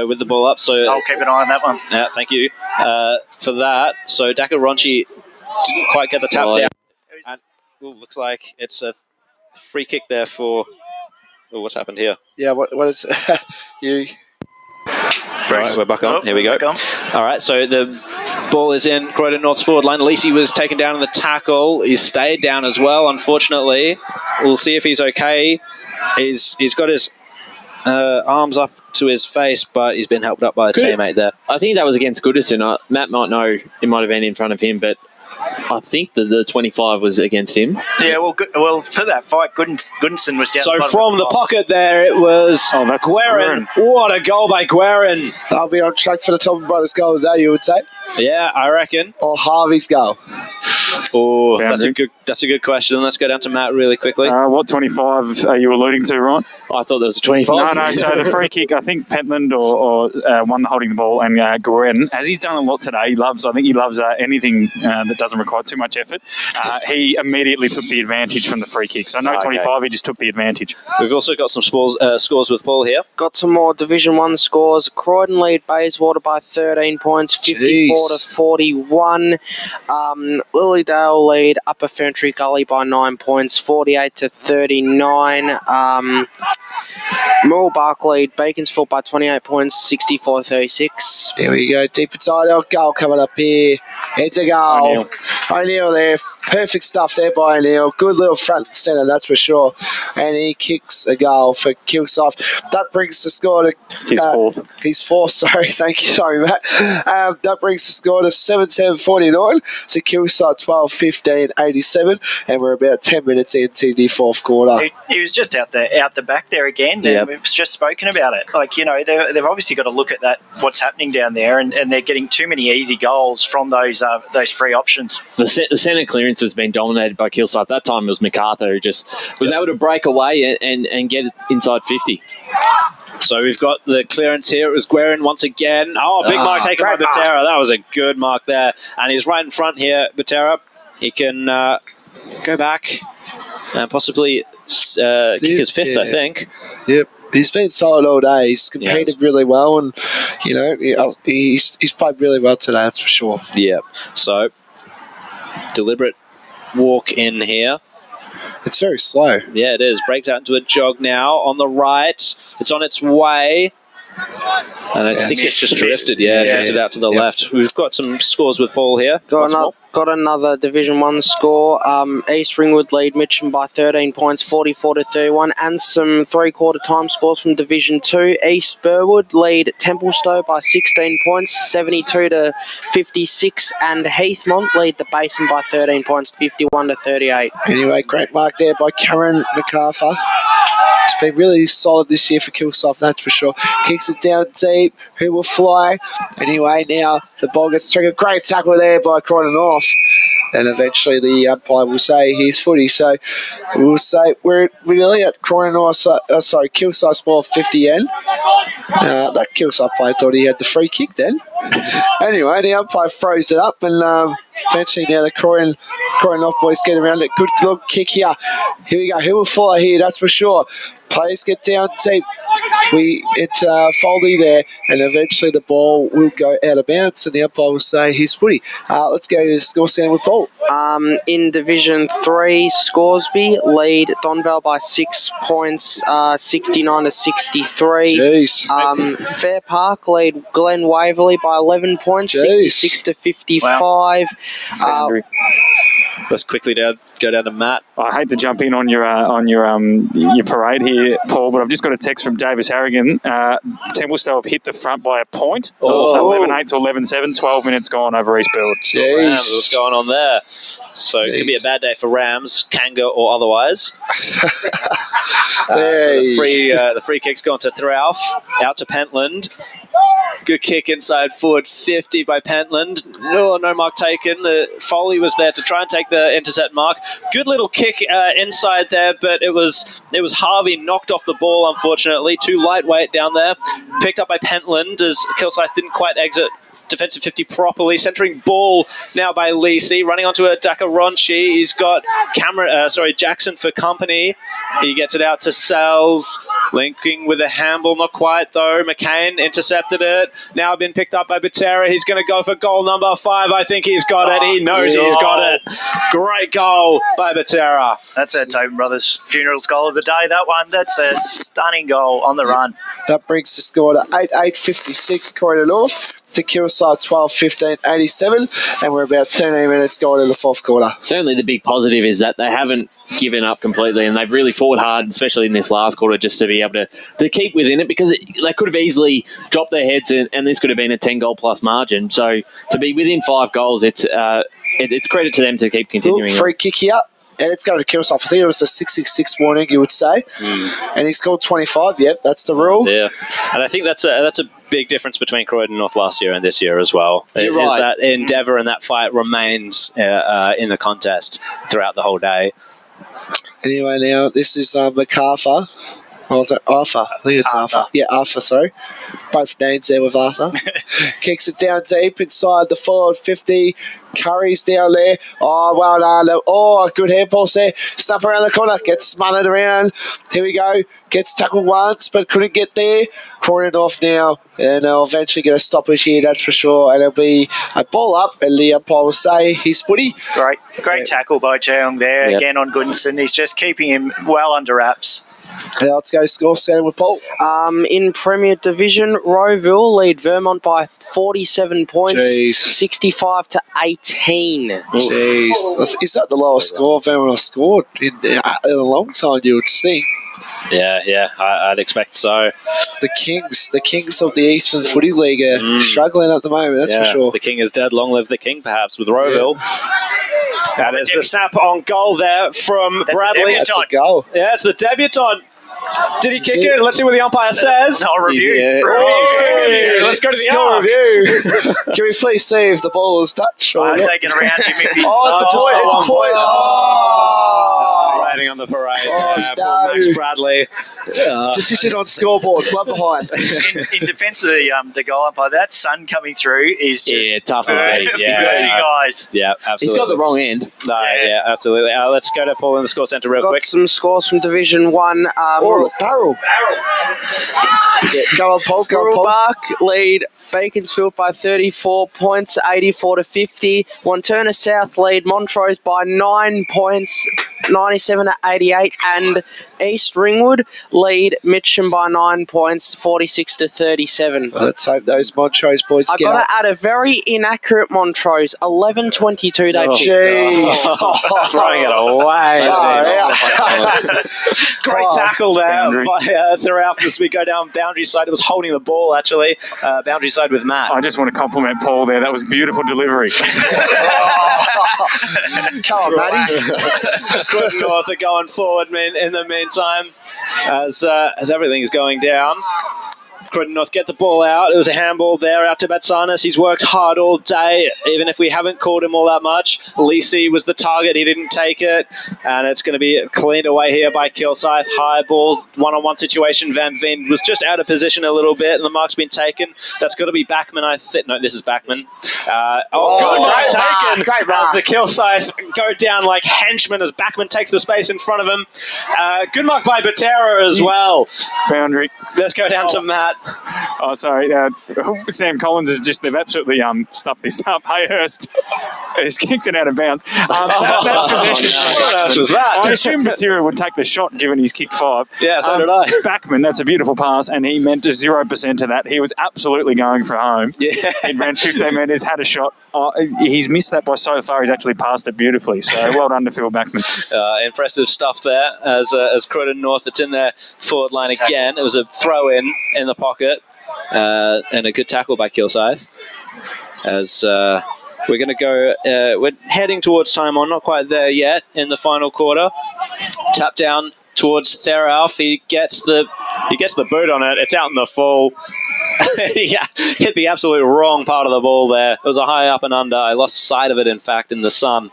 with the ball up. So I'll keep an eye on that one. Yeah, thank you for that. So Daka Ronchi didn't quite get the tap down. And looks like it's a free kick there for. Oh, what's happened here? Yeah, what is you? Right, we're back on. Here we go. All right, so the ball is in Croydon North's forward line. Lisi was taken down in the tackle. He's stayed down as well, unfortunately. We'll see if he's okay. He's got his arms up to his face, but he's been helped up by a teammate there. I think that was against Goodison. Matt might know it might have been in front of him, but I think that the 25 was against him. Yeah, well, for that fight, Goodison was down. So from the pocket there, it was Guerin. What a goal by Guerin. I'll be on track for the Tobin Brothers goal there, you would say? Yeah, I reckon. Or Harvey's goal? Oh, that's a good question. Let's go down to Matt really quickly. What 25 are you alluding to, Ryan? I thought there was a 25. No. So the free kick, I think Pentland or one holding the ball, and Guerin, as he's done a lot today, I think he loves anything that doesn't require too much effort. He immediately took the advantage from the free kick. So 25, he just took the advantage. We've also got some scores with Paul here. Got some more Division 1 scores. Croydon lead Bayswater by 13 points, 54 to 41. Lilydale lead Upper Ferntree Gully by 9 points, 48 to 39. Moorbark lead Beaconsfield by 28 points, 64 to 36. Here we go, deep inside our goal coming up here. It's a goal. O'Neill there. Perfect stuff there by O'Neill. Good little front centre, that's for sure. And he kicks a goal for Kilsyth. That brings the score to... He's fourth. He's fourth, sorry. Thank you. Sorry, Matt. That brings the score to 7-7-49. So Kilsyth 12-15-87. And we're about 10 minutes into the fourth quarter. He was just out the back there again. And we've just spoken about it. Like, you know, they've obviously got to look at that, what's happening down there, and they're getting too many easy goals from those free options. The centre clearance has been dominated by Kilsyth. That time it was MacArthur who just was able to break away and get it inside 50. So we've got the clearance here. It was Guerin once again. Oh, big mark taken by Butera. That was a good mark there. And he's right in front here, Butera. He can go back and possibly kick his fifth, I think. Yep. He's been solid all day. He's competed really well, and you know he's played really well today. That's for sure. Yeah. So deliberate walk in here. It's very slow. Yeah, it is. Breaks out into a jog now on the right. It's on its way. And I think it's just drifted. Drifted out to the left. We've got some scores with Paul here. Got another Division 1 score. East Ringwood lead Mitcham by 13 points, 44 to 31, and some three-quarter time scores from Division 2. East Burwood lead Templestowe by 16 points, 72 to 56, and Heathmont lead the Basin by 13 points, 51 to 38. Anyway, great mark there by Karen MacArthur. He's been really solid this year for Kilsyth, that's for sure. Kicks it down deep. Who will fly? Anyway, now the ball gets triggered. Great tackle there by Croydon North. And eventually the umpire will say here's footy. So we'll say we're really at Croydon North, Kilsyth's ball 50 end. That Kilsyth player thought he had the free kick then. Anyway, the umpire froze it up, and eventually now the Croydon North boys get around it. Good look kick here. Here we go. Who will follow here? That's for sure. Players get down deep. It's Foldy there, and eventually the ball will go out of bounds, and the umpire will say here's footy. Let's go to the score sound with Paul. In Division 3, Scoresby lead Donvale by 6 points, 69 to 63. Jeez. Fair Park lead Glen Waverley by 11 points, 66 to 55. Let's quickly go down to Matt. I hate to jump in on your parade here, Paul, but I've just got a text from Davis Harrigan. Templestowe have hit the front by a point. 11-8 to 11-7, 12 minutes gone over East Build. Rams, what's going on there? So it could be a bad day for Rams, Kanga or otherwise. So the free kick's gone to Thrauf, out to Pentland. Good kick inside forward 50 by Pentland. No mark taken. The Foley was there to try and take the intercept mark. Good little kick inside there, but it was Harvey knocked off the ball, unfortunately. Too lightweight down there. Picked up by Pentland as Kilsyth didn't quite exit defensive 50 properly. Centering ball now by Lisi. Running onto a Dakaronchi. He's got Jackson for company. He gets it out to Sells. Linking with a handball. Not quite though. McCain intercepted it. Now been picked up by Butera. He's going to go for goal number 5. I think he's got it. He knows he's got it. Great goal by Butera. That's a Tobin Brothers Funerals goal of the day, that one. That's a stunning goal on the run. That brings the score to 8-8-56 Croydon North to Kilsyth 12-15-87, and we're about 13 minutes going in the fourth quarter. Certainly the big positive is that they haven't given up completely, and they've really fought hard, especially in this last quarter, just to be able to keep within it, because they could have easily dropped their heads, and this could have been a 10-goal plus margin. So to be within 5 goals, it's credit to them to keep continuing. Free kick here. And it's going to Kilsyth. I think it was a 6-6 warning, you would say. And he scored 25. Yep, that's the rule. Yeah, and I think that's a big difference between Croydon North last year and this year as well. You're Is right. that endeavour and that fight remains in the contest throughout the whole day. Anyway, now this is MacArthur. Or was it Arthur? I think it's Arthur. Yeah, Arthur, sorry. Both names there with Arthur. Kicks it down deep inside the forward 50. Curry's down there. Oh, well done. Oh, good handball there. Snap around the corner. Gets smothered around. Here we go. Gets tackled once, but couldn't get there. Croydon North now. And they'll eventually get a stoppage here, that's for sure. And it'll be a ball up, and the umpire will say he's footy. Great tackle by Cheong there. Yep. Again on Goodinson. He's just keeping him well under wraps. Now let's go score sound with Paul. In Premier Division, Rowville lead Vermont by 47 points, 65-18. Jeez. Is that the lowest score Vermont have scored in a long time, you would think? Yeah, I'd expect so. The Kings of the Eastern Footy League are struggling at the moment, that's for sure. The King is dead. Long live the King, perhaps, with Rowville. Yeah. There's the snap on goal there from Bradley. That's a goal. Yeah, it's the debutant. Did he kick it? Let's see what the umpire says. Review. Let's go to the score review. Can we please see if the ball was touched? I'm taking around him if he's it's a point. Riding on the parade. Poor Max Bradley. Decision on scoreboard. One behind. In defence of the goal umpire, that sun coming through is just tough to see. He's got his eyes. Yeah, absolutely. He's got the wrong end. No, yeah, absolutely. Let's go to Paul in the score centre real quick. Got some scores from Division 1. Barrel. Go on, Paul. Bark lead Beaconsfield by 34 points, 84-50. Wanturna South lead Montrose by 9 points, 97-88. And East Ringwood lead Mitcham by 9 points, 46-37. Let's hope those Montrose boys I get got up. to add a very inaccurate Montrose, 11-22 they Jeez. Throwing it away. Great tackle there by throughout as we go down boundary side. It was holding the ball, actually. Boundary side with Matt. I just want to compliment Paul there. That was beautiful delivery. Come on, Matty. Croydon North are going forward, man. In the meantime, as everything is going down, Croydon North get the ball out. It was a handball there out to Batsanis. He's worked hard all day, even if we haven't called him all that much. Lisi was the target. He didn't take it. And it's going to be cleaned away here by Kilsyth. High ball, one-on-one situation. Van Veen was just out of position a little bit, and the mark's been taken. That's got to be Backman, I think. No, this is Backman. Great taken. Great mark. As the Kilsyth go down like henchmen as Backman takes the space in front of him. Good mark by Butera as well. Boundary. Let's go down to Matt. Oh, sorry. Sam Collins is they've absolutely stuffed this up. Hayhurst has kicked it out of bounds. That possession. What was that? I assumed Matera would take the shot given he's kicked 5. Yeah, so did I. Backman, that's a beautiful pass, and he meant 0% to that. He was absolutely going for home. Yeah. He ran 15 metres, had a shot. He's missed that by so far. He's actually passed it beautifully. So well done to Phil Backman. Impressive stuff there as Croydon North. It's in their forward line again. It was a throw in the pocket and a good tackle by Kilsyth. As we're going to go, we're heading towards time on, not quite there yet in the final quarter. Tap down towards Therauf. He gets the boot on it. It's out in the full. Yeah, hit the absolute wrong part of the ball there. It was a high up and under. I lost sight of it, in fact, in the sun.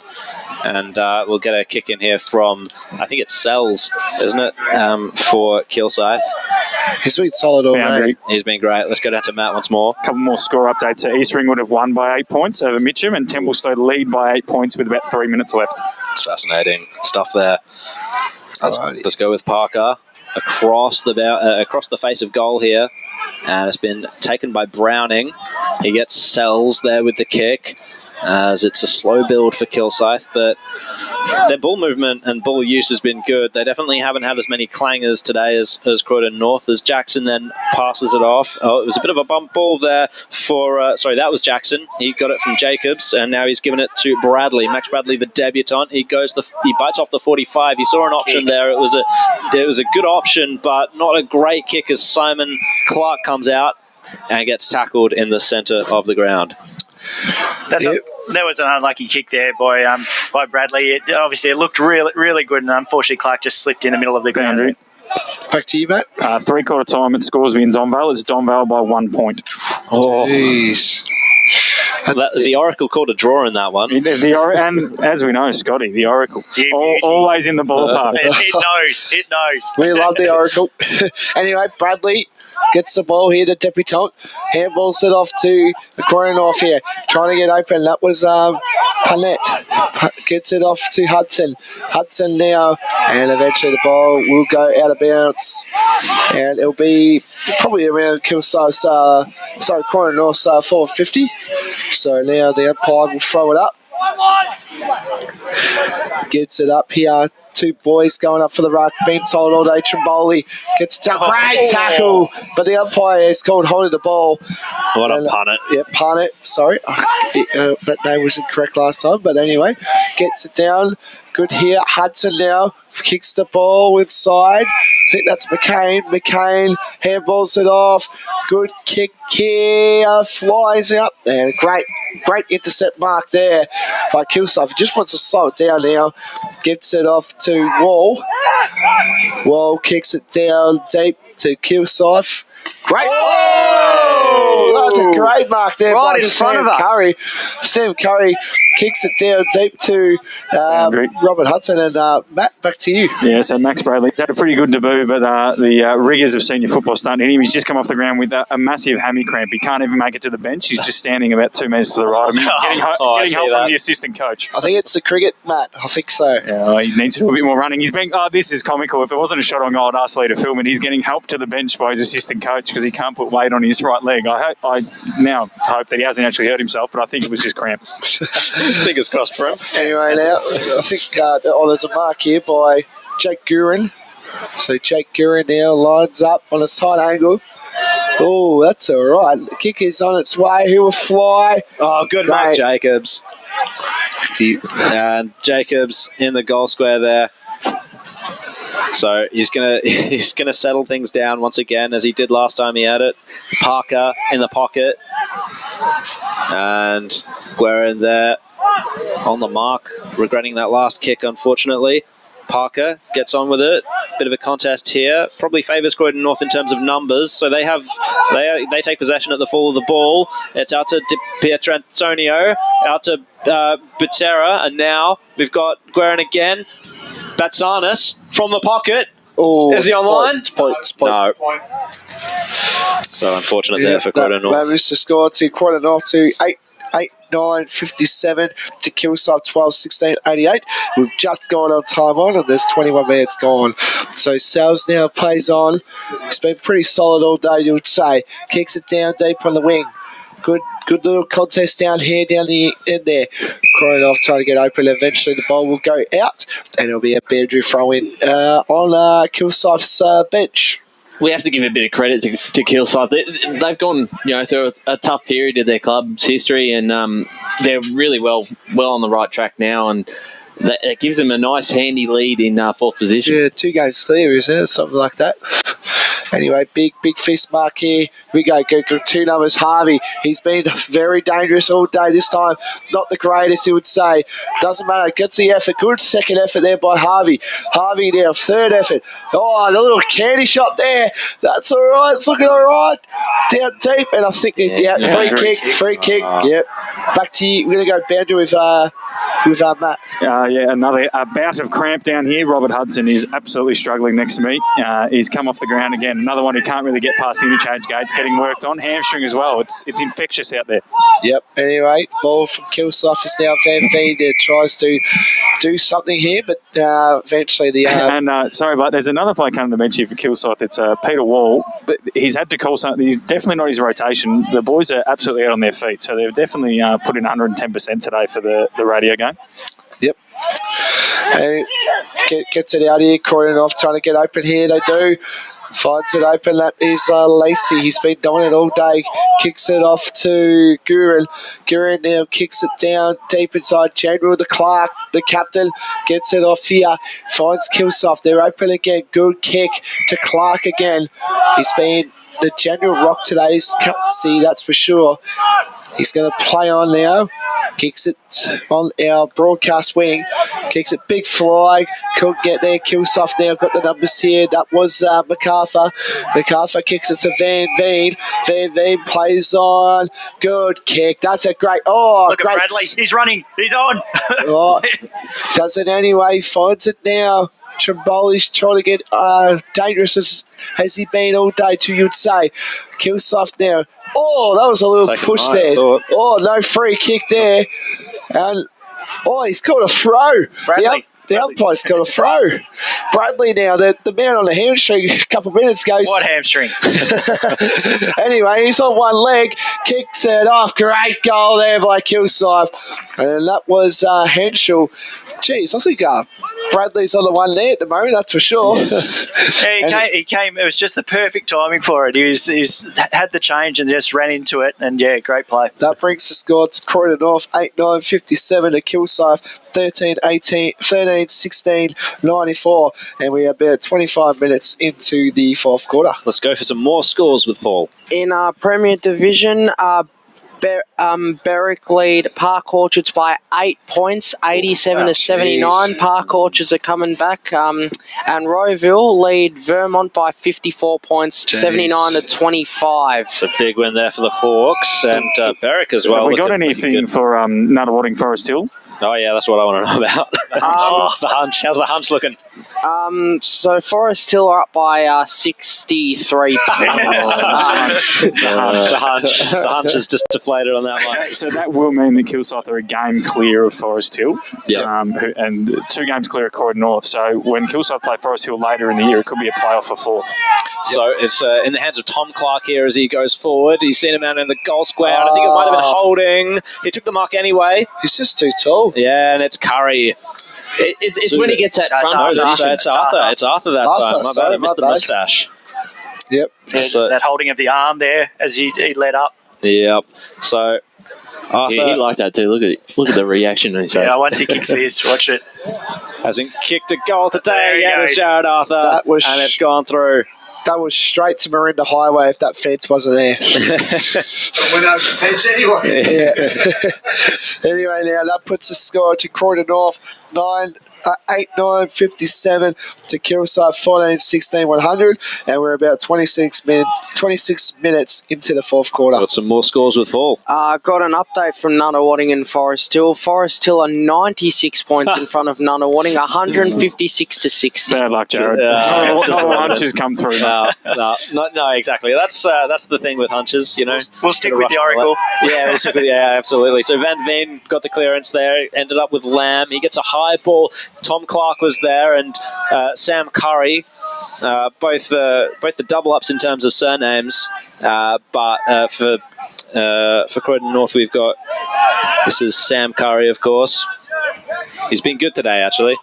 And we'll get a kick in here from, I think it's Sells, isn't it, for Kilsyth. He's been solid all night. He's been great. Let's go down to Matt once more. A couple more score updates. East Ring would have won by 8 points over Mitcham, and Templestowe lead by 8 points with about 3 minutes left. It's fascinating stuff there. Let's go with Parker across the face of goal here. And it's been taken by Browning. He gets Sells there with the kick, as it's a slow build for Kilsyth, but their ball movement and ball use has been good. They definitely haven't had as many clangers today as Croydon North, as Jackson then passes it off. Oh, it was a bit of a bump ball there for, that was Jackson. He got it from Jacobs, and now he's given it to Bradley. Max Bradley, the debutant. He bites off the 45. He saw an option there. It was a good option, but not a great kick, as Simon Clark comes out and gets tackled in the centre of the ground. That was an unlucky kick there by Bradley. It looked really, really good, and unfortunately Clark just slipped in the middle of the ground. Back to you, Matt. 3/4 time at Scoresby and Donvale. It's Donvale by 1 point. Oh, jeez. The Oracle called a draw in that one. And as we know, Scotty, the Oracle, always in the ballpark. It knows. We love the Oracle. Anyway, Bradley gets the ball here to debutant. Handballs it off to the Croydon North here. Trying to get open. That was Panett. Gets it off to Hudson. Hudson now. And eventually the ball will go out of bounds. And it'll be probably around Kilsyth's, Croydon North's 450. So now the umpire will throw it up. Gets it up here. 2 boys going up for the ruck. Been solid all day. Trimboli gets it down. Great tackle. But the umpire is called holding the ball. What a punnet. Yeah, punnet. Sorry. That name was incorrect last time. But anyway, gets it down. Good here. Hudson now kicks the ball inside. I think that's McCain. McCain handballs it off. Good kick here. Flies out. And great intercept mark there by Kilsyth. He just wants to slow it down now. Gets it off to Wall. Wall kicks it down deep to Kilsyth. Great. Oh! That's a great mark there by in front of us. Curry. Sam Curry kicks it down deep to Robert Hudson. And Matt, back to you. Yeah, so Max Bradley had a pretty good debut, but the rigours of senior football starting to hit him. He's just come off the ground with a massive hammy cramp. He can't even make it to the bench. He's just standing about 2 metres to the right. I mean, getting help from the assistant coach. I think it's the cricket, Matt. I think so. Yeah, he needs to do a bit more running. He's being, this is comical. If it wasn't a shot on goal, I'd ask Lee to film it. He's getting help to the bench by his assistant coach because he can't put weight on his right leg. I now hope that he hasn't actually hurt himself, but I think it was just cramp. Fingers crossed for him. Anyway, now I think there's a mark here by Jake Gurin. So Jake Gurin now lines up on a tight angle. Oh, that's all right. The kick is on its way. He will fly. Oh, good mark, Jacobs. And Jacobs in the goal square there. So he's gonna settle things down once again, as he did last time he had it. Parker in the pocket, and Guerin there on the mark, regretting that last kick, unfortunately. Parker gets on with it. Bit of a contest here. Probably favours Croydon North in terms of numbers. So they take possession at the fall of the ball. It's out to Pietrantonio, out to Butera, and now we've got Guerin again. Batsanis from the pocket. Oh, is he online? It's point. No. So unfortunate there for Croydon North. Managed to score to Croydon North to 8 8-9-57 to Kilsyth 12-16-88. We've just gone on time on, and there's 21 minutes gone. So Salves now plays on. It's been pretty solid all day, you would say. Kicks it down deep on the wing. Good little contest down here, down the end there. Croydon off trying to get open. Eventually the ball will go out, and it'll be a boundary throw-in on Kilsyth's bench. We have to give a bit of credit to Kilsyth. They've gone, through a tough period of their club's history, and they're really well on the right track now, and it gives them a nice, handy lead in fourth position. Yeah, 2 games clear, isn't it? Something like that. Anyway, big fist mark here. We go 2 numbers, Harvey. He's been very dangerous all day this time. Not the greatest, he would say. Doesn't matter. Gets the effort. Good second effort there by Harvey. Harvey now, third effort. Oh, the little candy shot there. That's all right. It's looking all right. Down deep, and I think there's free kick. Yep. Back to you. We're going to go boundary with Matt. Another bout of cramp down here. Robert Hudson is absolutely struggling next to me. He's come off the ground again. Another one who can't really get past the interchange gates, getting worked on. Hamstring as well. It's infectious out there. Yep. Anyway, ball from Kilsyth is now Van Veen. Tries to do something here, but eventually the... sorry, but there's another player coming to the bench here for Kilsyth. It's Peter Wall, but he's had to call something. He's definitely not his rotation. The boys are absolutely out on their feet, so they've definitely put in 110% today for the radio game. Yep. And gets it out here. Croydon off trying to get open here. They do. Finds it open. That is Lacey. He's been doing it all day. Kicks it off to Gurin. Gurin now kicks it down deep inside. General to Clark, the captain, gets it off here. Finds Kilsyth. They're open again. Good kick to Clark again. He's been the general rock today's captaincy, that's for sure. He's going to play on now. Kicks it on our broadcast wing. Kicks it big fly. Couldn't get there. Kilsyth now got the numbers here. That was MacArthur. MacArthur kicks it to Van Veen. Van Veen plays on. Good kick. That's a great... Oh, look great. At Bradley. He's running. He's on. Does it anyway. Finds it now. Trimboli's trying to get dangerous as he been all day, too, you'd say. Kilsyth now. Oh, that was a little push there. Oh, no free kick there. And he's called a throw. The umpire's got a throw. Bradley now, the man on the hamstring a couple of minutes ago. What hamstring? Anyway, he's on one leg, kicks it off. Great goal there by Kilsyth. And that was Henschel. Jeez, I think Bradley's on the one there at the moment, that's for sure. He came. It was just the perfect timing for it. He's had the change and just ran into it. And, great play. That brings the score to Croydon North, 8-9-57 to Kilsyth, 13-16-94. And we are about 25 minutes into the fourth quarter. Let's go for some more scores with Paul. In our Premier Division, Berwick lead Park Orchards by 8 points, 87-79. Park Orchards are coming back. And Rowville lead Vermont by 54 points, 79-25. So big win there for the Hawks and Berwick as well. Have we got anything for Nunawading Forest Hill? Oh, yeah, that's what I want to know about. The hunch. How's the hunch looking? So Forest Hill are up by 63 points. The hunch is just deflated on that one. So that will mean that Kilsyth are a game clear of Forest Hill. Yeah. And 2 games clear of Croydon North. So when Kilsyth play Forest Hill later in the year, it could be a playoff for fourth. So it's in the hands of Tom Clark here as he goes forward. He's seen him out in the goal square. I think it might have been holding. He took the mark anyway. He's just too tall. Yeah, and it's Curry. It's when he gets that front position. It's Arthur. It's Arthur that time. My bad. I missed the moustache. Yep. Just that holding of the arm there as he led up. Yep. So Arthur, he liked that too. Look at the reaction on his face. Yeah, once he kicks this, watch it. Hasn't kicked a goal today. Yeah, it's Jared Arthur. And it's gone through. That was straight to Marinda Highway if that fence wasn't there. Went over the fence anyway. Yeah. Anyway, now that puts the score to Croydon North 9 8-9, 57 to Kilsyth, 14-16, 100, and we're about 26 minutes into the fourth quarter. Got some more scores with Paul. Got an update from Nunawading and Forest Hill. Forest Hill are 96 points in front of Nunawading, 156 to 60. Bad luck, Jared. Not all hunches come through. No, exactly. That's the thing with hunches, you know. We'll stick with the Oracle. Yeah, we'll stick with absolutely. So Van Veen got the clearance there, ended up with Lamb. He gets a high ball. Tom Clark was there, and Sam Curry, both the double ups in terms of surnames. But for Croydon North, we've got, this is Sam Curry, of course. He's been good today, actually.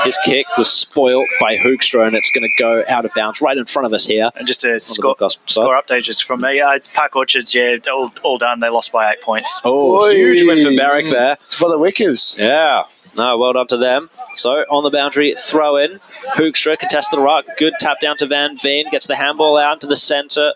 His kick was spoilt by Hoekstra, and it's going to go out of bounds right in front of us here. And just a score update just from me. Park Orchards, all done. They lost by 8 points. Oh, huge win for Barrack there. It's for the Wickers. Yeah. No, well done to them. So on the boundary, throw in. Hoekstra contests the ruck. Good tap down to Van Veen. Gets the handball out into the centre.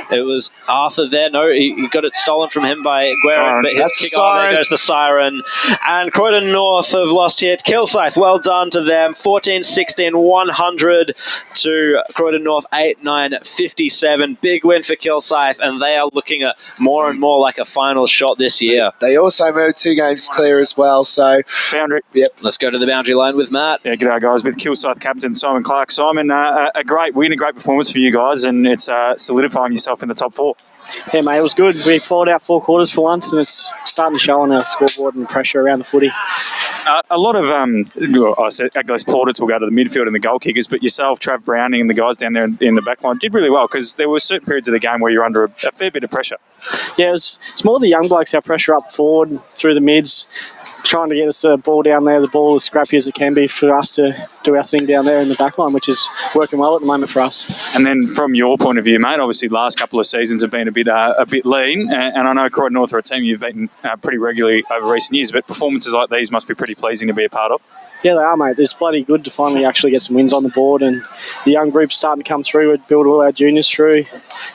It was Arthur there. No, he got it stolen from him by Guerin. But his kick on, there goes the siren. And Croydon North have lost here. Kilsyth, well done to them. 14-16, 100 to Croydon North, 8-9, 57. Big win for Kilsyth, and they are looking at more and more like a final shot this year. They also moved 2 games clear as well. So boundary. Yep. Let's go to the boundary line with Matt. Yeah, g'day guys. With Kilsyth captain Simon Clark. Simon, a great win, a great performance for you guys, and it's solidifying yourself in the top 4. Yeah, mate, it was good. We followed out 4 quarters for once, and it's starting to show on our scoreboard and pressure around the footy. A lot of, I said, Agnes Plaudits will go to the midfield and the goal kickers, but yourself, Trav Browning, and the guys down there in the back line did really well, because there were certain periods of the game where you're under a fair bit of pressure. Yeah, it's more the young blokes, our pressure up forward through the mids, trying to get us a ball down there, the ball as scrappy as it can be for us to do our thing down there in the back line, which is working well at the moment for us. And then from your point of view, mate, obviously the last couple of seasons have been a bit lean, and I know Croydon North are a team you've beaten pretty regularly over recent years, but performances like these must be pretty pleasing to be a part of. Yeah, they are, mate. It's bloody good to finally actually get some wins on the board, and the young group's starting to come through. We build all our juniors through.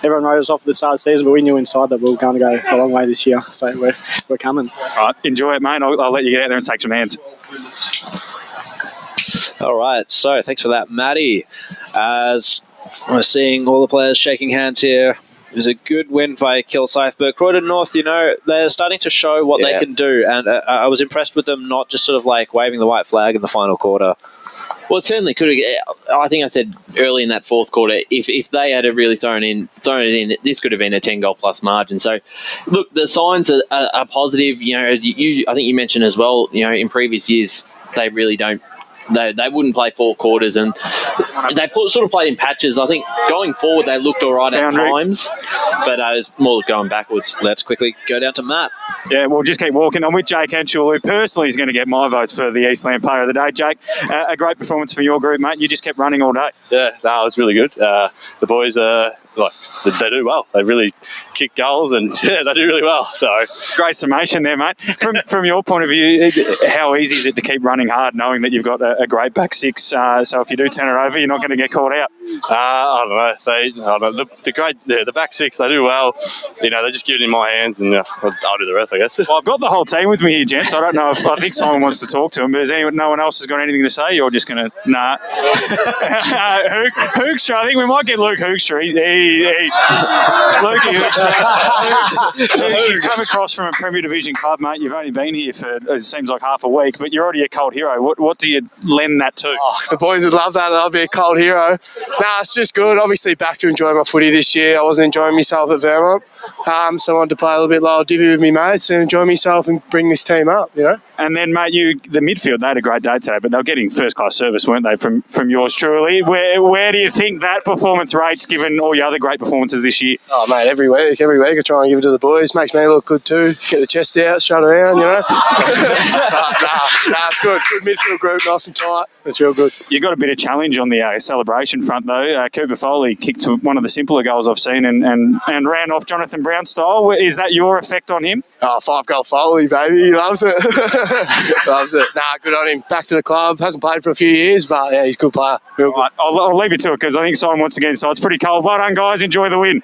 Everyone wrote us off at the start of the season, but we knew inside that we were going to go a long way this year, so we're coming. All right, enjoy it, mate. I'll let you get out there and take some hands. All right, so thanks for that, Matty. As we're seeing all the players shaking hands here, it was a good win by Kilsyth, but Croydon North, you know, they're starting to show what they can do, and I was impressed with them not just sort of like waving the white flag in the final quarter. Well, it certainly could have. I think I said early in that fourth quarter, if they had really thrown it in, this could have been a 10-goal plus margin. So, look, the signs are positive. You know, I think you mentioned as well. You know, in previous years, they really don't. They wouldn't play 4 quarters, and they sort of played in patches. I think going forward they looked all right at times, but it was more going backwards. Let's quickly go down to Matt. Yeah, we'll just keep walking. I'm with Jake Henshaw, who personally is going to get my votes for the Eastland Player of the Day. Jake, a great performance for your group, mate. You just kept running all day. Yeah, no, it was really good. The boys, they do well. They really kick goals, and yeah, they do really well. So great summation there, mate. From your point of view, how easy is it to keep running hard, knowing that you've got a great back six? So if you do turn it over, you're not going to get caught out. I don't know. The back six, they do well. You know, they just give it in my hands, and I'll do the rest, I guess. Well, I've got the whole team with me here, gents. I don't know if I think Simon wants to talk to him, but no one else has got anything to say? You're just going to Hoekstra. I think we might get Luke Hoekstra. Lukey Hoekstra. You've come across from a Premier Division club, mate. You've only been here for, it seems like, half a week, but you're already a cult hero. What do you lend that to? Oh, the boys would love that. I'll be a cult hero. Nah, it's just good. Obviously back to enjoy my footy this year. I wasn't enjoying myself at Vermont, so I wanted to play a little bit lower divvy with me mates and enjoy myself and bring this team up, you know. And then, mate, the midfield, they had a great day today, but they were getting first-class service, weren't they, from yours truly? Where do you think that performance rates, given all your other great performances this year? Oh, mate, every week I try and give it to the boys. Makes me look good too. Get the chest out, strut around, you know. It's good. Good midfield group, nice and tight. It's real good. You got a bit of challenge on the celebration front, though. Cooper Foley kicked one of the simpler goals I've seen and ran off Jonathan Brown style. Is that your effect on him? Oh, 5-goal Foley, baby. He loves it. Loves it. Nah, good on him. Back to the club. Hasn't played for a few years, but yeah, he's a good player. Real good. Right, I'll leave you to it because I think Simon wants to get inside. It's pretty cold. Well done, guys. guys. Enjoy the win.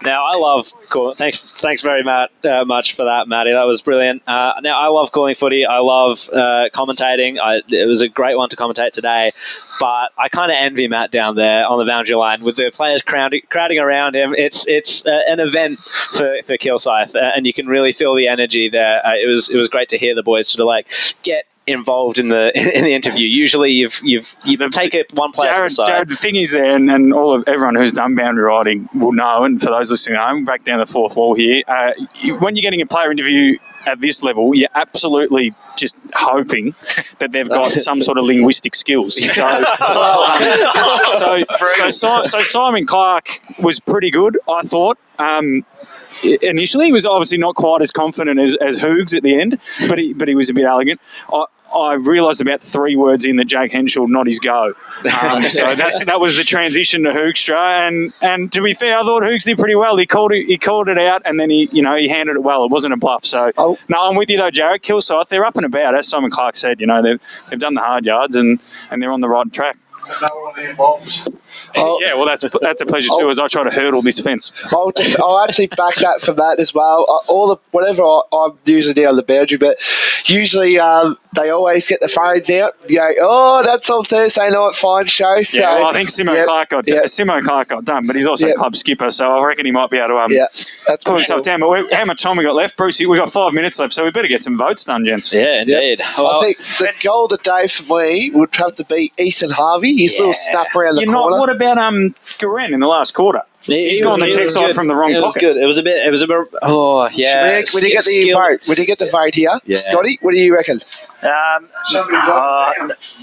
Now, I love thanks very much for that, Matty. That was brilliant. Now, I love calling footy. I love commentating. It was a great one to commentate today, but I kind of envy Matt down there on the boundary line with the players crowding around him. It's an event for Kilsyth, and you can really feel the energy there. It was great to hear the boys sort of like get involved in the interview. Usually you take it one player to the side. Jared, the thing is there, and everyone who's done boundary riding will know, and for those listening at home, break down the fourth wall here. When you're getting a player interview at this level, you're absolutely just hoping that they've got some sort of linguistic skills. So Simon Clark was pretty good, I thought. Initially, he was obviously not quite as confident as Hughes at the end, but he was a bit arrogant. I realised about 3 words in that Jake Henschel not his go. So that was the transition to Hoogstra, and to be fair, I thought Hughes did pretty well. He called it out, and then he handled it well. It wasn't a bluff. So no, I'm with you though, Jared. Kilsyth, they're up and about, as Simon Clark said. They've done the hard yards and they're on the right track. Yeah, well, that's a pleasure too. As I try to hurdle this fence, I'll actually back that from that as well. I'm usually down on the boundary, but usually they always get the phones out. That's on Thursday night fine show. So yeah, well, I think Simo Clark got done, but he's also club skipper, so I reckon he might be able to pull himself down. But how much time we got left, Bruce? We got 5 minutes left, so we better get some votes done, gents. Yeah, indeed. I think the goal of the day for me would have to be Ethan Harvey. His little snap around the corner. What about Guren in the last quarter? He's gone the check side from the wrong pocket. Good. It was a bit. Oh yeah. We did get the vote. We did get the vote here. Yeah. Scotty, what do you reckon?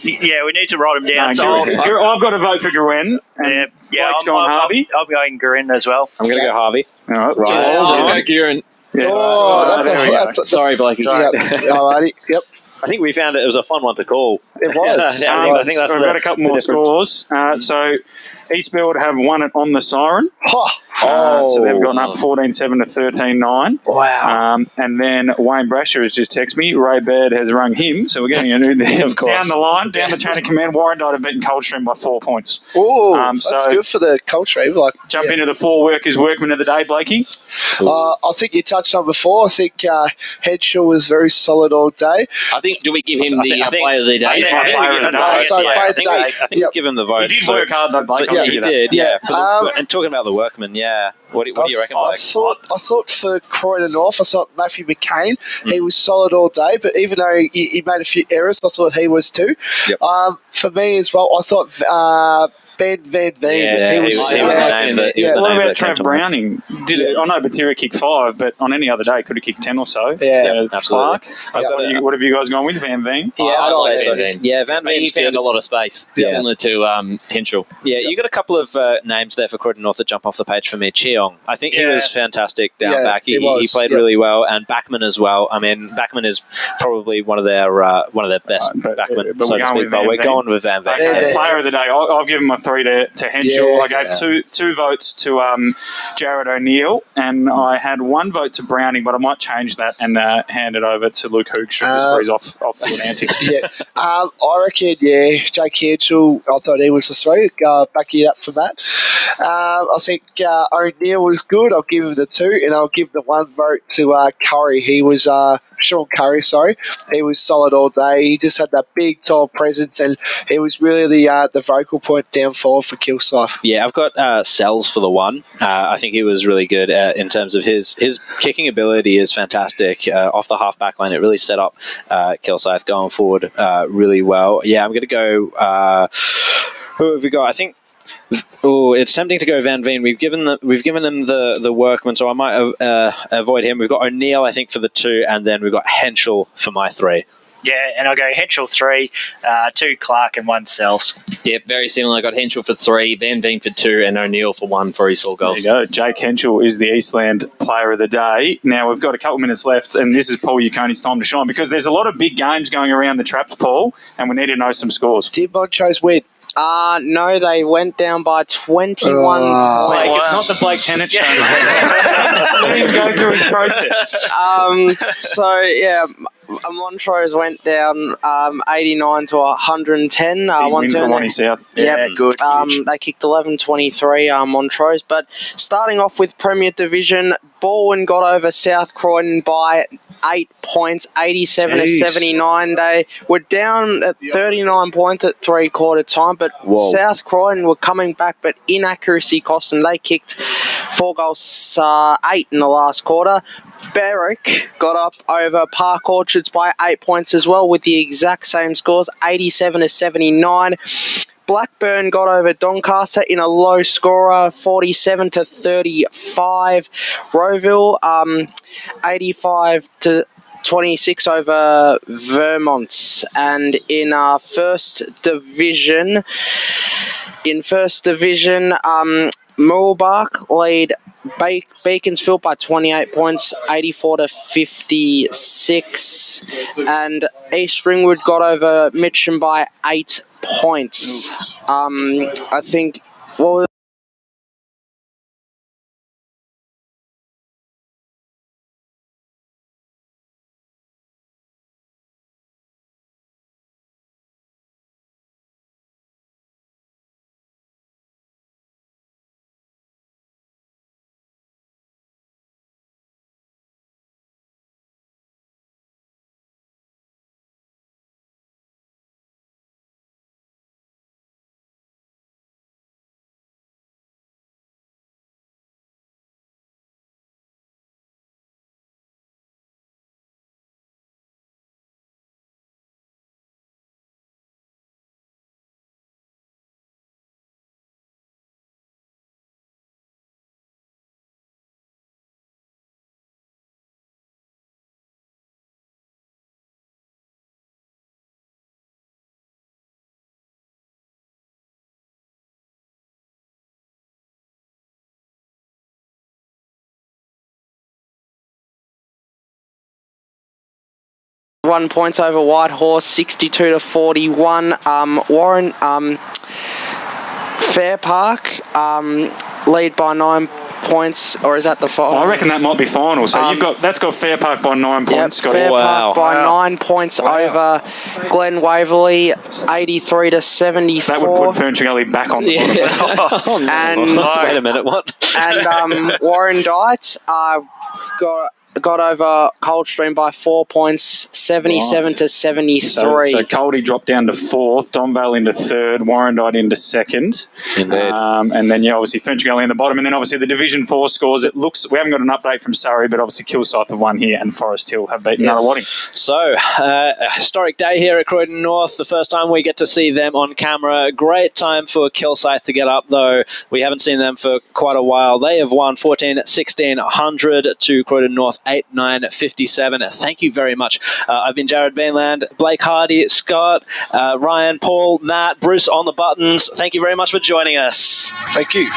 We need to write him down. I've got to vote for Guren. Blake's gone Harvey. I'm going Guren as well. I'm going to go Harvey. All right. I'll go Guren. Yeah. Sorry, Blakey. Alrighty. Yep. I think we found it was a fun one to call. It was. I think that's we've got a couple more scores. So Eastfield have won it on the siren. So they've gone up 14-7 to 13-9. Wow. And then Wayne Brasher has just texted me. Ray Baird has rung him. So we're getting down the line, down the chain of command. Warrandyte have beaten Coldstream by 4 points. Oh, that's good for the Coldstream. Jump into the 4 workers workman of the day, Blakey. I think you touched on before. I think Henschel was very solid all day. I think, do we give him the player of the day? He's my player of the day. I think we'll give him the vote. He did work hard, though, Blake. He did, yeah. And talking about the workman, what do you reckon, Blake? I thought for Croydon North, I thought Matthew McCain, he was solid all day, but even though he made a few errors, I thought he was too. Yep. For me as well, I thought Ben Van Veen. He was What about Trav Browning? I know Batira kicked 5, but on any other day could have kicked 10 or so. Yeah, Clark. What have you guys gone with, Van Veen? Yeah, I'd say so. Yeah, Van Veen found a lot of space, similar to Henschel. Yeah, you got a couple of names there for Croydon North that jump off the page for me. Cheong, I think he was fantastic down back. He played really well, and Backman as well. I mean, Backman is probably one of their best backmen. But we're going with Van Veen. Player of the day. I've given my 3 to Henschel. I gave two votes to Jared O'Neill, and I had 1 vote to Browning, but I might change that and hand it over to Luke Hoogstra just for his off-field antics. I reckon, Jake Henschel, I thought he was the 3. Back you up for that. I think O'Neill was good. I'll give him the 2, and I'll give the 1 vote to Curry. He was... Sean Curry, he was solid all day. He just had that big, tall presence, and he was really the vocal point down forward for Kilsyth. Yeah, I've got Sells for the 1. I think he was really good in terms of his kicking ability is fantastic. Off the half-back line, it really set up Kilsyth going forward really well. Yeah, I'm going to go... who have we got? I think... Oh, it's tempting to go Van Veen. We've given him the workman, so I might avoid him. We've got O'Neill, I think, for the 2, and then we've got Henschel for my 3. Yeah, and I'll go Henschel 3, 2 Clark, and 1 Sells. Yeah, very similar. I got Henschel for 3, Van Veen for 2, and O'Neill for 1 for his 4 goals. There you go. Jake Henschel is the Eastland player of the day. Now, we've got a couple minutes left, and this is Paul Yaconi's time to shine, because there's a lot of big games going around the traps, Paul, and we need to know some scores. Did Montrose win? No, they went down by 21 points. Blake, it's not the Blake Tennant show. Let him go through his process. Montrose went down 89 to 110. Big win for Wanty South. Yeah, good. They kicked 11-23, Montrose. But starting off with Premier Division, Baldwin got over South Croydon by 8 points, 87 to 79. They were down at 39 points at three-quarter time, but South Croydon were coming back, but inaccuracy cost them. They kicked 4 goals, 8 in the last quarter. Berwick got up over Park Orchards by 8 points as well with the exact same scores, 87 to 79. Blackburn got over Doncaster in a low scorer, 47 to 35. Rowville, 85 to 26 over Vermont. And in First Division, Moorbark lead Beaconsfield by 28 points, 84 to 56. And East Ringwood got over Mitcham by 8 points. I think, what was 1 points over Whitehorse, 62 to 41. Warren Fair Park lead by 9 points, or is that the final? I reckon that might be final. So that's got Fair Park by 9 points. Fair Park by 9 points over Glen Waverley, 83 to 74. That would put Ferntree Gully back on the board. And wait a minute, what? And Warren Dites got over Coldstream by 4 points, 77 to 73. So Coldie dropped down to 4th, Donvale into 3rd, Warrandyte into 2nd. And then, obviously, Ferntree Gully in the bottom. And then, obviously, the Division 4 scores. It looks, we haven't got an update from Surrey, but obviously Kilsyth have won here and Forest Hill have beaten Nunawading. So, a historic day here at Croydon North. The first time we get to see them on camera. Great time for Kilsyth to get up, though. We haven't seen them for quite a while. They have won 14-16-100 to Croydon North 8-9-57. Thank you very much. I've been Jared Bainland, Blake Hardy, Scott, Ryan, Paul, Matt, Bruce on the buttons. Thank you very much for joining us. Thank you.